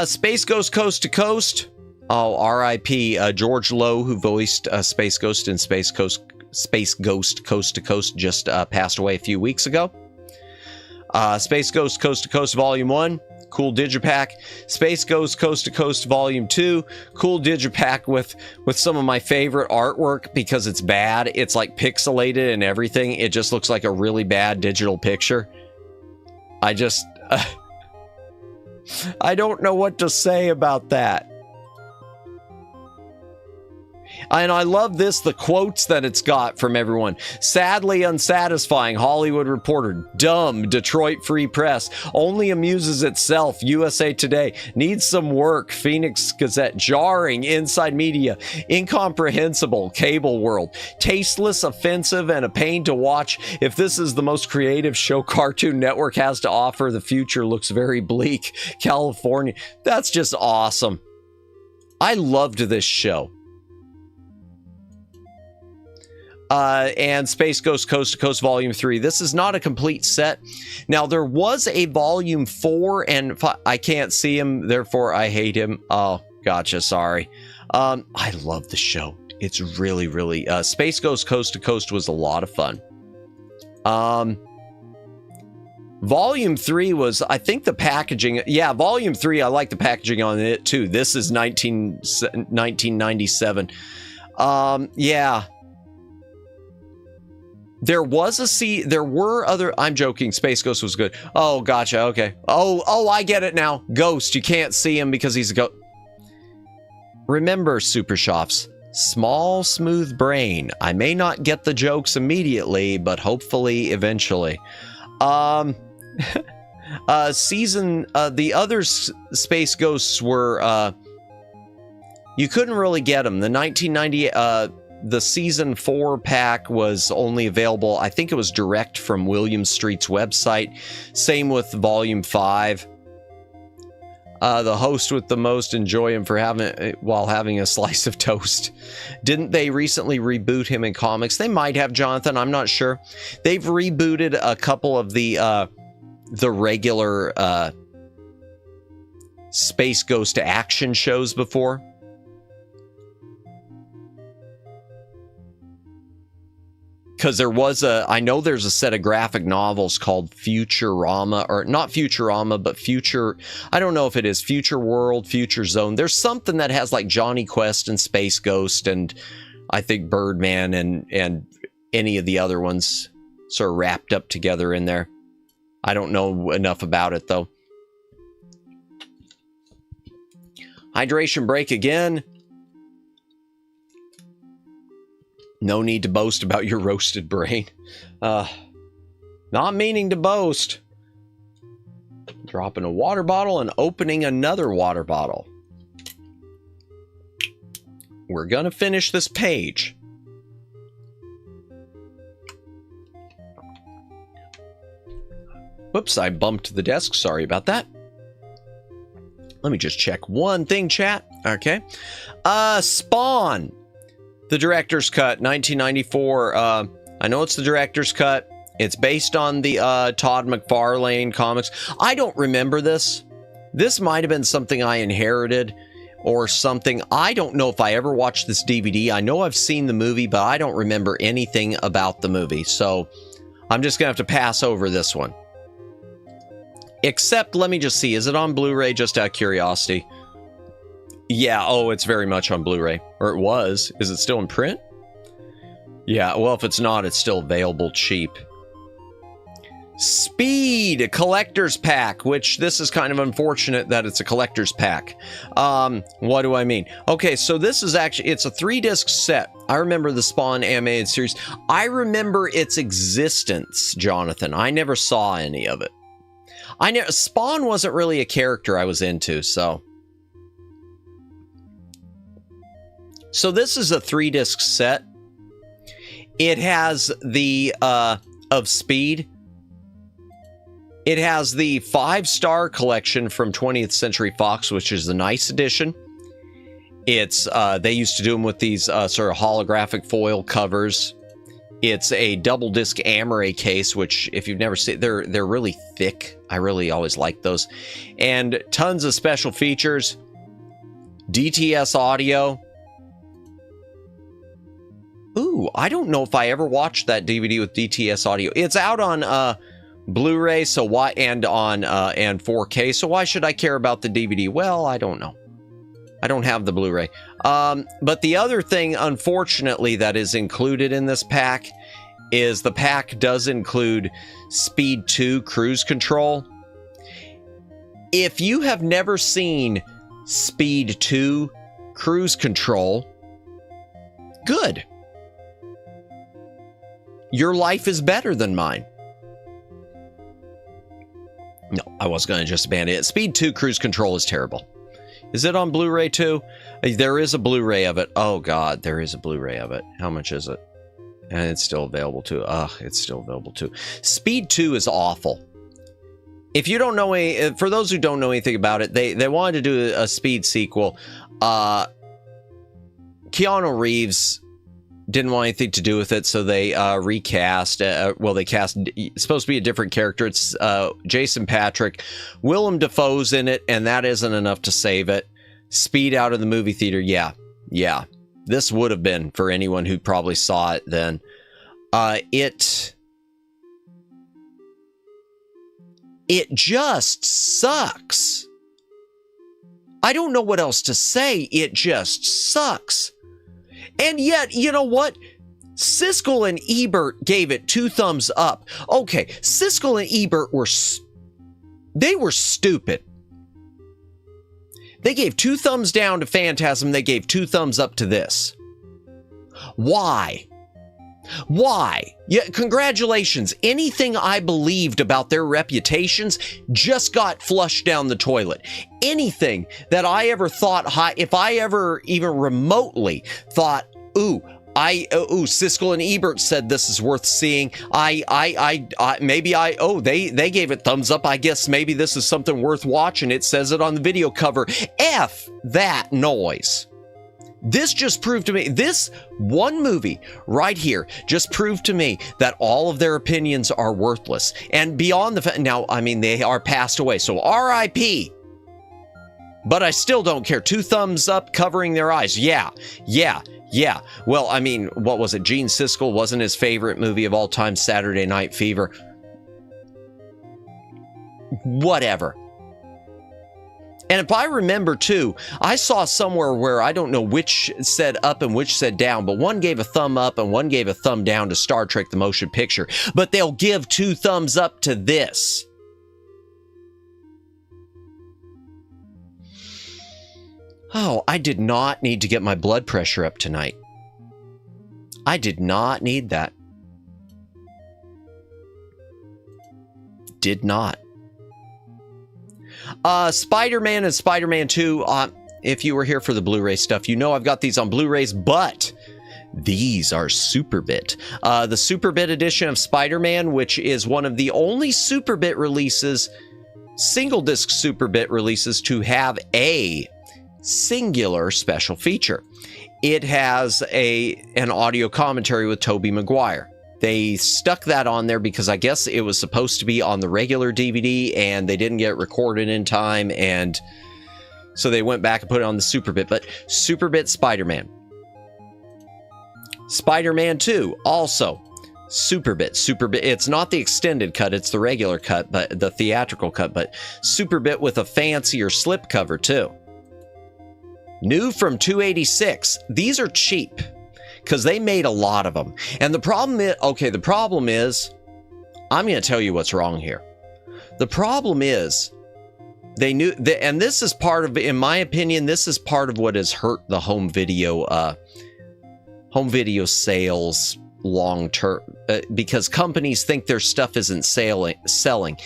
Space Ghost Coast to Coast. Oh, R.I.P. George Lowe, who voiced Space Ghost in Space Ghost Coast to Coast, just passed away a few weeks ago. Space Ghost Coast to Coast Volume 1. Cool digipack. Space Ghost Coast to Coast Volume 2. Cool digipack with some of my favorite artwork because it's bad. It's like pixelated and everything. It just looks like a really bad digital picture. I just... I don't know what to say about that. And I love this, the quotes that it's got from everyone. Sadly unsatisfying, Hollywood Reporter. Dumb, Detroit Free Press. Only amuses itself, USA Today. Needs some work, Phoenix Gazette. Jarring, Inside Media. Incomprehensible, Cable World. Tasteless, offensive, and a pain to watch. If this is the most creative show Cartoon Network has to offer, the future looks very bleak. California. That's just awesome. I loved this show. And Space Ghost Coast to Coast Volume 3. This is not a complete set. Now, there was a Volume 4, and I can't see him, therefore I hate him. Oh, gotcha, sorry. I love the show. It's really, really... Space Ghost Coast to Coast was a lot of fun. Volume 3 was, I think the packaging... Yeah, Volume 3, I like the packaging on it, too. This is 1997. Yeah... There were other... I'm joking. Space Ghost was good. Oh, gotcha. Okay. Oh, I get it now. Ghost. You can't see him because he's a ghost. Remember, Super Shops. Small, smooth brain. I may not get the jokes immediately, but hopefully eventually. The other Space Ghosts were, you couldn't really get them. The 1990, the season 4 pack was only available, I think it was direct from William Street's website. Same with volume 5. The host with the most, enjoy him for while having a slice of toast. Didn't they recently reboot him in comics? They might have, Jonathan. I'm not sure. They've rebooted a couple of the regular Space Ghost action shows before. Because there was I know there's a set of graphic novels called Futurama, or not Futurama, but Future, I don't know if it is Future World, Future Zone. There's something that has like Johnny Quest and Space Ghost and I think Birdman and any of the other ones sort of wrapped up together in there. I don't know enough about it though. Hydration break again. No need to boast about your roasted brain. Not meaning to boast. Dropping a water bottle and opening another water bottle. We're gonna finish this page. Whoops, I bumped the desk. Sorry about that. Let me just check one thing, chat. Okay. Spawn. The director's cut, 1994. I know it's the director's cut. It's based on the Todd McFarlane comics. I don't remember this. This might have been something I inherited or something. I don't know if I ever watched this DVD. I know I've seen the movie, but I don't remember anything about the movie. So I'm just going to have to pass over this one. Except, let me just see. Is it on Blu-ray, just out of curiosity? Yeah, oh, it's very much on Blu-ray. Or it was. Is it still in print? Yeah, well, if it's not, it's still available cheap. Speed, a collector's pack, which this is kind of unfortunate that it's a collector's pack. What do I mean? Okay, so this is actually, it's a 3-disc set. I remember the Spawn animated series. I remember its existence, Jonathan. I never saw any of it. Spawn wasn't really a character I was into, so. So this is a 3-disc set. It has the, of Speed. It has the 5-star collection from 20th Century Fox, which is the nice edition. It's, they used to do them with these, sort of holographic foil covers. It's a double disc Amaray case, which if you've never seen, they're really thick. I really always like those. And tons of special features. DTS audio. Ooh, I don't know if I ever watched that DVD with DTS audio. It's out on Blu-ray, so why, and on and 4K. So why should I care about the DVD? Well, I don't know. I don't have the Blu-ray. But the other thing, unfortunately, that is included in this pack is the pack does include Speed 2 cruise control. If you have never seen Speed 2 cruise control, good. Your life is better than mine. No, I was going to just ban it. Speed 2 cruise control is terrible. Is it on Blu-ray too? There is a Blu-ray of it. Oh God, there is a Blu-ray of it. How much is it? And it's still available too. It's still available too. Speed 2 is awful. If you don't know for those who don't know anything about it, they wanted to do a Speed sequel. Keanu Reeves didn't want anything to do with it, so they recast. Well, they cast. It's supposed to be a different character. It's Jason Patrick. Willem Dafoe's in it, and that isn't enough to save it. Speed out of the movie theater. Yeah. This would have been for anyone who probably saw it then. It just sucks. I don't know what else to say. It just sucks. And yet, you know what? Siskel and Ebert gave it 2 thumbs up. Okay, Siskel and Ebert were stupid. They gave 2 thumbs down to Phantasm. They gave 2 thumbs up to this. Why? Why? Yeah, congratulations. Anything I believed about their reputations just got flushed down the toilet. Anything that I ever thought, if I ever even remotely thought, Siskel and Ebert said this is worth seeing. They gave it thumbs up. I guess maybe this is something worth watching. It says it on the video cover. F that noise. This just proved to me, this one movie right here just proved to me that all of their opinions are worthless. And beyond the fact, now, I mean, they are passed away, so RIP. But I still don't care. 2 thumbs up covering their eyes. Yeah. Well, I mean, what was it? Gene Siskel wasn't his favorite movie of all time, Saturday Night Fever. Whatever. And if I remember too, I saw somewhere where I don't know which said up and which said down, but one gave a thumb up and one gave a thumb down to Star Trek the Motion Picture. But they'll give 2 thumbs up to this. Oh, I did not need to get my blood pressure up tonight. I did not need that. Did not. Spider-Man and Spider-Man 2, if you were here for the Blu-ray stuff, you know I've got these on Blu-rays, but these are Superbit. The Superbit edition of Spider-Man, which is one of the only Superbit releases, single disc Superbit releases, to have a singular special feature. It has an audio commentary with Tobey Maguire. They stuck that on there because I guess it was supposed to be on the regular DVD and they didn't get it recorded in time, and so they went back and put it on the Superbit. But Superbit Spider-Man. Spider-Man 2, also Superbit. It's not the extended cut, it's the regular cut, but the theatrical cut, but Superbit with a fancier slipcover too. New from 286. These are cheap because they made a lot of them. And the problem is, I'm going to tell you what's wrong here. The problem is, they knew, and this is part of, in my opinion, this is part of what has hurt the home video sales long term, because companies think their stuff isn't selling.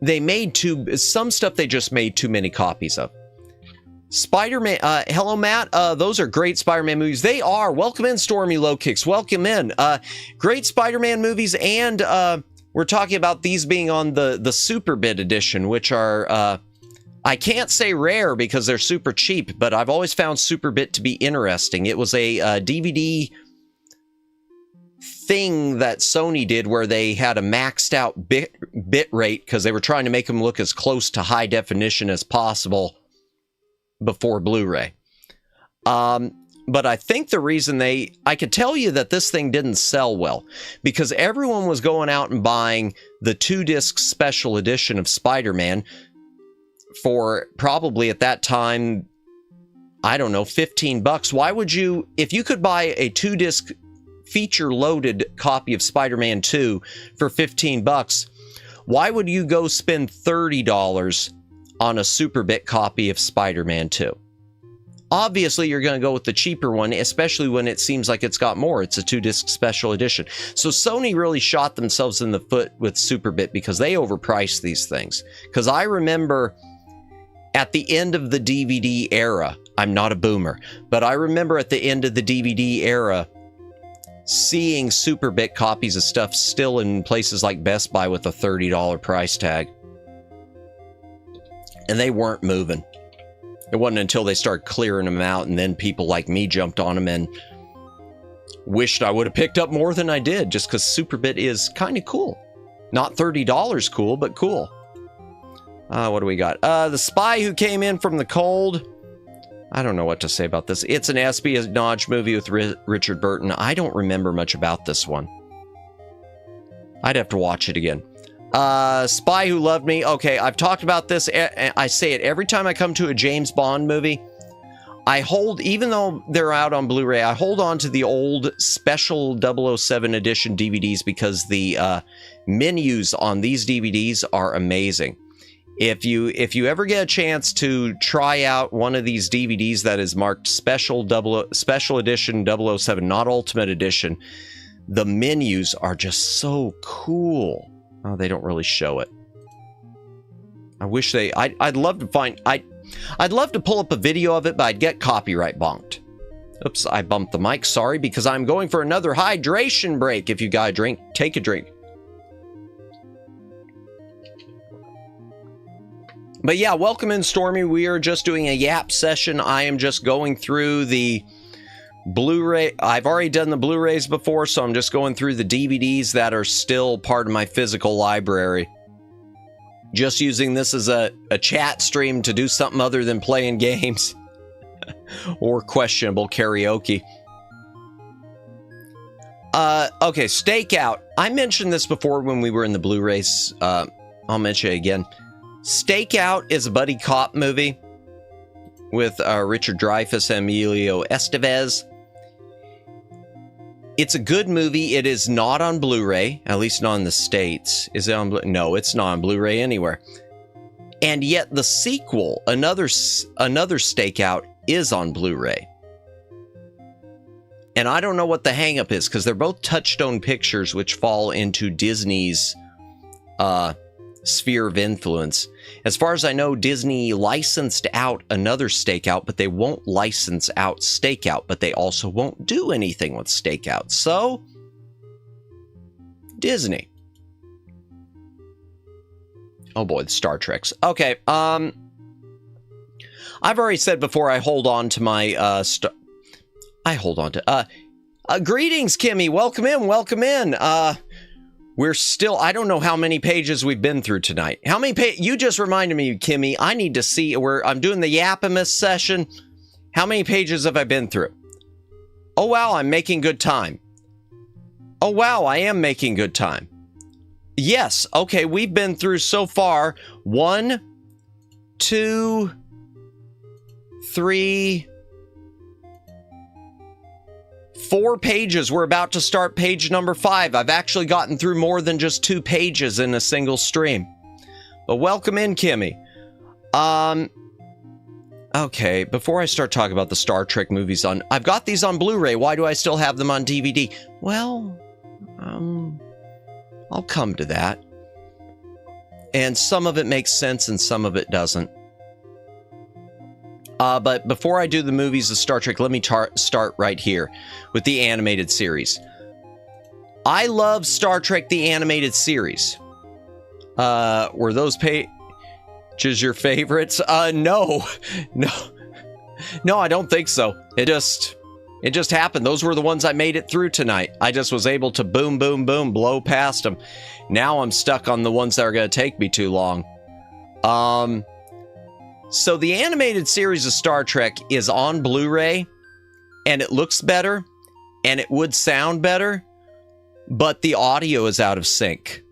They made some stuff they just made too many copies of. Spider-Man, hello Matt, those are great Spider-Man movies. They are. Welcome in, Stormy Low Kicks. Welcome in. Great Spider-Man movies, and we're talking about these being on the Superbit edition, which are, I can't say rare because they're super cheap, but I've always found Superbit to be interesting. It was a DVD thing that Sony did where they had a maxed out bit rate because they were trying to make them look as close to high definition as possible before Blu-ray. But I think the reason I could tell you that this thing didn't sell well because everyone was going out and buying the 2-disc special edition of Spider-Man for probably at that time, I don't know, $15. Why would you, if you could buy a 2-disc feature-loaded copy of Spider-Man 2 for $15, why would you go spend $30 on a Superbit copy of Spider-Man 2? Obviously, you're going to go with the cheaper one, especially when it seems like it's got more. It's a 2-disc special edition. So Sony really shot themselves in the foot with Superbit because they overpriced these things. Because I remember at the end of the DVD era, I'm not a boomer, but I remember at the end of the DVD era seeing Superbit copies of stuff still in places like Best Buy with a $30 price tag. And they weren't moving. It wasn't until they started clearing them out and then people like me jumped on them and wished I would have picked up more than I did just because Superbit is kind of cool. Not $30 cool, but cool. What do we got? The Spy Who Came In From the Cold. I don't know what to say about this. It's an espionage movie with Richard Burton. I don't remember much about this one. I'd have to watch it again. Spy Who Loved Me. Okay, I've talked about this. I say it every time I come to a James Bond movie. I hold, even though they're out on Blu-ray, I hold on to the old special 007 edition DVDs because the menus on these DVDs are amazing. If you ever get a chance to try out one of these DVDs that is marked special edition 007, not Ultimate Edition, the menus are just so cool. Oh, they don't really show it. I wish they... I'd love to find... I'd love to pull up a video of it, but I'd get copyright bonked. Oops, I bumped the mic. Sorry, because I'm going for another hydration break. If you got a drink, take a drink. But yeah, welcome in, Stormy. We are just doing a YAAAAP session. I am just going through the Blu-ray. I've already done the Blu-rays before, so I'm just going through the DVDs that are still part of my physical library. Just using this as a chat stream to do something other than playing games. Or questionable karaoke. Okay, Stakeout. I mentioned this before when we were in the Blu-rays. I'll mention it again. Stakeout is a buddy cop movie with Richard Dreyfuss and Emilio Estevez. It's a good movie. It is not on Blu-ray, at least not in the States. Is it on Blu-ray? No, it's not on Blu-ray anywhere. And yet the sequel, another Stakeout, is on Blu-ray. And I don't know what the hang-up is, because they're both Touchstone Pictures, which fall into Disney's sphere of influence. As far as I know, Disney licensed out another Stakeout, but they won't license out Stakeout, but they also won't do anything with Stakeout. So, Disney. Oh boy, the Star Treks. Okay, I've already said before, I hold on to my, greetings, Kimmy, welcome in, welcome in. We're still, I don't know how many pages we've been through tonight. How many you just reminded me, Kimmy, I need to see where I'm doing the YAAAAP session. How many pages have I been through? Oh, wow, I'm making good time. Oh, wow, I am making good time. Yes, okay, we've been through so far 1, 2, 3, 4 pages. We're about to start page number 5. I've actually gotten through more than just 2 pages in a single stream. But welcome in, Kimmy. Okay, before I start talking about the Star Trek movies I've got these on Blu-ray. Why do I still have them on DVD? Well, I'll come to that. And some of it makes sense and some of it doesn't. But before I do the movies of Star Trek, let me start right here with the animated series. I love Star Trek, the animated series. Were those pages your favorites? No, I don't think so. It just happened. Those were the ones I made it through tonight. I just was able to boom, boom, boom, blow past them. Now I'm stuck on the ones that are going to take me too long. So the animated series of Star Trek is on Blu-ray, and it looks better, and it would sound better, but the audio is out of sync.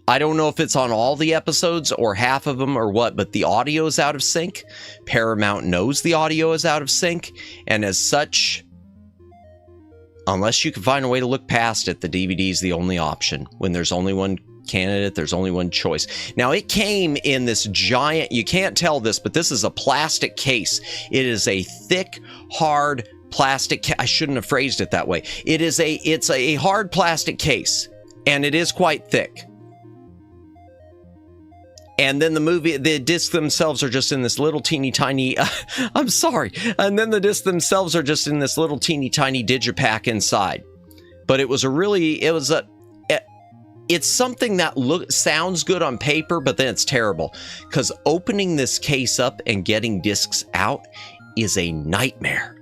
I don't know if it's on all the episodes or half of them or what, but the audio is out of sync. Paramount knows the audio is out of sync, and as such, unless you can find a way to look past it, the DVD is the only option. When there's only one candidate, there's only one choice. Now, it came in this giant, you can't tell this, but this is a plastic case. It is a thick, hard plastic I shouldn't have phrased it that way. It's a hard plastic case, and it is quite thick. And then the discs themselves are just in this little teeny tiny, I'm sorry. And then the discs themselves are just in this little teeny tiny digipack inside. But it's something that sounds good on paper, but then it's terrible. Because opening this case up and getting discs out is a nightmare.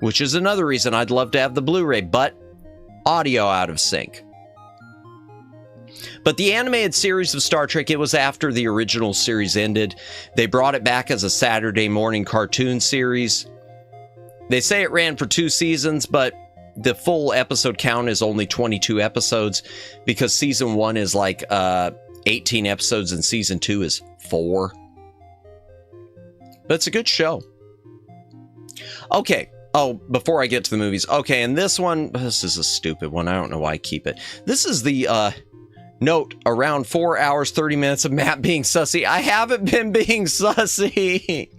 Which is another reason I'd love to have the Blu-ray, but audio out of sync. But the animated series of Star Trek, it was after the original series ended. They brought it back as a Saturday morning cartoon series. They say it ran for 2 seasons, but the full episode count is only 22 episodes because season 1 is like 18 episodes and season 2 is 4. But it's a good show. Okay. Oh, before I get to the movies. Okay, and this is a stupid one. I don't know why I keep it. This is the note around 4 hours, 30 minutes of Matt being sussy. I haven't been being sussy.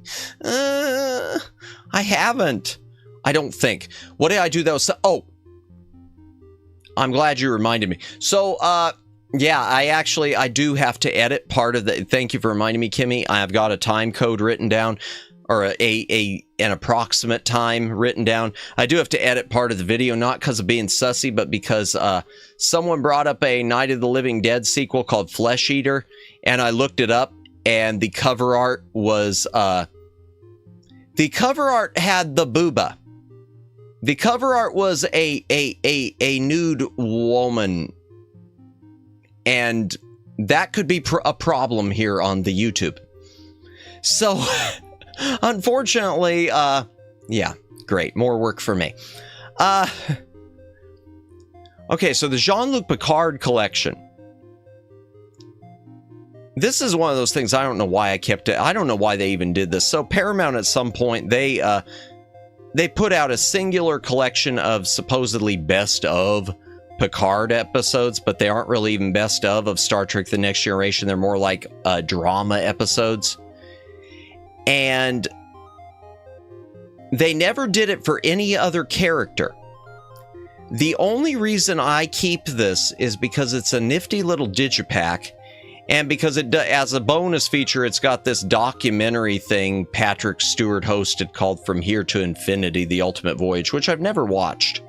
I haven't. I don't think. What did I do though? So, I'm glad you reminded me. So, yeah, I do have to edit part of the, thank you for reminding me, Kimmy. I've got a time code written down, or an approximate time written down. I do have to edit part of the video, not because of being sussy, but because someone brought up a Night of the Living Dead sequel called Flesh Eater, and I looked it up, and the cover art was, the cover art had the booba. The cover art was a nude woman, and that could be a problem here on the YouTube. So, unfortunately, yeah, great, more work for me. Okay, so the Jean-Luc Picard collection. This is one of those things, I don't know why I kept it. I don't know why they even did this. So Paramount at some point, they put out a singular collection of supposedly best of Picard episodes, but they aren't really even best of Star Trek The Next Generation. They're more like drama episodes. And they never did it for any other character. The only reason I keep this is because it's a nifty little digipack, and because it, as a bonus feature, it's got this documentary thing Patrick Stewart hosted called From Here to Infinity, The Ultimate Voyage, which I've never watched.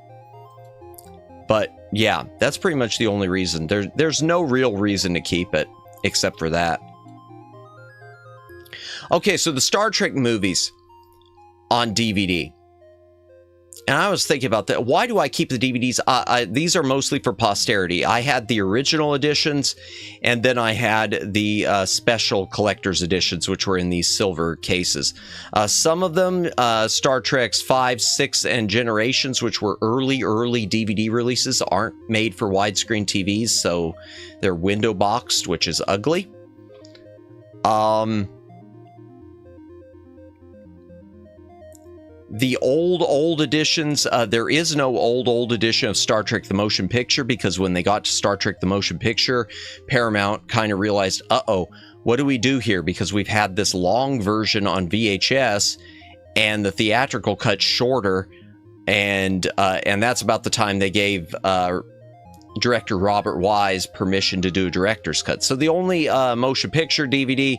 But yeah, that's pretty much the only reason. There's no real reason to keep it, except for that. Okay, so the Star Trek movies on DVD. And I was thinking about that. Why do I keep the DVDs? These are mostly for posterity. I had the original editions, and then I had the special collector's editions, which were in these silver cases. Some of them, Star Trek's 5, 6, and Generations, which were early DVD releases, aren't made for widescreen TVs, so they're window boxed, which is ugly. The old editions, there is no old edition of Star Trek The Motion Picture, because when they got to Star Trek The Motion Picture, Paramount kind of realized, uh-oh, what do we do here? Because we've had this long version on VHS, and the theatrical cut's shorter, and that's about the time they gave director Robert Wise permission to do a director's cut. So the only motion picture DVD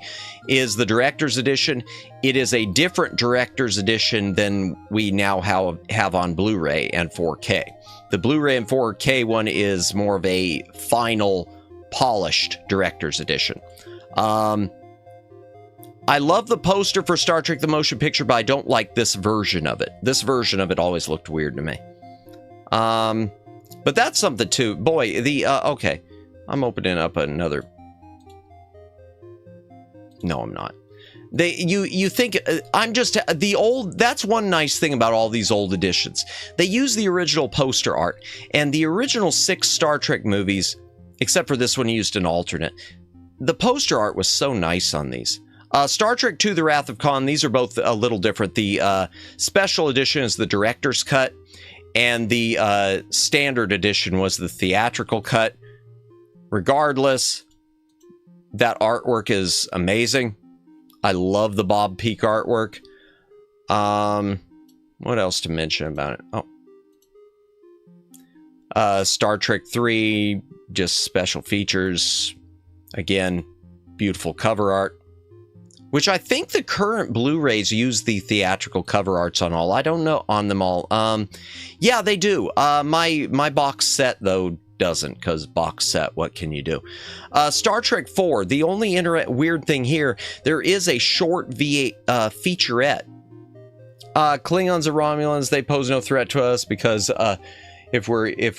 is the director's edition. It is a different director's edition than we now have on Blu-ray and 4K. The Blu-ray and 4K one is more of a final, polished director's edition. I love the poster for Star Trek The Motion Picture, but I don't like this version of it. This version of it always looked weird to me. But that's something too. Boy, okay. I'm opening up another. No, I'm not. You think I'm just the old. That's one nice thing about all these old editions. They use the original poster art, and the original 6 Star Trek movies, except for this one, used an alternate. The poster art was so nice on these. Star Trek II: The Wrath of Khan. These are both a little different. The special edition is the director's cut, and the standard edition was the theatrical cut. Regardless, that artwork is amazing. I love the Bob Peak artwork. What else to mention about it? Oh. Star Trek 3, just special features. Again, beautiful cover art. Which I think the current Blu-rays use the theatrical cover arts on all. I don't know on them all. Yeah, they do. My box set, though, doesn't, because box set, what can you do? Star Trek 4, the only weird thing here, there is a short featurette. Klingons and Romulans, they pose no threat to us, because if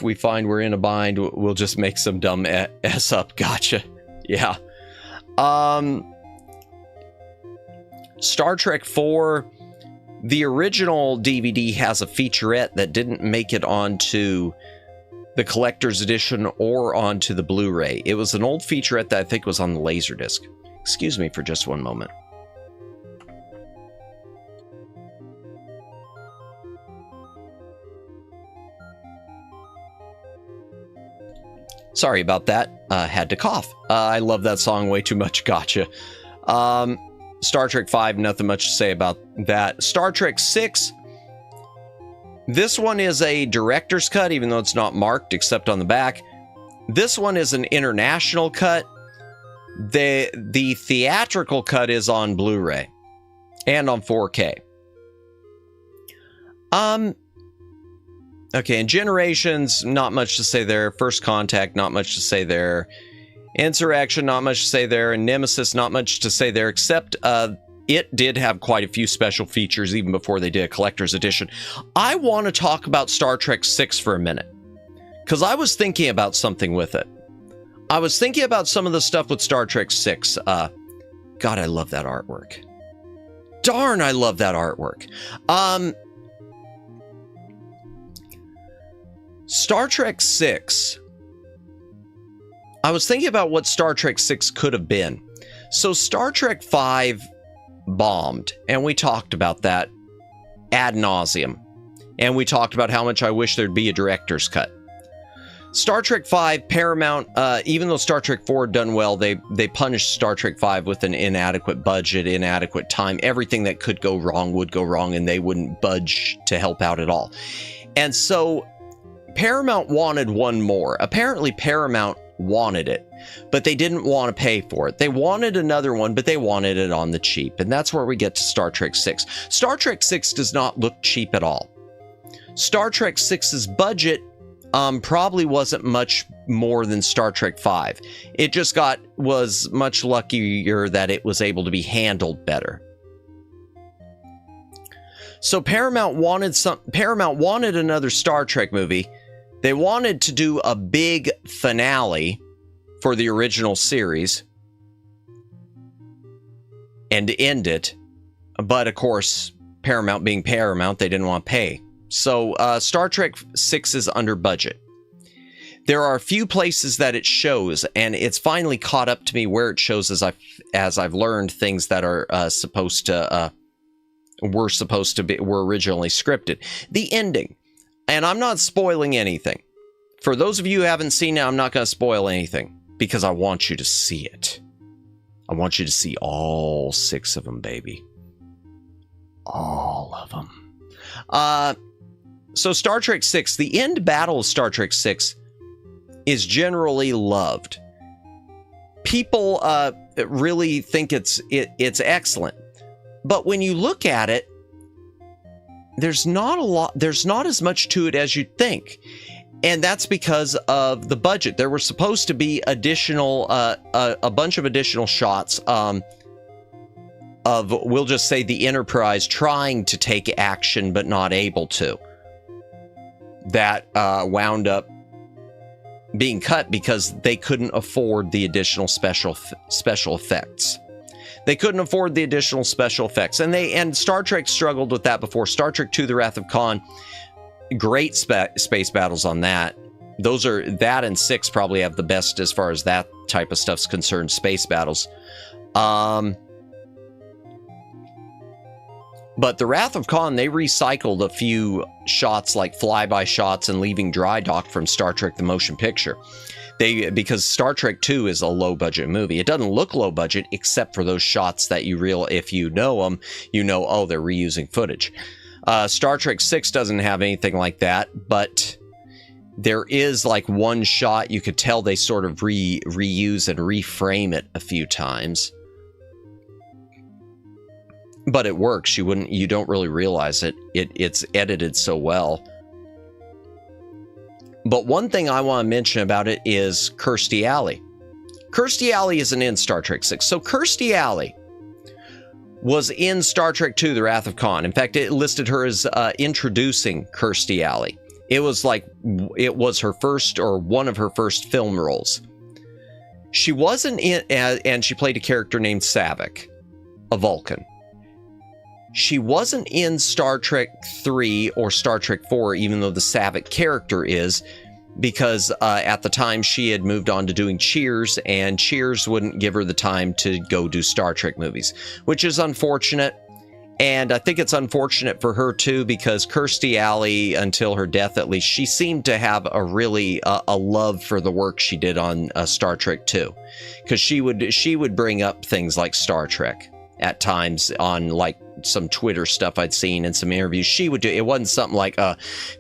we find we're in a bind, we'll just make some dumb S up. Gotcha. Yeah. Star Trek 4, the original DVD has a featurette that didn't make it onto the collector's edition or onto the Blu-ray. It was an old featurette that I think was on the Laserdisc. Excuse me for just one moment. Sorry about that. Had to cough. I love that song way too much. Gotcha. Star Trek 5, nothing much to say about that. Star Trek 6, This one is a director's cut, even though it's not marked except on the back. This one is an international cut. The theatrical cut is on Blu-ray and on 4K. Okay, and Generations, not much to say there. First Contact, not much to say there. Insurrection, not much to say there. And Nemesis, not much to say there, except it did have quite a few special features even before they did a collector's edition. I want to talk about Star Trek 6 for a minute, because I was thinking about something with it. I was thinking about some of the stuff with Star Trek 6. God, I love that artwork. Darn, I love that artwork. Star Trek 6. I was thinking about what Star Trek 6 could have been. So Star Trek 5 bombed, and we talked about that ad nauseum. And we talked about how much I wish there'd be a director's cut. Star Trek 5, Paramount, even though Star Trek 4 done well, they punished Star Trek 5 with an inadequate budget, inadequate time. Everything that could go wrong would go wrong, and they wouldn't budge to help out at all. And so Paramount wanted one more. Apparently Paramount wanted it, but they didn't want to pay for it. They wanted another one, but they wanted it on the cheap. And that's where we get to Star Trek 6. Star Trek 6 does not look cheap at all. Star Trek 6's budget probably wasn't much more than Star Trek 5. It just was much luckier that it was able to be handled better. So Paramount wanted another Star Trek movie. They wanted to do a big finale for the original series and end it. But of course, Paramount being Paramount, they didn't want to pay. So Star Trek 6 is under budget. There are a few places that it shows, and it's finally caught up to me where it shows as I've learned things that are were originally scripted. The ending. And I'm not spoiling anything. For those of you who haven't seen it, I'm not going to spoil anything, because I want you to see it. I want you to see all 6 of them, baby. All of them. So Star Trek 6, the end battle of Star Trek 6 is generally loved. People really think it's excellent. But when you look at it, there's not as much to it as you'd think. And that's because of the budget. There were supposed to be additional, a bunch of additional shots of, we'll just say, the Enterprise trying to take action but not able to. That wound up being cut because they couldn't afford the additional special effects. They couldn't afford the additional special effects. And Star Trek struggled with that before. Star Trek II, The Wrath of Khan, great space battles on that. That and 6 probably have the best as far as that type of stuff's concerned, space battles. But The Wrath of Khan, they recycled a few shots like flyby shots and leaving dry dock from Star Trek the Motion Picture. Because Star Trek 2 is a low-budget movie. It doesn't look low-budget except for those shots that if you know them, you know, oh, they're reusing footage. Star Trek 6 doesn't have anything like that, but there is like one shot you could tell they sort of reuse and reframe it a few times. But it works. You don't really realize it. It's edited so well. But one thing I want to mention about it is Kirstie Alley. Kirstie Alley isn't in Star Trek 6. So Kirstie Alley was in Star Trek II, The Wrath of Khan. In fact, it listed her as introducing Kirstie Alley. It was her first, or one of her first film roles. She wasn't in, and she played a character named Saavik, a Vulcan. She wasn't in Star Trek 3 or Star Trek 4, even though the Saavik character is, because at the time she had moved on to doing Cheers, and Cheers wouldn't give her the time to go do Star Trek movies, which is unfortunate. And I think it's unfortunate for her too, because Kirstie Alley, until her death at least, she seemed to have a really a love for the work she did on Star Trek 2, because she would bring up things like Star Trek at times on like some Twitter stuff I'd seen and some interviews. She would do it. Wasn't something like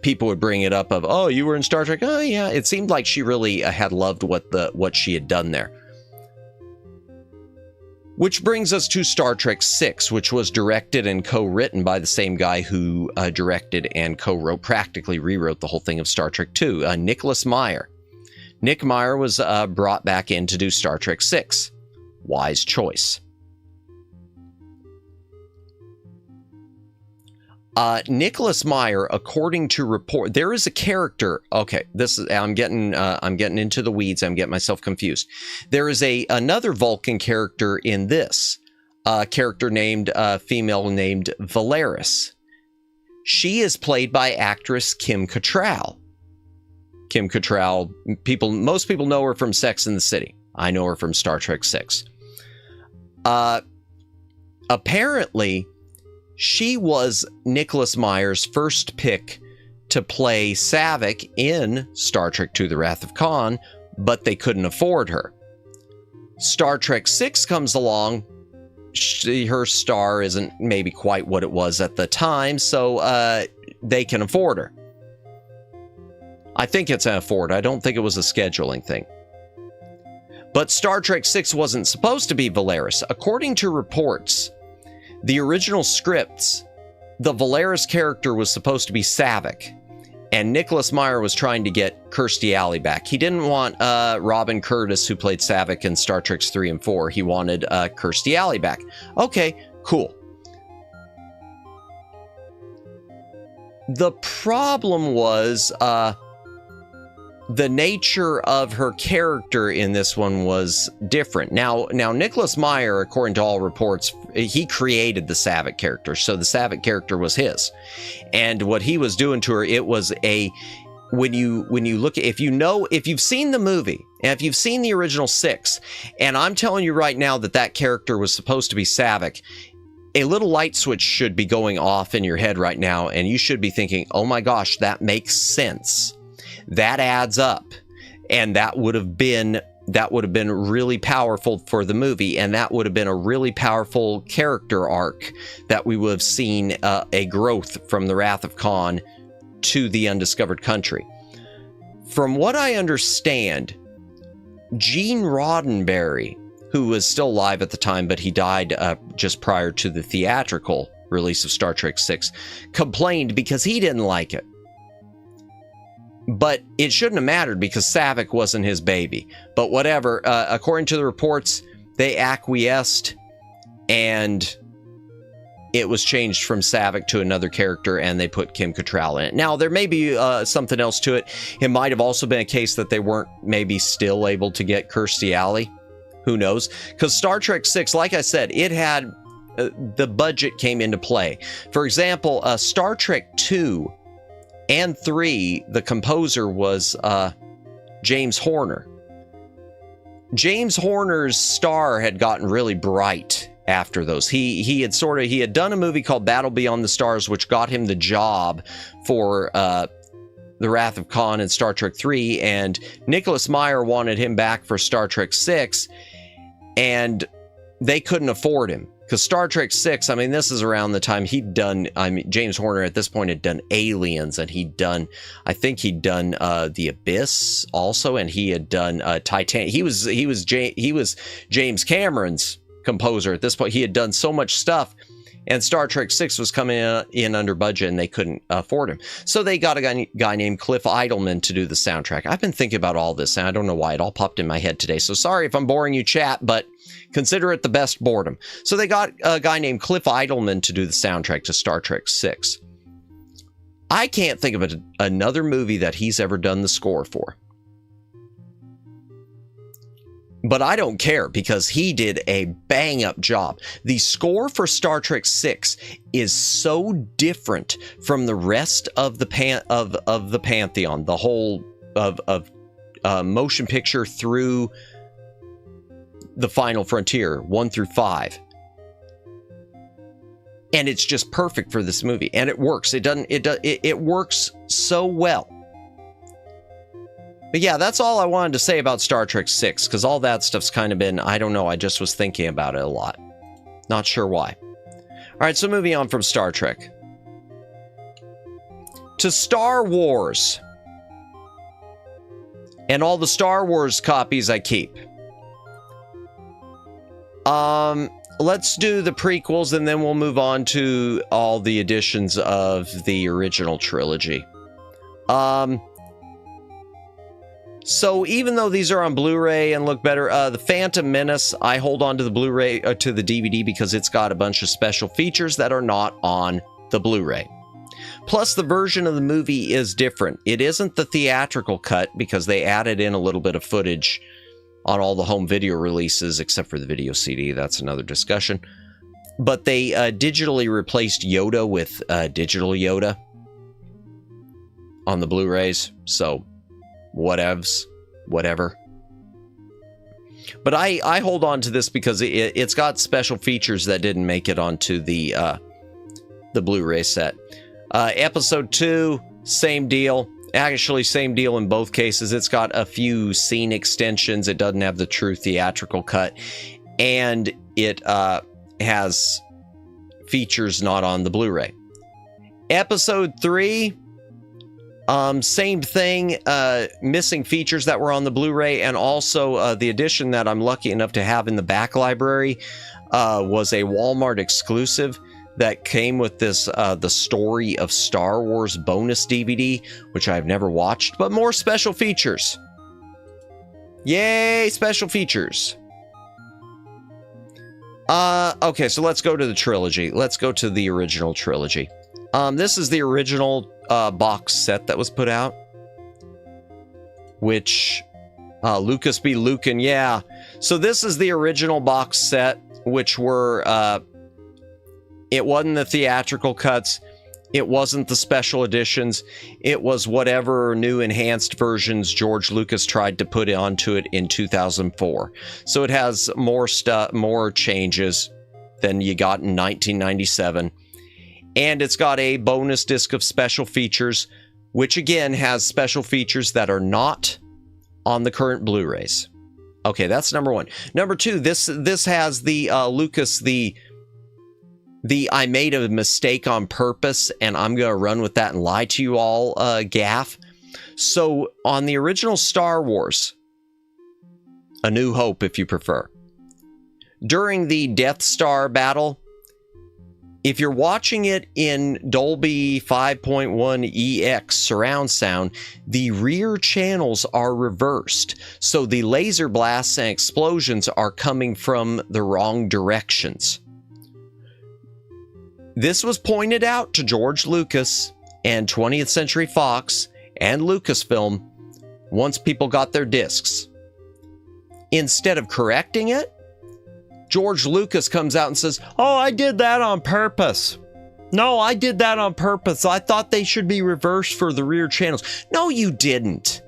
people would bring it up of, oh, you were in Star Trek. Oh yeah, it seemed like she really had loved what she had done there. Which brings us to Star Trek VI, which was directed and co-written by the same guy who directed and co-wrote, practically rewrote the whole thing of Star Trek II, Nicholas Meyer. Nick Meyer was brought back in to do Star Trek VI. Wise choice. Nicholas Meyer, according to report, there is a character. Okay, this is I'm getting into the weeds. I'm getting myself confused. There is another Vulcan character in this character named female named Valeris. She is played by actress Kim Cattrall. Kim Cattrall, most people know her from Sex and the City. I know her from Star Trek VI. Apparently, she was Nicholas Meyer's first pick to play Saavik in Star Trek II: The Wrath of Khan, but they couldn't afford her. Star Trek VI comes along. Her star isn't maybe quite what it was at the time, so they can afford her. I think it's an afford. I don't think it was a scheduling thing. But Star Trek VI wasn't supposed to be Valeris. According to reports, the original scripts, the Valeris character was supposed to be Saavik, and Nicholas Meyer was trying to get Kirstie Alley back. He didn't want Robin Curtis, who played Saavik in Star Trek 3 and 4. He wanted Kirstie Alley back. Okay, cool. The problem was the nature of her character in this one was different. Now Nicholas Meyer, according to all reports, he created the Saavik character, so the Saavik character was his. And what he was doing to her, it was when you look at, if you've seen the movie, and if you've seen the original 6, and I'm telling you right now that character was supposed to be Saavik, a little light switch should be going off in your head right now, and you should be thinking, oh my gosh, that makes sense. That adds up, and that would have been really powerful for the movie, and that would have been a really powerful character arc that we would have seen a growth from the Wrath of Khan to the Undiscovered Country. From what I understand, Gene Roddenberry, who was still alive at the time, but he died just prior to the theatrical release of Star Trek VI, complained because he didn't like it. But it shouldn't have mattered because Saavik wasn't his baby. But whatever, according to the reports, they acquiesced and it was changed from Saavik to another character, and they put Kim Cattrall in it. Now, there may be something else to it. It might have also been a case that they weren't maybe still able to get Kirstie Alley. Who knows? Because Star Trek VI, like I said, it had the budget came into play. For example, Star Trek II and 3, the composer was James Horner. James Horner's star had gotten really bright after those. He had done a movie called Battle Beyond the Stars, which got him the job for The Wrath of Khan and Star Trek 3, and Nicholas Meyer wanted him back for Star Trek 6, and they couldn't afford him. Because Star Trek 6, I mean, this is around the time James Horner at this point had done Aliens, and I think he'd done The Abyss also, and he had done Titanic. He was James Cameron's composer at this point. He had done so much stuff, and Star Trek 6 was coming in under budget, and they couldn't afford him. So they got a guy named Cliff Idleman to do the soundtrack. I've been thinking about all this, and I don't know why it all popped in my head today. So sorry if I'm boring you, chat, but consider it the best boredom. So they got a guy named Cliff Idleman to do the soundtrack to Star Trek 6. I can't think of another movie that he's ever done the score for. But I don't care, because he did a bang-up job. The score for Star Trek VI is so different from the rest of the pantheon, the whole of motion picture through The Final Frontier, 1 through 5. And it's just perfect for this movie, and it works. It works so well. But yeah, that's all I wanted to say about Star Trek 6, because all that stuff's kind of been, I don't know, I just was thinking about it a lot. Not sure why. All right, so moving on from Star Trek to Star Wars and all the Star Wars copies I keep. Let's do the prequels and then we'll move on to all the editions of the original trilogy. So even though these are on Blu-ray and look better, the Phantom Menace, I hold on to the Blu-ray, to the DVD because it's got a bunch of special features that are not on the Blu-ray. Plus, the version of the movie is different. It isn't the theatrical cut because they added in a little bit of footage on all the home video releases, except for the video CD. That's another discussion. But they digitally replaced Yoda with digital Yoda on the Blu-rays. So, whatever. But I hold on to this because it's got special features that didn't make it onto the Blu-ray set. Episode 2, same deal. Actually, same deal in both cases. It's got a few scene extensions. It doesn't have the true theatrical cut. And it has features not on the Blu-ray. Episode 3, same thing. Missing features that were on the Blu-ray. And also the edition that I'm lucky enough to have in the back library was a Walmart exclusive that came with this, the Story of Star Wars bonus DVD, which I've never watched, but more special features. Yay, special features. Okay, so let's go to the trilogy. Let's go to the original trilogy. This is the original box set that was put out, which Lucas be Lucan, yeah. So this is the original box set, which were it wasn't the theatrical cuts. It wasn't the special editions. It was whatever new enhanced versions George Lucas tried to put onto it in 2004. So it has more stuff, more changes than you got in 1997. And it's got a bonus disc of special features, which again has special features that are not on the current Blu-rays. Okay, that's number one. Number two, this has the Lucas, the I made a mistake on purpose and I'm going to run with that and lie to you all gaff. So on the original Star Wars, A New Hope if you prefer, during the Death Star battle, if you're watching it in Dolby 5.1 EX surround sound, the rear channels are reversed. So the laser blasts and explosions are coming from the wrong directions. This was pointed out to George Lucas and 20th Century Fox and Lucasfilm once people got their discs. Instead of correcting it, George Lucas comes out and says, "Oh, I did that on purpose. No, I did that on purpose. I thought they should be reversed for the rear channels." No, you didn't.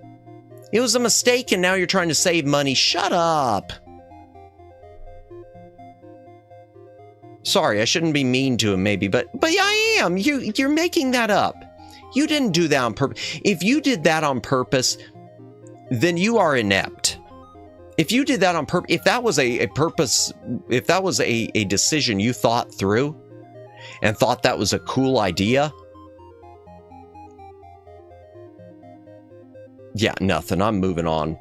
It was a mistake and now you're trying to save money. Shut up. Sorry, I shouldn't be mean to him maybe, but yeah, I am. You're making that up. You didn't do that on purpose. If you did that on purpose, then you are inept. If you did that on purpose, if that was a purpose, if that was a decision you thought through and thought that was a cool idea, yeah, nothing. I'm moving on.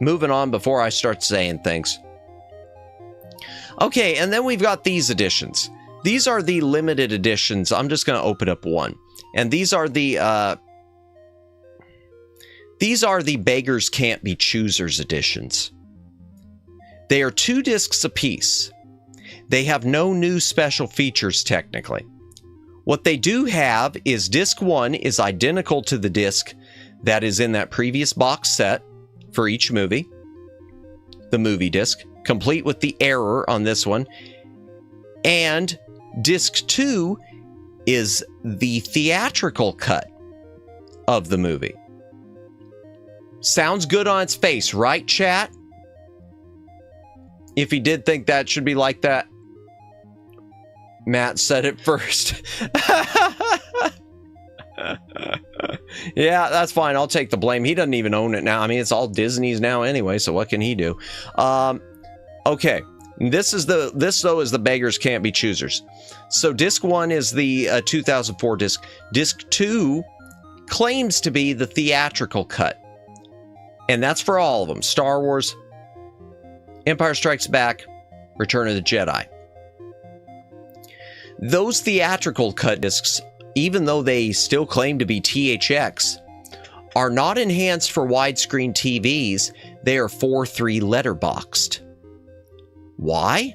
Moving on before I start saying things. Okay, and then we've got these editions. These are the limited editions. I'm just going to open up one. And these are the Beggars Can't Be Choosers editions. They are 2 discs apiece. They have no new special features technically. What they do have is disc 1 is identical to the disc that is in that previous box set for each movie. The movie disc, complete with the error on this one. And disc 2 is the theatrical cut of the movie. Sounds good on its face, right, chat? If he did think that should be like that, Matt said it first. Yeah, that's fine. I'll take the blame. He doesn't even own it now. I mean, it's all Disney's now anyway, so what can he do? Okay, This though is the beggars can't be choosers. So disc 1 is the 2004 disc. Disc 2 claims to be the theatrical cut. And that's for all of them. Star Wars, Empire Strikes Back, Return of the Jedi. Those theatrical cut discs, even though they still claim to be THX, are not enhanced for widescreen TVs. They are 4:3 letterboxed. Why?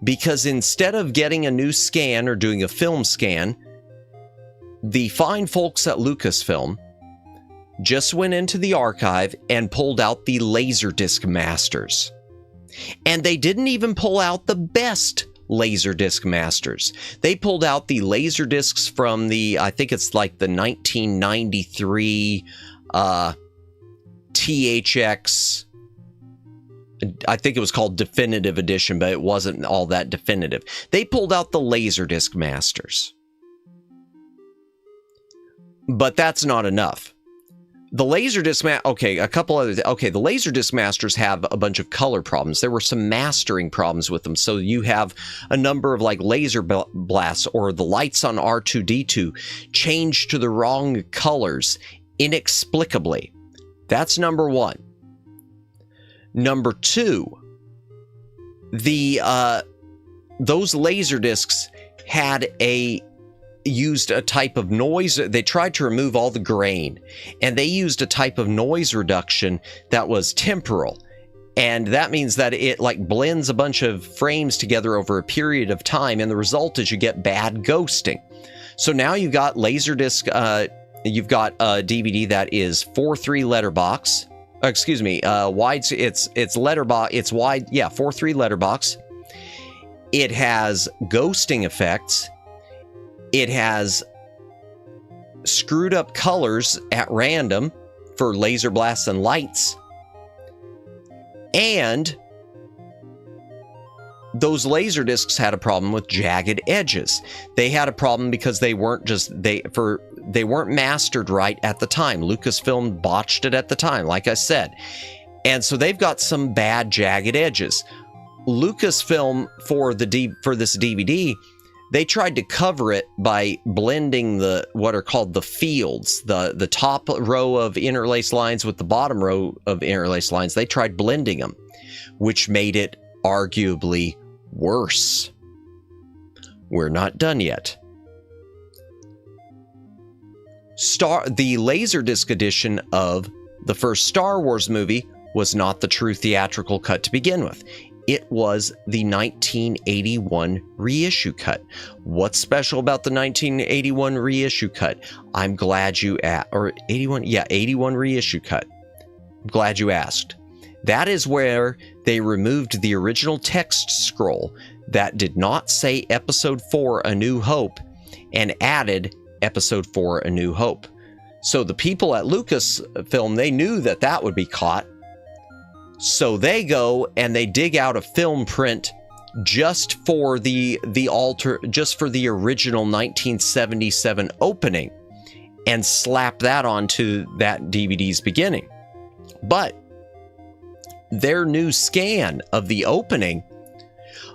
Because instead of getting a new scan or doing a film scan, the fine folks at Lucasfilm just went into the archive and pulled out the Laserdisc masters. And they didn't even pull out the best Laserdisc masters. They pulled out the Laserdiscs from the, I think it's like the 1993 THX, I think it was called Definitive Edition, but it wasn't all that definitive. They pulled out the Laserdisc masters. But that's not enough. The Laserdisc, okay, a couple other, okay, the Laserdisc masters have a bunch of color problems. There were some mastering problems with them. So you have a number of like laser blasts, or the lights on R2-D2 changed to the wrong colors inexplicably. That's number one. Number two, those Laserdiscs had used a type of noise. They tried to remove all the grain, and they used a type of noise reduction that was temporal. And that means that it like blends a bunch of frames together over a period of time, and the result is you get bad ghosting. So now you've got Laserdisc, you've got a DVD that is 4:3 letterbox. Excuse me, wide. It's letterbox. It's wide. Yeah, 4:3 letterbox. It has ghosting effects. It has screwed up colors at random for laser blasts and lights. And those laser discs had a problem with jagged edges. They had a problem because they weren't mastered right at the time. Lucasfilm botched it at the time, like I said. And so they've got some bad jagged edges. Lucasfilm for this DVD, they tried to cover it by blending what are called the fields, the top row of interlaced lines with the bottom row of interlaced lines. They tried blending them, which made it arguably worse. We're not done yet. The Laserdisc edition of the first Star Wars movie was not the true theatrical cut to begin with. It was the 1981 reissue cut. What's special about the 1981 reissue cut? I'm glad you asked. Or 81? Yeah, 81 reissue cut. I'm glad you asked. That is where they removed the original text scroll that did not say Episode 4 A New Hope and added Episode 4 A New Hope. So the people at Lucasfilm, they knew that would be caught. So they go and they dig out a film print just for the original 1977 opening and slap that onto that DVD's beginning. But their new scan of the opening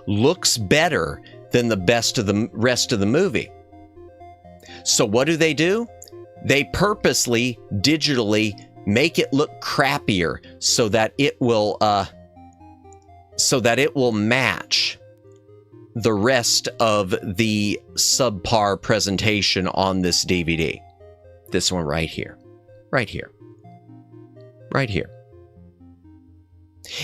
looks better than the best of the rest of the movie. So what do? They purposely digitally make it look crappier so that it will match the rest of the subpar presentation on this DVD. This one right here. Right here. Right here.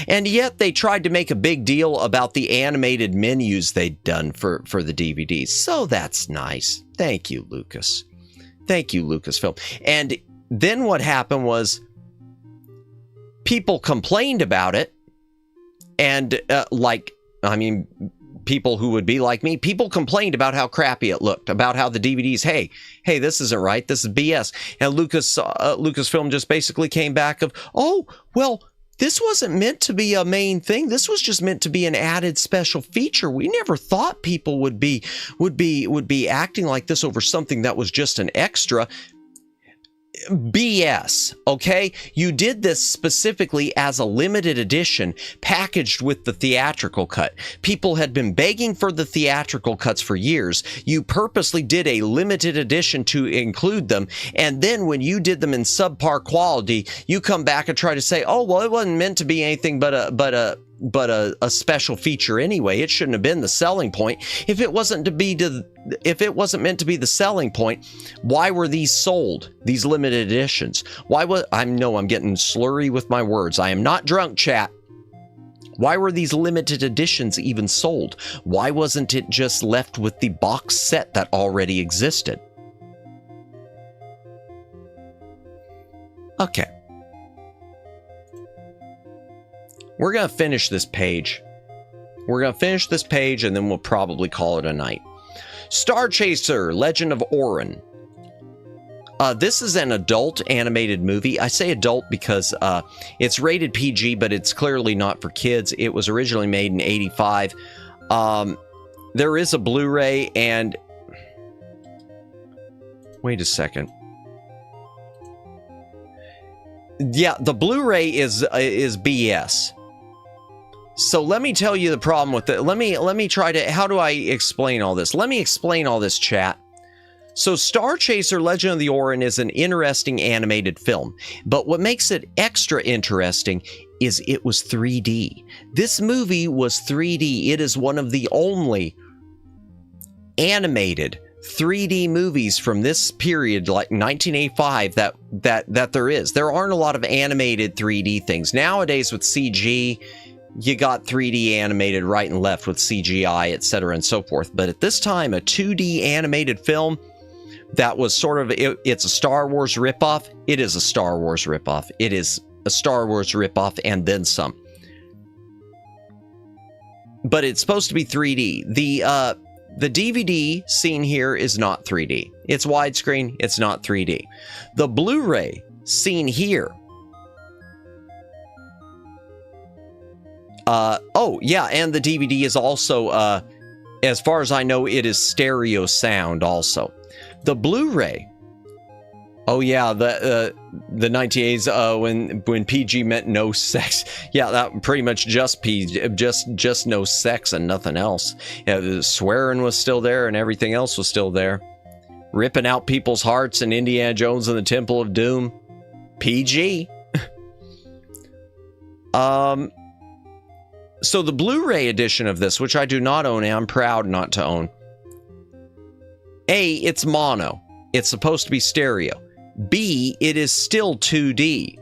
And yet they tried to make a big deal about the animated menus they'd done for the DVDs. So that's nice. Thank you, Lucas. Thank you, Lucasfilm. And then what happened was people complained about it. And people who would be like me, people complained about how crappy it looked, about how the DVDs, hey, this isn't right. This is BS. And Lucasfilm just basically came back of, oh, well, this wasn't meant to be a main thing. This was just meant to be an added special feature. We never thought people would be acting like this over something that was just an extra. BS, okay? You did this specifically as a limited edition packaged with the theatrical cut. People had been begging for the theatrical cuts for years. You purposely did a limited edition to include them, and then when you did them in subpar quality, you come back and try to say, oh, well, it wasn't meant to be anything but a special feature anyway. It shouldn't have been the selling point. If it wasn't meant to be the selling point, why were these sold? These limited editions? I know I'm getting slurry with my words. I am not drunk, chat. Why were these limited editions even sold? Why wasn't it just left with the box set that already existed? Okay. We're going to finish this page. And then we'll probably call it a night. Star Chaser, Legend of Orin. This is an adult animated movie. I say adult because it's rated PG, but it's clearly not for kids. It was originally made in '85. There is a Blu-ray and... Wait a second. Yeah, the Blu-ray is BS. So let me tell you the problem with it. Let me try to, how do I explain all this? Let me explain all this, chat. So Star Chaser Legend of the Orin is an interesting animated film, but what makes it extra interesting is it was 3D. This movie was 3D. It is one of the only animated 3D movies from this period, like 1985, that there is. There aren't a lot of animated 3D things. Nowadays with CG, you got 3D animated right and left with CGI, etc. and so forth. But at this time, a 2D animated film that was sort of, it's a Star Wars ripoff. It is a Star Wars ripoff. It is a Star Wars ripoff and then some. But it's supposed to be 3D. The DVD seen here is not 3D. It's widescreen. It's not 3D. The Blu-ray seen here. Oh, yeah, and the DVD is also, as far as I know, it is stereo sound also. The Blu-ray, oh yeah, the 1980s, when PG meant no sex. Yeah, that pretty much just PG, just no sex and nothing else. Yeah, the swearing was still there and everything else was still there. Ripping out people's hearts and Indiana Jones and the Temple of Doom. PG. So the Blu-ray edition of this, which I do not own, and I'm proud not to own. A, it's mono. It's supposed to be stereo. B, it is still 2D.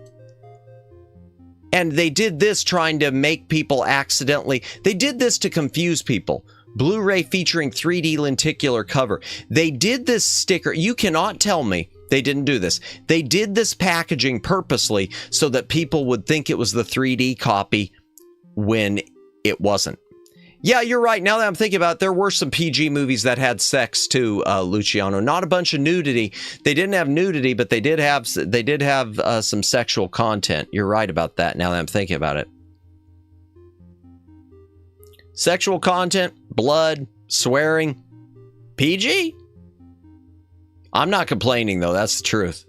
And they did this trying to make people they did this to confuse people. Blu-ray featuring 3D lenticular cover. They did this sticker. You cannot tell me they didn't do this. They did this packaging purposely so that people would think it was the 3D copy when it wasn't. Yeah, you're right. Now that I'm thinking about it, there were some PG movies that had sex too, Luciano. Not a bunch of nudity. They didn't have nudity, but they did have some sexual content. You're right about that now that I'm thinking about it. Sexual content, blood, swearing, PG? I'm not complaining though, that's the truth.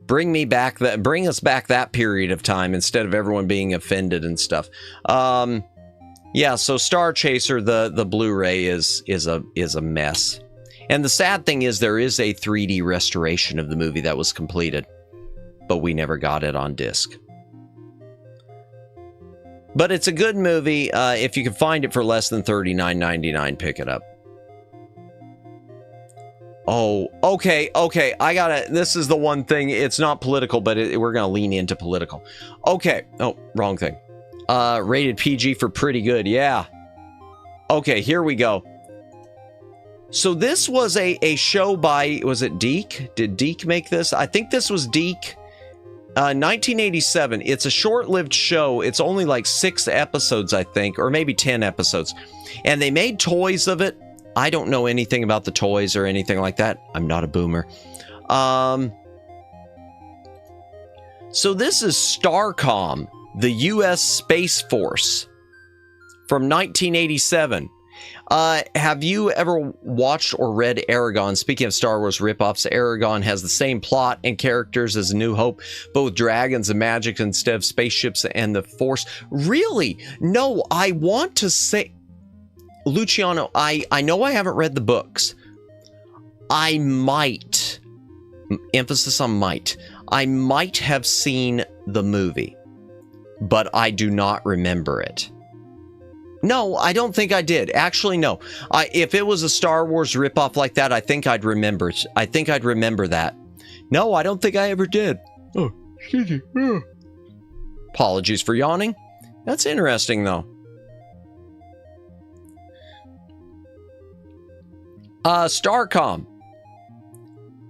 Bring us back that period of time instead of everyone being offended and stuff. Yeah, so Star Chaser, the Blu-ray is a mess. And the sad thing is there is a 3D restoration of the movie that was completed, but we never got it on disc. But it's a good movie. If you can find it for less than $39.99, pick it up. Oh, okay, I gotta, this is the one thing, it's not political, but we're gonna lean into political. Okay, oh, wrong thing. Rated PG for pretty good, yeah. Okay, here we go. So this was a show by, was it Deke? Did Deke make this? I think this was Deke. 1987. It's a short-lived show. It's only like 6 episodes, I think, or maybe 10 episodes. And they made toys of it. I don't know anything about the toys or anything like that. I'm not a boomer. So this is Starcom, the U.S. Space Force, from 1987. Have you ever watched or read Aragon? Speaking of Star Wars ripoffs, Aragon has the same plot and characters as New Hope, but with dragons and magic instead of spaceships and the Force. Really? No, I want to say, Luciano, I know I haven't read the books. I might, emphasis on might, I might have seen the movie, but I do not remember it. No, I don't think I did. Actually, no. If it was a Star Wars ripoff like that, I think I'd remember. I think I'd remember that. No, I don't think I ever did. Oh, excuse me. Oh. Apologies for yawning. That's interesting, though. Starcom.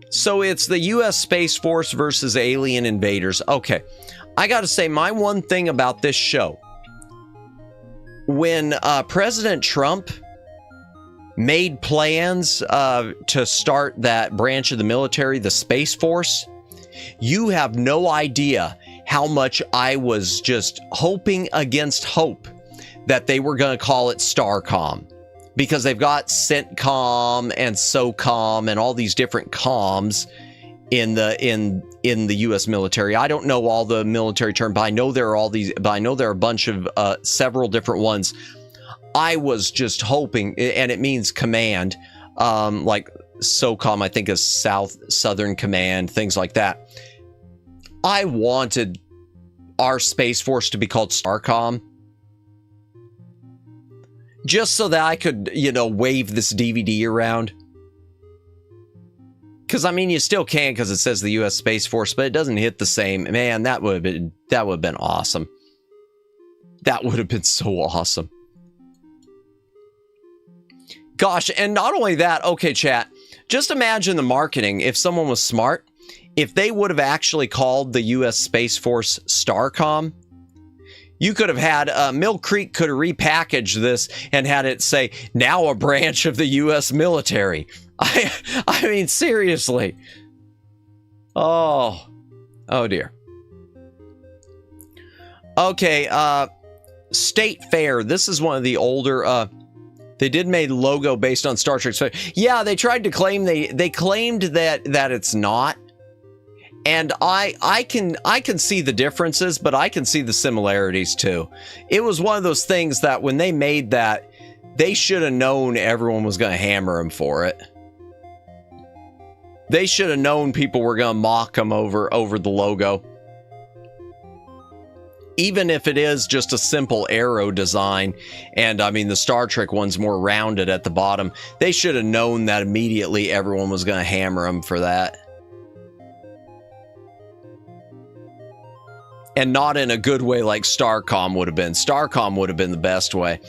So it's the U.S. Space Force versus alien invaders. Okay, I got to say, my one thing about this show, when President Trump made plans to start that branch of the military, the Space Force, you have no idea how much I was just hoping against hope that they were going to call it Starcom, because they've got CENTCOM and SOCOM and all these different comms in the U.S. military. I don't know all the military terms, but I know there are all these. But I know there are a bunch of several different ones. I was just hoping, and it means command, like SOCOM, I think is Southern Command, things like that. I wanted our Space Force to be called Starcom, just so that I could, wave this DVD around. Because, I mean, you still can because it says the U.S. Space Force, but it doesn't hit the same. Man, that would have been awesome. That would have been so awesome. Gosh, and not only that, okay, chat, just imagine the marketing. If someone was smart, if they would have actually called the U.S. Space Force Starcom, you could have had, Mill Creek could have repackaged this and had it say, now a branch of the U.S. military. I mean, seriously. Oh dear. Okay, State Fair. This is one of the older, they did make logo based on Star Trek. Yeah, they tried to claim, they claimed that it's not. And I can see the differences, but I can see the similarities too. It was one of those things that when they made that, they should have known everyone was going to hammer them for it. They should have known people were going to mock them over the logo. Even if it is just a simple arrow design, and I mean the Star Trek one's more rounded at the bottom, they should have known that immediately everyone was going to hammer them for that. And not in a good way like Starcom would have been. Starcom would have been the best way.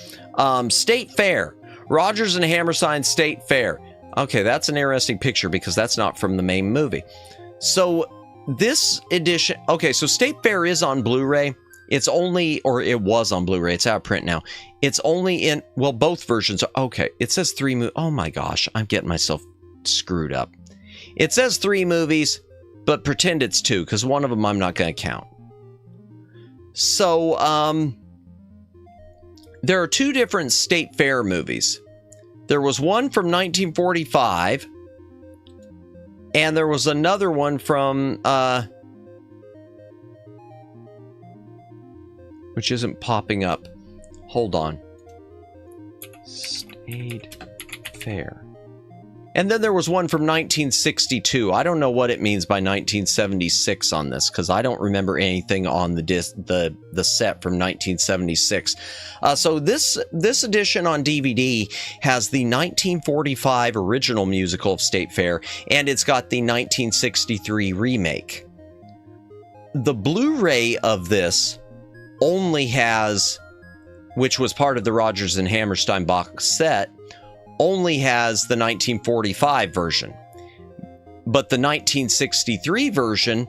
State Fair. Rodgers and Hammerstein State Fair. Okay, that's an interesting picture because that's not from the main movie. So this edition... Okay, so State Fair is on Blu-ray. It's only... Or it was on Blu-ray. It's out of print now. It's only in... Well, both versions are... Okay, it says 3 movies. Oh my gosh, I'm getting myself screwed up. It says 3 movies, but pretend it's 2, because one of them I'm not going to count. So, there are 2 different State Fair movies. There was one from 1945, and there was another one from, which isn't popping up. Hold on. State Fair. And then there was one from 1962. I don't know what it means by 1976 on this, because I don't remember anything on the set from 1976. So this edition on DVD has the 1945 original musical of State Fair, and it's got the 1963 remake. The Blu-ray of this only has, which was part of the Rodgers and Hammerstein box set, only has the 1945 version, but the 1963 version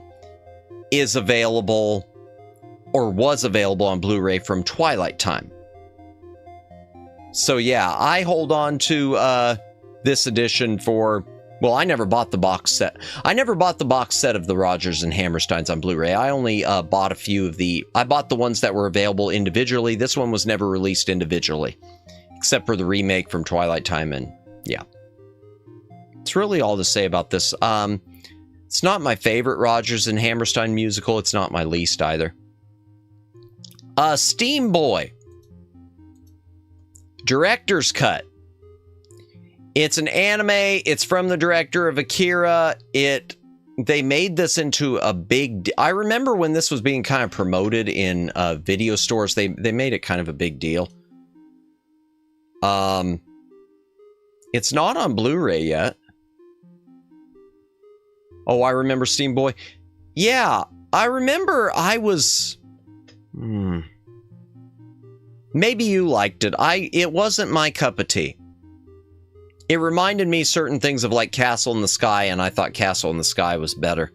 is available, or was available on Blu-ray from Twilight Time. So yeah, I hold on to this edition for... Well, I never bought the box set. I never bought the box set of the Rodgers and Hammersteins on Blu-ray. I only bought a few of the... I bought the ones that were available individually. This one was never released individually, except for the remake from Twilight Time, and yeah. It's really all to say about this. It's not my favorite Rodgers and Hammerstein musical. It's not my least either. Steam Boy. Director's Cut. It's an anime. It's from the director of Akira. They made this into a big... I remember when this was being kind of promoted in video stores. They made it kind of a big deal. It's not on Blu-ray yet. Oh, I remember Steam Boy. Yeah, I remember I was... Maybe you liked it. It wasn't my cup of tea. It reminded me certain things of like Castle in the Sky, and I thought Castle in the Sky was better.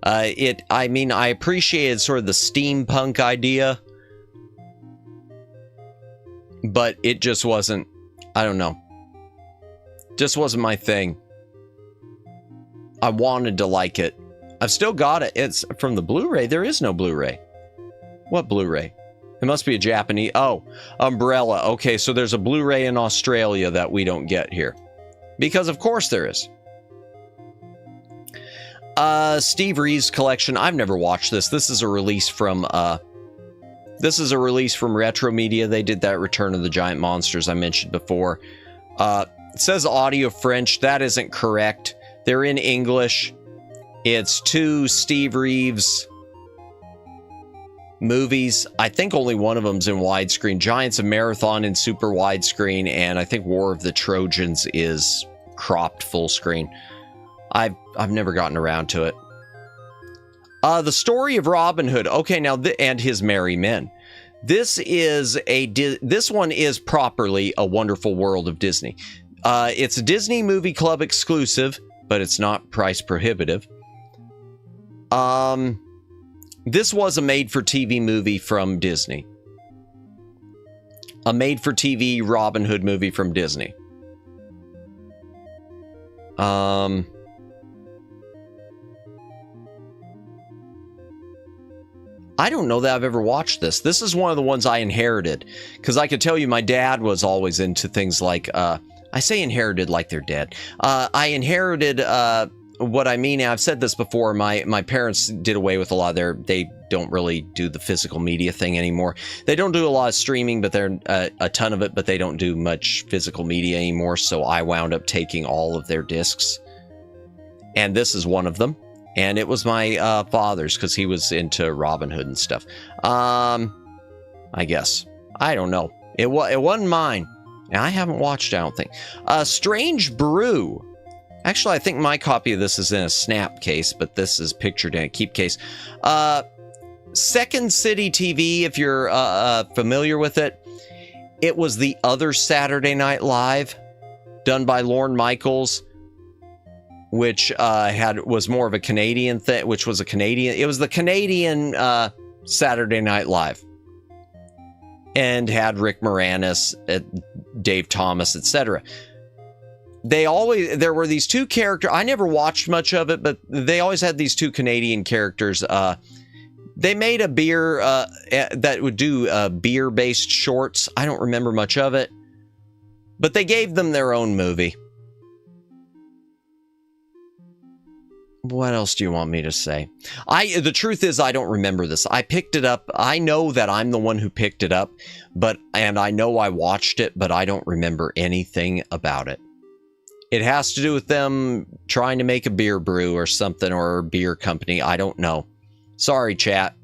I mean, I appreciated sort of the steampunk idea, but it just wasn't, I don't know. Just wasn't my thing. I wanted to like it. I've still got it. It's from the Blu-ray. There is no Blu-ray. What Blu-ray? It must be a Japanese. Oh, Umbrella. Okay, so there's a Blu-ray in Australia that we don't get here. Because of course there is. Steve Reeves collection. I've never watched this. This is a release from Retro Media. They did that Return of the Giant Monsters I mentioned before. It says audio French. That isn't correct. They're in English. It's 2 Steve Reeves movies. I think only one of them's in widescreen. Giants of Marathon in super widescreen, and I think War of the Trojans is cropped full screen. I've never gotten around to it. The Story of Robin Hood. Okay, now and His Merry Men. This one is properly A Wonderful World of Disney. It's a Disney Movie Club exclusive, but it's not price prohibitive. This was a made-for-TV movie from Disney. A made-for-TV Robin Hood movie from Disney. I don't know that I've ever watched this. This is one of the ones I inherited. Because I could tell you my dad was always into things like... I say inherited like they're dead. I inherited... what I mean, I've said this before, my parents did away with a lot of they don't really do the physical media thing anymore. They don't do a lot of streaming, but they're a ton of it, but they don't do much physical media anymore, so I wound up taking all of their discs. And this is one of them. And it was my father's, because he was into Robin Hood and stuff. I guess. I don't know. It wasn't mine. I haven't watched it, I don't think. Strange Brew. Actually, I think my copy of this is in a snap case, but this is pictured in a keep case. Second City TV, if you're familiar with it. It was the other Saturday Night Live, done by Lorne Michaels, which was more of a Canadian thing, which was a Canadian. It was the Canadian Saturday Night Live, and had Rick Moranis, Dave Thomas, etc. There were these two characters. I never watched much of it, but they always had these two Canadian characters. They made a beer that would do beer-based shorts. I don't remember much of it, but they gave them their own movie. What else do you want me to say? The truth is, I don't remember this. I picked it up. I know that I'm the one who picked it up, and I know I watched it, but I don't remember anything about it. It has to do with them trying to make a beer brew or something, or a beer company. I don't know. Sorry, chat.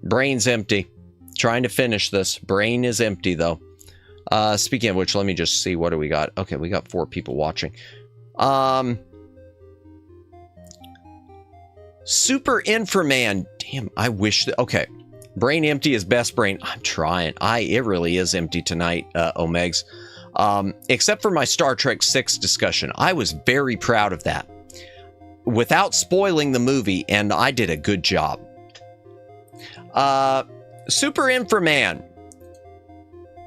Brain's empty. Trying to finish this. Brain is empty, though. Speaking of which, let me just see. What do we got? Okay, we got 4 people watching. Super Inframan. Damn, I wish that... Okay. Brain empty is best brain. I'm trying. It really is empty tonight, Omegs. Except for my Star Trek VI discussion. I was very proud of that. Without spoiling the movie, and I did a good job. Super Inframan.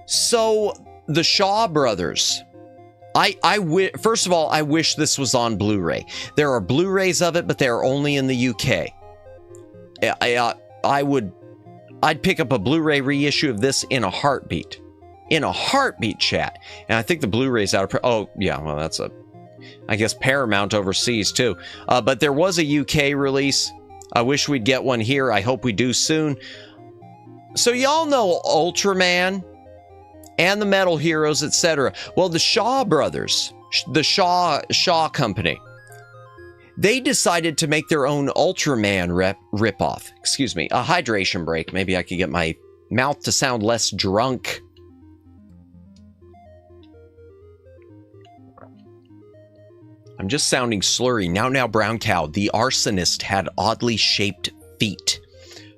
So, the Shaw Brothers. First of all, I wish this was on Blu-ray. There are Blu-rays of it, but they're only in the UK. I'd pick up a Blu-ray reissue of this in a heartbeat. in a heartbeat, chat. And I think the Blu-ray's out of... Oh, yeah, well, that's I guess Paramount overseas, too. But there was a UK release. I wish we'd get one here. I hope we do soon. So y'all know Ultraman and the Metal Heroes, etc. Well, the Shaw brothers, the Shaw company, they decided to make their own Ultraman ripoff. Excuse me, a hydration break. Maybe I could get my mouth to sound less drunk. I'm just sounding slurry. Now, brown cow. The arsonist had oddly shaped feet.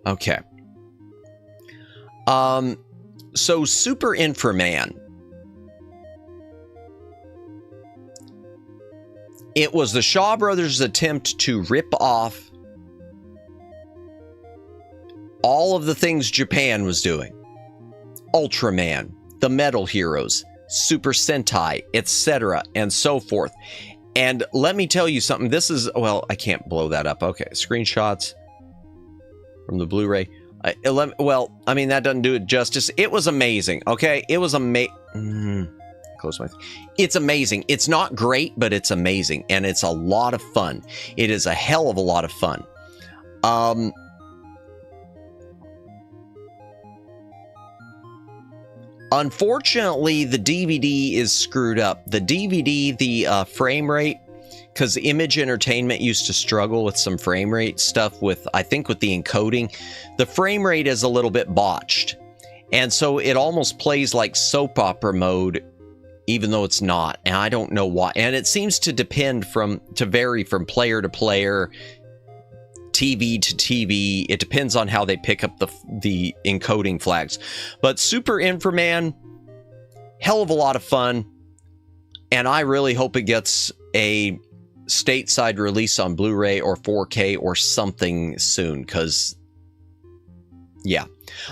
Okay. So Super Inframan. It was the Shaw Brothers' attempt to rip off all of the things Japan was doing. Ultraman, the Metal Heroes, Super Sentai, etc., and so forth. And let me tell you something. This is, well, I can't blow that up. Okay, screenshots from the Blu-ray. Well, I mean, that doesn't do it justice. It was amazing, okay? It was amazing. Close my... It's amazing. It's not great, but it's amazing. And it's a lot of fun. It is a hell of a lot of fun. Unfortunately, the DVD is screwed up. The DVD, the frame rate, because Image Entertainment used to struggle with some frame rate stuff with, I think, with the encoding. The frame rate is a little bit botched. And so it almost plays like soap opera mode, even though it's not. And I don't know why. And it seems to vary from player to player, TV to TV. It depends on how they pick up the encoding flags. But Super Inframan, hell of a lot of fun. And I really hope it gets a stateside release on Blu-ray or 4K or something soon, because yeah.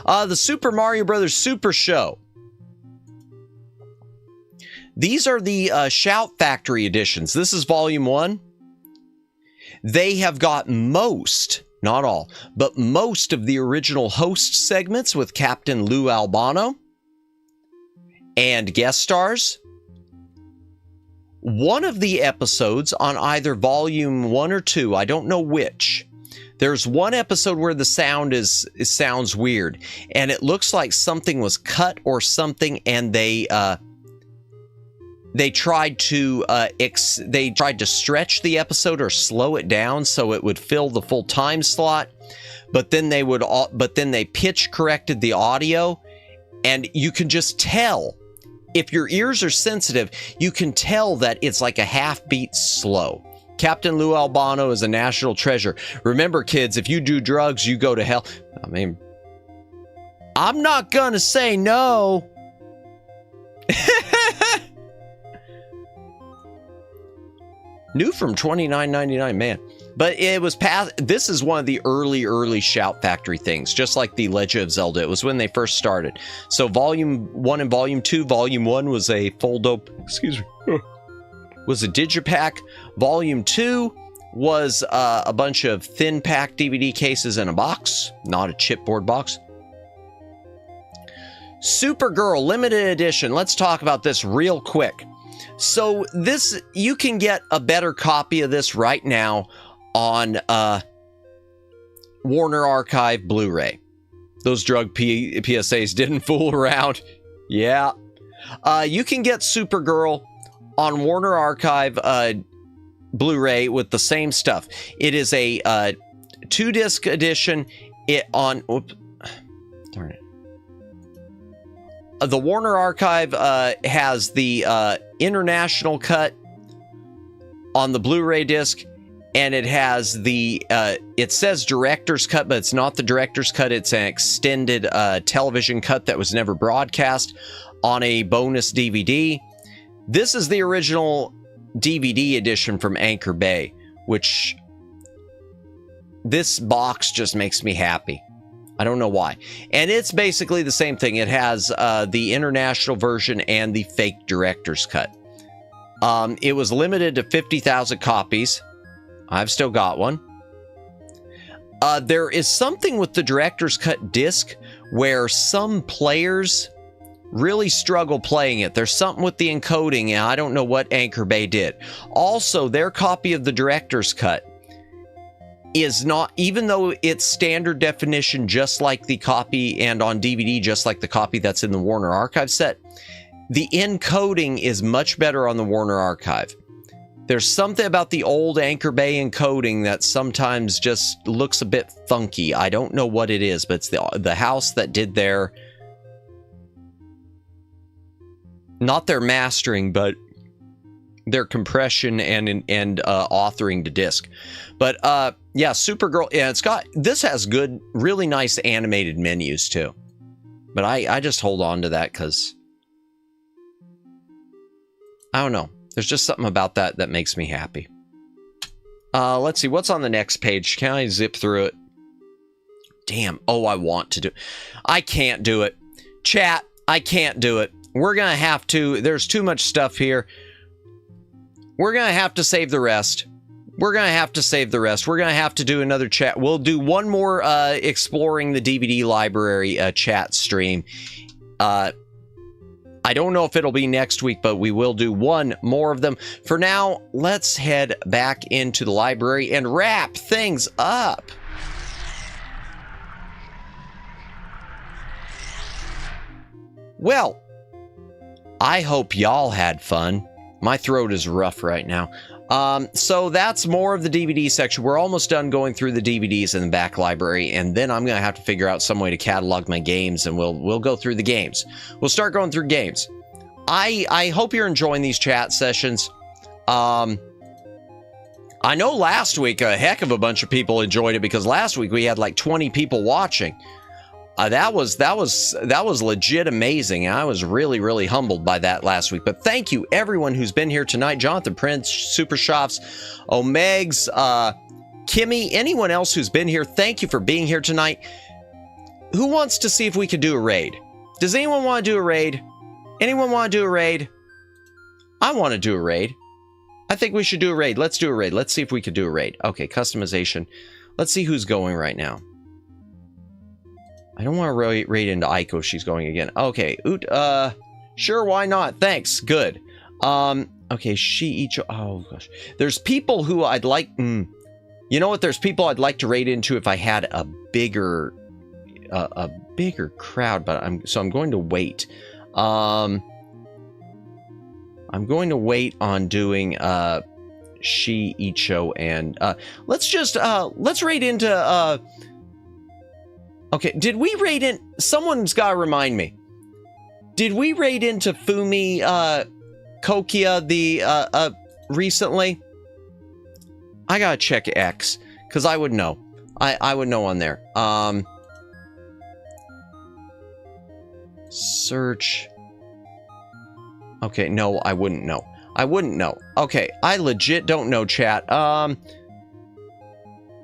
The Super Mario Brothers Super Show. These are the Shout Factory editions. This is volume 1. They have got most, not all, but most of the original host segments with Captain Lou Albano and guest stars. One of the episodes on either volume 1 or 2, I don't know which. There's one episode where the sound sounds weird, and it looks like something was cut or something, and they tried to stretch the episode or slow it down so it would fill the full time slot, but then they pitch corrected the audio, and you can just tell. If your ears are sensitive, you can tell that it's like a half beat slow. Captain Lou Albano is a national treasure. Remember, kids, if you do drugs, you go to hell. I mean, I'm not gonna say no. New from $29.99, man. But it was past. This is one of the early Shout Factory things, just like the Legend of Zelda. It was when they first started. So volume 1 and volume 2. Volume 1 was a was a digipack. Volume 2 was a bunch of thin pack DVD cases in a box, not a chipboard box. Supergirl limited edition. Let's talk about this real quick. So this, you can get a better copy of this right now on Warner Archive Blu-ray. Those drug PSAs didn't fool around. Yeah. You can get Supergirl on Warner Archive Blu-ray with the same stuff. It is a 2-disc edition. Oops, darn it. The Warner Archive has the international cut on the Blu-ray disc, and it has the it says director's cut, but it's not the director's cut. It's an extended television cut that was never broadcast on a bonus DVD. This is the original DVD edition from Anchor Bay, which this box just makes me happy. I don't know why. And it's basically the same thing. It has the international version and the fake director's cut. It was limited to 50,000 copies. I've still got one. There is something with the director's cut disc where some players Really struggle playing it. There's something with the encoding, and I don't know what Anchor Bay did. Also, their copy of the director's cut is not, even though it's standard definition just like the copy, and on DVD just like the copy that's in the Warner Archive set, the encoding is much better on the Warner Archive. There's something about the old Anchor Bay encoding that sometimes just looks a bit funky. I don't know what it is, but it's the house that did their, not their mastering, but their compression and authoring to disc. But yeah, Supergirl, yeah, this has good, really nice animated menus too. But I just hold on to that because I don't know. There's just something about that makes me happy. Let's see, what's on the next page? Can I zip through it? Damn. Oh, I want to do. I can't do it. Chat, I can't do it. We're gonna have to. There's too much stuff here. We're gonna have to save the rest. We're gonna have to save the rest. We're gonna have to do another chat. We'll do one more exploring the DVD library chat stream. I don't know if it'll be next week, but we will do one more of them. For now, let's head back into the library and wrap things up. Well, I hope y'all had fun. My throat is rough right now. So that's more of the DVD section. We're almost done going through the DVDs in the back library, and then I'm gonna have to figure out some way to catalog my games, and we'll go through the games. We'll start going through games. I hope you're enjoying these chat sessions. I know last week a heck of a bunch of people enjoyed it, because last week we had like 20 people watching. That was legit amazing. I was really humbled by that last week. But thank you everyone who's been here tonight. Jonathan Prince, Super Shops, Omegs, Kimmy, anyone else who's been here. Thank you for being here tonight. Who wants to see if we could do a raid? Does anyone want to do a raid? Anyone want to do a raid? I want to do a raid. I think we should do a raid. Let's do a raid. Let's see if we could do a raid. Okay, customization. Let's see who's going right now. I don't want to raid into Aiko. She's going again. Okay. Sure, why not? Thanks. Good. Okay, oh gosh. There's people who I'd like, you know what? There's people I'd like to raid into if I had a bigger crowd, but I'm going to wait. I'm going to wait on doing, Icho, and, let's raid into, okay, did we raid in... Someone's got to remind me. Did we raid into Fumi, Kokia, recently? I gotta check X, because I would know. I would know on there. Search. Okay, no, I wouldn't know. I wouldn't know. Okay, I legit don't know, chat.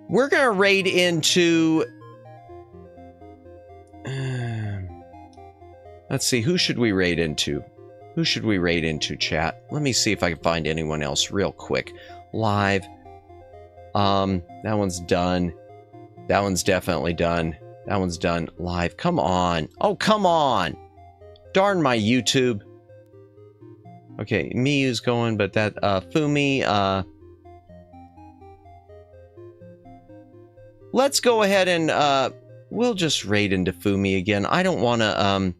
We're gonna raid into... let's see, who should we raid into? Who should we raid into, chat? Let me see if I can find anyone else real quick. Live. That one's done. That one's definitely done. That one's done. Live. Come on. Oh, come on. Darn my YouTube. Okay, Miyu's going, but that, Fumi, let's go ahead and, we'll just raid into Fumi again. I don't want to,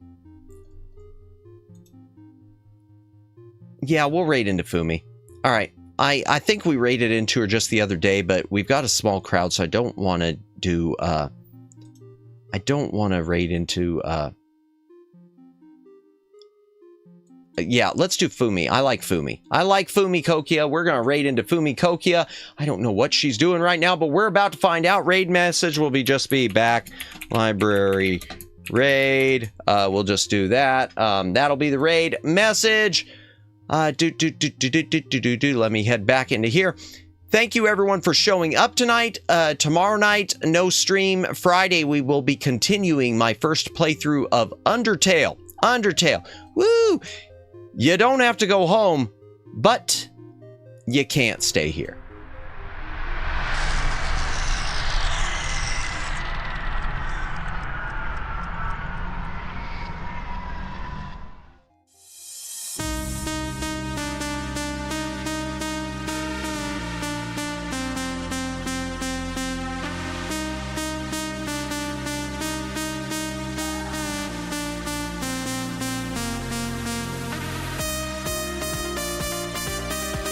yeah, we'll raid into Fumi. All right. I think we raided into her just the other day, but we've got a small crowd, so I don't want to do, I don't want to raid into, yeah, let's do Fumi. I like Fumi. I like Fumi Kokia. We're going to raid into Fumi Kokia. I don't know what she's doing right now, but we're about to find out. Raid message will just be back library raid. We'll just do that. That'll be the raid message. Let me head back into here. Thank you everyone for showing up tonight. Tomorrow night, no stream. Friday, we will be continuing my first playthrough of Undertale. Woo! You don't have to go home, but you can't stay here.